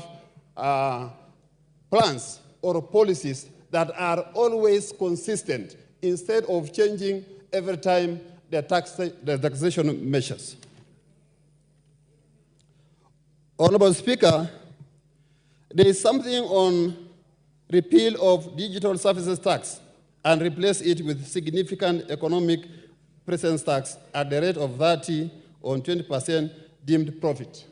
plans or policies that are always consistent instead of changing every time the taxation measures. Honorable Speaker, there is something on repeal of digital services tax and replace it with significant economic presence tax at the rate of 30 on 20% deemed profit.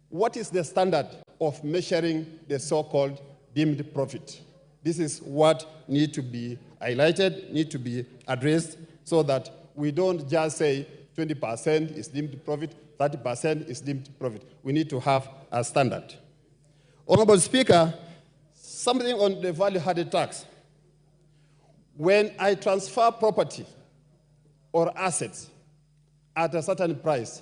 What is the standard of measuring the so-called deemed profit? This is what needs to be highlighted, needs to be addressed so that we don't just say 20% is deemed profit, 30% is deemed profit. We need to have a standard. Honorable Speaker, something on the value-added tax. When I transfer property or assets at a certain price,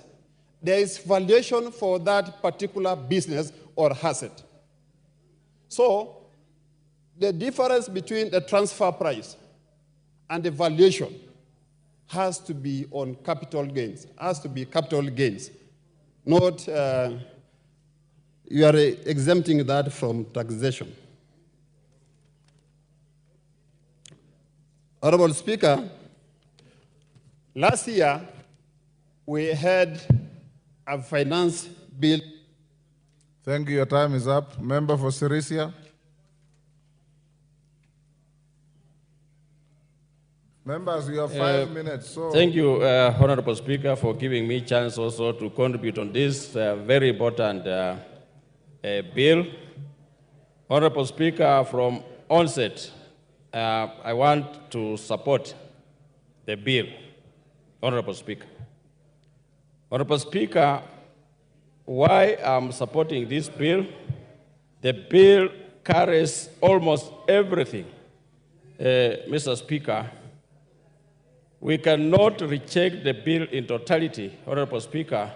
there is valuation for that particular business or asset. So the difference between the transfer price and the valuation has to be on capital gains, not you are exempting that from taxation. Honorable Speaker, last year we had a finance bill. Thank you. Your time is up. Member for Sirisia. Members, you have 5 minutes. So Thank you, Honorable Speaker, for giving me chance also to contribute on this very important bill. Honorable Speaker, from onset, I want to support the bill. Honorable Speaker. Honorable Speaker, why I'm supporting this bill? The bill carries almost everything, Mr. Speaker. We cannot reject the bill in totality, Honorable Speaker,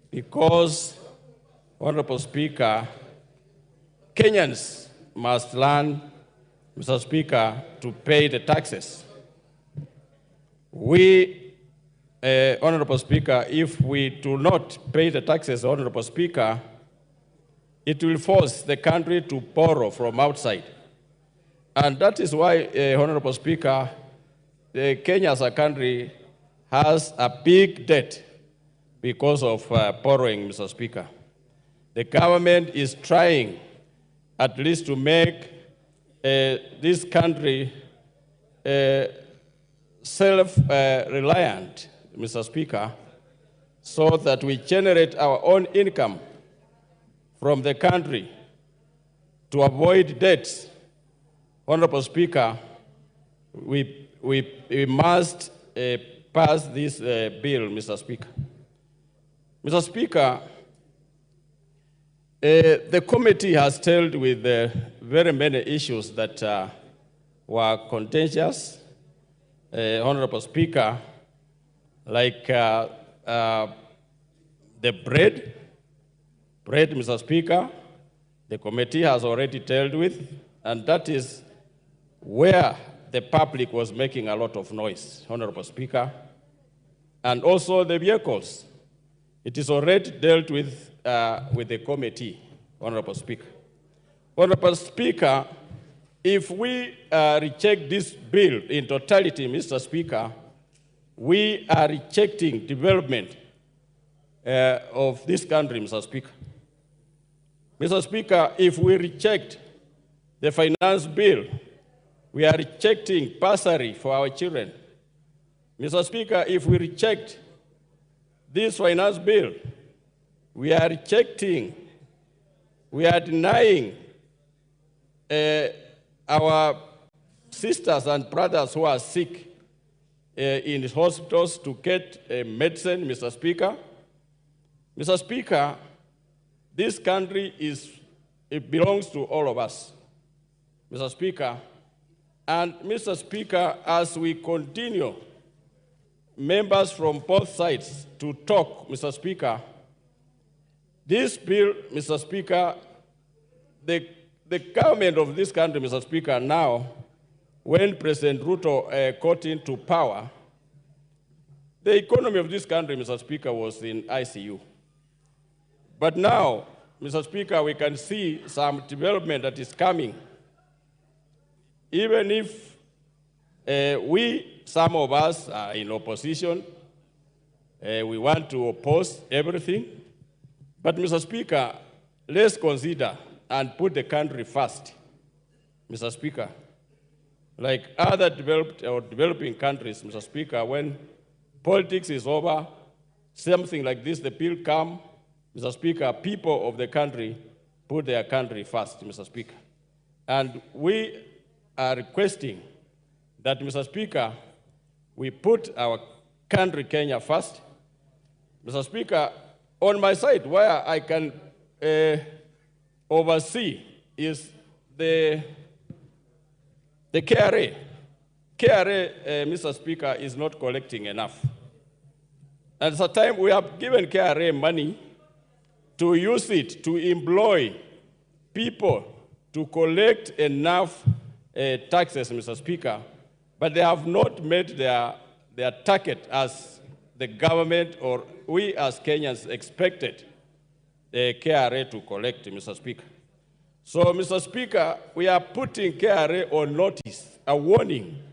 because, Honorable Speaker, Kenyans must learn, Mr. Speaker, to pay the taxes. We, Honorable Speaker, if we do not pay the taxes, Honorable Speaker, it will force the country to borrow from outside. And that is why, Honorable Speaker, Kenya as a country has a big debt because of borrowing, Mr. Speaker. The government is trying at least to make this country self-reliant, Mr. Speaker, so that we generate our own income from the country to avoid debts. Honorable Speaker, we must pass this bill, Mr. Speaker. Mr. Speaker, the committee has dealt with very many issues that were contentious. Honorable Speaker, like the bread, Mr. Speaker, the committee has already dealt with, and that is where the public was making a lot of noise, Honorable Speaker. And also the vehicles. It is already dealt with the committee, Honorable Speaker. Honorable Speaker, if we reject this bill in totality, Mr. Speaker, we are rejecting development of this country, Mr. Speaker. Mr. Speaker, if we reject the finance bill, we are rejecting bursary for our children. Mr. Speaker, if we reject this finance bill, we are denying our sisters and brothers who are sick in hospitals to get medicine, Mr. Speaker. Mr. Speaker, this country it belongs to all of us, Mr. Speaker. And Mr. Speaker, as we continue, members from both sides to talk, Mr. Speaker, this bill, Mr. Speaker, the government of this country, Mr. Speaker, now, when President Ruto got into power, the economy of this country, Mr. Speaker, was in ICU. But now, Mr. Speaker, we can see some development that is coming. Even if some of us are in opposition, we want to oppose everything. But, Mr. Speaker, let's consider and put the country first, Mr. Speaker. Like other developed or developing countries, Mr. Speaker, when politics is over, something like this, the bill comes, Mr. Speaker, people of the country put their country first, Mr. Speaker. And we are requesting that, Mr. Speaker, we put our country, Kenya, first. Mr. Speaker, on my side, where I can oversee is the KRA. KRA, Mr. Speaker, is not collecting enough. And at the time, we have given KRA money to use it to employ people to collect enough taxes, Mr. Speaker, but they have not met their target as the government or we as Kenyans expected the KRA to collect, Mr. Speaker. So, Mr. Speaker, we are putting KRA on notice, a warning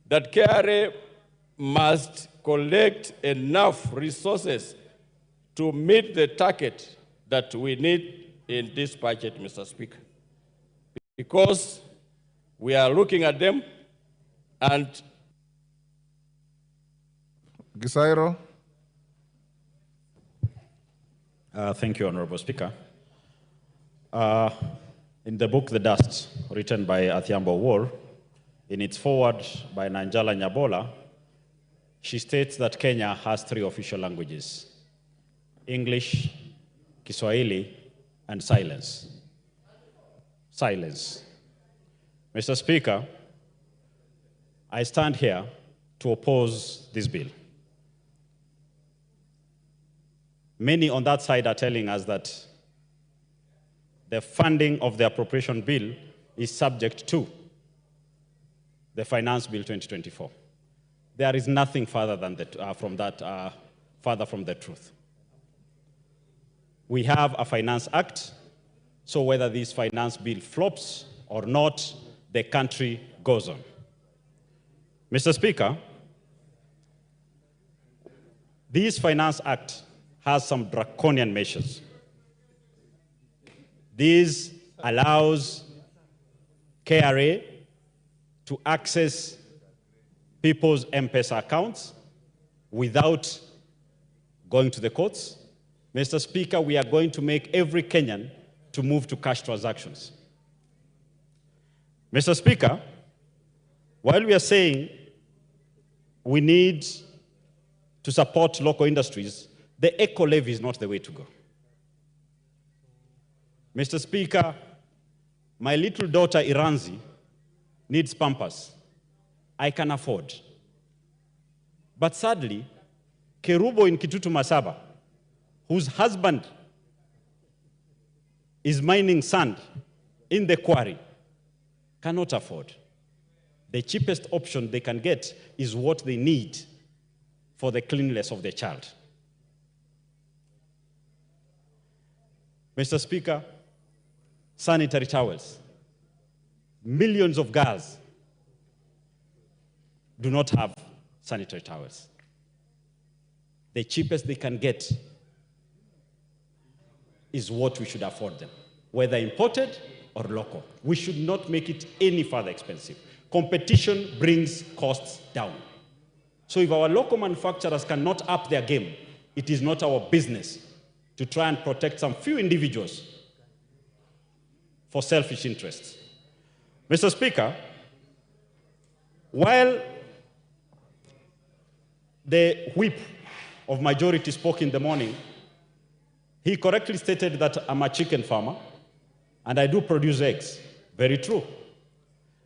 that KRA must collect enough resources to meet the target that we need in this budget, Mr. Speaker. Because we are looking at them, and Gisairo. Thank you, Honorable Speaker. In the book, The Dust, written by Athiambo War, in its foreword by Nanjala Nyabola, she states that Kenya has 3 official languages: English, Kiswahili, and silence. Silence. Mr. Speaker, I stand here to oppose this bill. Many on that side are telling us that the funding of the appropriation bill is subject to the Finance Bill 2024. There is nothing further than further from the truth. We have a Finance Act, so whether this finance bill flops or not, the country goes on. Mr. Speaker, this Finance Act has some draconian measures. This allows KRA to access people's M-Pesa accounts without going to the courts. Mr. Speaker, we are going to make every Kenyan to move to cash transactions. Mr. Speaker, while we are saying we need to support local industries, the eco levy is not the way to go. Mr. Speaker, my little daughter Iranzi needs Pampers. I can afford. But sadly, Kerubo in Kitutu Masaba, whose husband is mining sand in the quarry, cannot afford. The cheapest option they can get is what they need for the cleanliness of their child. Mr. Speaker, sanitary towels. Millions of girls do not have sanitary towels. The cheapest they can get is what we should afford them, whether imported or local. We should not make it any further expensive. Competition brings costs down. So if our local manufacturers cannot up their game, it is not our business to try and protect some few individuals for selfish interests. Mr. Speaker, while the whip of majority spoke in the morning, he correctly stated that I'm a chicken farmer and I do produce eggs. Very true.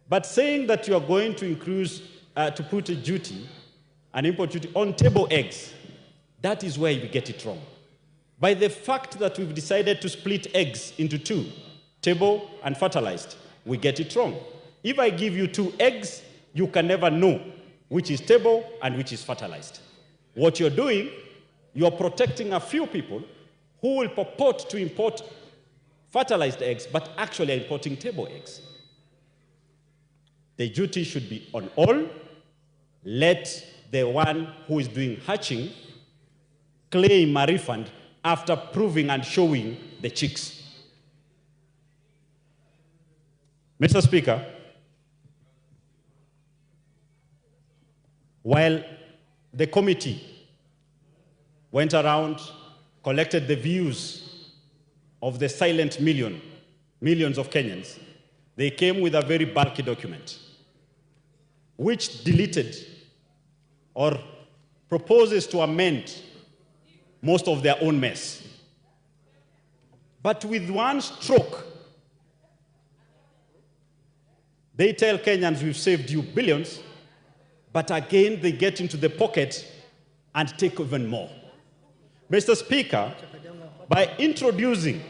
But saying that you are going to increase, to put a duty, an import duty on table eggs, that is where we get it wrong. By the fact that we've decided to split eggs into 2, table and fertilized, we get it wrong. If I give you 2 eggs, you can never know which is table and which is fertilized. What you're doing, you're protecting a few people who will purport to import fertilized eggs, but actually are importing table eggs. The duty should be on all. Let the one who is doing hatching claim a refund after proving and showing the chicks. Mr. Speaker, while the committee went around, collected the views of the silent millions of Kenyans, they came with a very bulky document, which deleted or proposes to amend most of their own mess. But with one stroke, they tell Kenyans, we've saved you billions, but again, they get into the pocket and take even more. Mr. Speaker, by introducing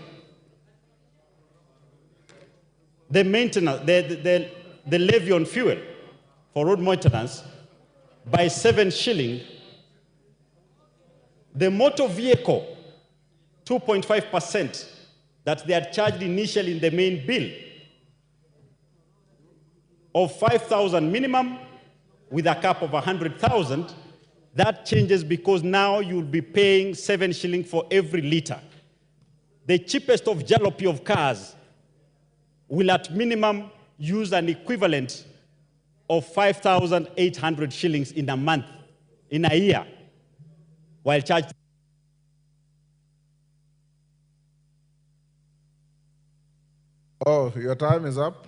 the maintenance, the levy on fuel for road maintenance by 7 shilling, the motor vehicle 2.5% that they had charged initially in the main bill of 5,000 minimum with a cap of 100,000, that changes because now you'll be paying 7 shilling for every liter. The cheapest of jalopy of cars will at minimum use an equivalent of 5,800 shillings in a month, in a year, while charged. Oh, your time is up.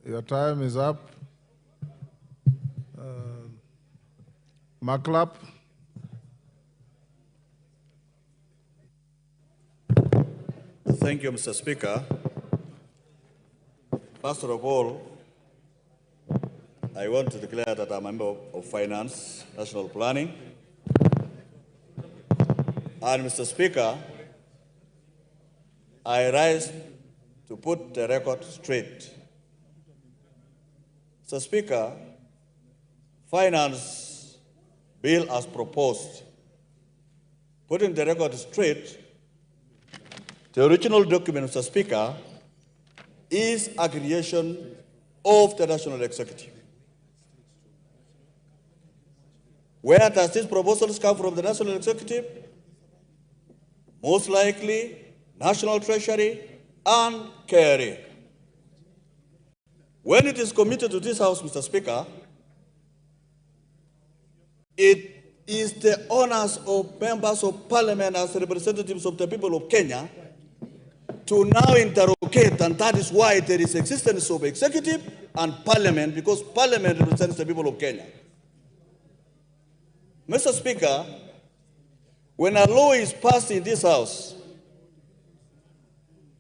Your time is up. Maklap. Thank you, Mr. Speaker. First of all, I want to declare that I'm a member of Finance, National Planning. And Mr. Speaker, I rise to put the record straight. Mr. Speaker, Finance Bill as proposed, putting the record straight, the original document, Mr. Speaker, is a creation of the National Executive. Where does these proposals come from the National Executive? Most likely, National Treasury and KRA. When it is committed to this House, Mr. Speaker, it is the honors of members of Parliament as representatives of the people of Kenya to now interrogate, and that is why there is existence of executive and Parliament, because Parliament represents the people of Kenya. Mr. Speaker, when a law is passed in this House,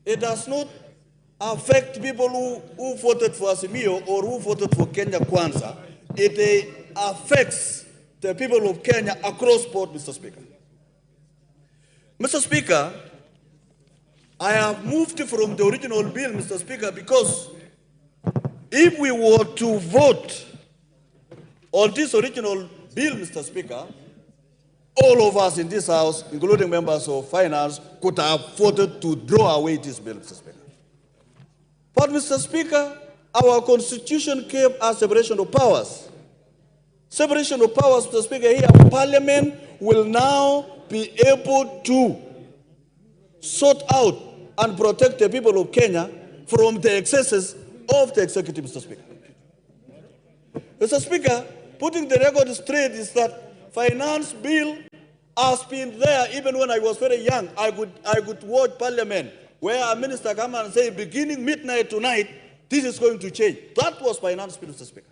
it does not affect people who voted for Azimio or who voted for Kenya Kwanza. It affects the people of Kenya across board, Mr. Speaker. Mr. Speaker, I have moved from the original bill, Mr. Speaker, because if we were to vote on this original bill, Mr. Speaker, all of us in this House, including members of Finance, could have voted to draw away this bill, Mr. Speaker. But, Mr. Speaker, our Constitution gave us separation of powers. Separation of powers, Mr. Speaker, here, Parliament will now be able to sort out and protect the people of Kenya from the excesses of the executive, Mr. Speaker. Mr. Speaker, putting the record straight is that finance bill has been there even when I was very young. I could watch Parliament where a minister come and say, beginning midnight tonight, this is going to change. That was finance bill, Mr. Speaker.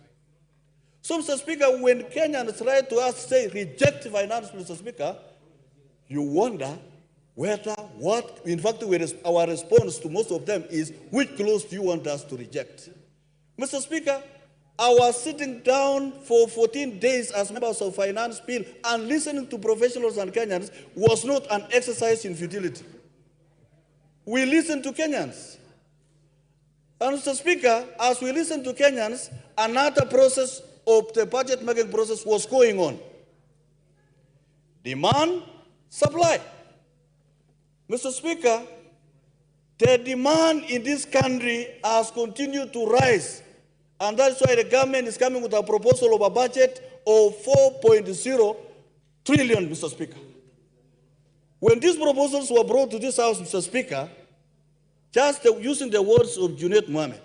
So, Mr. Speaker, when Kenyans try to us say reject finance bill, Mr. Speaker, you wonder whether in fact, our response to most of them is, which clause do you want us to reject? Mr. Speaker, our sitting down for 14 days as members of finance bill and listening to professionals and Kenyans was not an exercise in futility. We listened to Kenyans. And Mr. Speaker, as we listened to Kenyans, another process of the budget making process was going on. Demand, supply. Mr. Speaker, the demand in this country has continued to rise. And that's why the government is coming with a proposal of a budget of 4.0 trillion, Mr. Speaker. When these proposals were brought to this House, Mr. Speaker, just using the words of Junaid Mohammed,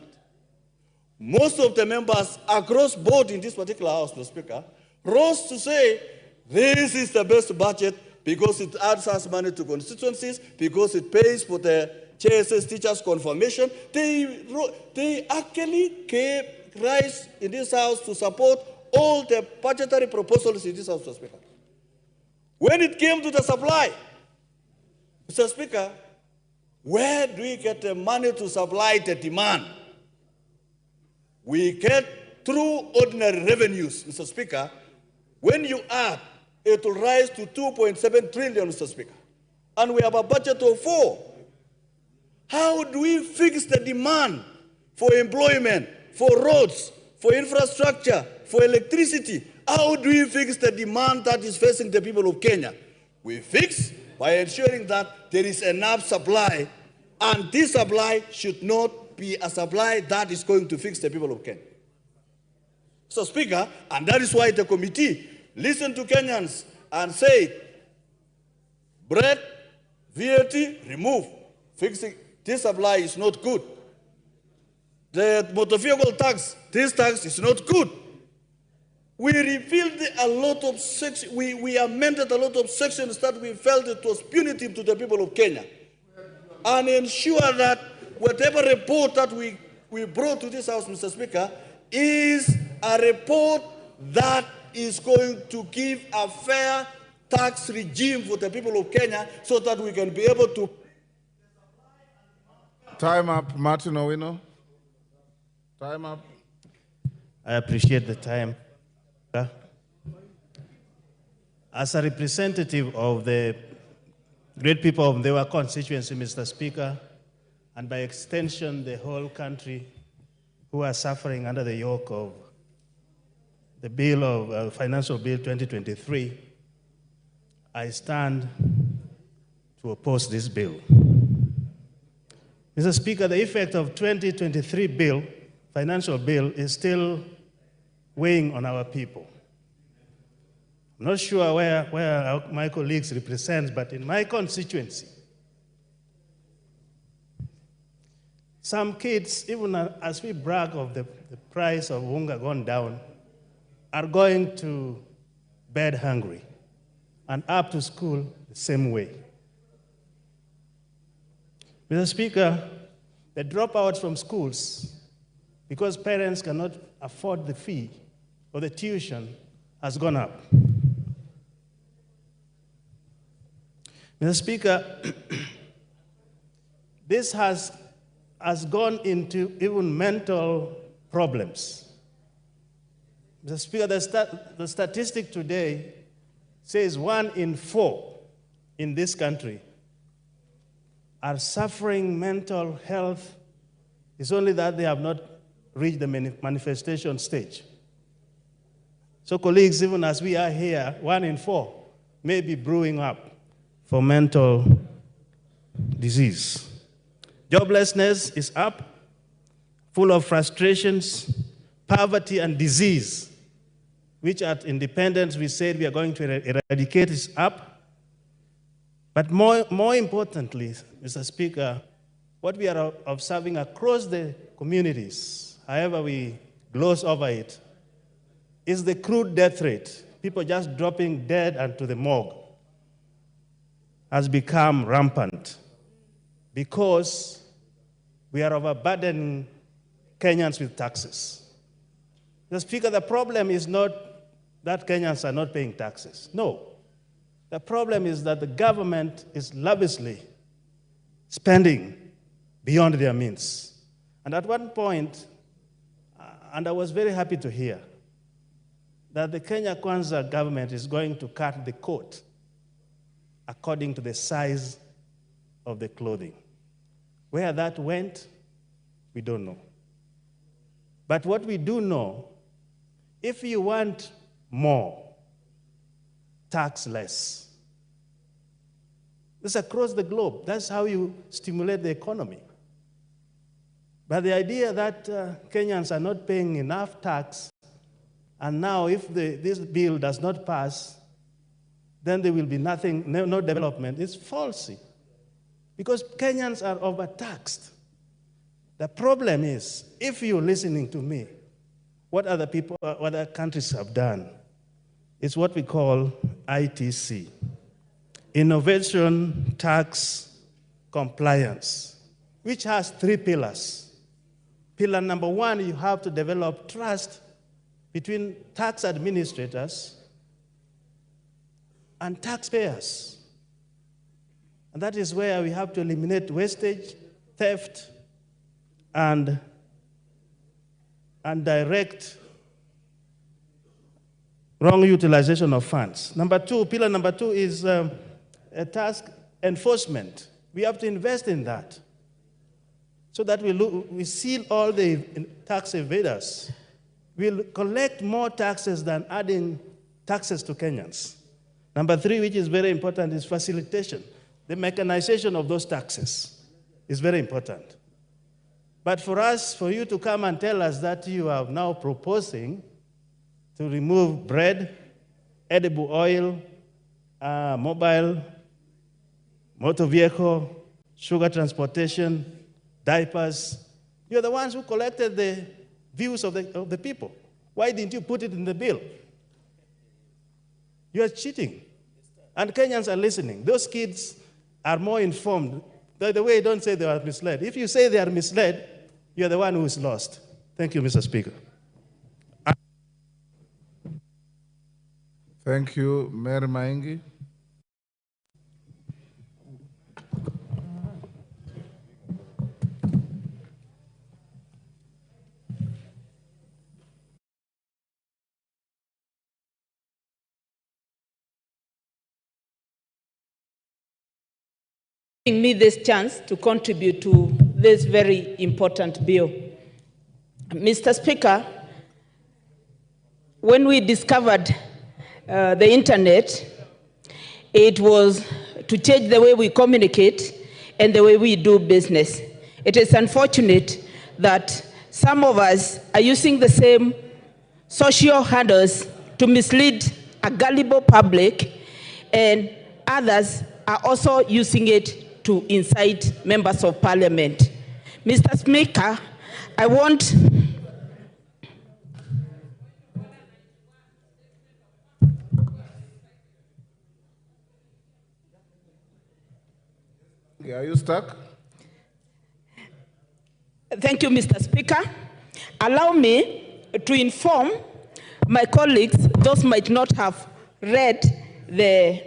most of the members across board in this particular House, Mr. Speaker, rose to say, this is the best budget because it adds us money to constituencies, because it pays for the JSS teachers' confirmation. They actually gave rise in this House to support all the budgetary proposals in this House, Mr. Speaker. When it came to the supply, Mr. Speaker, where do we get the money to supply the demand? We get through ordinary revenues, Mr. Speaker. When you add, it will rise to 2.7 trillion, Mr. Speaker. And we have a budget of 4. How do we fix the demand for employment, for roads, for infrastructure, for electricity? How do we fix the demand that is facing the people of Kenya? We fix by ensuring that there is enough supply, and this supply should not be a supply that is going to fix the people of Kenya. So, Speaker, and that is why the committee listened to Kenyans and said, bread, VAT, remove. Fixing this supply is not good. The motor vehicle tax, this tax is not good. We repealed a lot of sections, we amended a lot of sections that we felt it was punitive to the people of Kenya, and ensure that whatever report that we brought to this House, Mr. Speaker, is a report that is going to give a fair tax regime for the people of Kenya so that we can be able to... Time up, Martin Owino. Time up. I appreciate the time. As a representative of the great people of our constituency, Mr. Speaker, and by extension, the whole country who are suffering under the yoke of the bill of Financial Bill 2023, I stand to oppose this bill. Mr. Speaker, the effect of 2023 bill, financial bill, is still weighing on our people. I'm not sure where my colleagues represent, but in my constituency, some kids, even as we brag of the price of unga gone down, are going to bed hungry and up to school the same way. Mr. Speaker, the dropouts from schools, because parents cannot afford the fee or the tuition, has gone up. Mr. Speaker, this has gone into even mental problems. Mr. Speaker, the statistic today says 1 in 4 in this country are suffering mental health. It's only that they have not reached the manifestation stage. So colleagues, even as we are here, 1 in 4 may be brewing up for mental disease. Joblessness is up, full of frustrations, poverty and disease, which at independence we said we are going to eradicate, is up. But more importantly, Mr. Speaker, what we are observing across the communities, however we gloss over it, is the crude death rate. People just dropping dead onto the morgue has become rampant because we are overburdening Kenyans with taxes. Mr. Speaker, the problem is not that Kenyans are not paying taxes. No. The problem is that the government is lavishly spending beyond their means. And at one point, and I was very happy to hear, that the Kenya Kwanza government is going to cut the coat according to the size of the clothing. Where that went, we don't know. But what we do know, if you want more, tax less. This is across the globe. That's how you stimulate the economy. But the idea that Kenyans are not paying enough tax, and now if this bill does not pass, then there will be nothing, no development, is falsy. Because Kenyans are overtaxed. The problem is, if you're listening to me, what other countries have done is what we call ITC, Innovation Tax Compliance, which has 3 pillars. Pillar number 1, you have to develop trust between tax administrators and taxpayers. And that is where we have to eliminate wastage, theft, and direct wrong utilization of funds. Number 2, pillar number 2 is a task enforcement. We have to invest in that so that we seal all the tax evaders. We'll collect more taxes than adding taxes to Kenyans. Number 3, which is very important, is facilitation. The mechanization of those taxes is very important. But for you to come and tell us that you are now proposing to remove bread, edible oil, mobile, motor vehicle, sugar transportation, diapers, you're the ones who collected the views of the people. Why didn't you put it in the bill? You are cheating. And Kenyans are listening. Those kids are more informed. By the way, don't say they are misled. If you say they are misled, you're the one who is lost. Thank you, Mr. Speaker. Thank you, Mary Maingi. Giving me this chance to contribute to this very important bill. Mr. Speaker, when we discovered the internet, it was to change the way we communicate and the way we do business. It is unfortunate that some of us are using the same social handles to mislead a gullible public, and others are also using it to incite members of parliament. Mr. Speaker, I want Are you stuck? Thank you, Mr. Speaker. Allow me to inform my colleagues, those might not have read the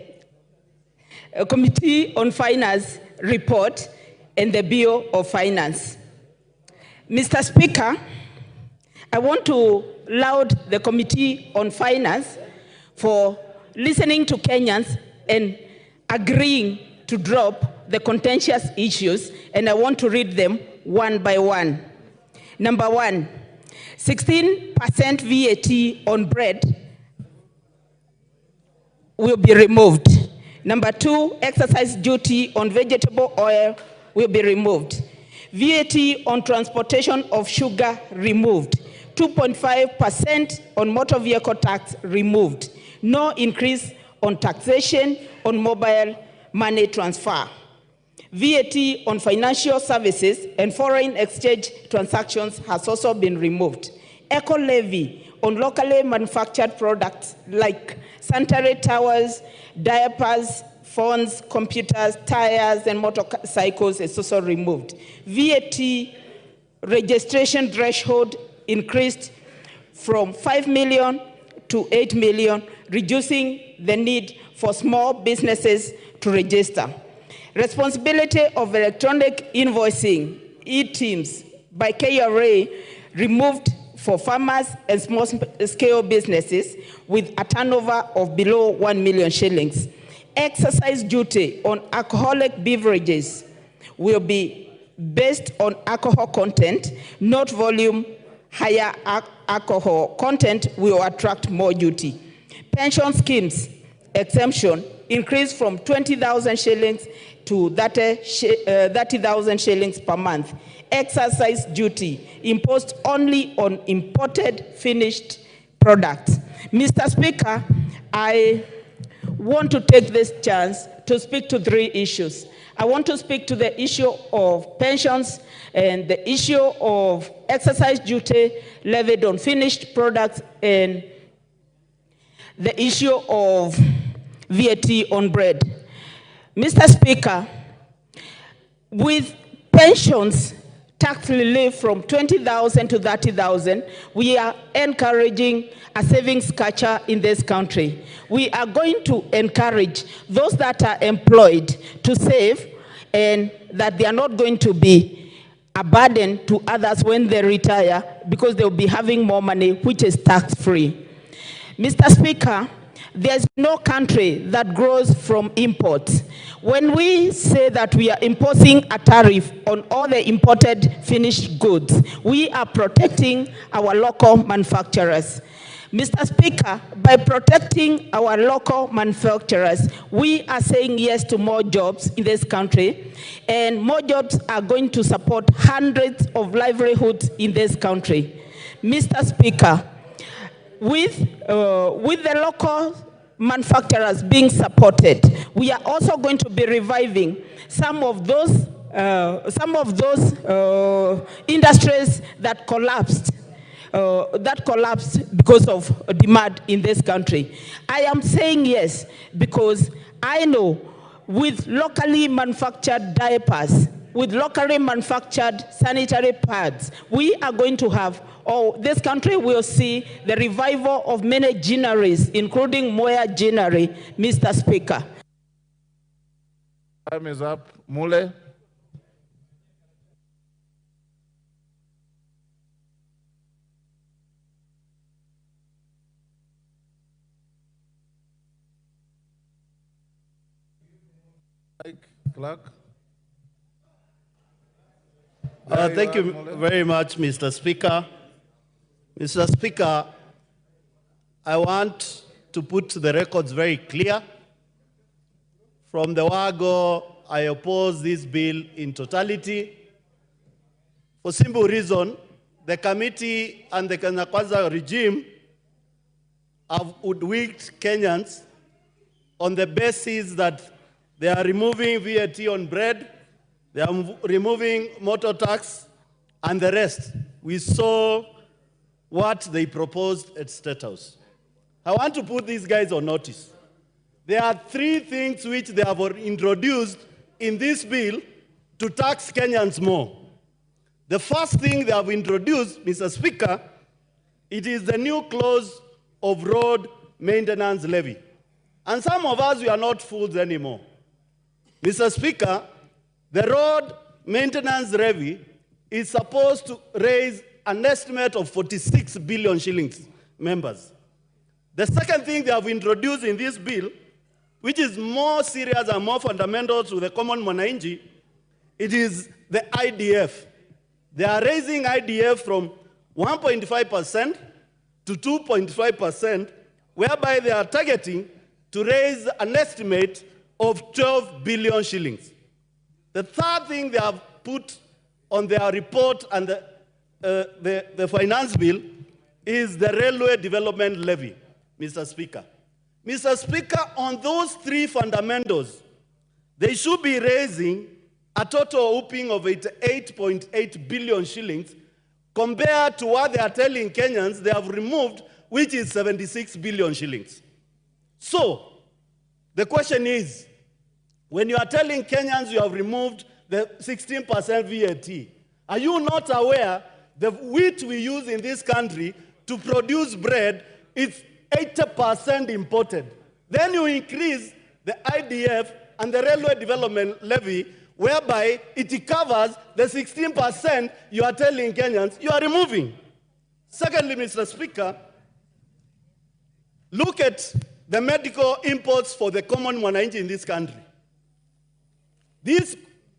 Committee on Finance report and the Bill of Finance. Mr. Speaker, I want to laud the Committee on Finance for listening to Kenyans and agreeing to drop the contentious issues, and I want to read them one by one. Number one, 16% VAT on bread will be removed. Number two, excise duty on vegetable oil will be removed. VAT on transportation of sugar removed. 2.5% on motor vehicle tax removed. No increase on taxation on mobile money transfer. VAT on financial services and foreign exchange transactions has also been removed. Eco levy on locally manufactured products like sanitary towels, diapers, phones, computers, tires, and motorcycles is also removed. VAT registration threshold increased from 5 million to 8 million, reducing the need for small businesses to register. Responsibility of electronic invoicing, e-teams, by KRA removed for farmers and small-scale businesses with a turnover of below 1 million shillings. Excise duty on alcoholic beverages will be based on alcohol content, not volume. Higher alcohol content will attract more duty. Pension schemes exemption increased from 20,000 shillings to 30,000 shillings per month. Excise duty imposed only on imported finished products. Mr. Speaker, I want to take this chance to speak to three issues. I want to speak to the issue of pensions and the issue of excise duty levied on finished products and the issue of VAT on bread. Mr. Speaker, with pensions tax relief from 20,000 to 30,000, we are encouraging a savings culture in this country. We are going to encourage those that are employed to save, and that they are not going to be a burden to others when they retire, because they'll be having more money, which is tax-free. Mr. Speaker, there's no country that grows from imports. When we say that we are imposing a tariff on all the imported finished goods, we are protecting our local manufacturers. Mr. Speaker, by protecting our local manufacturers, we are saying yes to more jobs in this country, and more jobs are going to support hundreds of livelihoods in this country. Mr. Speaker, with the local manufacturers being supported, we are also going to be reviving some of those industries that collapsed that collapsed because of demand in this country. I am saying yes because I know with locally manufactured diapers, with locally manufactured sanitary pads, we are going to have, or this country will see the revival of many ginneries, including Moya ginnery, Mr. Speaker. Time is up. Mule. Clerk. Thank you very much, Mr. Speaker. Mr. Speaker, I want to put the records very clear. From the word-go, I oppose this bill in totality. For simple reason, the committee and the Kenya Kwanza regime have hoodwinked Kenyans on the basis that they are removing VAT on bread, they are removing motor tax, and the rest. We saw what they proposed at State House. I want to put these guys on notice. There are three things which they have introduced in this bill to tax Kenyans more. The first thing they have introduced, Mr. Speaker, it is the new clause of road maintenance levy. And some of us, we are not fools anymore. Mr. Speaker, the road maintenance levy is supposed to raise an estimate of 46 billion shillings, members. The second thing they have introduced in this bill, which is more serious and more fundamental to the common mwananchi, it is the IDF. They are raising IDF from 1.5% to 2.5%, whereby they are targeting to raise an estimate of 12 billion shillings. The third thing they have put on their report and the finance bill is the railway development levy, Mr. Speaker. Mr. Speaker, on those three fundamentals, they should be raising a total whooping of 88.8 billion shillings compared to what they are telling Kenyans they have removed, which is 76 billion shillings. So, the question is, when you are telling Kenyans you have removed the 16% VAT, are you not aware the wheat we use in this country to produce bread is 80% imported? Then you increase the IDF and the railway development levy, whereby it covers the 16% you are telling Kenyans you are removing. Secondly, Mr. Speaker, look at the medical imports for the common mwananchi in this country.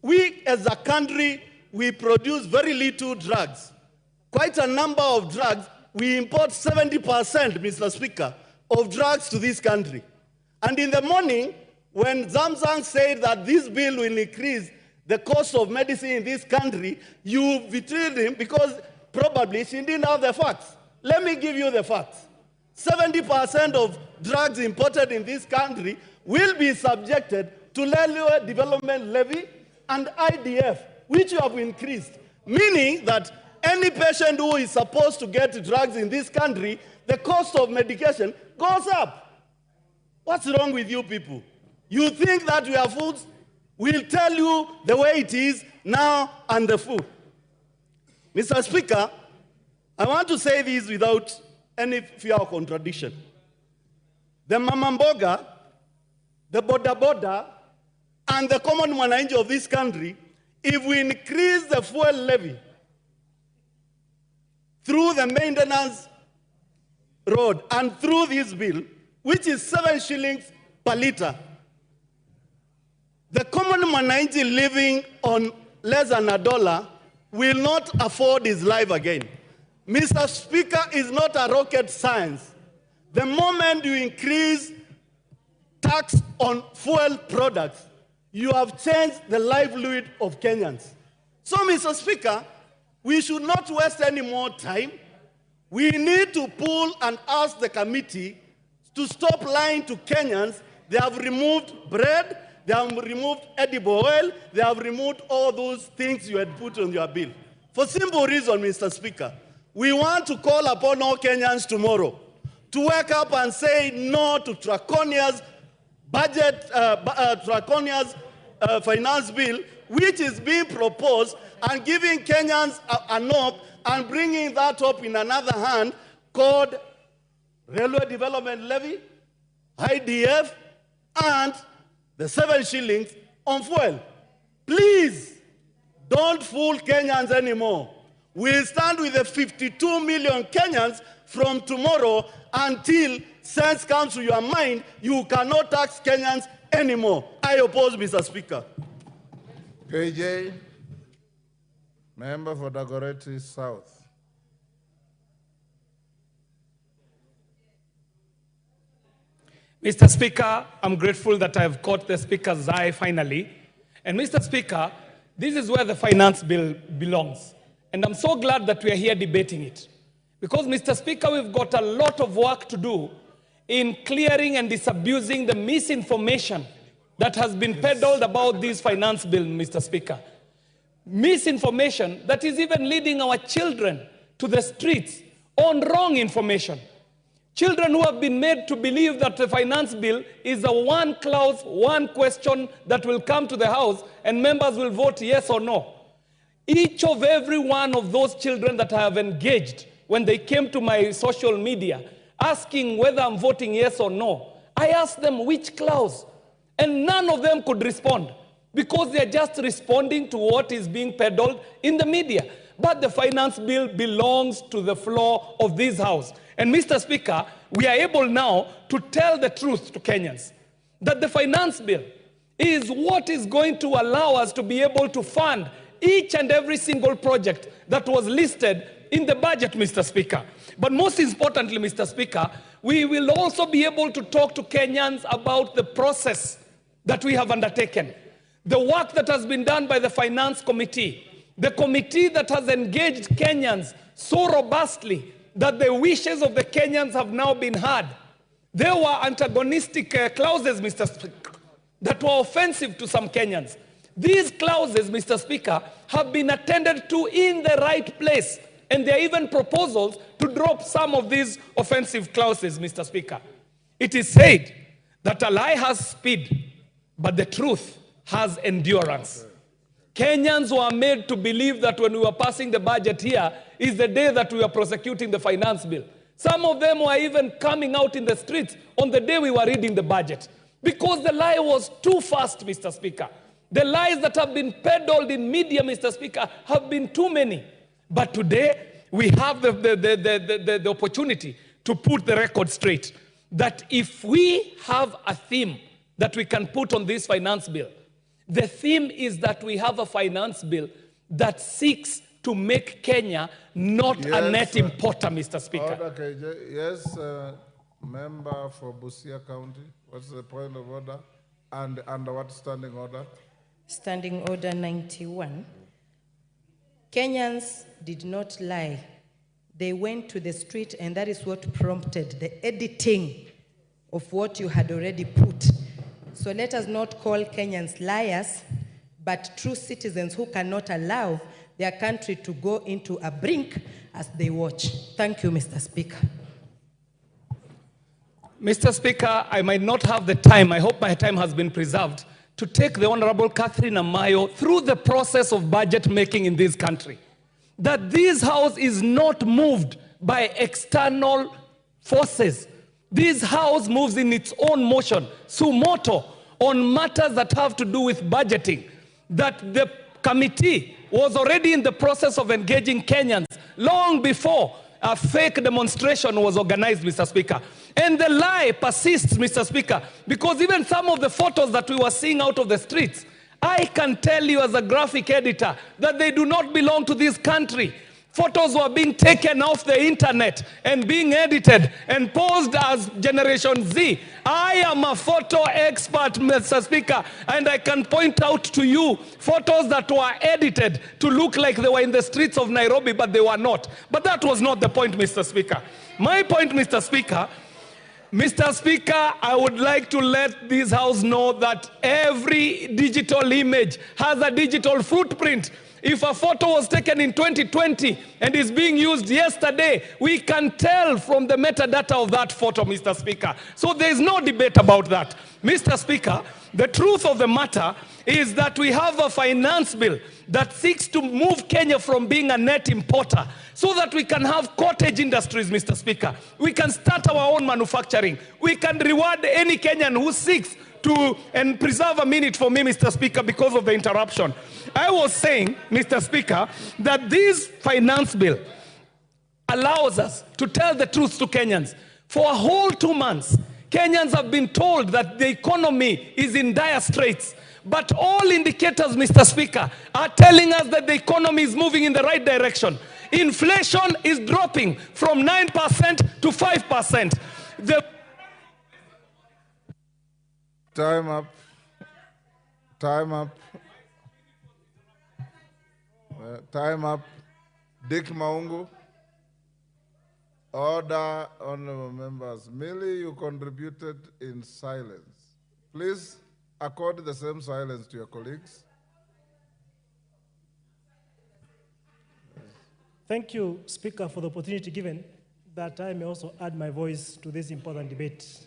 We as a country, we produce very little drugs. Quite a number of drugs. We import 70%, Mr. Speaker, of drugs to this country. And in the morning, when Zamzang said that this bill will increase the cost of medicine in this country, you betrayed him because probably she didn't have the facts. Let me give you the facts. 70% of drugs imported in this country will be subjected to railway development levy and IDF, which you have increased, meaning that any patient who is supposed to get drugs in this country, the cost of medication goes up. What's wrong with you people? You think that we are fools? We'll tell you the way it is now and the food. Mr. Speaker, I want to say this without any fear of contradiction. The mamamboga, the boda, and the common mwananchi of this country, if we increase the fuel levy through the maintenance road and through this bill, which is 7 shillings per liter, the common mwananchi living on less than $1 will not afford his life again. Mr. Speaker, is not a rocket science. The moment you increase tax on fuel products, you have changed the livelihood of Kenyans. So, Mr. Speaker, we should not waste any more time. We need to pull and ask the committee to stop lying to Kenyans. They have removed bread, they have removed edible oil, they have removed all those things you had put on your bill. For simple reason, Mr. Speaker, We want to call upon all Kenyans tomorrow to wake up and say no to draconia's finance bill, which is being proposed, and giving Kenyans an hope and bringing that up in another hand called Railway Development Levy, IDF, and the 7 shillings on fuel. Please, don't fool Kenyans anymore. We'll stand with the 52 million Kenyans from tomorrow until sense comes to your mind. You cannot tax Kenyans anymore. I oppose, Mr. Speaker. KJ, member for Dagoretti South. Mr. Speaker, I'm grateful that I've caught the Speaker's eye finally. And Mr. Speaker, this is where the finance bill belongs. And I'm so glad that we are here debating it. Because, Mr. Speaker, we've got a lot of work to do in clearing and disabusing the misinformation that has been peddled about this finance bill, Mr. Speaker. Misinformation that is even leading our children to the streets on wrong information. Children who have been made to believe that the finance bill is a one clause, one question that will come to the House and members will vote yes or no. Each of every one of those children that I have engaged when they came to my social media asking whether I'm voting yes or no, I asked them which clause, and none of them could respond because they're just responding to what is being peddled in the media. But the finance bill belongs to the floor of this House. And Mr. Speaker, we are able now to tell the truth to Kenyans that the finance bill is what is going to allow us to be able to fund each and every single project that was listed in the budget, Mr. Speaker. But most importantly, Mr. Speaker, we will also be able to talk to Kenyans about the process that we have undertaken, the work that has been done by the Finance Committee, the committee that has engaged Kenyans so robustly that the wishes of the Kenyans have now been heard. There were antagonistic clauses, Mr. Speaker, that were offensive to some Kenyans. These clauses, Mr. Speaker, have been attended to in the right place. And there are even proposals to drop some of these offensive clauses, Mr. Speaker. It is said that a lie has speed, but the truth has endurance. Kenyans were made to believe that when we were passing the budget here is the day that we were prosecuting the finance bill. Some of them were even coming out in the streets on the day we were reading the budget because the lie was too fast, Mr. Speaker. The lies that have been peddled in media, Mr. Speaker, have been too many. But today, we have the opportunity to put the record straight that if we have a theme that we can put on this finance bill, the theme is that we have a finance bill that seeks to make Kenya not a net importer, Mr. Speaker. Order, KJ. Yes, member for Busia County. What's the point of order? And under what standing order? Standing Order 91. Kenyans did not lie. They went to the street, and that is what prompted the editing of what you had already put. So let us not call Kenyans liars, but true citizens who cannot allow their country to go into a brink as they watch. Thank you, Mr. Speaker. Mr. Speaker, I might not have the time, I hope my time has been preserved, to take the Honorable Catherine Amayo through the process of budget making in this country. That this House is not moved by external forces. This House moves in its own motion, suo moto, on matters that have to do with budgeting. That the committee was already in the process of engaging Kenyans long before a fake demonstration was organized, Mr. Speaker. And the lie persists, Mr. Speaker, because even some of the photos that we were seeing out of the streets, I can tell you as a graphic editor that they do not belong to this country. Photos were being taken off the internet and being edited and posed as Generation Z. I am a photo expert, Mr. Speaker, and I can point out to you photos that were edited to look like they were in the streets of Nairobi, but they were not. But that was not the point, Mr. Speaker. My point, Mr. Speaker, I would like to let this House know that every digital image has a digital footprint. If a photo was taken in 2020 and is being used yesterday, we can tell from the metadata of that photo, Mr. Speaker. So there is no debate about that. Mr. Speaker, the truth of the matter is that we have a finance bill that seeks to move Kenya from being a net importer so that we can have cottage industries, Mr. Speaker. We can start our own manufacturing. We can reward any Kenyan who seeks to, and preserve a minute for me, Mr. Speaker, because of the interruption. I was saying, Mr. Speaker, that this finance bill allows us to tell the truth to Kenyans. For a whole 2 months, Kenyans have been told that the economy is in dire straits. But all indicators, Mr. Speaker, are telling us that the economy is moving in the right direction. Inflation is dropping from 9% to 5%. Time up. Time up. Time up. Dick Maungu. Order, honorable members. Merely you contributed in silence. Please accord the same silence to your colleagues. Thank you, Speaker, for the opportunity given that I may also add my voice to this important debate.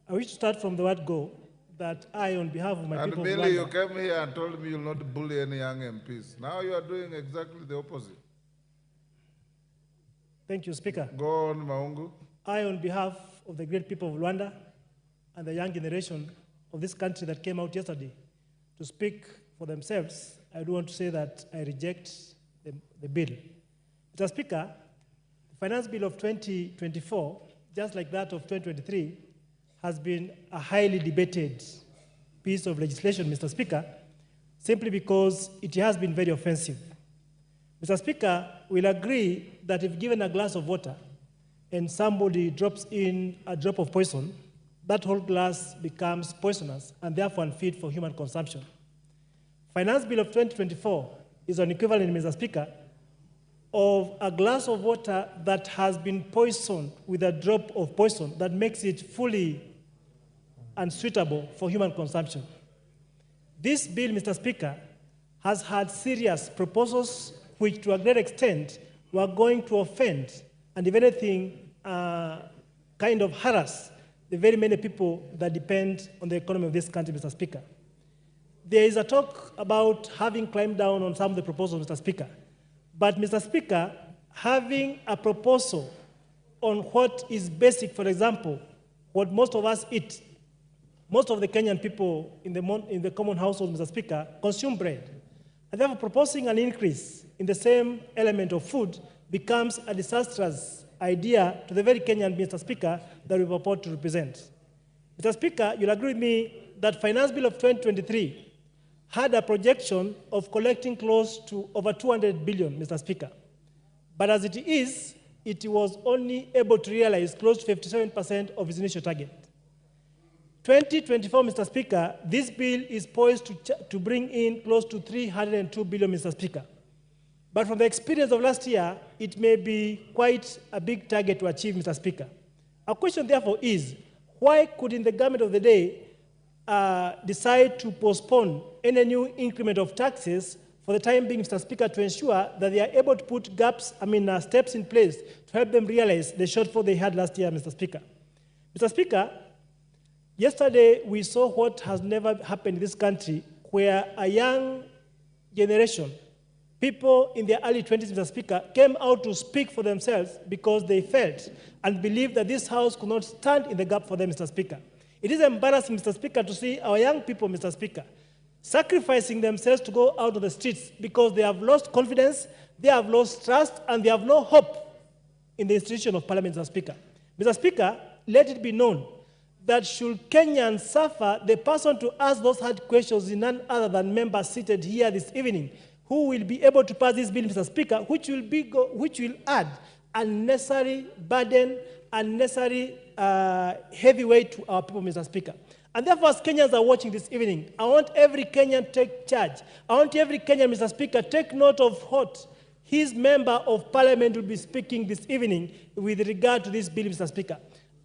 I wish to start from the word go, that I, on behalf of my people of And Billy, Rwanda, you came here and told me you'll not bully any young MPs. Now you are doing exactly the opposite. Thank you, Speaker. Go on, Maungu. I, on behalf of the great people of Rwanda and the young generation of this country that came out yesterday to speak for themselves, I do want to say that I reject the bill. Mr. Speaker, the Finance Bill of 2024, just like that of 2023, has been a highly debated piece of legislation, Mr. Speaker, simply because it has been very offensive. Mr. Speaker, we'll agree that if given a glass of water and somebody drops in a drop of poison, that whole glass becomes poisonous and therefore unfit for human consumption. Finance Bill of 2024 is an equivalent, Mr. Speaker, of a glass of water that has been poisoned with a drop of poison that makes it fully unsuitable for human consumption. This bill, Mr. Speaker, has had serious proposals which to a great extent were going to offend and if anything, kind of harass the very many people that depend on the economy of this country, Mr. Speaker. There is a talk about having climbed down on some of the proposals, Mr. Speaker. But, Mr. Speaker, having a proposal on what is basic, for example, what most of us eat, most of the Kenyan people in the common household, Mr. Speaker, consume bread. And therefore, proposing an increase in the same element of food becomes a disastrous idea to the very Kenyan, Mr. Speaker, that we purport to represent. Mr. Speaker, you'll agree with me that Finance Bill of 2023 had a projection of collecting close to over 200 billion, Mr. Speaker. But as it is, it was only able to realize close to 57% of its initial target. 2024, Mr. Speaker, this bill is poised to bring in close to 302 billion, Mr. Speaker. But from the experience of last year, it may be quite a big target to achieve, Mr. Speaker. Our question, therefore, is why could, in the government of the day, decide to postpone any new increment of taxes for the time being, Mr. Speaker, to ensure that they are able to put steps in place to help them realize the shortfall they had last year, Mr. Speaker. Mr. Speaker, yesterday we saw what has never happened in this country, where a young generation, people in their early 20s, Mr. Speaker, came out to speak for themselves because they felt and believed that this House could not stand in the gap for them, Mr. Speaker. It is embarrassing, Mr. Speaker, to see our young people, Mr. Speaker, sacrificing themselves to go out of the streets because they have lost confidence, they have lost trust, and they have no hope in the institution of Parliament, Mr. Speaker. Mr. Speaker, let it be known that should Kenyans suffer, the person to ask those hard questions is none other than members seated here this evening, who will be able to pass this bill, Mr. Speaker, which will add unnecessary burden, unnecessary heavy weight to our people, Mr. Speaker. And therefore, as Kenyans are watching this evening, I want every Kenyan to take charge. I want every Kenyan, Mr. Speaker, take note of what his member of Parliament will be speaking this evening with regard to this bill, Mr. Speaker.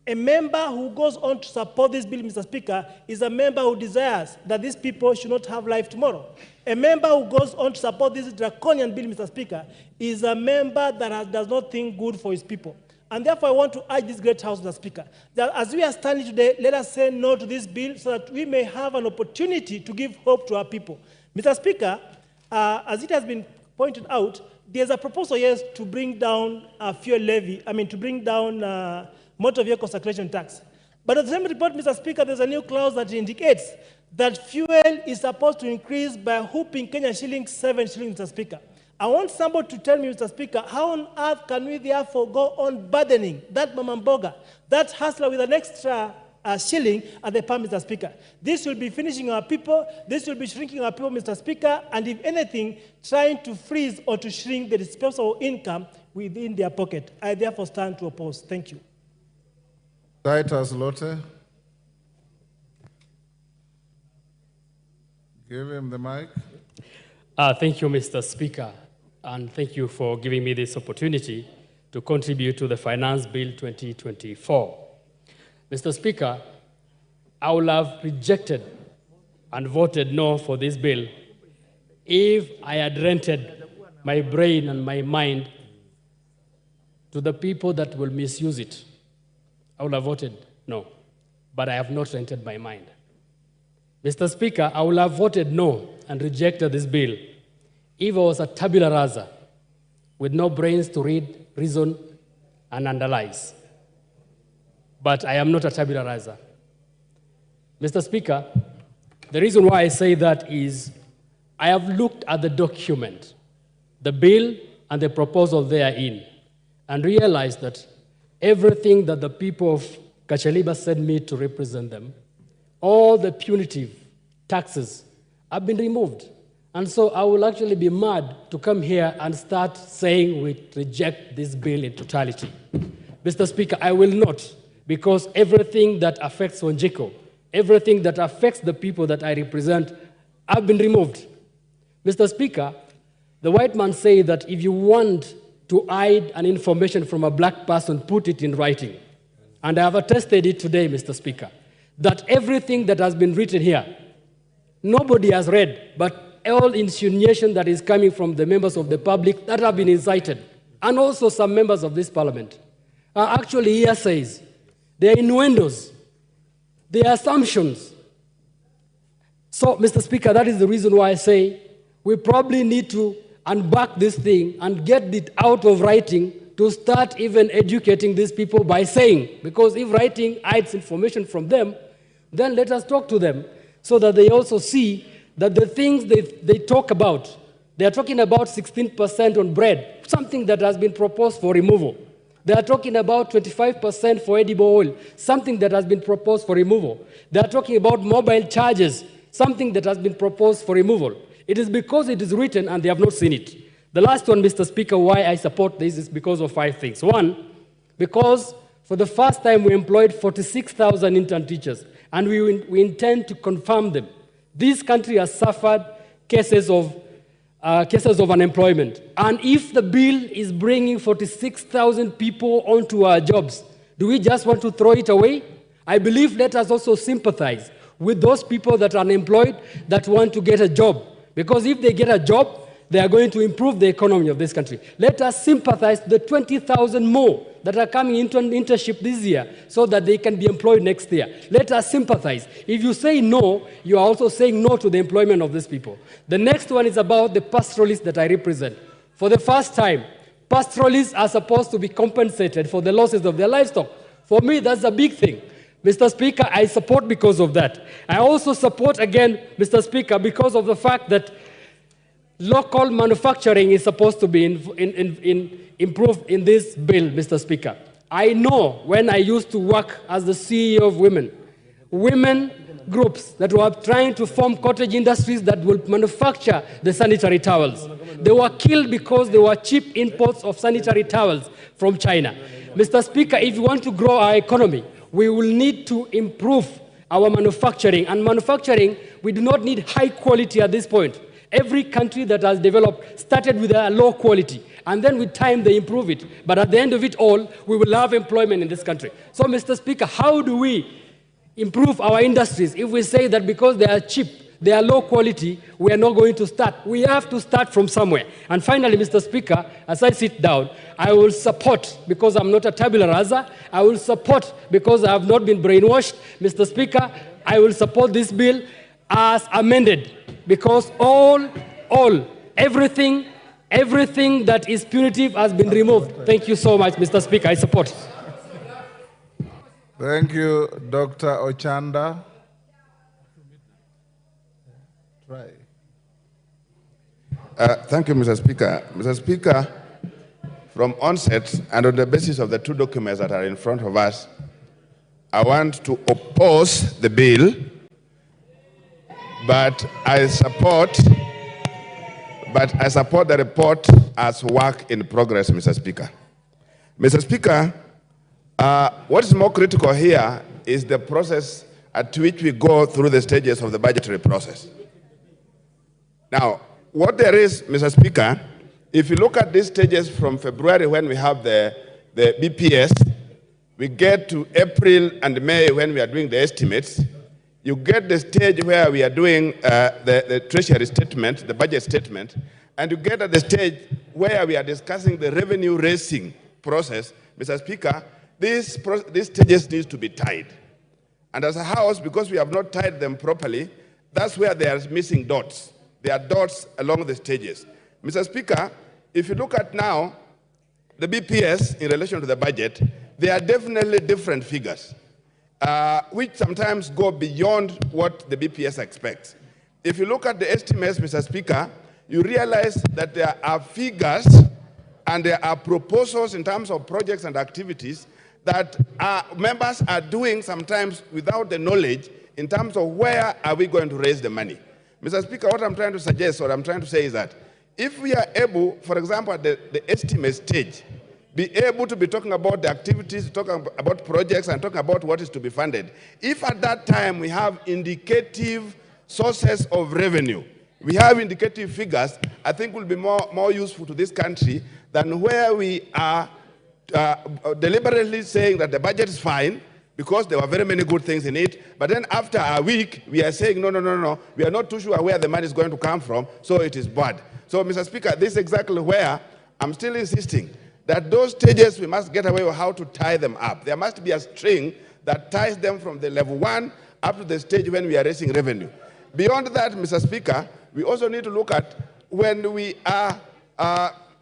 A member who goes on to support this bill, Mr. Speaker, is a member who desires that these people should not have life tomorrow. A member who goes on to support this draconian bill, Mr. Speaker, is a member that does not think good for his people. And therefore, I want to urge this great House, Mr. Speaker, that as we are standing today, let us say no to this bill so that we may have an opportunity to give hope to our people. Mr. Speaker, as it has been pointed out, there's a proposal, yes, to bring down fuel levy, to bring down motor vehicle circulation tax. But at the same report, Mr. Speaker, there's a new clause that indicates that fuel is supposed to increase by a whooping Kenya shillings, 7 shillings, Mr. Speaker. I want somebody to tell me, Mr. Speaker, how on earth can we therefore go on burdening that mamamboga, that hustler with an extra shilling at the pump, Mr. Speaker? This will be finishing our people, this will be shrinking our people, Mr. Speaker, and if anything, trying to freeze or to shrink the disposable income within their pocket. I therefore stand to oppose. Thank you. Titus Lotte. Give him the mic. Thank you, Mr. Speaker, and thank you for giving me this opportunity to contribute to the Finance Bill 2024. Mr. Speaker, I would have rejected and voted no for this bill if I had rented my brain and my mind to the people that will misuse it. I would have voted no, but I have not rented my mind. Mr. Speaker, I would have voted no and rejected this bill if I was a tabula rasa with no brains to read, reason, and analyze. But I am not a tabula rasa. Mr. Speaker, the reason why I say that is I have looked at the document, the bill and the proposal therein, and realized that everything that the people of Kachaliba sent me to represent them, all the punitive taxes have been removed. And so I will actually be mad to come here and start saying we reject this bill in totality. Mr. Speaker, I will not, because everything that affects Wanjiko, everything that affects the people that I represent have been removed. Mr. Speaker, the white man said that if you want to hide an information from a black person, put it in writing. And I have attested it today, Mr. Speaker, that everything that has been written here, nobody has read, but all insinuation that is coming from the members of the public that have been incited, and also some members of this parliament, are actually hearsays. They are innuendos. They are assumptions. So, Mr. Speaker, that is the reason why I say we probably need to unback this thing and get it out of writing to start even educating these people by saying, because if writing hides information from them, then let us talk to them so that they also see that the things they talk about, they are talking about 16% on bread, something that has been proposed for removal. They are talking about 25% for edible oil, something that has been proposed for removal. They are talking about mobile charges, something that has been proposed for removal. It is because it is written and they have not seen it. The last one, Mr. Speaker, why I support this is because of 5 things. One, because for the first time we employed 46,000 intern teachers, and we intend to confirm them. This country has suffered cases of unemployment. And if the bill is bringing 46,000 people onto our jobs, do we just want to throw it away? I believe let us also sympathize with those people that are unemployed that want to get a job. Because if they get a job, they are going to improve the economy of this country. Let us sympathize with the 20,000 more that are coming into an internship this year so that they can be employed next year. Let us sympathize. If you say no, you are also saying no to the employment of these people. The next one is about the pastoralists that I represent. For the first time, pastoralists are supposed to be compensated for the losses of their livestock. For me, that's a big thing. Mr. Speaker, I support because of that. I also support, again, Mr. Speaker, because of the fact that local manufacturing is supposed to be improved in this bill, Mr. Speaker. I know when I used to work as the CEO of women groups that were trying to form cottage industries that will manufacture the sanitary towels. They were killed because they were cheap imports of sanitary towels from China. Mr. Speaker, if you want to grow our economy, we will need to improve our manufacturing. And manufacturing, we do not need high quality at this point. Every country that has developed started with a low quality, and then with time they improve it. But at the end of it all, we will have employment in this country. So, Mr. Speaker, how do we improve our industries if we say that because they are cheap, they are low quality, we are not going to start? We have to start from somewhere. And finally, Mr. Speaker, as I sit down, I will support, because I'm not a tabula rasa, I will support because I have not been brainwashed. Mr. Speaker, I will support this bill as amended, because everything that is punitive has been removed. Thank you so much, Mr. Speaker. I support. Thank you, Dr. Ochanda. Thank you, Mr. Speaker. Mr. Speaker, from onset and on the basis of the two documents that are in front of us, I want to oppose the bill, but I support the report as work in progress, Mr. Speaker. Mr. Speaker, what is more critical here is the process at which we go through the stages of the budgetary process. Now, what there is, Mr. Speaker, if you look at these stages from February when we have the BPS, we get to April and May when we are doing the estimates, you get the stage where we are doing the treasury statement, the budget statement, and you get at the stage where we are discussing the revenue raising process. Mr. Speaker, these stages need to be tied. And as a House, because we have not tied them properly, that's where there are missing dots. There are dots along the stages. Mr. Speaker, if you look at now the BPS in relation to the budget, there are definitely different figures, which sometimes go beyond what the BPS expects. If you look at the estimates, Mr. Speaker, you realize that there are figures and there are proposals in terms of projects and activities that members are doing sometimes without the knowledge in terms of where are we going to raise the money. Mr. Speaker, what I'm trying to suggest, or I'm trying to say is that if we are able, for example, at the estimate stage, be able to be talking about the activities, talking about projects, and talking about what is to be funded, if at that time we have indicative sources of revenue, we have indicative figures, I think will be more useful to this country than where we are deliberately saying that the budget is fine, because there were very many good things in it, but then after a week, we are saying, no, we are not too sure where the money is going to come from, so it is bad. So, Mr. Speaker, this is exactly where I'm still insisting that those stages, we must get away with how to tie them up. There must be a string that ties them from the level 1 up to the stage when we are raising revenue. Beyond that, Mr. Speaker, we also need to look at when we are,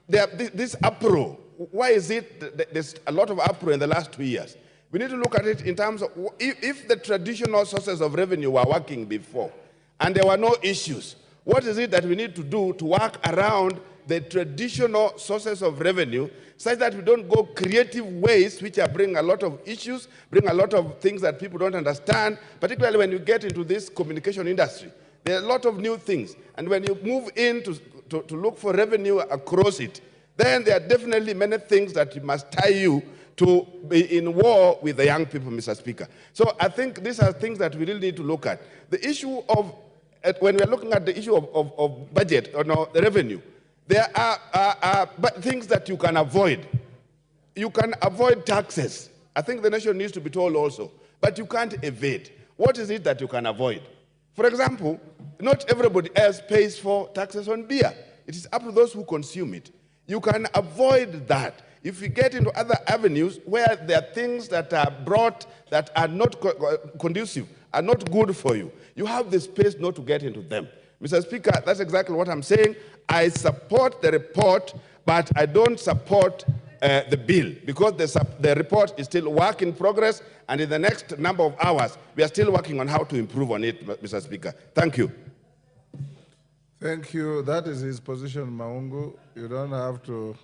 this uproar. Why is it there's a lot of uproar in the last 2 years? We need to look at it in terms of if the traditional sources of revenue were working before and there were no issues, what is it that we need to do to work around the traditional sources of revenue such that we don't go creative ways which are bring a lot of issues, bring a lot of things that people don't understand, particularly when you get into this communication industry. There are a lot of new things. And when you move in to look for revenue across it, then there are definitely many things that must tie you to be in war with the young people, Mr. Speaker. So I think these are things that we really need to look at. The issue of, when we're looking at the issue of budget or no, the revenue, there are things that you can avoid. You can avoid taxes. I think the nation needs to be told also, but you can't evade. What is it that you can avoid? For example, not everybody else pays for taxes on beer. It is up to those who consume it. You can avoid that. If you get into other avenues where there are things that are brought that are not conducive, are not good for you, you have the space not to get into them. Mr. Speaker, that's exactly what I'm saying. I support the report, but I don't support the bill because the report is still work in progress, and in the next number of hours, we are still working on how to improve on it, Mr. Speaker. Thank you. Thank you. That is his position, Maungu. You don't have to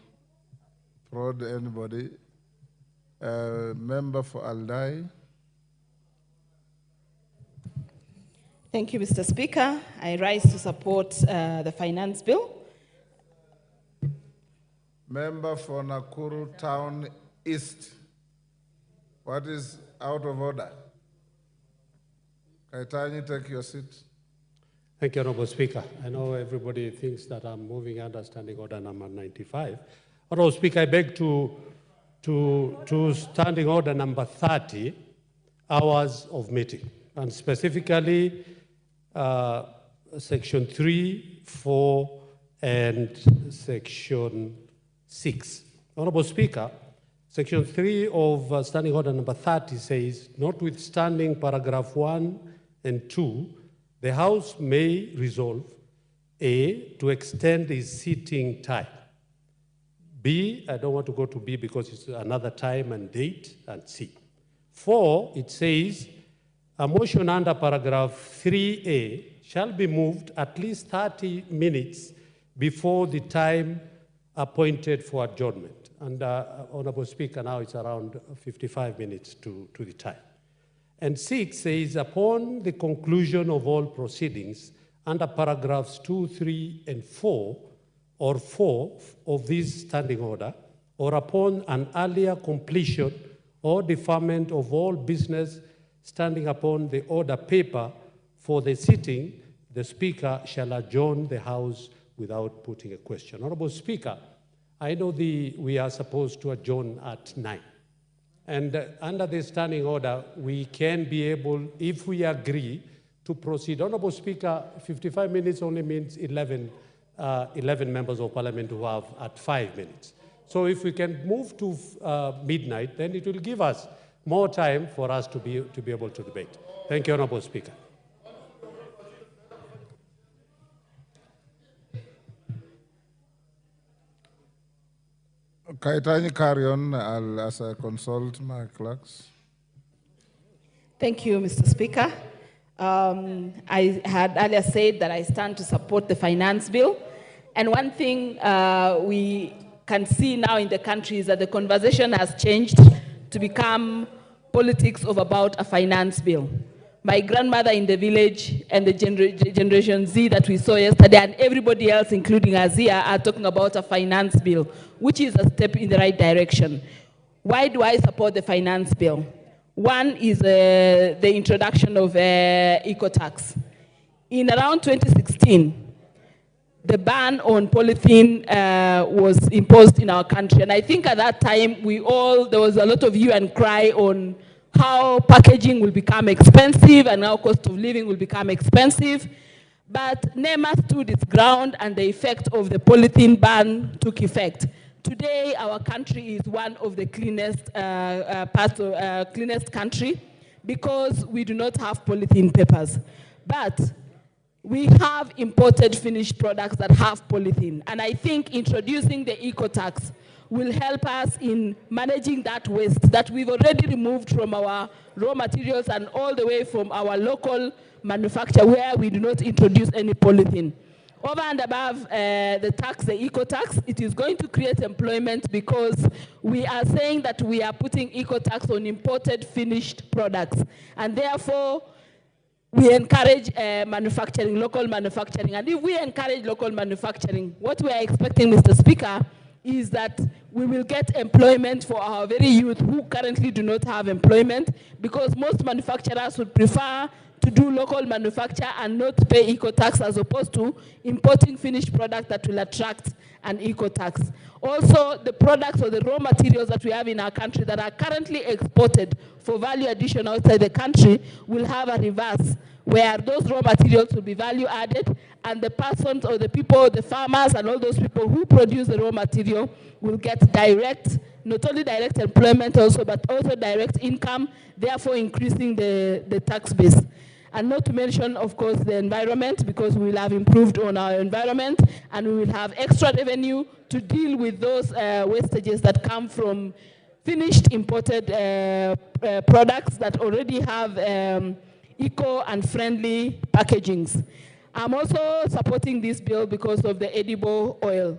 prod anybody. Member for Aldai. Thank you, Mr. Speaker. I rise to support the finance bill. Member for Nakuru Town East. What is out of order? Kaitani, take your seat. Thank you, Honorable Speaker. I know everybody thinks that I'm moving under Standing Order number 95. Honorable Speaker, I beg to Standing Order number 30, hours of meeting, and specifically Section 3, 4, and Section 6. Honorable Speaker, Section 3 of Standing Order number 30 says, notwithstanding paragraph 1 and 2, the House may resolve A, to extend its sitting time. B, I don't want to go to B because it's another time and date, and C. 4, it says, a motion under paragraph 3A shall be moved at least 30 minutes before the time appointed for adjournment. And Honorable Speaker, now it's around 55 minutes to the time. And 6 says, upon the conclusion of all proceedings under paragraphs 2, 3, and 4, or 4 of this standing order, or upon an earlier completion or deferment of all business standing upon the order paper for the sitting, the Speaker shall adjourn the House without putting a question. Honorable Speaker, I know we are supposed to adjourn at 9. And under the standing order, we can be able, if we agree, to proceed. Honorable Speaker, 55 minutes only means 11 members of Parliament who have at 5 minutes. So if we can move to midnight, then it will give us more time for us to be able to debate. Thank you, Honorable Speaker. Kaitani, carry on as I consult my clerks. Thank you, Mr. Speaker. I had earlier said that I stand to support the finance bill. And one thing we can see now in the country is that the conversation has changed to become politics of about a finance bill. My grandmother in the village and the Generation Z that we saw yesterday and everybody else, including us here, are talking about a finance bill, which is a step in the right direction. Why do I support the finance bill? One is the introduction of eco-tax. In around 2016, the ban on polythene was imposed in our country. And I think at that time, there was a lot of hue and cry on how packaging will become expensive and how cost of living will become expensive. But NEMA stood its ground and the effect of the polythene ban took effect. Today, our country is one of the cleanest cleanest country because we do not have polythene papers. But we have imported finished products that have polythene. And I think introducing the eco-tax will help us in managing that waste that we've already removed from our raw materials and all the way from our local manufacture where we do not introduce any polythene. Over and above the tax, the eco-tax, it is going to create employment because we are saying that we are putting eco-tax on imported finished products. And therefore, we encourage manufacturing, local manufacturing. And if we encourage local manufacturing, what we are expecting, Mr. Speaker, is that we will get employment for our very youth who currently do not have employment because most manufacturers would prefer to do local manufacture and not pay eco-tax as opposed to importing finished product that will attract an eco-tax. Also, the products or the raw materials that we have in our country that are currently exported for value addition outside the country will have a reverse where those raw materials will be value added and the persons or the people, the farmers and all those people who produce the raw material will get direct, not only direct employment also, but also direct income, therefore increasing the tax base. And not to mention, of course, the environment, because we will have improved on our environment and we will have extra revenue to deal with those wastages that come from finished imported products that already have eco and friendly packagings. I'm also supporting this bill because of the edible oil.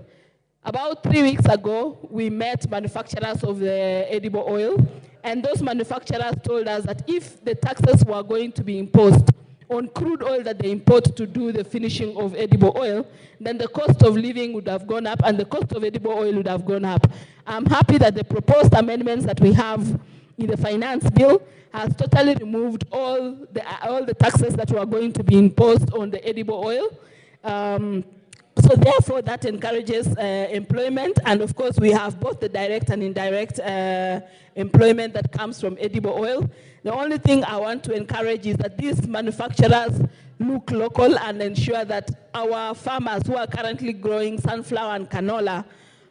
About 3 weeks ago, we met manufacturers of the edible oil, and those manufacturers told us that if the taxes were going to be imposed on crude oil that they import to do the finishing of edible oil, then the cost of living would have gone up and the cost of edible oil would have gone up. I'm happy that the proposed amendments that we have in the finance bill has totally removed all the taxes that were going to be imposed on the edible oil. So therefore, that encourages employment, and of course, we have both the direct and indirect employment that comes from edible oil. The only thing I want to encourage is that these manufacturers look local and ensure that our farmers who are currently growing sunflower and canola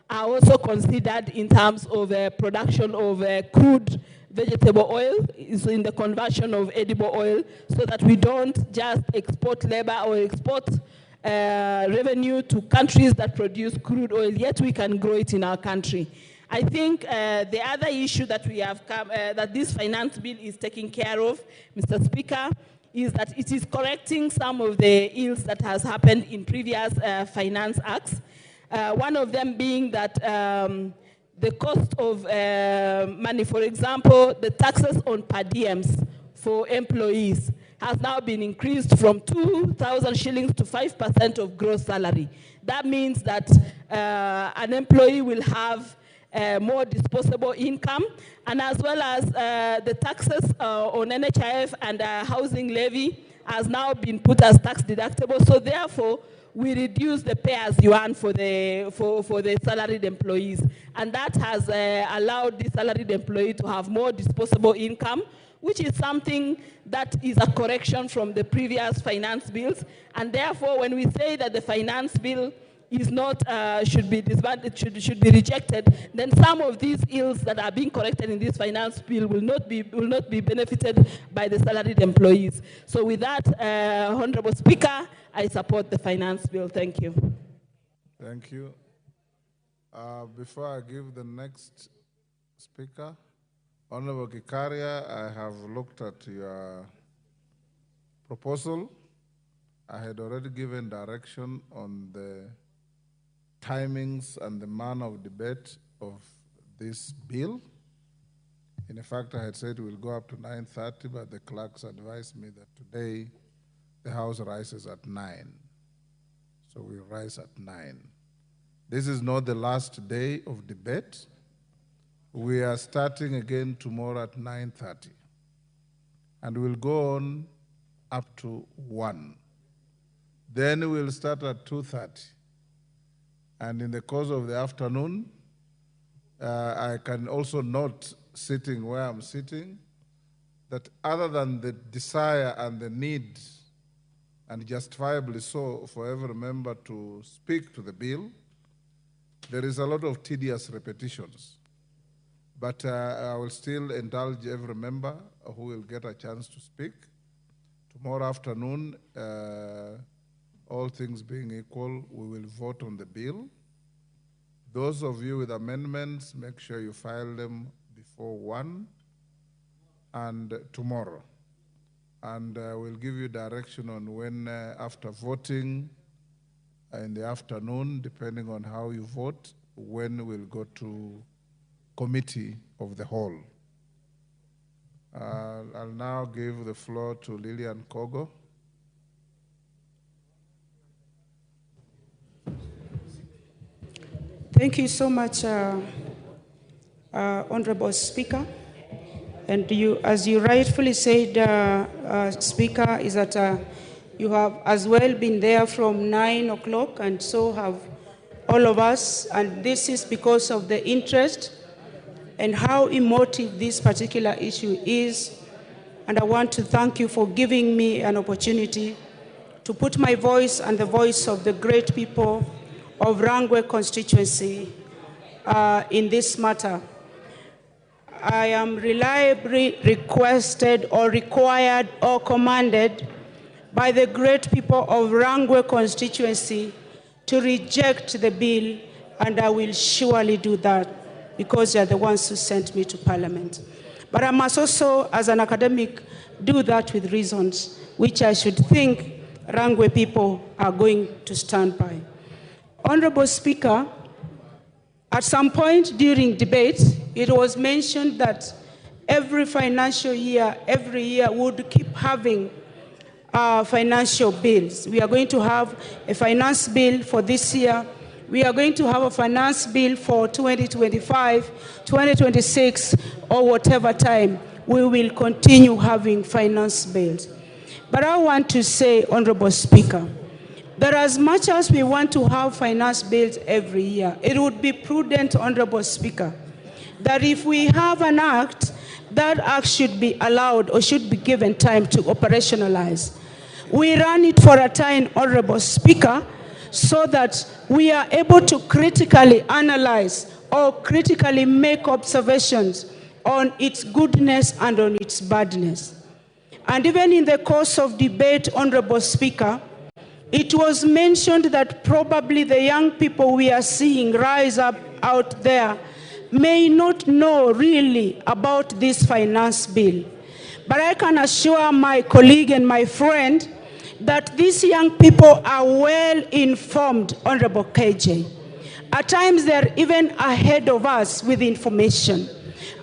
are also considered in terms of production of crude vegetable oil, is in the conversion of edible oil, so that we don't just export labor or export revenue to countries that produce crude oil, yet we can grow it in our country. I think the other issue that we have that this finance bill is taking care of, Mr. Speaker, is that it is correcting some of the ills that has happened in previous finance acts. One of them being that the cost of money, for example, the taxes on per diems for employees has now been increased from 2,000 shillings to 5% of gross salary. That means that an employee will have more disposable income, and as well as the taxes on NHIF and housing levy has now been put as tax deductible. So therefore, we reduce the pay as you earn for the salaried employees, and that has allowed the salaried employee to have more disposable income, which is something that is a correction from the previous finance bills. And therefore, when we say that the finance bill is not should be disbanded, should be rejected, then some of these ills that are being corrected in this finance bill will not be benefited by the salaried employees. So with that, Honorable Speaker, I support the finance bill. Thank you. Thank you. Before I give the next speaker, Honorable Kikaria, I have looked at your proposal. I had already given direction on the timings and the manner of debate of this bill. In fact, I had said we'll go up to 9:30, but the clerks advised me that today the House rises at 9. So we'll rise at 9. This is not the last day of debate. We are starting again tomorrow at 9:30. And we'll go on up to 1. Then we'll start at 2:30. And in the course of the afternoon, I can also note, sitting where I'm sitting, that other than the desire and the need, and justifiably so, for every member to speak to the bill, there is a lot of tedious repetitions. But I will still indulge every member who will get a chance to speak. Tomorrow afternoon, all things being equal, we will vote on the bill. Those of you with amendments, make sure you file them before 1 and tomorrow. And we'll give you direction on when, after voting in the afternoon, depending on how you vote, when we'll go to committee of the whole. I'll now give the floor to Lillian Kogo. Thank you so much, Honorable Speaker. And you, as you rightfully said, Speaker, is that you have as well been there from 9 o'clock, and so have all of us. And this is because of the interest and how emotive this particular issue is. And I want to thank you for giving me an opportunity to put my voice and the voice of the great people of Rangwe constituency in this matter. I am reliably requested or required or commanded by the great people of Rangwe constituency to reject the bill, and I will surely do that because they are the ones who sent me to Parliament. But I must also, as an academic, do that with reasons which I should think Rangwe people are going to stand by. Honorable Speaker, at some point during debate, it was mentioned that every financial year, every year, we would keep having financial bills. We are going to have a finance bill for this year, we are going to have a finance bill for 2025, 2026, or whatever time, we will continue having finance bills. But I want to say, Honorable Speaker, that as much as we want to have finance bills every year, it would be prudent, Honorable Speaker, that if we have an act, that act should be allowed or should be given time to operationalize. We run it for a time, Honorable Speaker, so that we are able to critically analyze or critically make observations on its goodness and on its badness. And even in the course of debate, Honorable Speaker, it was mentioned that probably the young people we are seeing rise up out there may not know really about this finance bill. But I can assure my colleague and my friend that these young people are well informed, Honorable KJ. At times they're even ahead of us with information.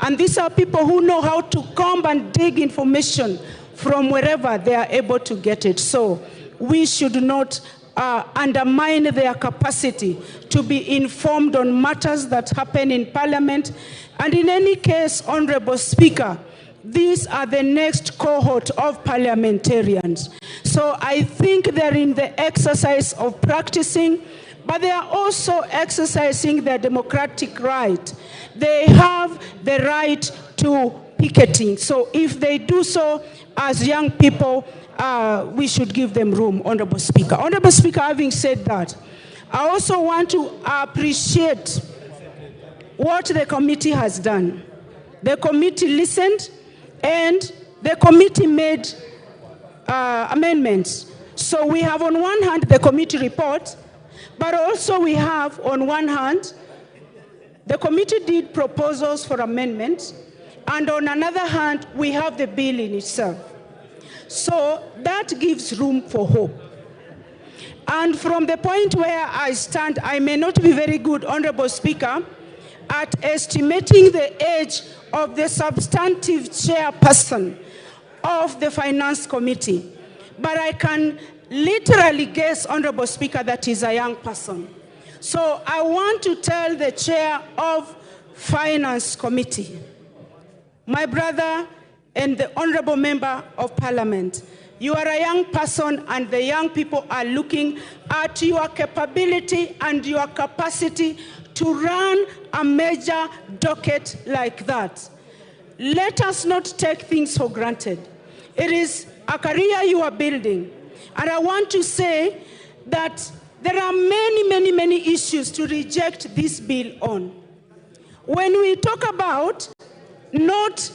And these are people who know how to comb and dig information from wherever they are able to get it. So we should not undermine their capacity to be informed on matters that happen in Parliament. And in any case, Honorable Speaker, these are the next cohort of parliamentarians. So I think they're in the exercise of practicing, but they are also exercising their democratic right. They have the right to picketing. So if they do so as young people, we should give them room, Honorable Speaker. Honorable Speaker, having said that, I also want to appreciate what the committee has done. The committee listened and the committee made amendments. So we have on one hand the committee report, but also we have on one hand, the committee did proposals for amendments, and on another hand, we have the bill in itself. So that gives room for hope. And from the point where I stand, I may not be very good, Honorable Speaker, at estimating the age of the substantive chairperson of the Finance Committee. But I can literally guess, Honorable Speaker, that he's a young person. So I want to tell the chair of Finance Committee, my brother and the Honorable Member of Parliament, you are a young person and the young people are looking at your capability and your capacity to run a major docket like that. Let us not take things for granted. It is a career you are building. And I want to say that there are many issues to reject this bill on. When we talk about not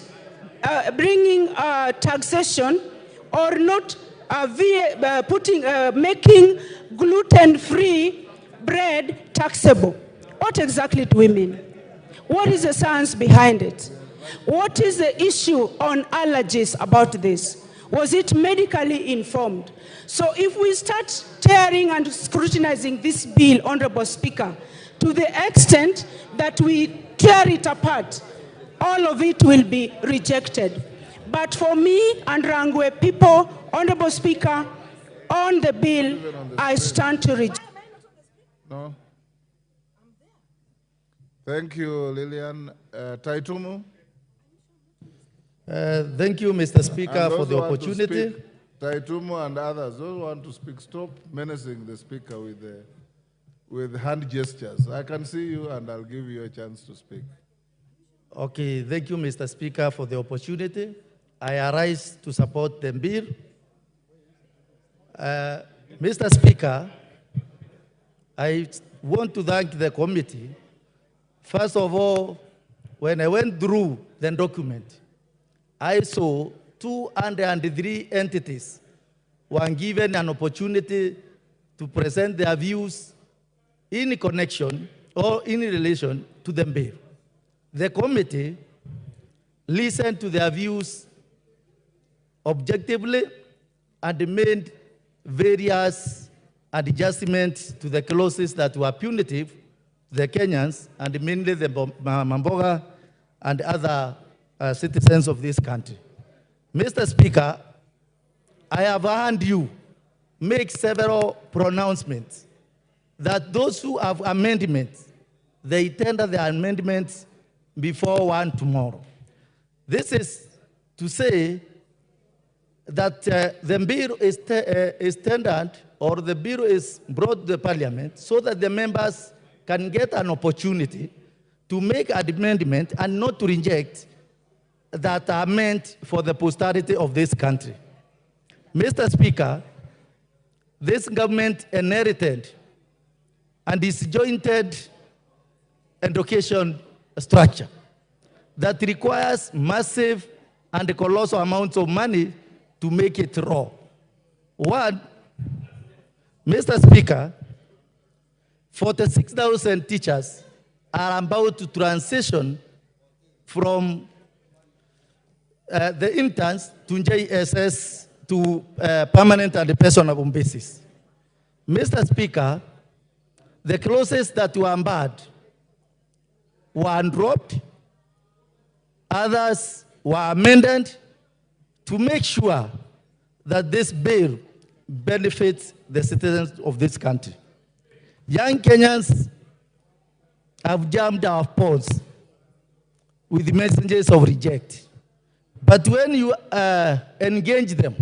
bringing taxation or not making gluten-free bread taxable, what exactly do we mean? What is the science behind it? What is the issue on allergies about this? Was it medically informed? So if we start tearing and scrutinizing this bill, Honorable Speaker, to the extent that we tear it apart, all of it will be rejected. But for me and Rangwe people, Honorable Speaker, on the bill, I stand to reject. No. Thank you, Lillian. Taitumu? Thank you, Mr. Speaker, for the opportunity. Taitumu and others, those who want to speak, stop menacing the Speaker with hand gestures. I can see you and I'll give you a chance to speak. Okay, thank you, Mr. Speaker, for the opportunity. I arise to support the bill. Mr. Speaker, I want to thank the committee. First of all, when I went through the document, I saw 203 entities were given an opportunity to present their views in connection or in relation to the bill. The committee listened to their views objectively and made various adjustments to the clauses that were punitive to the Kenyans and mainly the Mamboga and other citizens of this country. Mr. Speaker, I have heard you make several pronouncements that those who have amendments, they tender their amendments before 1 tomorrow. This is to say that the bill is tendered, or the bill is brought to the parliament so that the members can get an opportunity to make an amendment and not to reject that are meant for the posterity of this country. Mr. Speaker, this government inherited and disjointed education structure that requires massive and colossal amounts of money to make it raw. One, Mr. Speaker, 46,000 teachers are about to transition from the interns to JSS to permanent and personal basis. Mr. Speaker, the clauses that were unbarred were dropped, others were amended to make sure that this bill benefits the citizens of this country. Young Kenyans have jammed our phones with messages of reject. But when you engage them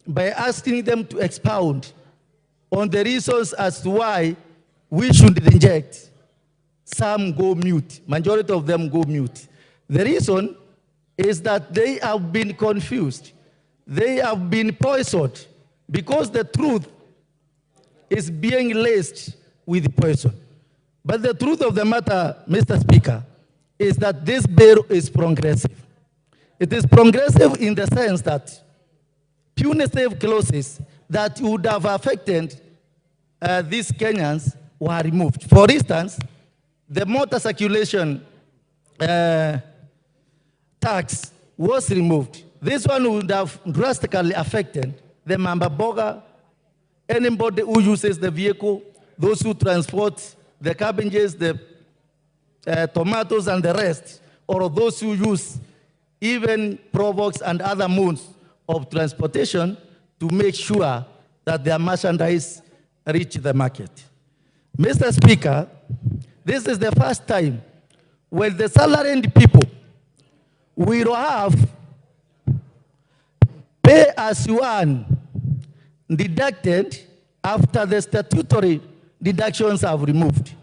by asking them to expound on the reasons as to why we should reject, some go mute, majority of them go mute. The reason is that they have been confused. They have been poisoned because the truth is being laced with poison. But the truth of the matter, Mr. Speaker, is that this bill is progressive. It is progressive in the sense that punitive clauses that would have affected these Kenyans were removed. For instance, the motor circulation tax was removed. This one would have drastically affected the Mambaboga, anybody who uses the vehicle, those who transport the cabbages, the tomatoes and the rest, or those who use even provox and other modes of transportation to make sure that their merchandise reach the market. Mr. Speaker, this is the first time when the salaried people will have pay as you earn deducted after the statutory deductions are removed.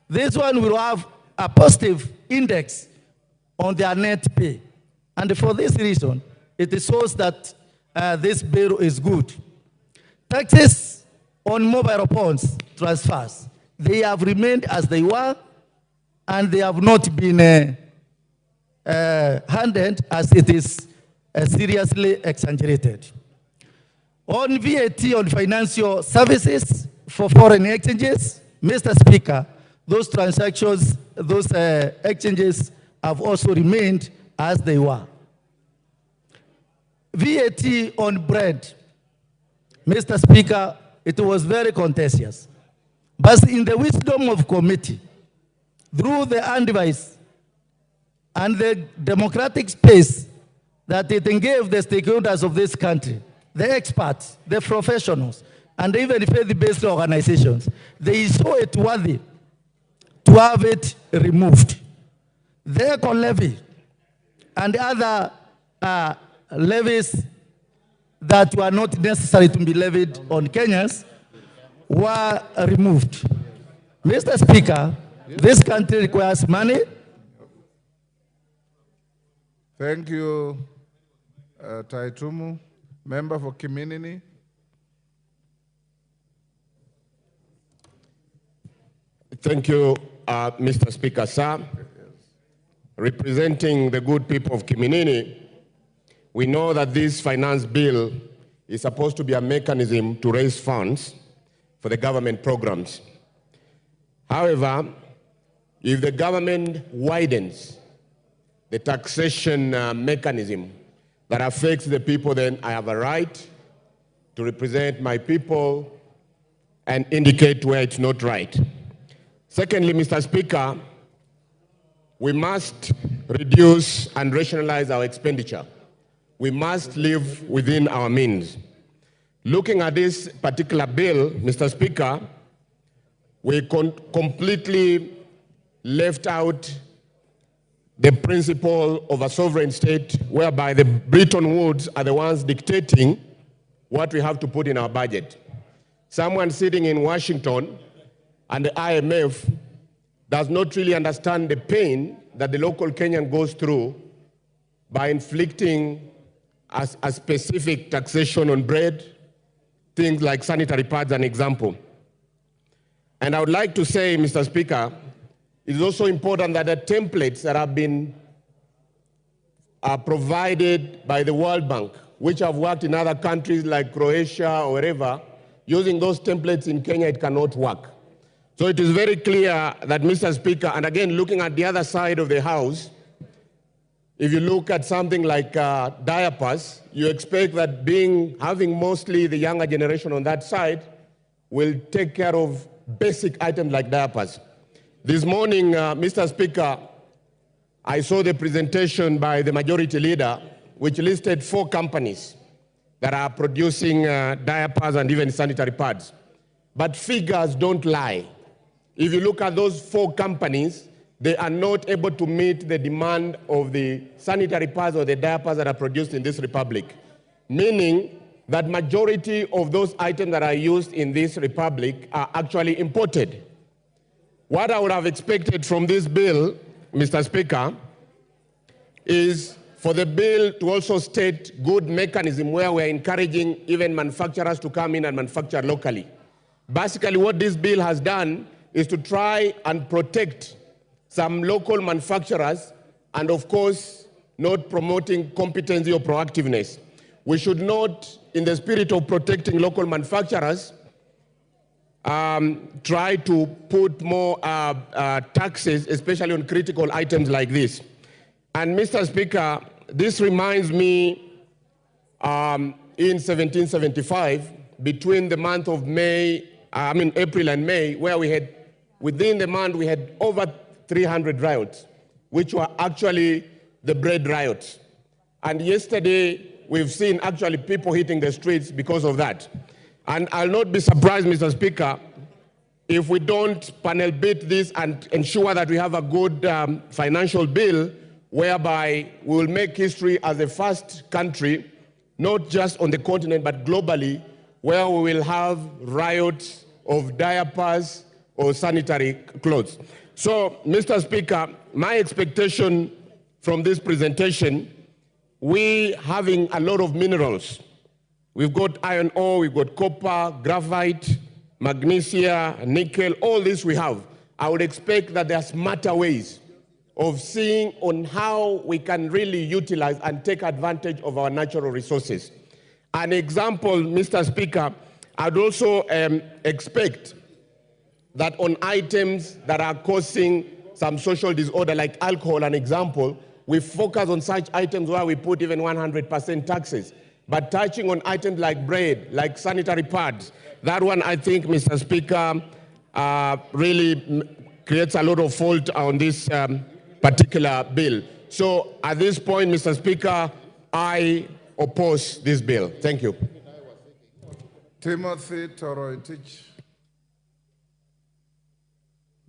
This one will have a positive index on their net pay. And for this reason, it shows that this bill is good. Taxes on mobile phones transfers, they have remained as they were, and they have not been handled as it is seriously exaggerated. On VAT on financial services for foreign exchanges, Mr. Speaker, those transactions, those exchanges have also remained as they were. VAT on bread, Mr. Speaker, it was very contentious. But in the wisdom of committee, through the advice and the democratic space that it gave the stakeholders of this country, the experts, the professionals, and even faith-based organizations, they saw it worthy to have it removed. The eco levy and other levies that were not necessary to be levied on Kenyans were removed. Mr. Speaker, this country requires money. Thank you, Taitumu. Member for Kiminini. Thank you, Mr. Speaker, sir. Representing the good people of Kiminini, we know that this finance bill is supposed to be a mechanism to raise funds for the government programs. However, if the government widens the taxation mechanism that affects the people, then I have a right to represent my people and indicate where it's not right. Secondly, Mr. Speaker, we must reduce and rationalize our expenditure. We must live within our means. Looking at this particular bill, Mr. Speaker, we completely left out the principle of a sovereign state whereby the Bretton Woods are the ones dictating what we have to put in our budget. Someone sitting in Washington and the IMF does not really understand the pain that the local Kenyan goes through by inflicting a specific taxation on bread, things like sanitary pads, an example. And I would like to say, Mr. Speaker, it is also important that the templates that have been provided by the World Bank, which have worked in other countries like Croatia or wherever, using those templates in Kenya, it cannot work. So it is very clear that, Mr. Speaker, and again, looking at the other side of the House, if you look at something like diapers, you expect that having mostly the younger generation on that side will take care of basic items like diapers. This morning, Mr. Speaker, I saw the presentation by the majority leader, which listed 4 companies that are producing diapers and even sanitary pads. But figures don't lie. If you look at those 4 companies, they are not able to meet the demand of the sanitary pads or the diapers that are produced in this republic, meaning that majority of those items that are used in this republic are actually imported. What I would have expected from this bill, Mr. Speaker, is for the bill to also state good mechanism where we're encouraging even manufacturers to come in and manufacture locally. Basically, what this bill has done is to try and protect some local manufacturers and, of course, not promoting competency or proactiveness. We should not, in the spirit of protecting local manufacturers, try to put more taxes, especially on critical items like this. And Mr. Speaker, this reminds me in 1775, between the month of April and May, where we had, within the month, we had over 300 riots, which were actually the bread riots. And yesterday, we've seen actually people hitting the streets because of that. And I'll not be surprised, Mr. Speaker, if we don't panel beat this and ensure that we have a good financial bill whereby we will make history as the first country, not just on the continent, but globally, where we will have riots of diapers or sanitary clothes. So, Mr. Speaker, my expectation from this presentation, we having a lot of minerals. We've got iron ore, we've got copper, graphite, magnesia, nickel, all this we have. I would expect that there are smarter ways of seeing on how we can really utilize and take advantage of our natural resources. An example, Mr. Speaker, I'd also expect that on items that are causing some social disorder like alcohol, an example, we focus on such items where we put even 100% taxes. But touching on items like bread, like sanitary pads, that one I think, Mr. Speaker, really creates a lot of fault on this particular bill. So at this point, Mr. Speaker, I oppose this bill. Thank you. Timothy Toroitich,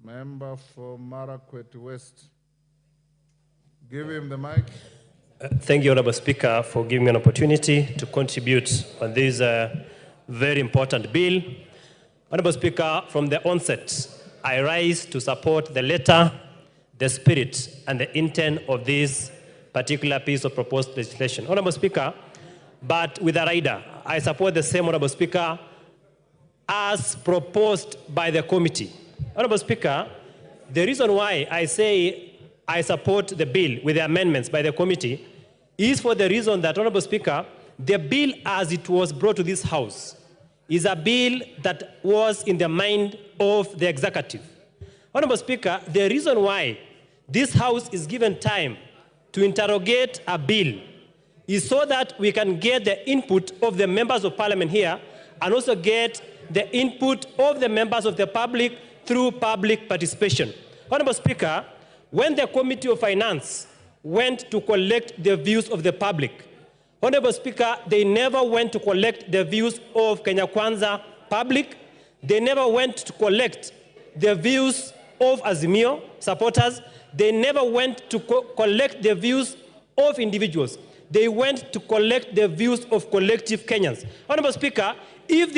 member for Marakwet West. Give him the mic. Thank you, Honorable Speaker, for giving me an opportunity to contribute on this very important bill. Honorable Speaker, from the onset, I rise to support the letter, the spirit, and the intent of this particular piece of proposed legislation. Honorable Speaker, but with a rider, I support the same, Honorable Speaker, as proposed by the committee. Honorable Speaker, the reason why I say I support the bill with the amendments by the committee is for the reason that, Honorable Speaker, the bill as it was brought to this House is a bill that was in the mind of the executive. Honorable Speaker, the reason why this House is given time to interrogate a bill is so that we can get the input of the members of parliament here and also get the input of the members of the public through public participation. Honorable Speaker, when the Committee of Finance went to collect the views of the public, Honorable Speaker, they never went to collect the views of Kenya Kwanza public. They never went to collect the views of Azimio supporters. They never went to collect the views of individuals. They went to collect the views of collective Kenyans. Honorable Speaker, if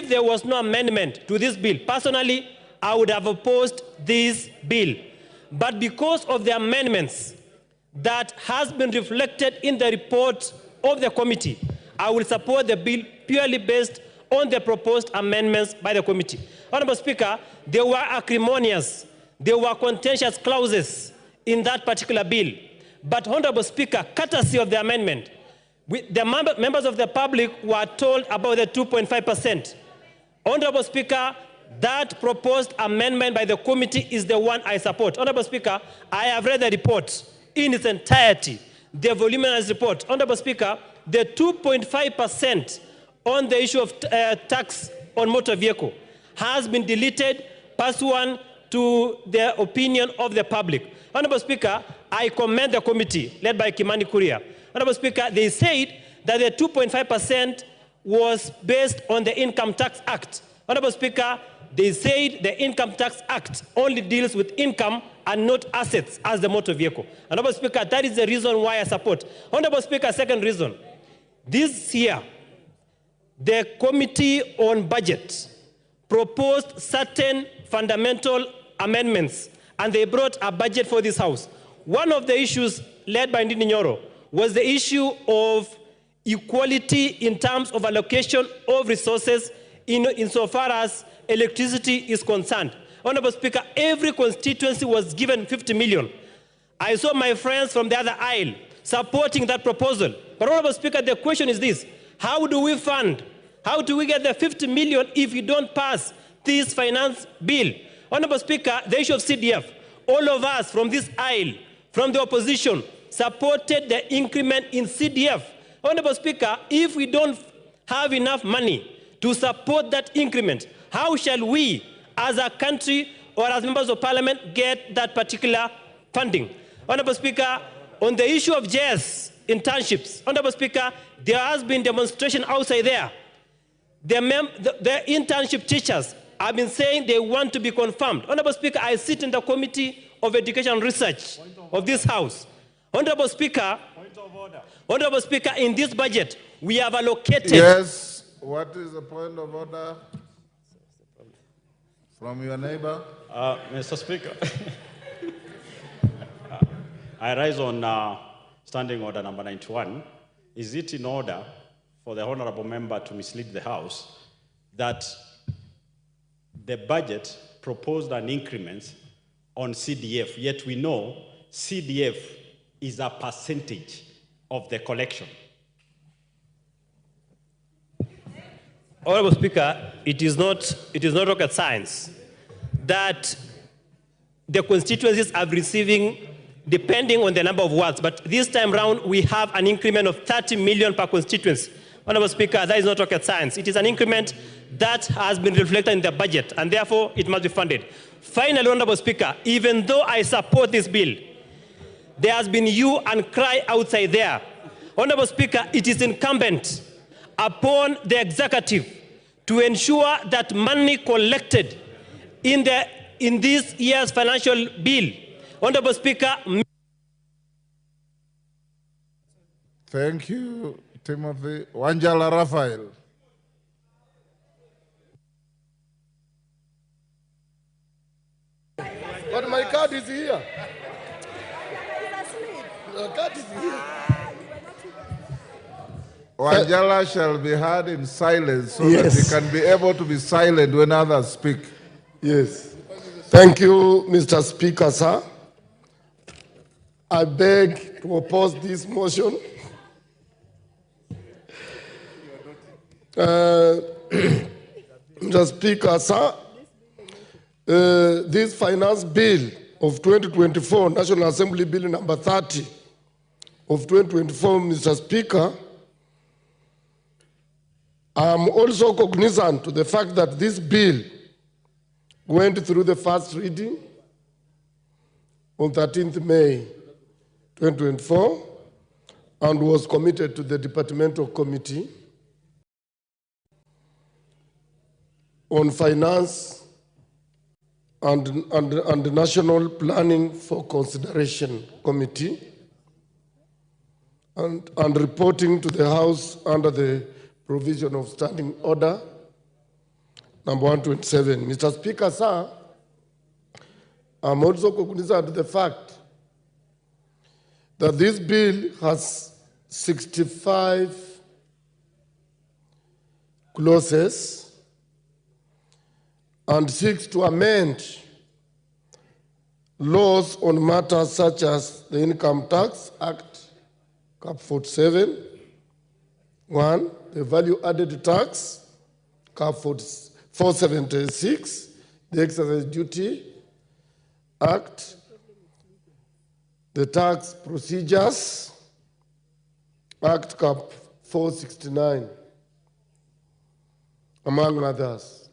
there was no amendment to this bill, personally, I would have opposed this bill. But because of the amendments that has been reflected in the report of the committee, I will support the bill purely based on the proposed amendments by the committee. Honorable Speaker, there were acrimonious, there were contentious clauses in that particular bill. But Honorable Speaker, courtesy of the amendment, the members of the public were told about the 2.5%. Honorable Speaker, that proposed amendment by the committee is the one I support. Honorable Speaker, I have read the report in its entirety, the voluminous report. Honorable Speaker, the 2.5% on the issue of tax on motor vehicle has been deleted pursuant to the opinion of the public. Honorable Speaker, I commend the committee led by Kimani Kuria. Honorable Speaker, they said that the 2.5% was based on the Income Tax Act. Honorable Speaker, they said the Income Tax Act only deals with income and not assets as the motor vehicle. Honorable Speaker, that is the reason why I support. Honorable Speaker, second reason. This year, the Committee on Budget proposed certain fundamental amendments, and they brought a budget for this House. One of the issues led by Ndindi Nyoro was the issue of equality in terms of allocation of resources insofar as electricity is concerned. Honorable Speaker, every constituency was given 50 million. I saw my friends from the other aisle supporting that proposal. But Honorable Speaker, the question is this: how do we fund? How do we get the 50 million if we don't pass this finance bill? Honorable Speaker, the issue of CDF, all of us from this aisle, from the opposition, supported the increment in CDF. Honorable Speaker, if we don't have enough money to support that increment, how shall we, as a country or as members of parliament, get that particular funding? Honorable Speaker, on the issue of JS internships, Honorable Speaker, there has been demonstration outside there. The internship teachers have been saying they want to be confirmed. Honorable Speaker, I sit in the Committee of Education and Research of this House. Honorable Speaker, Honorable Speaker, in this budget, we have allocated... Yes, what is the point of order from your neighbor? Mr. Speaker, I rise on standing order number 91. Is it in order for the honorable member to mislead the House that the budget proposed an increment on CDF, yet we know CDF is a percentage of the collection? Honorable Speaker, it is not rocket science that the constituencies are receiving depending on the number of wards, but this time round we have an increment of 30 million per constituency. Honorable Speaker, that is not rocket science. It is an increment that has been reflected in the budget, and therefore it must be funded. Finally, Honorable Speaker, even though I support this bill, there has been hue and cry outside there. Honorable Speaker, it is incumbent upon the executive to ensure that money collected in this year's financial bill, Honorable Speaker. Thank you, Timothy. Wanjala Raphael. But my card is here. My card is here. Wanjala shall be heard in silence so that he can be able to be silent when others speak. Yes. Thank you, Mr. Speaker, sir. I beg to oppose this motion. Mr. Speaker, sir, this finance bill of 2024, National Assembly Bill number 30 of 2024, Mr. Speaker, I'm also cognizant to the fact that this bill went through the first reading on 13th May 2024 and was committed to the Departmental Committee on Finance and the National Planning for Consideration Committee, and reporting to the House under the provision of Standing Order number 127. Mr. Speaker, sir, I'm also cognizant of the fact that this bill has 65 clauses and seeks to amend laws on matters such as the Income Tax Act, Cap 47, 1, the Value Added Tax, Cap 476, the Excise Duty Act, the Tax Procedures Act, Cap 469, among others.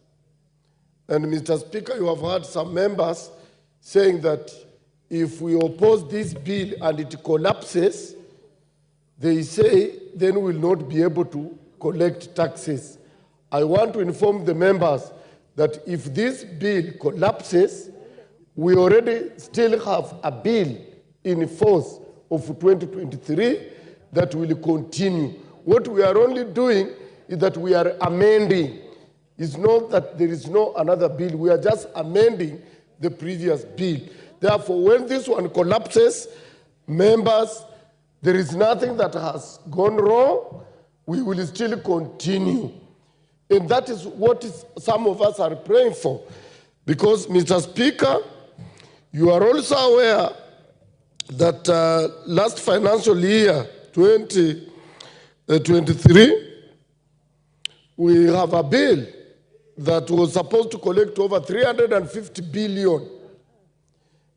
And Mr. Speaker, you have heard some members saying that if we oppose this bill and it collapses, they say then we will not be able to collect taxes. I want to inform the members that if this bill collapses, we already still have a bill in force of 2023 that will continue. What we are only doing is that we are amending. It's not that there is no another bill. We are just amending the previous bill. Therefore, when this one collapses, members, there is nothing that has gone wrong. We will still continue. And that is what some of us are praying for. Because, Mr. Speaker, you are also aware that last financial year, 2023, we have a bill that was supposed to collect over 350 billion.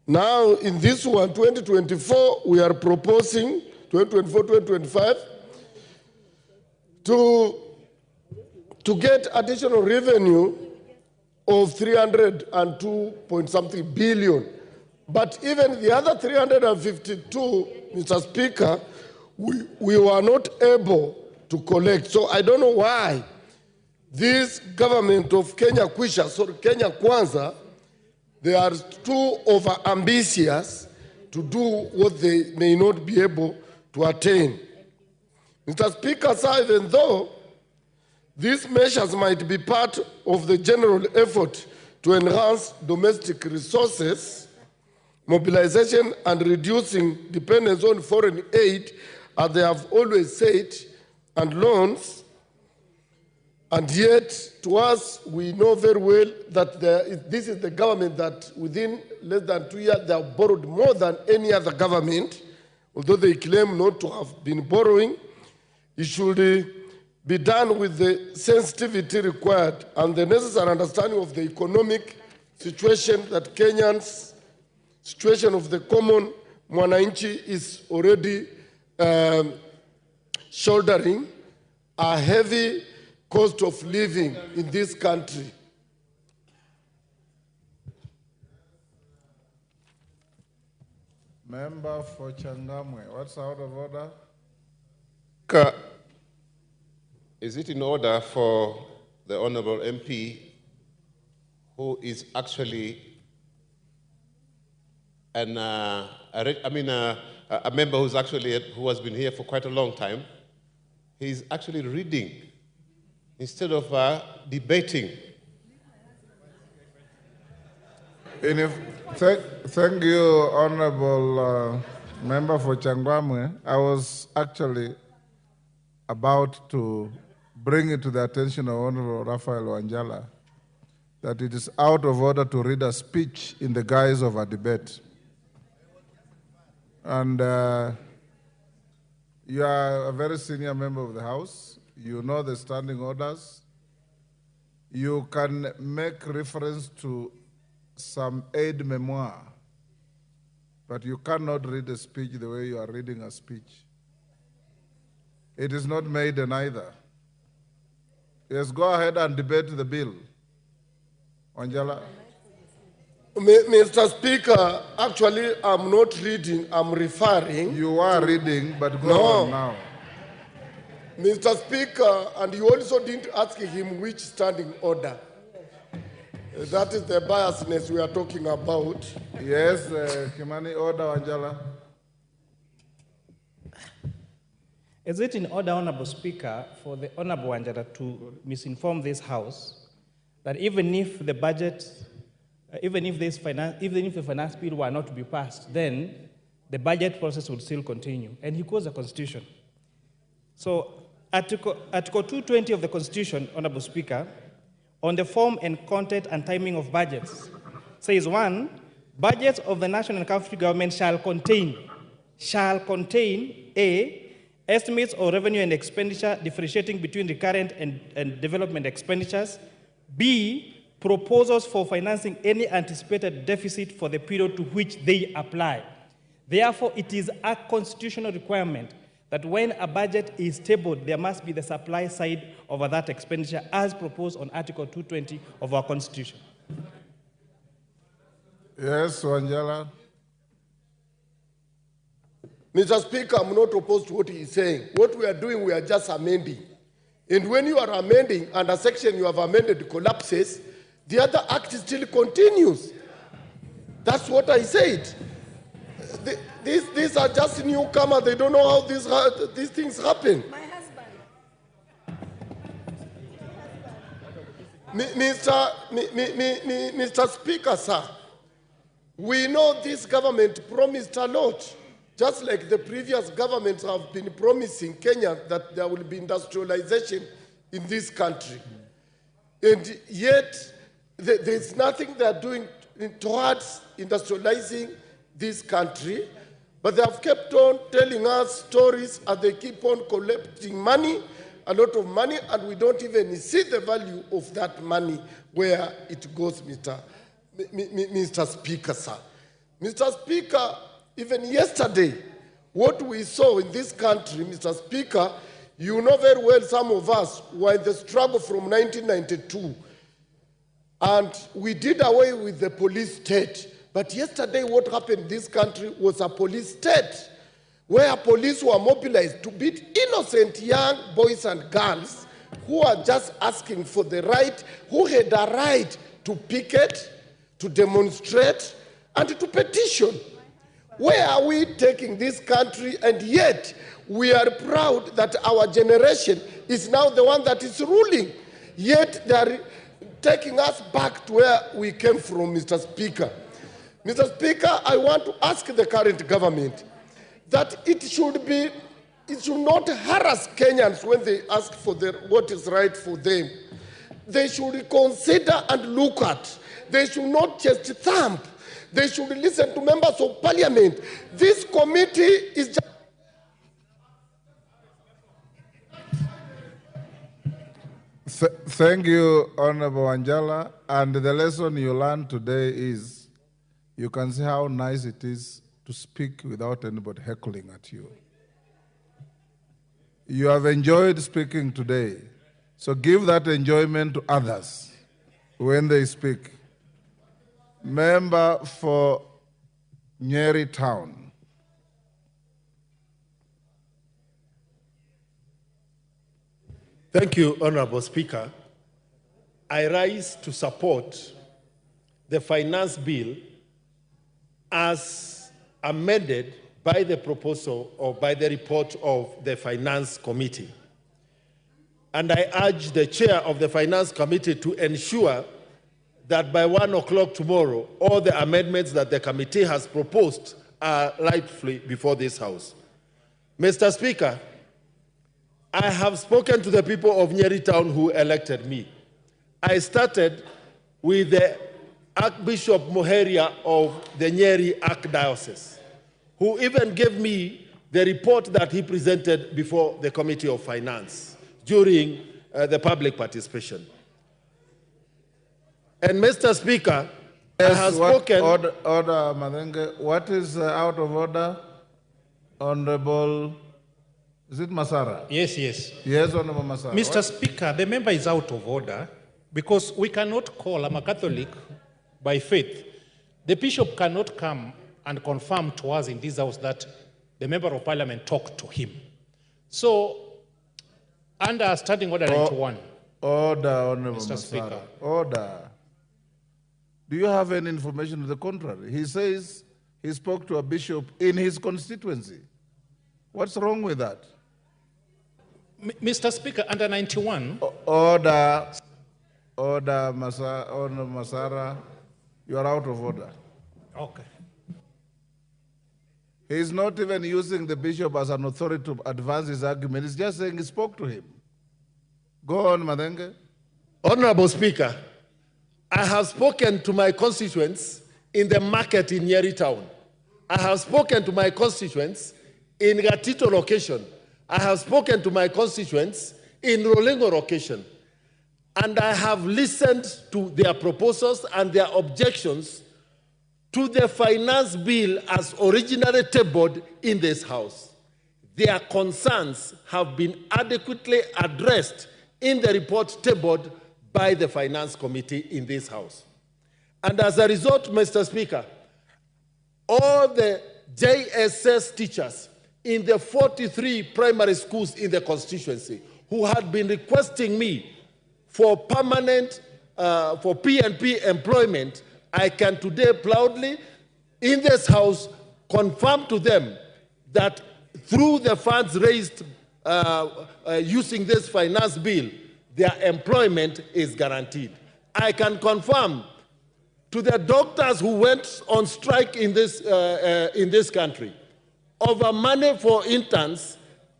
Now, in this one, 2024, we are proposing, 2024-2025, to get additional revenue of 302 point something billion. But even the other 352, Mr. Speaker, we were not able to collect. So I don't know why this government of Kenya Kwisha, sorry, Kenya Kwanza, they are too over-ambitious to do what they may not be able to attain. Mr. Speaker, sir, even though these measures might be part of the general effort to enhance domestic resources, mobilization and reducing dependence on foreign aid, as they have always said, and loans, and yet, to us, we know very well that this is the government that within less than 2 years, they have borrowed more than any other government, although they claim not to have been borrowing. It should be done with the sensitivity required and the necessary understanding of the economic situation that Kenyans, situation of the common mwananchi is already shouldering a heavy cost of living in this country. Member for Changamwe, what's out of order? Is it in order for the Honorable MP, who is actually a member who has been here for quite a long time, he's actually reading instead of debating? Thank you, Honorable Member for Changamwe. I was actually about to bring it to the attention of Honorable Raphael Wanjala that it is out of order to read a speech in the guise of a debate. And you are a very senior member of the House. You know the standing orders. You can make reference to some aid memoir, but you cannot read a speech the way you are reading a speech. It is not maiden either. Yes, go ahead and debate the bill. Wanjala. Mr. Speaker, actually, I'm not reading, I'm referring. You are reading, but go on now. Mr. Speaker, and you also didn't ask him which standing order. That is the biasness we are talking about. Yes, Kimani, order, Wanjala. Is it in order, Honorable Speaker, for the Honorable Wanjala to misinform this House that even if the budget, even if the finance bill were not to be passed, then the budget process would still continue? And he quotes the Constitution. So, Article 220 of the Constitution, Honorable Speaker, on the form and content and timing of budgets, says 1, budgets of the national and county government shall contain A, estimates of revenue and expenditure differentiating between recurrent and development expenditures, B, proposals for financing any anticipated deficit for the period to which they apply. Therefore, it is a constitutional requirement that when a budget is tabled, there must be the supply side of that expenditure as proposed on Article 220 of our Constitution. Yes, Wanjala. Mr. Speaker, I'm not opposed to what he is saying. What we are doing, we are just amending. And when you are amending and a section you have amended collapses, the other act still continues. That's what I said. These are just newcomers. They don't know how these things happen. My husband. Mr. Speaker, sir, we know this government promised a lot, just like the previous governments have been promising Kenya that there will be industrialization in this country. And yet, there's nothing they're doing towards industrializing this country, but they have kept on telling us stories and they keep on collecting money, a lot of money, and we don't even see the value of that money where it goes, Mr. Speaker, sir. Mr. Speaker, even yesterday, what we saw in this country, Mr. Speaker, you know very well some of us were in the struggle from 1992, and we did away with the police state. But yesterday, what happened in this country was a police state, where police were mobilized to beat innocent young boys and girls who are just asking for the right, who had a right to picket, to demonstrate, and to petition. Where are we taking this country? And yet, we are proud that our generation is now the one that is ruling. Yet, they are taking us back to where we came from, Mr. Speaker. Mr. Speaker, I want to ask the current government that it should not harass Kenyans when they ask for what is right for them. They should consider and look at. They should not just thump. They should listen to members of parliament. This committee is just... Thank you, Honorable Wanjala. And the lesson you learned today is you can see how nice it is to speak without anybody heckling at you. You have enjoyed speaking today, so give that enjoyment to others when they speak. Member for Nyeri Town. Thank you, Honorable Speaker. I rise to support the finance bill as amended by the proposal or by the report of the Finance Committee. And I urge the chair of the Finance Committee to ensure that by 1 o'clock tomorrow, all the amendments that the committee has proposed are rightfully before this House. Mr. Speaker, I have spoken to the people of Nyeri Town who elected me. I started with the Archbishop Muheria of the Nyeri Archdiocese, who even gave me the report that he presented before the Committee of Finance during the public participation. And Mr. Speaker, yes, I have spoken... Order, Madenge. What is out of order? Honorable, is it Masara? Yes, yes. Yes, Honorable Masara. Mr. Speaker, the member is out of order because we cannot call, I'm a Catholic by faith. The bishop cannot come and confirm to us in this house that the member of parliament talked to him. So, under Standing Order 91. Order, Honorable Mr. Masara. Speaker. Order. Do you have any information to the contrary? He says he spoke to a bishop in his constituency. What's wrong with that? Mr. Speaker, under 91. Order, Masara, you are out of order. Okay. He's not even using the bishop as an authority to advance his argument. He's just saying he spoke to him. Go on, Madenge. Honorable Speaker, I have spoken to my constituents in the market in Nyeri town. I have spoken to my constituents in Gatito location. I have spoken to my constituents in Rolengo location. And I have listened to their proposals and their objections to the finance bill as originally tabled in this House. Their concerns have been adequately addressed in the report tabled by the Finance Committee in this House. And as a result, Mr. Speaker, all the JSS teachers in the 43 primary schools in the constituency who had been requesting me for permanent, for PNP employment, I can today proudly, in this House, confirm to them that through the funds raised using this finance bill, their employment is guaranteed. I can confirm to the doctors who went on strike in this country over money for interns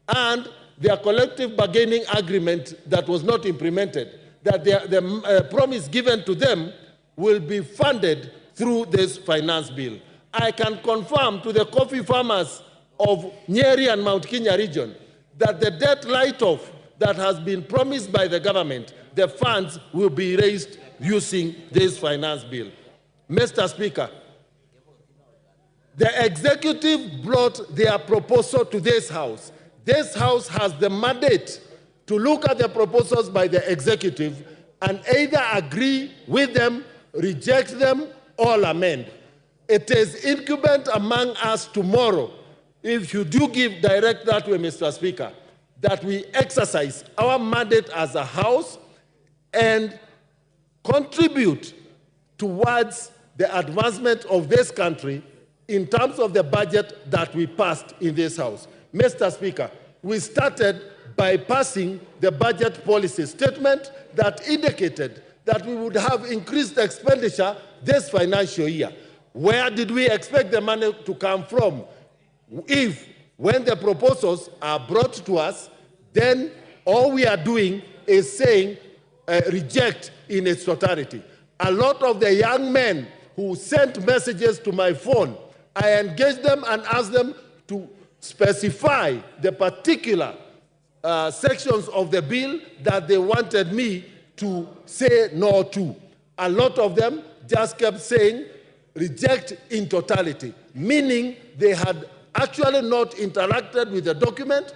and their collective bargaining agreement that was not implemented, that the promise given to them will be funded through this finance bill. I can confirm to the coffee farmers of Nyeri and Mount Kenya region that the debt write-off that has been promised by the government, the funds will be raised using this finance bill. Mr. Speaker, the executive brought their proposal to this House. This House has the mandate to look at the proposals by the executive and either agree with them, reject them, or amend. It is incumbent among us tomorrow, if you do give direct that way, Mr. Speaker, that we exercise our mandate as a House and contribute towards the advancement of this country in terms of the budget that we passed in this House. Mr. Speaker, we started by passing the budget policy statement that indicated that we would have increased expenditure this financial year. Where did we expect the money to come from? If, when the proposals are brought to us, then all we are doing is saying reject in its totality. A lot of the young men who sent messages to my phone, I engaged them and asked them to specify the particular sections of the bill that they wanted me to say no to. A lot of them just kept saying reject in totality, meaning they had actually not interacted with the document,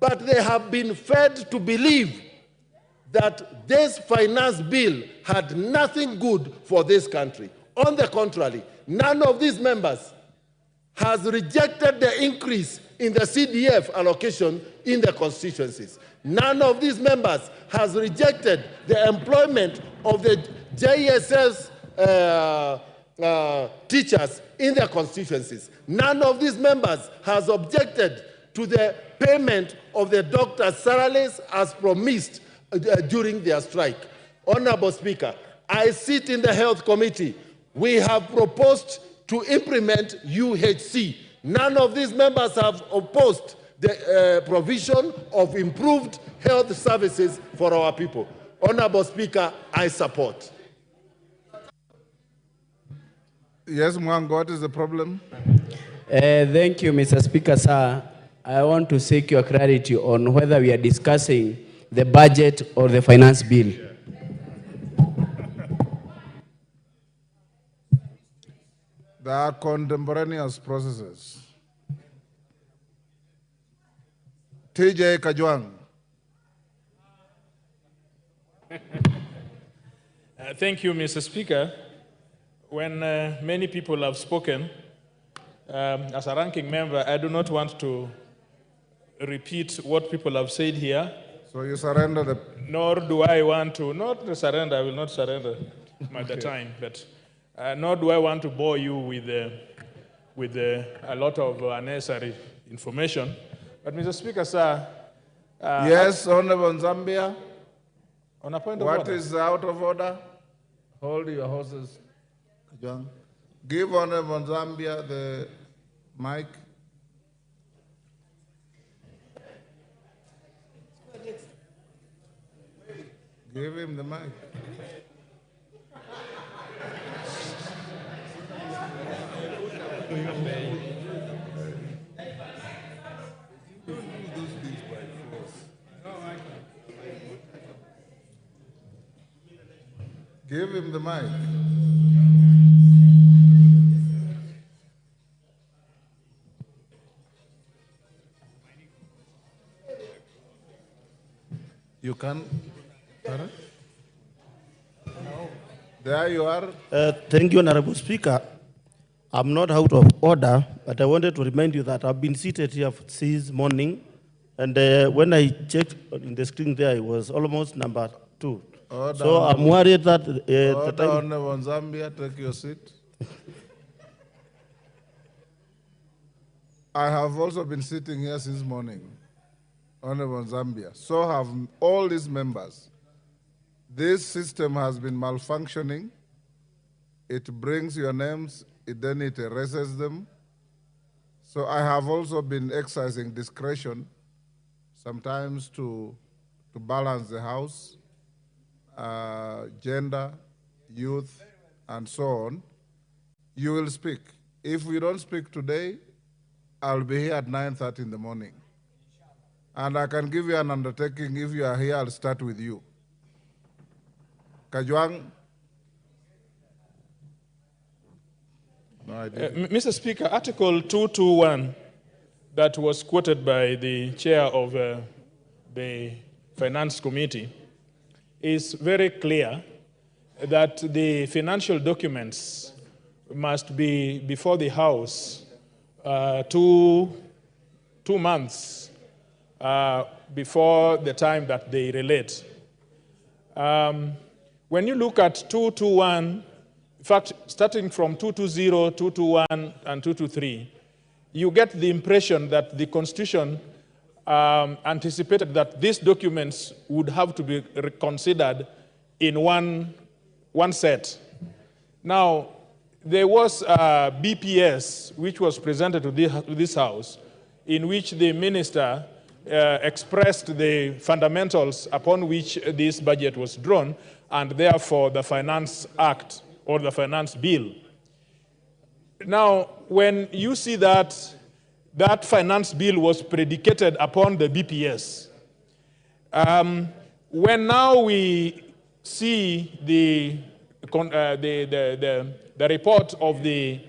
but they have been fed to believe that this finance bill had nothing good for this country. On the contrary, none of these members has rejected the increase in the CDF allocation in the constituencies. None of these members has rejected the employment of the JSS teachers in their constituencies. None of these members has objected to the payment of the doctors' salaries as promised during their strike. Honorable Speaker, I sit in the Health Committee. We have proposed to implement UHC. None of these members have opposed the provision of improved health services for our people. Honorable Speaker, I support. Yes, Mwango, what is the problem? Thank you, Mr. Speaker, sir. I want to seek your clarity on whether we are discussing the budget or the finance bill. There are contemporaneous processes. TJ Kajwang. Thank you, Mr. Speaker. When many people have spoken, as a ranking member, I do not want to repeat what people have said here. So you surrender the... Nor do I want to, not surrender, I will not surrender at the time. But Nor do I want to bore you with a lot of unnecessary information. But Mr. Speaker, sir. Yes, Honorable Zambia. On a point of What order. is out of order? Hold your horses. Give Honorable Zambia the mic. Give him the mic. Give him the mic. You can. Pardon? There you are. Thank you, Honorable Speaker. I'm not out of order, but I wanted to remind you that I've been seated here since morning, and when I checked in the screen there, it was almost number 2. Order, so I'm worried that order, Honorable Zambia, take your seat. I have also been sitting here since morning, Honorable Zambia. So have all these members. This system has been malfunctioning. It brings your names, then it erases them. So I have also been exercising discretion, sometimes to balance the House, gender, youth, and so on. You will speak. If we don't speak today, I'll be here at 9:30 in the morning. And I can give you an undertaking. If you are here, I'll start with you. Kajwang? No, I didn't. Mr. Speaker, Article 221 that was quoted by the chair of the Finance Committee is very clear that the financial documents must be before the House 2 months before the time that they relate. When you look at 221, in fact, starting from 220, 221, and 223, you get the impression that the Constitution anticipated that these documents would have to be considered in one set. Now, there was a BPS which was presented to this House, in which the minister expressed the fundamentals upon which this budget was drawn, and therefore the Finance Act or the Finance Bill. Now, when you see that Finance Bill was predicated upon the BPS, when now we see the report of the